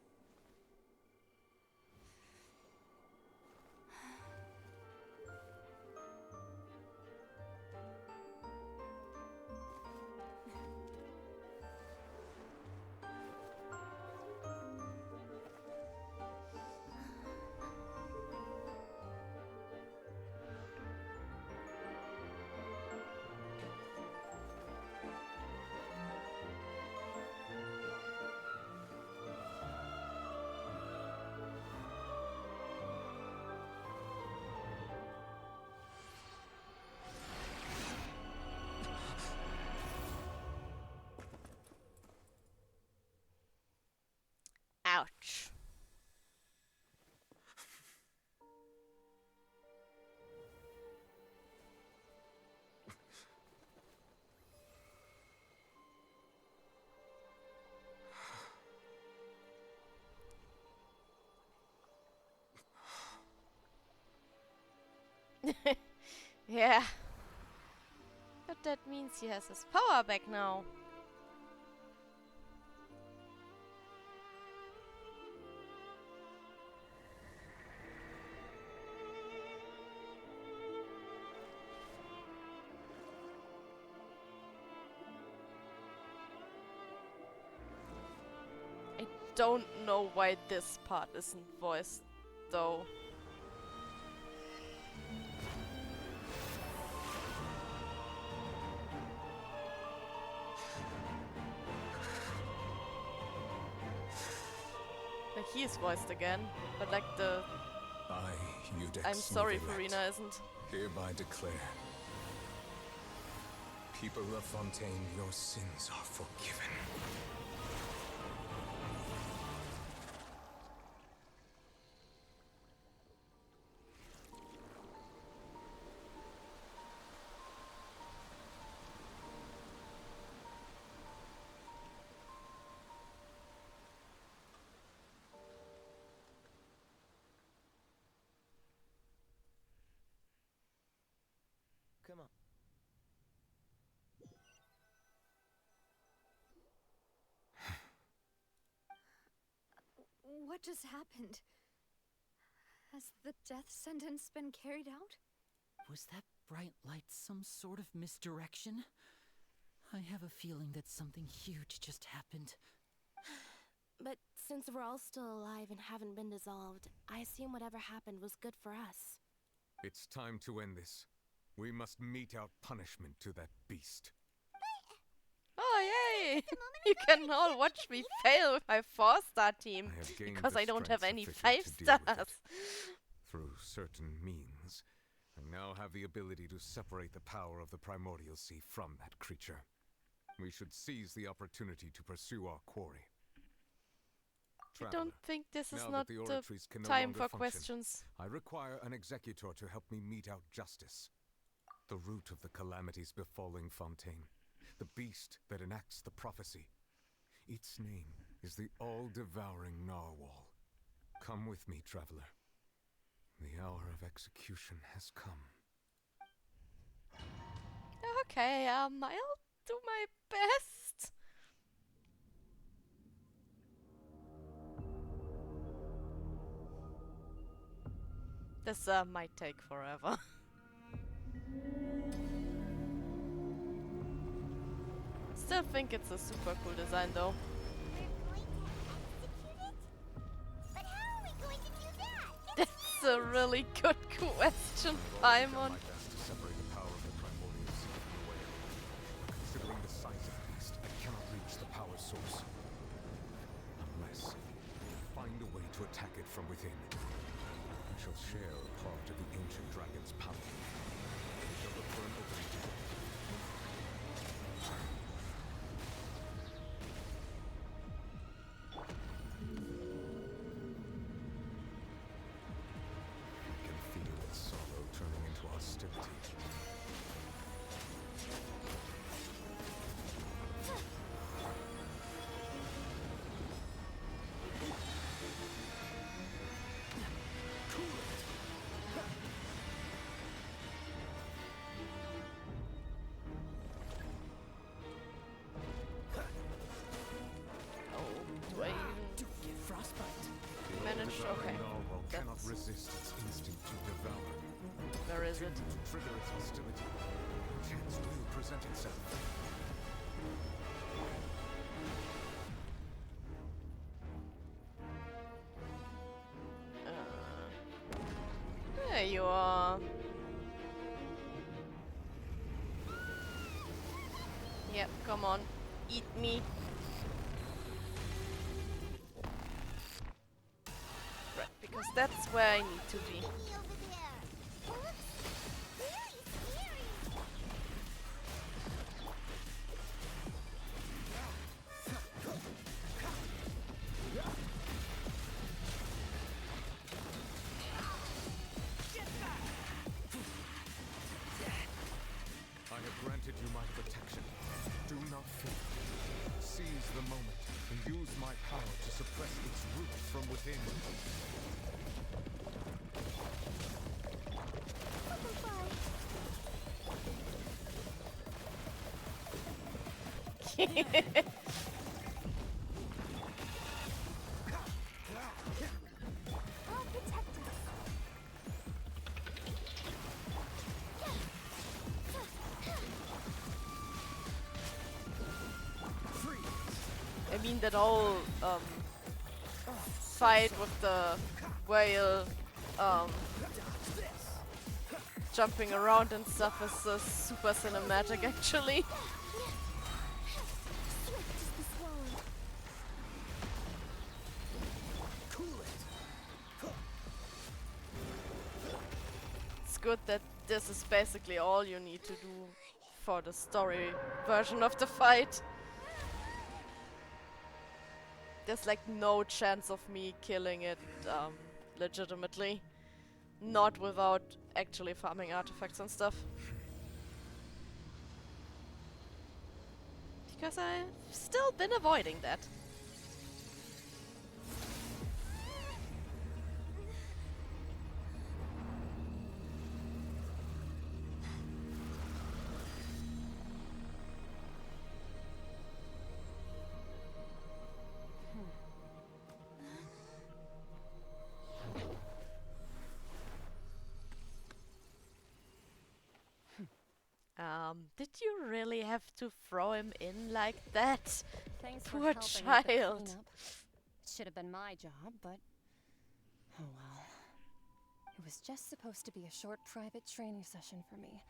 Yeah. But that means he has his power back now. I don't know why this part isn't voiced, though. Like he is voiced again, but like the I'm sorry, Farina isn't. Hereby declare, people of Fontaine, your sins are forgiven. Come on. What just happened? Has the death sentence been carried out? Was that bright light some sort of misdirection? I have a feeling that something huge just happened. But since we're all still alive and haven't been dissolved, I assume whatever happened was good for us. It's time to end this. We must mete out punishment to that beast. Oh yay! You can all watch me fail with my 4-star team because I don't have any 5 stars. Through certain means, I now have the ability to separate the power of the Primordial Sea from that creature. We should seize the opportunity to pursue our quarry. I don't think this is now not that the the oratories can no time longer for function, questions. I require an executor to help me mete out justice. The root of the calamities befalling Fontaine. The beast that enacts the prophecy. Its name is the all-devouring Narwhal. Come with me, traveler. The hour of execution has come. Okay, I'll do my best. This might take forever. Still think it's a super cool design though. But how are we going to do that? That's a really good question, Paimon. My best to separate the power of the Primordial Sea from the whale. Considering the size of the beast, I cannot reach the power source. Unless I find a way to attack it from within. I shall share a part of the ancient dragon's power. I shall look for an opening to cannot resist its instinct to devour. Where is it? To trigger its hostility, chance will present itself. There you are. Yep, come on. Eat me. Right, because that's where I need to be. I have granted you my protection. Do not fear. Seize the moment and use my power to suppress its roots from within. I mean that whole fight with the whale jumping around and stuff is super cinematic actually. It's good that this is basically all you need to do for the story version of the fight. There's like no chance of me killing it legitimately. Not without actually farming artifacts and stuff. Because I've still been avoiding that. Did you really have to throw him in like that? Thanks Poor for helping with the child. cleanup. It should have been my job, but oh well. It was just supposed to be a short private training session for me.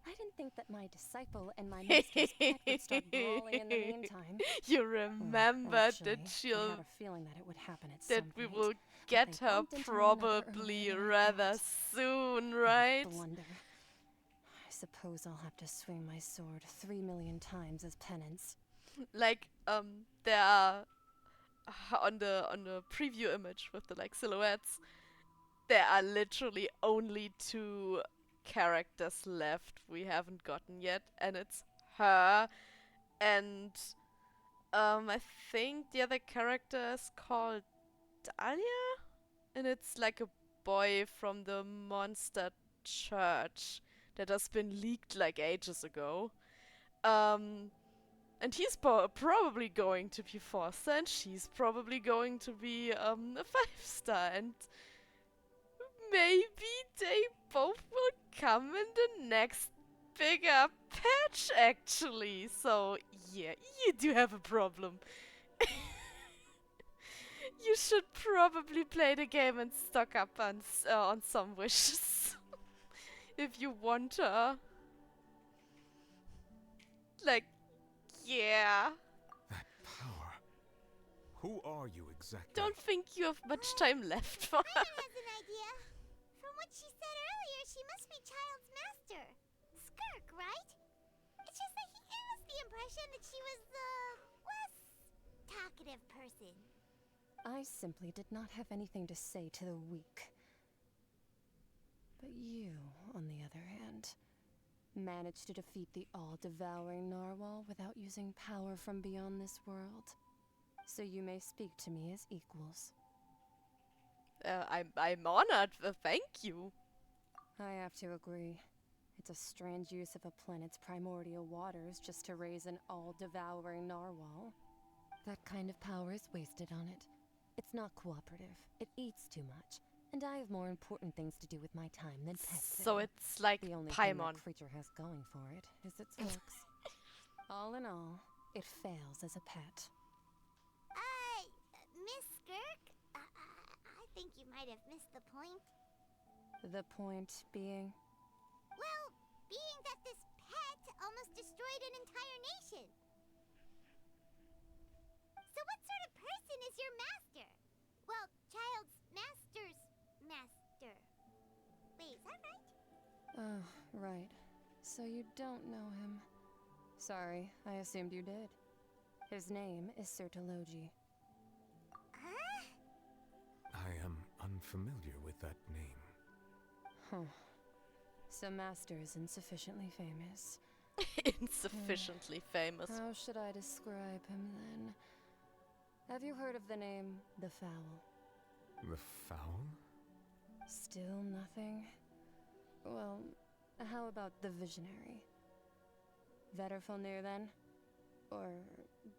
I didn't think that my disciple and my master's pet would start brawling in the meantime. You remember Well, actually, that I she'll had a feeling that it would happen at that some we point, will but get they her bumped into one another probably earlier than I rather thought. soon, right? Blunder. I suppose I'll have to swing my sword 3 million times as penance. Like there are on the preview image with the like silhouettes, there are literally only 2 characters left we haven't gotten yet, and it's her and I think the other character is called Dahlia, and it's like a boy from the monster church that has been leaked like ages ago. And he's probably going to be 4-star, and she's probably going to be a 5-star, and maybe they both will come in the next bigger patch actually. So yeah, you do have a problem. You should probably play the game and stock up on some wishes if you want her. Like, yeah. That power. Who are you exactly? Don't think you have much time left for her. has an idea. From what she said earlier, she must be Child's master. Skirk, right? It's just that he gave us the impression that she was the less talkative person. I simply did not have anything to say to the weak. But you, on the other hand, managed to defeat the all-devouring narwhal without using power from beyond this world. So you may speak to me as equals. I'm honored. Thank you. I have to agree. It's a strange use of a planet's primordial waters just to raise an all-devouring narwhal. That kind of power is wasted on it. It's not cooperative. It eats too much. And I have more important things to do with my time than pet So sitting. it's like the only thing Paimon. that creature has going for it is its looks. All in all, it fails as a pet. Miss Skirk? I think you might have missed the point. The point being? Well, being that this pet almost destroyed an entire nation. So what sort of person is your master? Well, Child's master's master. Wait, is that right? Oh, right. So you don't know him. Sorry, I assumed you did. His name is Sertologi. Huh? I am unfamiliar with that name. Huh. So Master is insufficiently famous. Insufficiently famous. How should I describe him then? Have you heard of the name The Fowl? The Fowl? Still nothing? Well, how about the Visionary? Vetterfulnir then? Or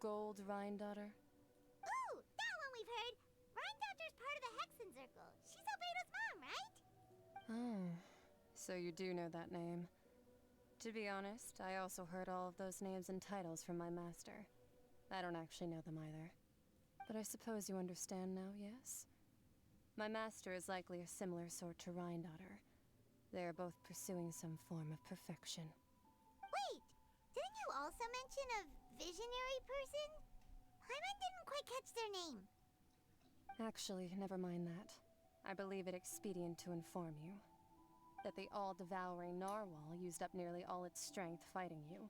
Gold Rhine-Daughter? Ooh, that one we've heard. Rhine-Daughter's part of the Hexen Circle. She's Albedo's mom, right? Oh, so you do know that name. To be honest, I also heard all of those names and titles from my master. I don't actually know them either. But I suppose you understand now, yes? My master is likely a similar sort to Rhine-Daughter. They are both pursuing some form of perfection. Wait, didn't you also mention a visionary person? Paimon didn't quite catch their name. Actually, never mind that. I believe it expedient to inform you that the all-devouring narwhal used up nearly all its strength fighting you.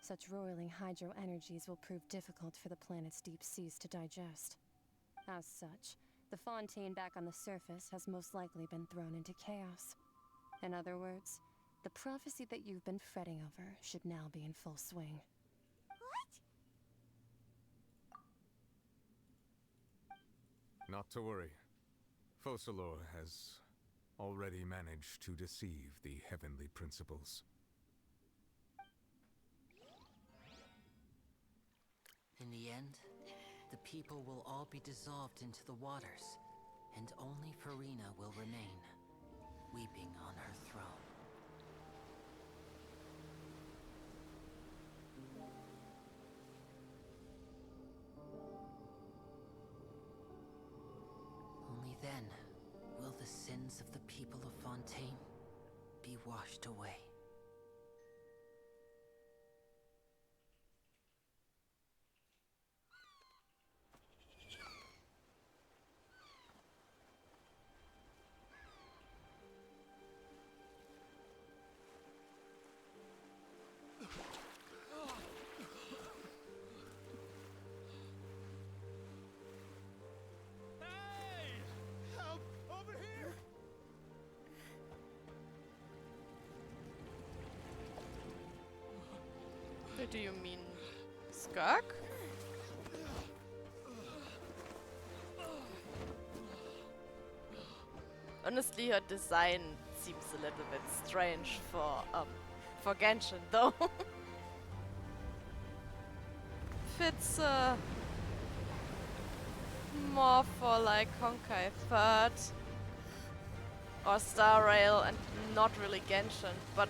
Such roiling hydro energies will prove difficult for the planet's deep seas to digest. As such, the fontaine back on the surface has most likely been thrown into chaos. In other words, the prophecy that you've been fretting over should now be in full swing. Not to worry. Focalor has already managed to deceive the heavenly principles. In the end, the people will all be dissolved into the waters, and only Farina will remain, weeping on her throne. Only then will the sins of the people of Fontaine be washed away. Help! Over here! Do you mean Skirk? Honestly, her design seems a little bit strange for Genshin, though. Fits more for like Honkai 3rd or Star Rail and not really Genshin, but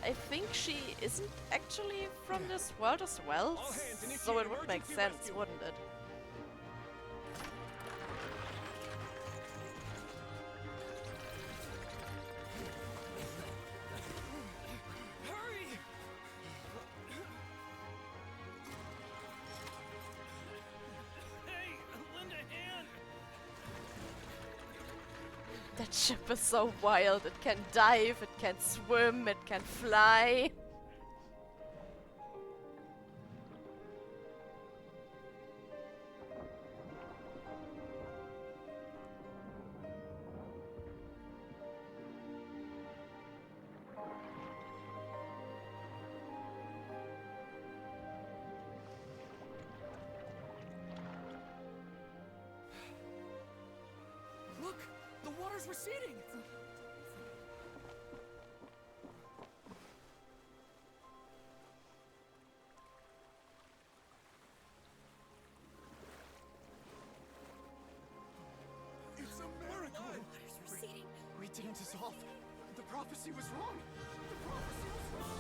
I think she isn't actually from this world as well, so it would make sense, wouldn't it? Hurry! Hey, lend a hand! That ship is so wild. It can dive, it can swim, it can fly. Look! The water's receding! It's a miracle! Water's receding. We didn't dissolve. The prophecy was wrong. The prophecy was wrong.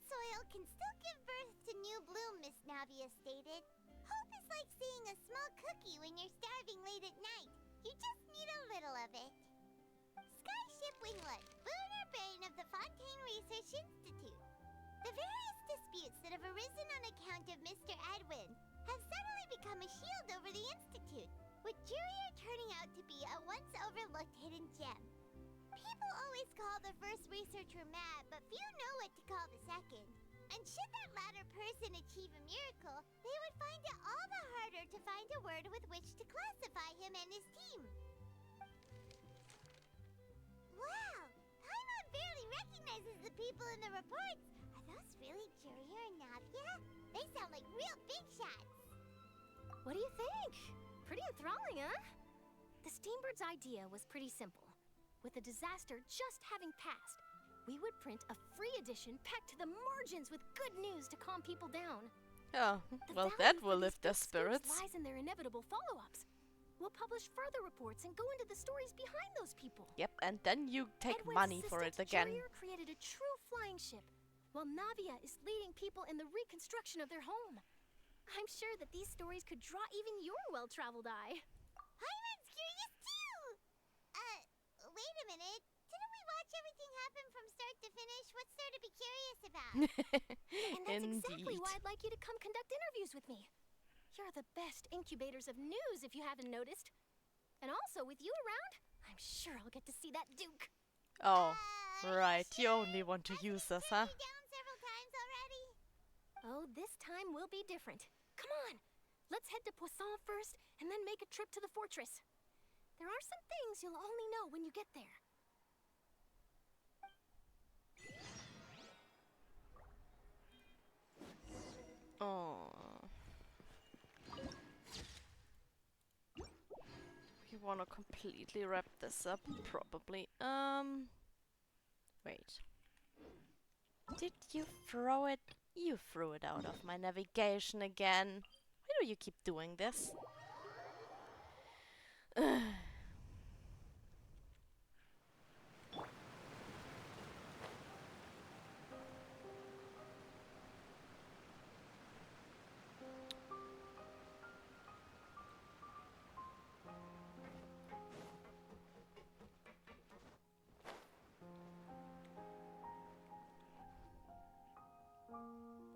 soil can still give birth to new bloom, Miss Navia stated. Hope is like seeing a small cookie when you're starving late at night. You just need a little of it. Skyship Winglet, lunar brain of the Fontaine Research Institute. The various disputes that have arisen on account of Mr. Edwin have suddenly become a shield over the Institute, with Jurier turning out to be a once overlooked hidden gem. People always call the first researcher mad, but few know what to call the second. And should that latter person achieve a miracle, they would find it all the harder to find a word with which to classify him and his team. Wow! Paimon barely recognizes the people in the reports. Are those really Jurier and Navia? They sound like real big shots. What do you think? Pretty enthralling, huh? The Steambird's idea was pretty simple. With the disaster just having passed, we would print a free edition packed to the margins with good news to calm people down. Yeah, well, that will lift their spirits. Lies in their inevitable follow-ups. We'll publish further reports and go into the stories behind those people. Yep, and then you take Edwin's money for it again. Jurier created a true flying ship, while Navia is leading people in the reconstruction of their home. I'm sure that these stories could draw even your well-traveled eye. Paimon's curious too! Wait a minute. Didn't we watch everything happen from start to finish? What's there to be curious about? And that's exactly Indeed. why I'd like you to come conduct interviews with me. You're the best incubators of news, if you haven't noticed. And also, with you around, I'm sure I'll get to see that Duke. Oh, right. You only want to use us, huh? Down several times already. Oh, this time will be different. Come on, let's head to Poisson first, and then make a trip to the fortress. There are some things you'll only know when you get there. Oh. We want to completely wrap this up, probably. Wait. Did you throw it? You threw it out of my navigation again. Why do you keep doing this?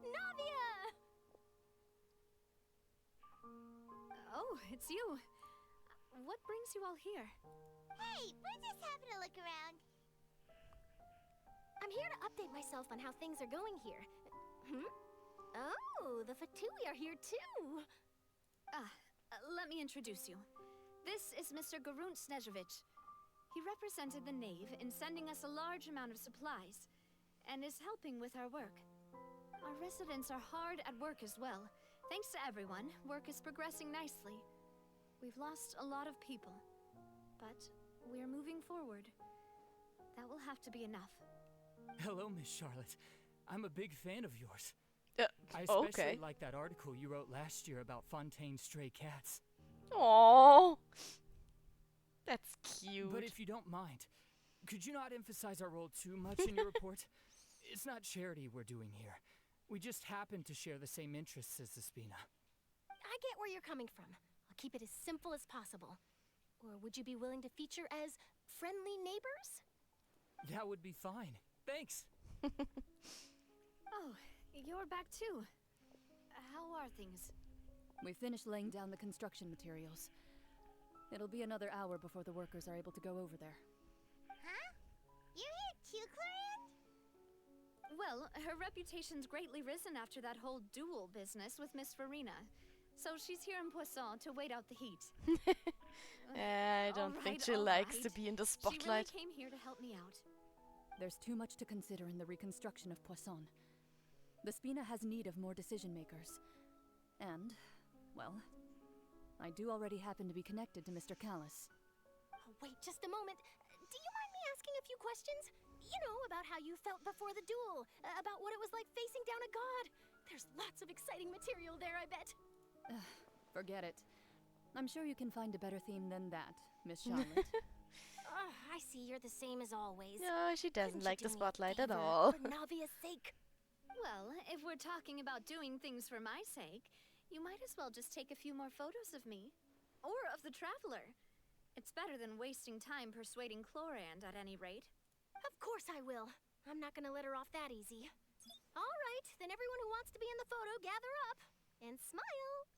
Navia! Oh, it's you. What brings you all here? Hey, we're just having a look around. I'm here to update myself on how things are going here. Oh, the Fatui are here too. Let me introduce you. This is Mr. Garunt Snezhevich. He represented the Knave in sending us a large amount of supplies, and is helping with our work. Our residents are hard at work as well. Thanks to everyone, work is progressing nicely. We've lost a lot of people, but we're moving forward. That will have to be enough. Hello, Miss Charlotte. I'm a big fan of yours. I especially like that article you wrote last year about Fontaine's stray cats. Aww. That's cute. But if you don't mind, could you not emphasize our role too much in your report? It's not charity we're doing here. We just happen to share the same interests as the Spina. I get where you're coming from. I'll keep it as simple as possible. Or would you be willing to feature as friendly neighbors? That would be fine. Thanks. Oh, you're back too. How are things? We finished laying down the construction materials. It'll be another hour before the workers are able to go over there. Huh? You're here too, Clorian? Well, her reputation's greatly risen after that whole duel business with Miss Farina. So she's here in Poisson to wait out the heat. I don't think she likes to be in the spotlight. She really came here to help me out. There's too much to consider in the reconstruction of Poisson. The Spina has need of more decision makers. And, well, I do already happen to be connected to Mr. Callis. Oh, wait just a moment. Do you mind me asking a few questions? You know, about how you felt before the duel, about what it was like facing down a god. There's lots of exciting material there, I bet. Forget it. I'm sure you can find a better theme than that, Miss Charlotte. I see you're the same as always. No, she doesn't Couldn't like you the do me a spotlight at favor all. For Navia's sake. Well, if we're talking about doing things for my sake, you might as well just take a few more photos of me. Or of the Traveler. It's better than wasting time persuading Chlorand at any rate. Of course I will. I'm not gonna let her off that easy. All right, then everyone who wants to be in the photo, gather up. And smile.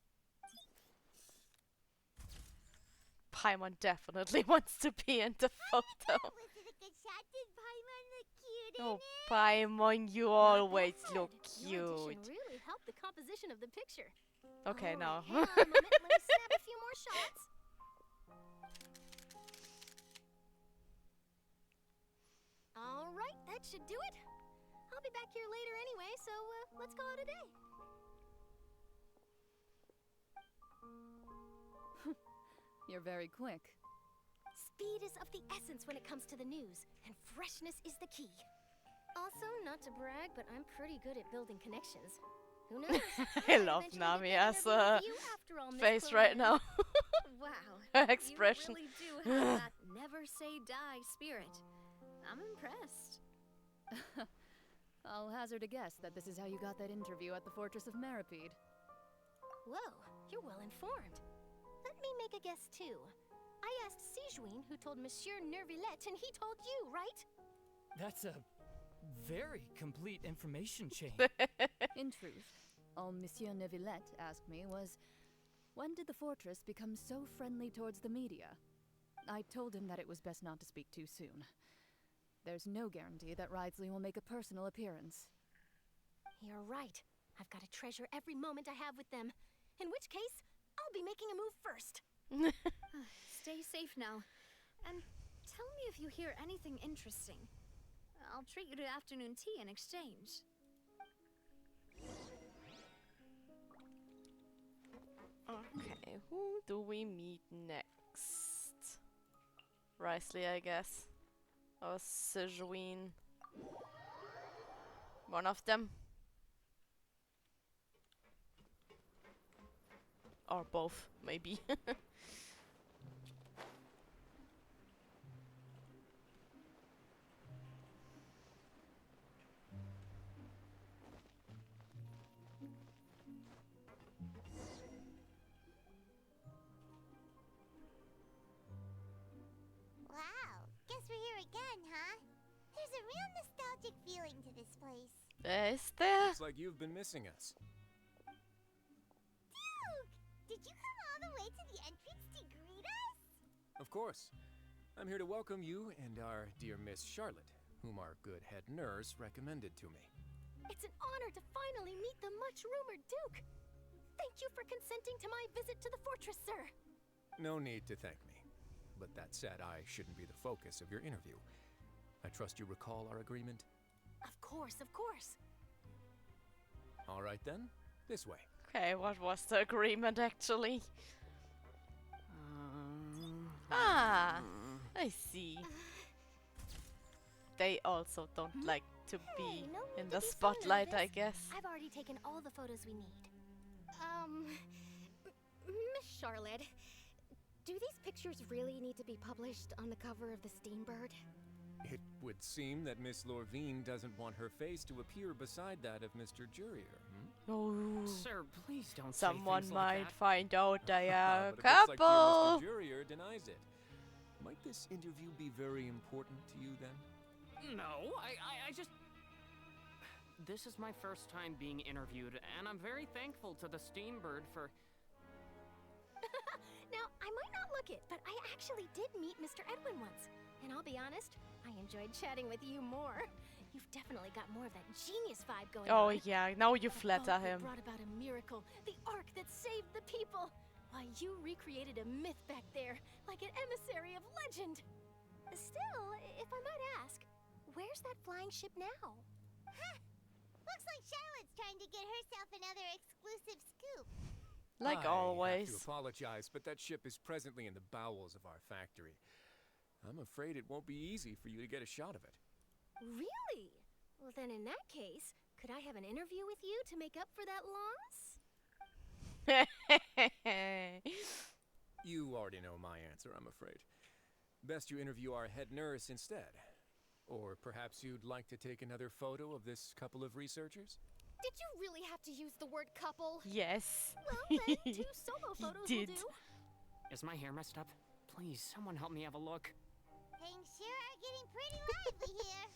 Paimon definitely wants to be in the photo. Was it a good shot? Did Paimon look cute Oh, in it? Paimon, you always look Your cute. addition really helped the composition of the picture. Okay, All now. right, hang on a moment. Let me snap a few more shots. All right, that should do it. I'll be back here later anyway, so let's call it a day. You're very quick. Speed is of the essence when it comes to the news, and freshness is the key. Also, not to brag, but I'm pretty good at building connections. Who knows? I love Namia's face right now. Wow. Her expression. You really do have that never say die spirit. I'm impressed. I'll hazard a guess that this is how you got that interview at the Fortress of Meripede. Whoa, you're well informed. Let me make a guess too. I asked Sigewinne, who told Monsieur Nervillette, and he told you, right? That's a very complete information chain. In truth, all Monsieur Neuvillette asked me was, when did the fortress become so friendly towards the media? I told him that it was best not to speak too soon. There's no guarantee that Ridsley will make a personal appearance. You're right. I've got to treasure every moment I have with them. In which case, I'll be making a move first. Stay safe now. And tell me if you hear anything interesting. I'll treat you to afternoon tea in exchange. Okay, who do we meet next? Risley, I guess. Or Sigewinne. One of them. Or both, maybe. Wow, guess we're here again, huh? There's a real nostalgic feeling to this place. Is there? Looks like you've been missing us. Duke! Did you come all the way to the entrance to greet us? Of course. I'm here to welcome you and our dear Miss Charlotte, whom our good head nurse recommended to me. It's an honor to finally meet the much-rumored Duke. Thank you for consenting to my visit to the fortress, sir. No need to thank me. But that said, I shouldn't be the focus of your interview. I trust you recall our agreement? Of course, of course. All right then, this way. Okay, what was the agreement actually? I see. They also don't like to be no need in to the be so spotlight, I nervous. guess. I've already taken all the photos we need. Miss Charlotte, do these pictures really need to be published on the cover of the Steambird? It would seem that Miss Lorvine doesn't want her face to appear beside that of Mr. Jurier. Oh, Sir, please don't someone say things might like that. find out they are a But it looks like dear couple. Mr. Jurier denies it. Might this interview be very important to you then? No, I just... This is my first time being interviewed, and I'm very thankful to the Steambird for... Now, I might not look it, but I actually did meet Mr. Edwin once. And I'll be honest, I enjoyed chatting with you more. You've definitely got more of that genius vibe going on. Oh yeah, now you The flatter boat that him. brought about a miracle, the ark that saved the people. Why, you recreated a myth back there, like an emissary of legend. Still, if I might ask, where's that flying ship now? Huh. Looks like Charlotte's trying to get herself another exclusive scoop. Like I always. have to apologize, but that ship is presently in the bowels of our factory. I'm afraid it won't be easy for you to get a shot of it. Really? Well, then in that case, could I have an interview with you to make up for that loss? You already know my answer, I'm afraid. Best you interview our head nurse instead. Or perhaps you'd like to take another photo of this couple of researchers? Did you really have to use the word couple? Yes. Well, then, 2 solo He photos did. will do. Is my hair messed up? Please, someone help me have a look. Things sure are getting pretty lively here.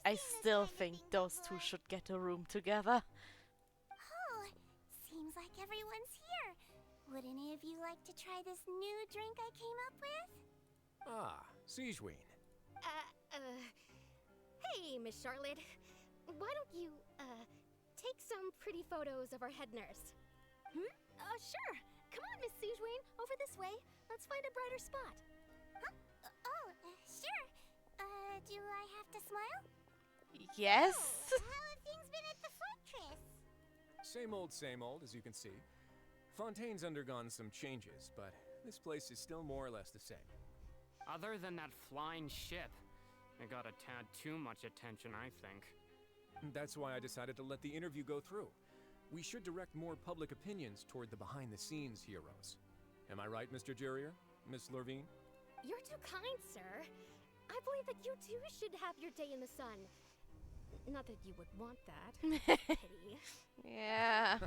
I still think those two should get a room together. Oh, seems like everyone's here. Would any of you like to try this new drink I came up with? Ah, SvetaSchnee. Hey, Miss Charlotte. Why don't you, take some pretty photos of our head nurse? Sure. Come on, Miss SvetaSchnee. Over this way. Let's find a brighter spot. Huh? Sure. Do I have to smile? Yes. How have things been at the fortress? Same old, as you can see. Fontaine's undergone some changes, but this place is still more or less the same. Other than that flying ship, it got a tad too much attention, I think. That's why I decided to let the interview go through. We should direct more public opinions toward the behind-the-scenes heroes. Am I right, Mr. Jurier? Miss Lurvine? You're too kind, sir. I believe that you too should have your day in the sun. Not that you would want that. Pity. Yeah.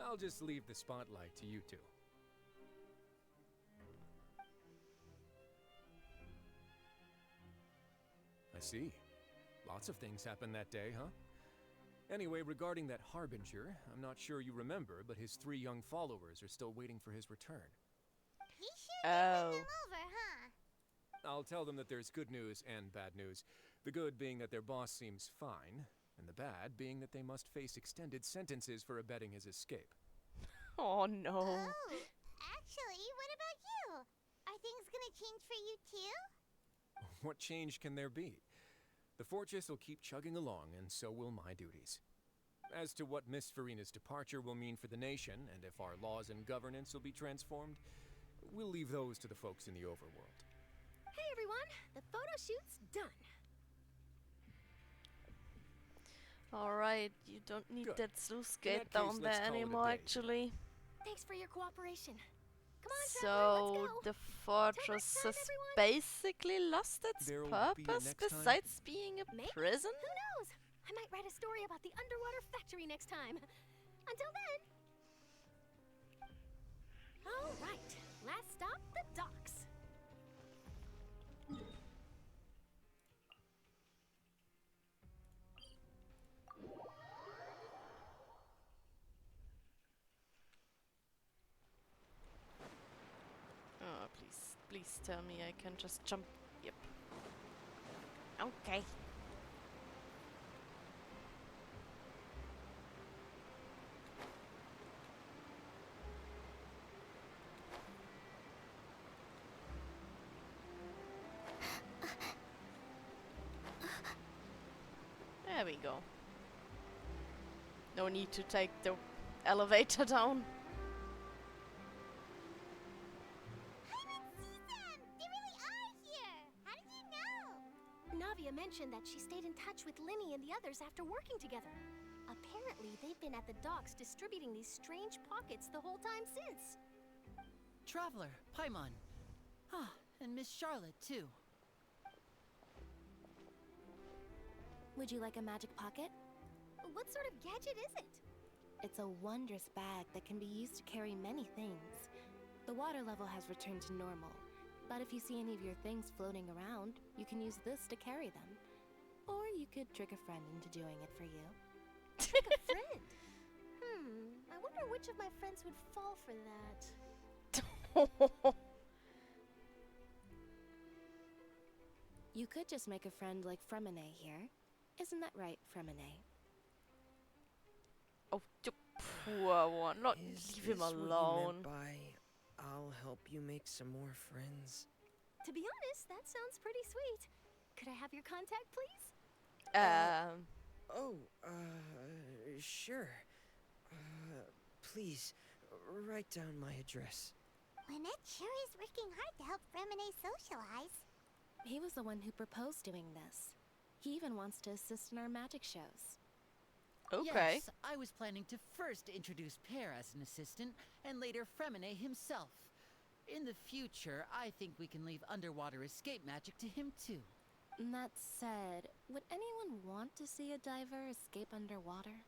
I'll just leave the spotlight to you two. I see. Lots of things happened that day, huh? Anyway, regarding that Harbinger, I'm not sure you remember, but his 3 young followers are still waiting for his return. He sure did win them over, huh? I'll tell them that there's good news and bad news. The good being that their boss seems fine, and the bad being that they must face extended sentences for abetting his escape. Oh no. Oh, actually, what about you? Are things gonna change for you too? What change can there be? The fortress will keep chugging along, and so will my duties. As to what Miss Farina's departure will mean for the nation, and if our laws and governance will be transformed, we'll leave those to the folks in the overworld. Hey everyone, the photo shoot's done. Alright, you don't need Good. that sluice In gate that case, down let's there call it a anymore, day. actually. Thanks for your cooperation. Come on, So Traveler, let's go. the fortress has basically lost its There'll be a purpose next time? besides being a Maybe. prison? Who knows? I might write a story about the underwater factory next time. Until then. All right, last stop, the docks. Oh, please tell me I can just jump. Yep. Okay. There we go. No need to take the elevator down. They really are here! How did you know? Navia mentioned that she stayed in touch with Linny and the others after working together. Apparently, they've been at the docks distributing these strange pockets the whole time since. Traveler, Paimon. Ah, and Miss Charlotte, too. Would you like a magic pocket? What sort of gadget is it? It's a wondrous bag that can be used to carry many things. The water level has returned to normal, but if you see any of your things floating around, you can use this to carry them. Or you could trick a friend into doing it for you. Trick a friend? I wonder which of my friends would fall for that. You could just make a friend like Fremine here. Isn't that right, Fremine? Oh, the poor one. Not Is leave him this what you alone. meant by, I'll help you make some more friends? To be honest, that sounds pretty sweet. Could I have your contact, please? Sure. Please, write down my address. Lynette sure is working hard to help Remine socialize. He was the one who proposed doing this. He even wants to assist in our magic shows. Okay. Yes, I was planning to first introduce Pear as an assistant, and later Fremine himself. In the future, I think we can leave underwater escape magic to him too. That said, would anyone want to see a diver escape underwater?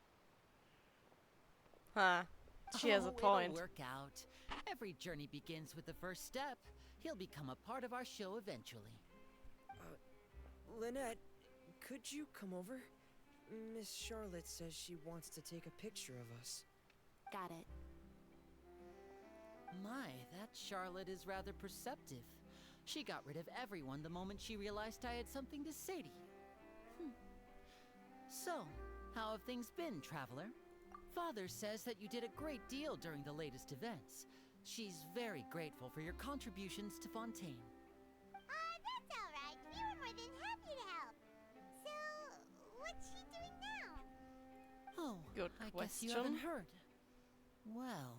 Huh. She has a point. It'll work out. Every journey begins with the first step. He'll become a part of our show eventually. Lynette, could you come over? Miss Charlotte says she wants to take a picture of us. Got it. My, that Charlotte is rather perceptive. She got rid of everyone the moment she realized I had something to say to you. So, how have things been, Traveler? Father says that you did a great deal during the latest events. She's very grateful for your contributions to Fontaine. That's all right. We were more than happy to help. So, what's she doing now? Oh, good I question. guess you haven't heard. Well,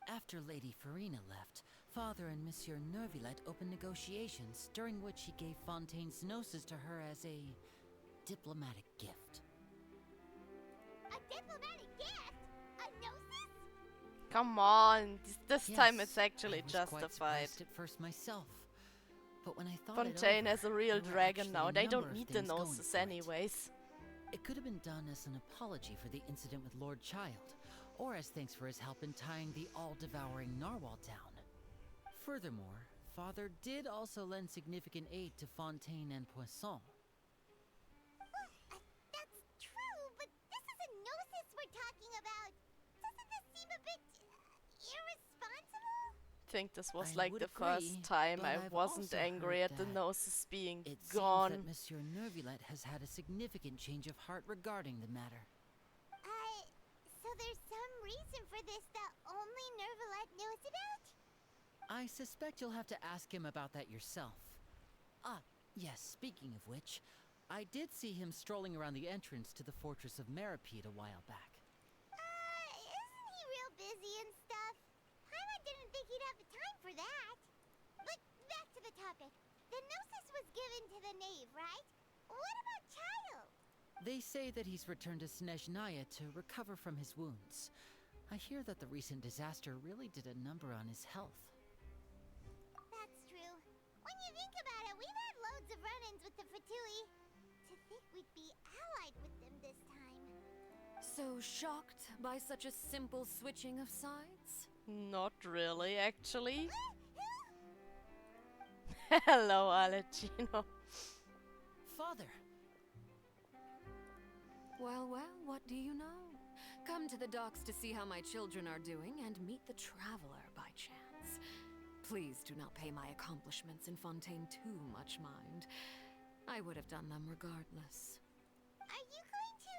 after Lady Farina left, Father and Monsieur Nervilette opened negotiations, during which he gave Fontaine's gnosis to her as a diplomatic gift. A diplomatic gift? A gnosis? Come on, this time Yes, it's actually I was justified. quite surprised at first myself, but when I thought Fontaine it over, has a real there were dragon actually now. a They number don't of need the things going gnosis for it. anyways. It could have been done as an apology for the incident with Lord Child, or as thanks for his help in tying the all-devouring narwhal down. Furthermore, Father did also lend significant aid to Fontaine and Poisson. That's true, but this is a gnosis we're talking about. Doesn't this seem a bit irresponsible? I think this was I like would the agree, first time but I I've wasn't also angry heard at the that gnosis being It gone. seems that Monsieur Nervilette has had a significant change of heart regarding the matter. So there's some reason for this that only Nervilette knows about? I suspect you'll have to ask him about that yourself. Ah, yes, speaking of which, I did see him strolling around the entrance to the Fortress of Meripede a while back. Isn't he real busy and stuff? Paimon didn't think he'd have the time for that. But back to the topic. The gnosis was given to the knave, right? What about Child? They say that he's returned to Snezhnaya to recover from his wounds. I hear that the recent disaster really did a number on his health. That's true. When you think about it, we've had loads of run-ins with the Fatui. To think we'd be allied with them this time. So shocked by such a simple switching of sides? Not really, actually. Hello, Alecino. Father! Well, what do you know? Come to the docks to see how my children are doing and meet the Traveler by chance. Please do not pay my accomplishments in Fontaine too much mind. I would have done them regardless. Are you going to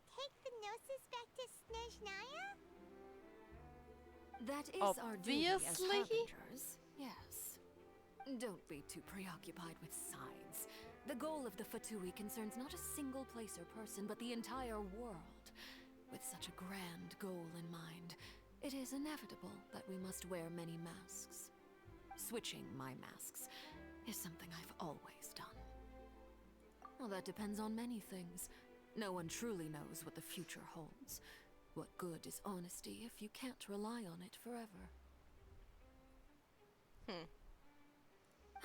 take the gnosis back to Snezhnaya? That is our duty as Obviously. harbingers, yes. Don't be too preoccupied with sides. The goal of the Fatui concerns not a single place or person, but the entire world. With such a grand goal in mind, it is inevitable that we must wear many masks. Switching my masks is something I've always done. Well, that depends on many things. No one truly knows what the future holds. What good is honesty if you can't rely on it forever?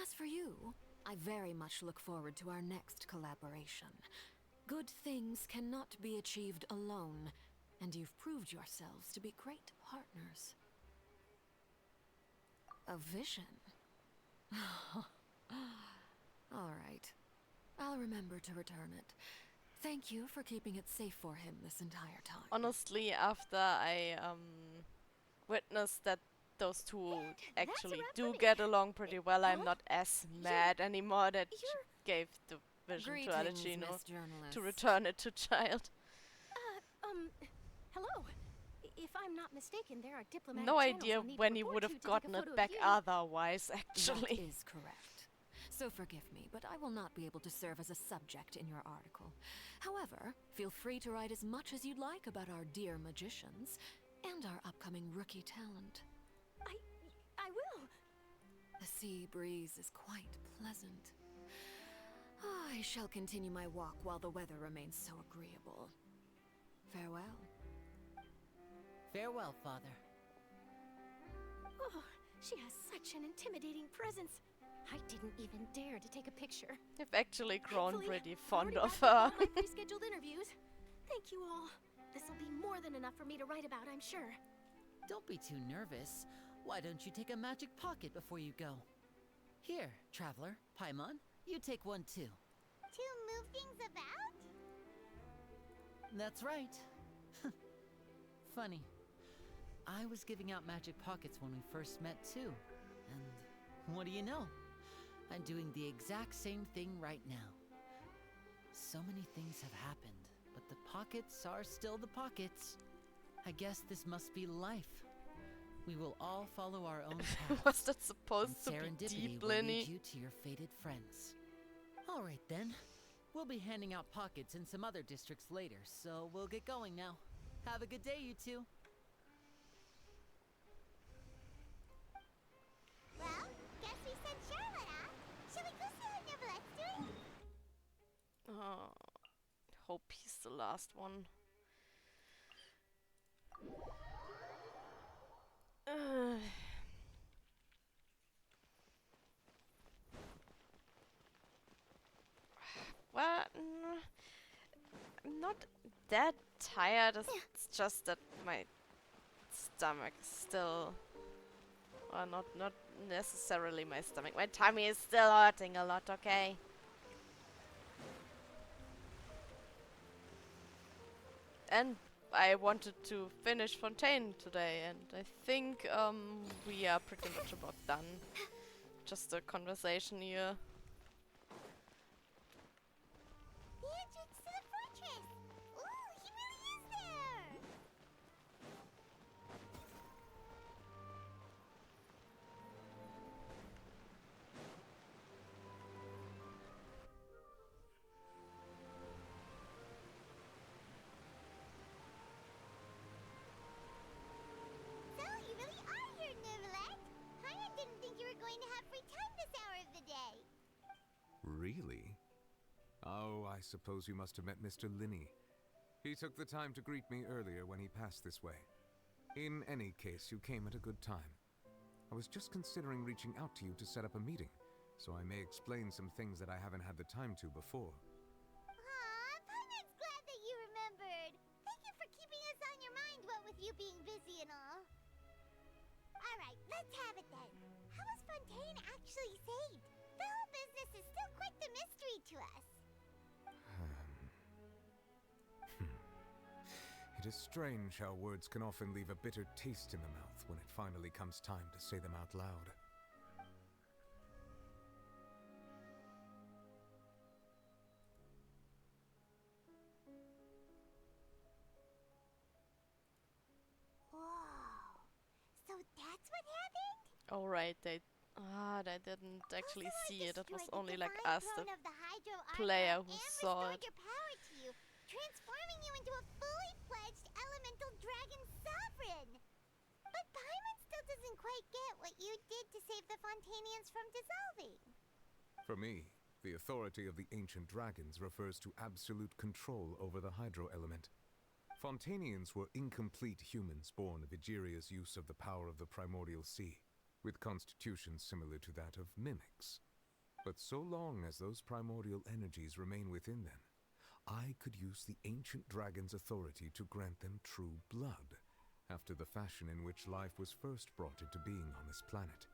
As for you, I very much look forward to our next collaboration. Good things cannot be achieved alone, and you've proved yourselves to be great partners. A vision? All right. I'll remember to return it. Thank you for keeping it safe for him this entire time. Honestly, after I witnessed that those two actually do get along pretty well, I'm not as mad anymore that she gave the vision to Greetings, Alecino Miss Journalist. to return it to Child. Hello. If I'm not mistaken, there are diplomatic No channels idea I'll need to when he report would to have take a gotten photo it of back you. otherwise, That actually. is correct. So forgive me, but I will not be able to serve as a subject in your article. However, feel free to write as much as you'd like about our dear magicians and our upcoming rookie talent. I will. The sea breeze is quite pleasant. I shall continue my walk while the weather remains so agreeable. Farewell. Farewell, Father. Oh, she has such an intimidating presence. I didn't even dare to take a picture. You've actually grown Thankfully, pretty I've fond already of wrapped up her. all my pre-scheduled interviews. Thank you all. This'll be more than enough for me to write about, I'm sure. Don't be too nervous. Why don't you take a magic pocket before you go? Here, traveler, Paimon, you take one too. To move things about? That's right. Funny. I was giving out magic pockets when we first met too. And what do you know? I'm doing the exact same thing right now. So many things have happened, but the pockets are still the pockets. I guess this must be life. We will all follow our own paths. Was that supposed to and be serendipity deep, will Lenny? lead you to your fated friends. All right then. We'll be handing out pockets in some other districts later, so we'll get going now. Have a good day, you two. Well, guess we sent Charlotte off. Shall we go see how Nevlette's doing? Oh, hope he's the last one. Well, I'm not that tired. It's just that my stomach is still, well, not necessarily my stomach. My tummy is still hurting a lot. Okay. And I wanted to finish Fontaine today, and I think we are pretty much about done. Just a conversation here. The entrance to the fortress! Ooh, he really is there! So, you really are here, Neuvillette! Paimon didn't think you were going to have free time this hour of the day. Really? Oh, I suppose you must have met Mr. Linney. He took the time to greet me earlier when he passed this way. In any case, you came at a good time. I was just considering reaching out to you to set up a meeting, so I may explain some things that I haven't had the time to before. Aw, Paimon's glad that you remembered. Thank you for keeping us on your mind, what with you being busy and all. Alright, let's have it then. How was Fontaine actually saved? The whole business is still quite the mystery to us. It is strange how words can often leave a bitter taste in the mouth when it finally comes time to say them out loud. Whoa. So that's what happened? Alright, they didn't actually see it. It was only like divine us, the throne of the Hydro player Archon who and saw restored it. your power to you, transforming you into a fully fledged elemental dragon sovereign. But Paimon still doesn't quite get what you did to save the Fontainians from dissolving. For me, the authority of the ancient dragons refers to absolute control over the hydro element. Fontainians were incomplete humans born of Egeria's use of the power of the primordial sea, with constitutions similar to that of mimics. But so long as those primordial energies remain within them, I could use the ancient dragon's authority to grant them true blood, after the fashion in which life was first brought into being on this planet.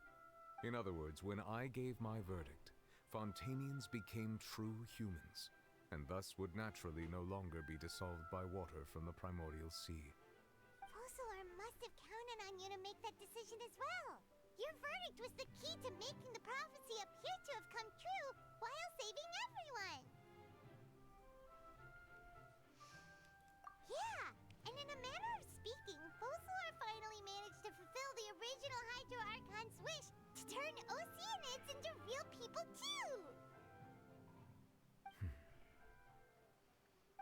In other words, when I gave my verdict, Fontainians became true humans, and thus would naturally no longer be dissolved by water from the primordial sea. Fossilor must have counted on you to make that decision as well. Your verdict was the key to making the prophecy appear to have come true while saving everyone. Yeah, and in a manner of speaking, Fossilor finally managed to fulfill the original Hydro Archon's wish to turn Oceanids into real people too.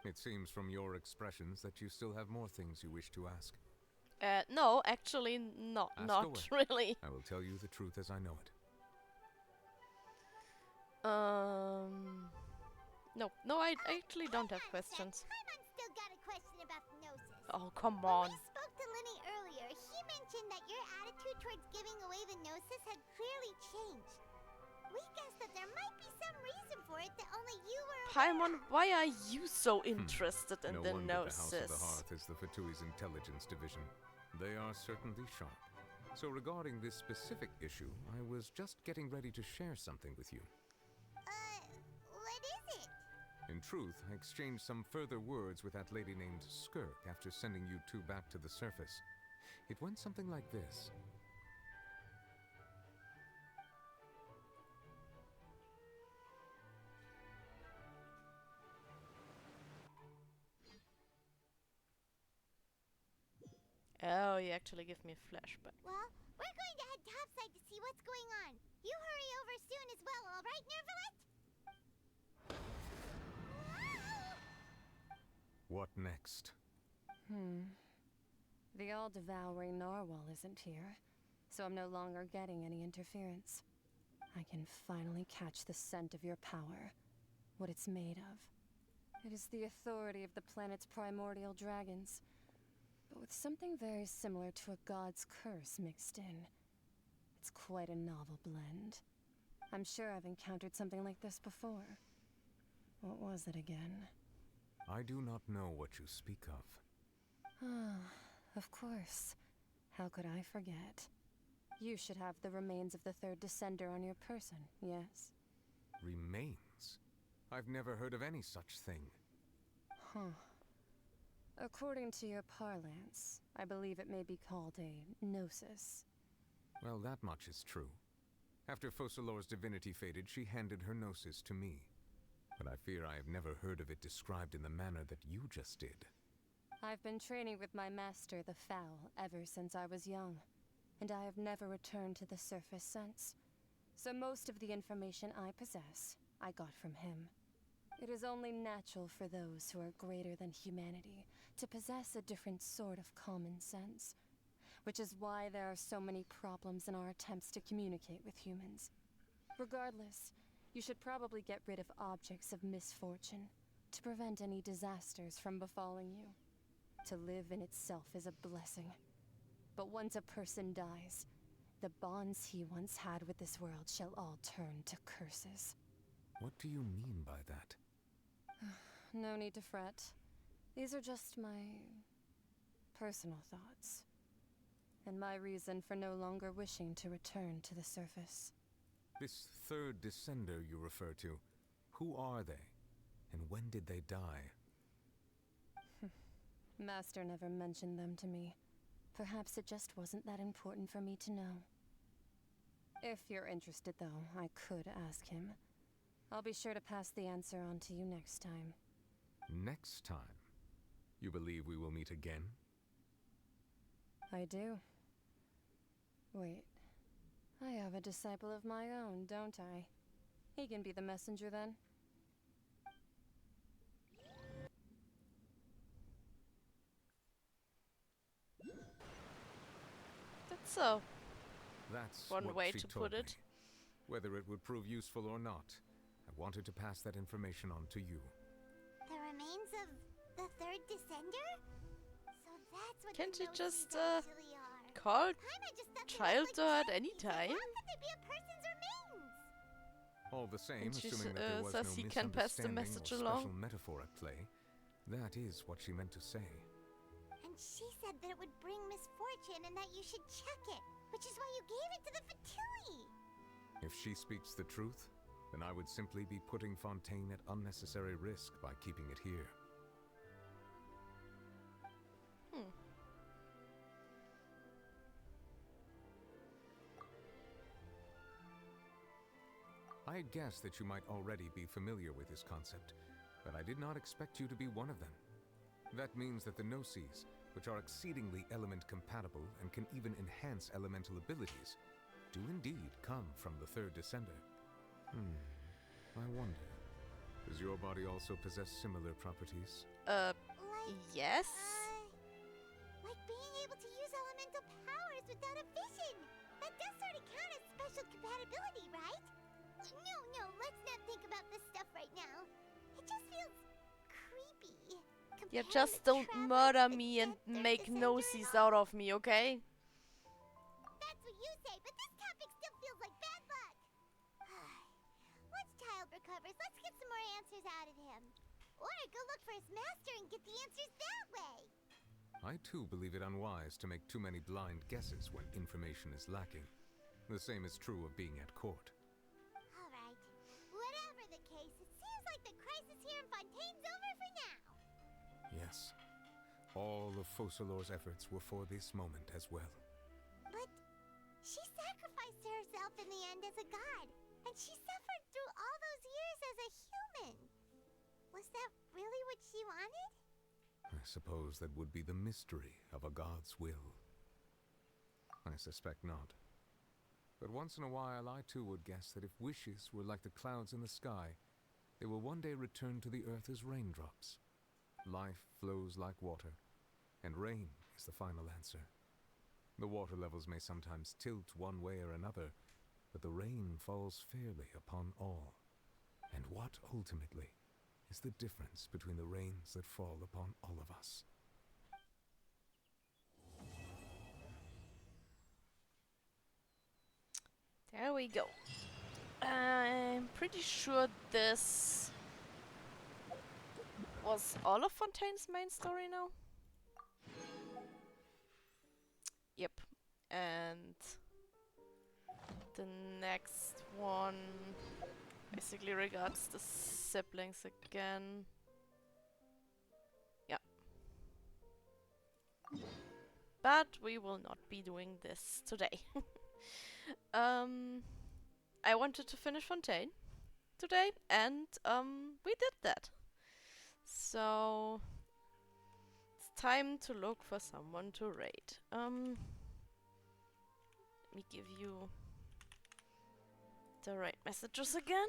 It seems from your expressions that you still have more things you wish to ask. No, actually not Ask away. really. I will tell you the truth as I know it. No, I actually don't have questions. Paimon's still got a question about Gnosis. Oh, come on. When we spoke to Linny earlier, he mentioned that your attitude towards giving away the Gnosis had clearly changed. We guessed that there might be some reason for it that only you were Paimon, why are you so interested in No the wonder the House of the Gnosis? Hearth is the Fatui's intelligence division. They are certainly sharp. So regarding this specific issue, I was just getting ready to share something with you. What is it? In truth, I exchanged some further words with that lady named Skirk after sending you two back to the surface. It went something like this. Oh, you actually give me a flashback. Well, we're going to head topside to see what's going on. You hurry over soon as well, all right, Nervalet? What next? The all-devouring narwhal isn't here, so I'm no longer getting any interference. I can finally catch the scent of your power, what it's made of. It is the authority of the planet's primordial dragons, but with something very similar to a god's curse mixed in. It's quite a novel blend. I'm sure I've encountered something like this before. What was it again? I do not know what you speak of. Of course. How could I forget? You should have the remains of the third descender on your person, yes? Remains? I've never heard of any such thing. According to your parlance, I believe it may be called a gnosis. Well, that much is true. After Focalor's divinity faded, she handed her gnosis to me. But I fear I have never heard of it described in the manner that you just did. I've been training with my master, the Foul, ever since I was young, and I have never returned to the surface since. So most of the information I possess, I got from him. It is only natural for those who are greater than humanity to possess a different sort of common sense, which is why there are so many problems in our attempts to communicate with humans. Regardless, you should probably get rid of objects of misfortune to prevent any disasters from befalling you. To live in itself is a blessing. But once a person dies, the bonds he once had with this world shall all turn to curses. What do you mean by that? No need to fret. These are just my personal thoughts, and my reason for no longer wishing to return to the surface. This third descender you refer to, who are they? And when did they die? Master never mentioned them to me. Perhaps it just wasn't that important for me to know. If you're interested, though, I could ask him. I'll be sure to pass the answer on to you next time. Next time? You believe we will meet again? I do. Wait. I have a disciple of my own, don't I? He can be the messenger then. That's so. That's one what way she to told put it. me. Whether it would prove useful or not, I wanted to pass that information on to you. The remains of the third descender? So that's what Can't the you just actually are. call Paimon just thought they child looked to her like at any babies, so time? How could they be a person's remains? All the same, And she assuming that there was says no he can pass the misunderstanding message or along. special metaphor at play, that is what she meant to say. And she said that it would bring misfortune and that you should check it, which is why you gave it to the Fatui. If she speaks the truth, then I would simply be putting Fontaine at unnecessary risk by keeping it here. I had guessed that you might already be familiar with this concept, but I did not expect you to be one of them. That means that the Gnosis, which are exceedingly element compatible and can even enhance elemental abilities, do indeed come from the third descender. I wonder, does your body also possess similar properties? Yes? Like being able to use elemental powers without a vision. That does sort of count as special compatibility, right? No, let's not think about this stuff right now. It just feels creepy. Yeah, just don't murder me and make noses out of me, okay? That's what you say, but this topic still feels like bad luck. better go look for his master and get the answers that way. I too believe it unwise to make too many blind guesses when information is lacking. The same is true of being at court. Alright. Whatever the case, it seems like the crisis here in Fontaine's over for now. Yes. All of Focalor's efforts were for this moment as well. But she sacrificed herself in the end as a god, and she suffered through all those years as a human. Was that really what she wanted? I suppose that would be the mystery of a god's will. I suspect not. But once in a while I too would guess that if wishes were like the clouds in the sky, they will one day return to the earth as raindrops. Life flows like water, and rain is the final answer. The water levels may sometimes tilt one way or another, but the rain falls fairly upon all. And what, ultimately, is the difference between the rains that fall upon all of us? There we go. I'm pretty sure this was all of Fontaine's main story now. Yep. And the next one basically regards the siblings again. Yeah. But we will not be doing this today. I wanted to finish Fontaine today, and we did that. So it's time to look for someone to raid. Let me give you the right messages again.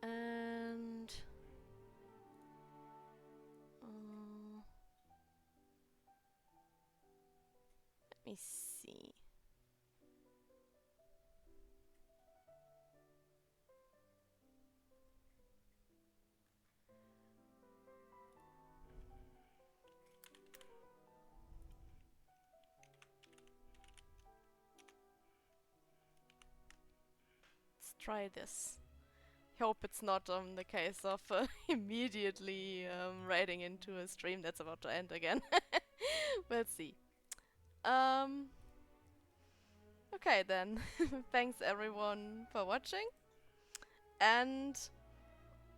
And let me see. Let's try this. Hope it's not the case of immediately raiding into a stream that's about to end again. We'll see. Okay then. Thanks everyone for watching, and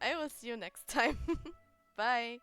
I will see you next time. Bye.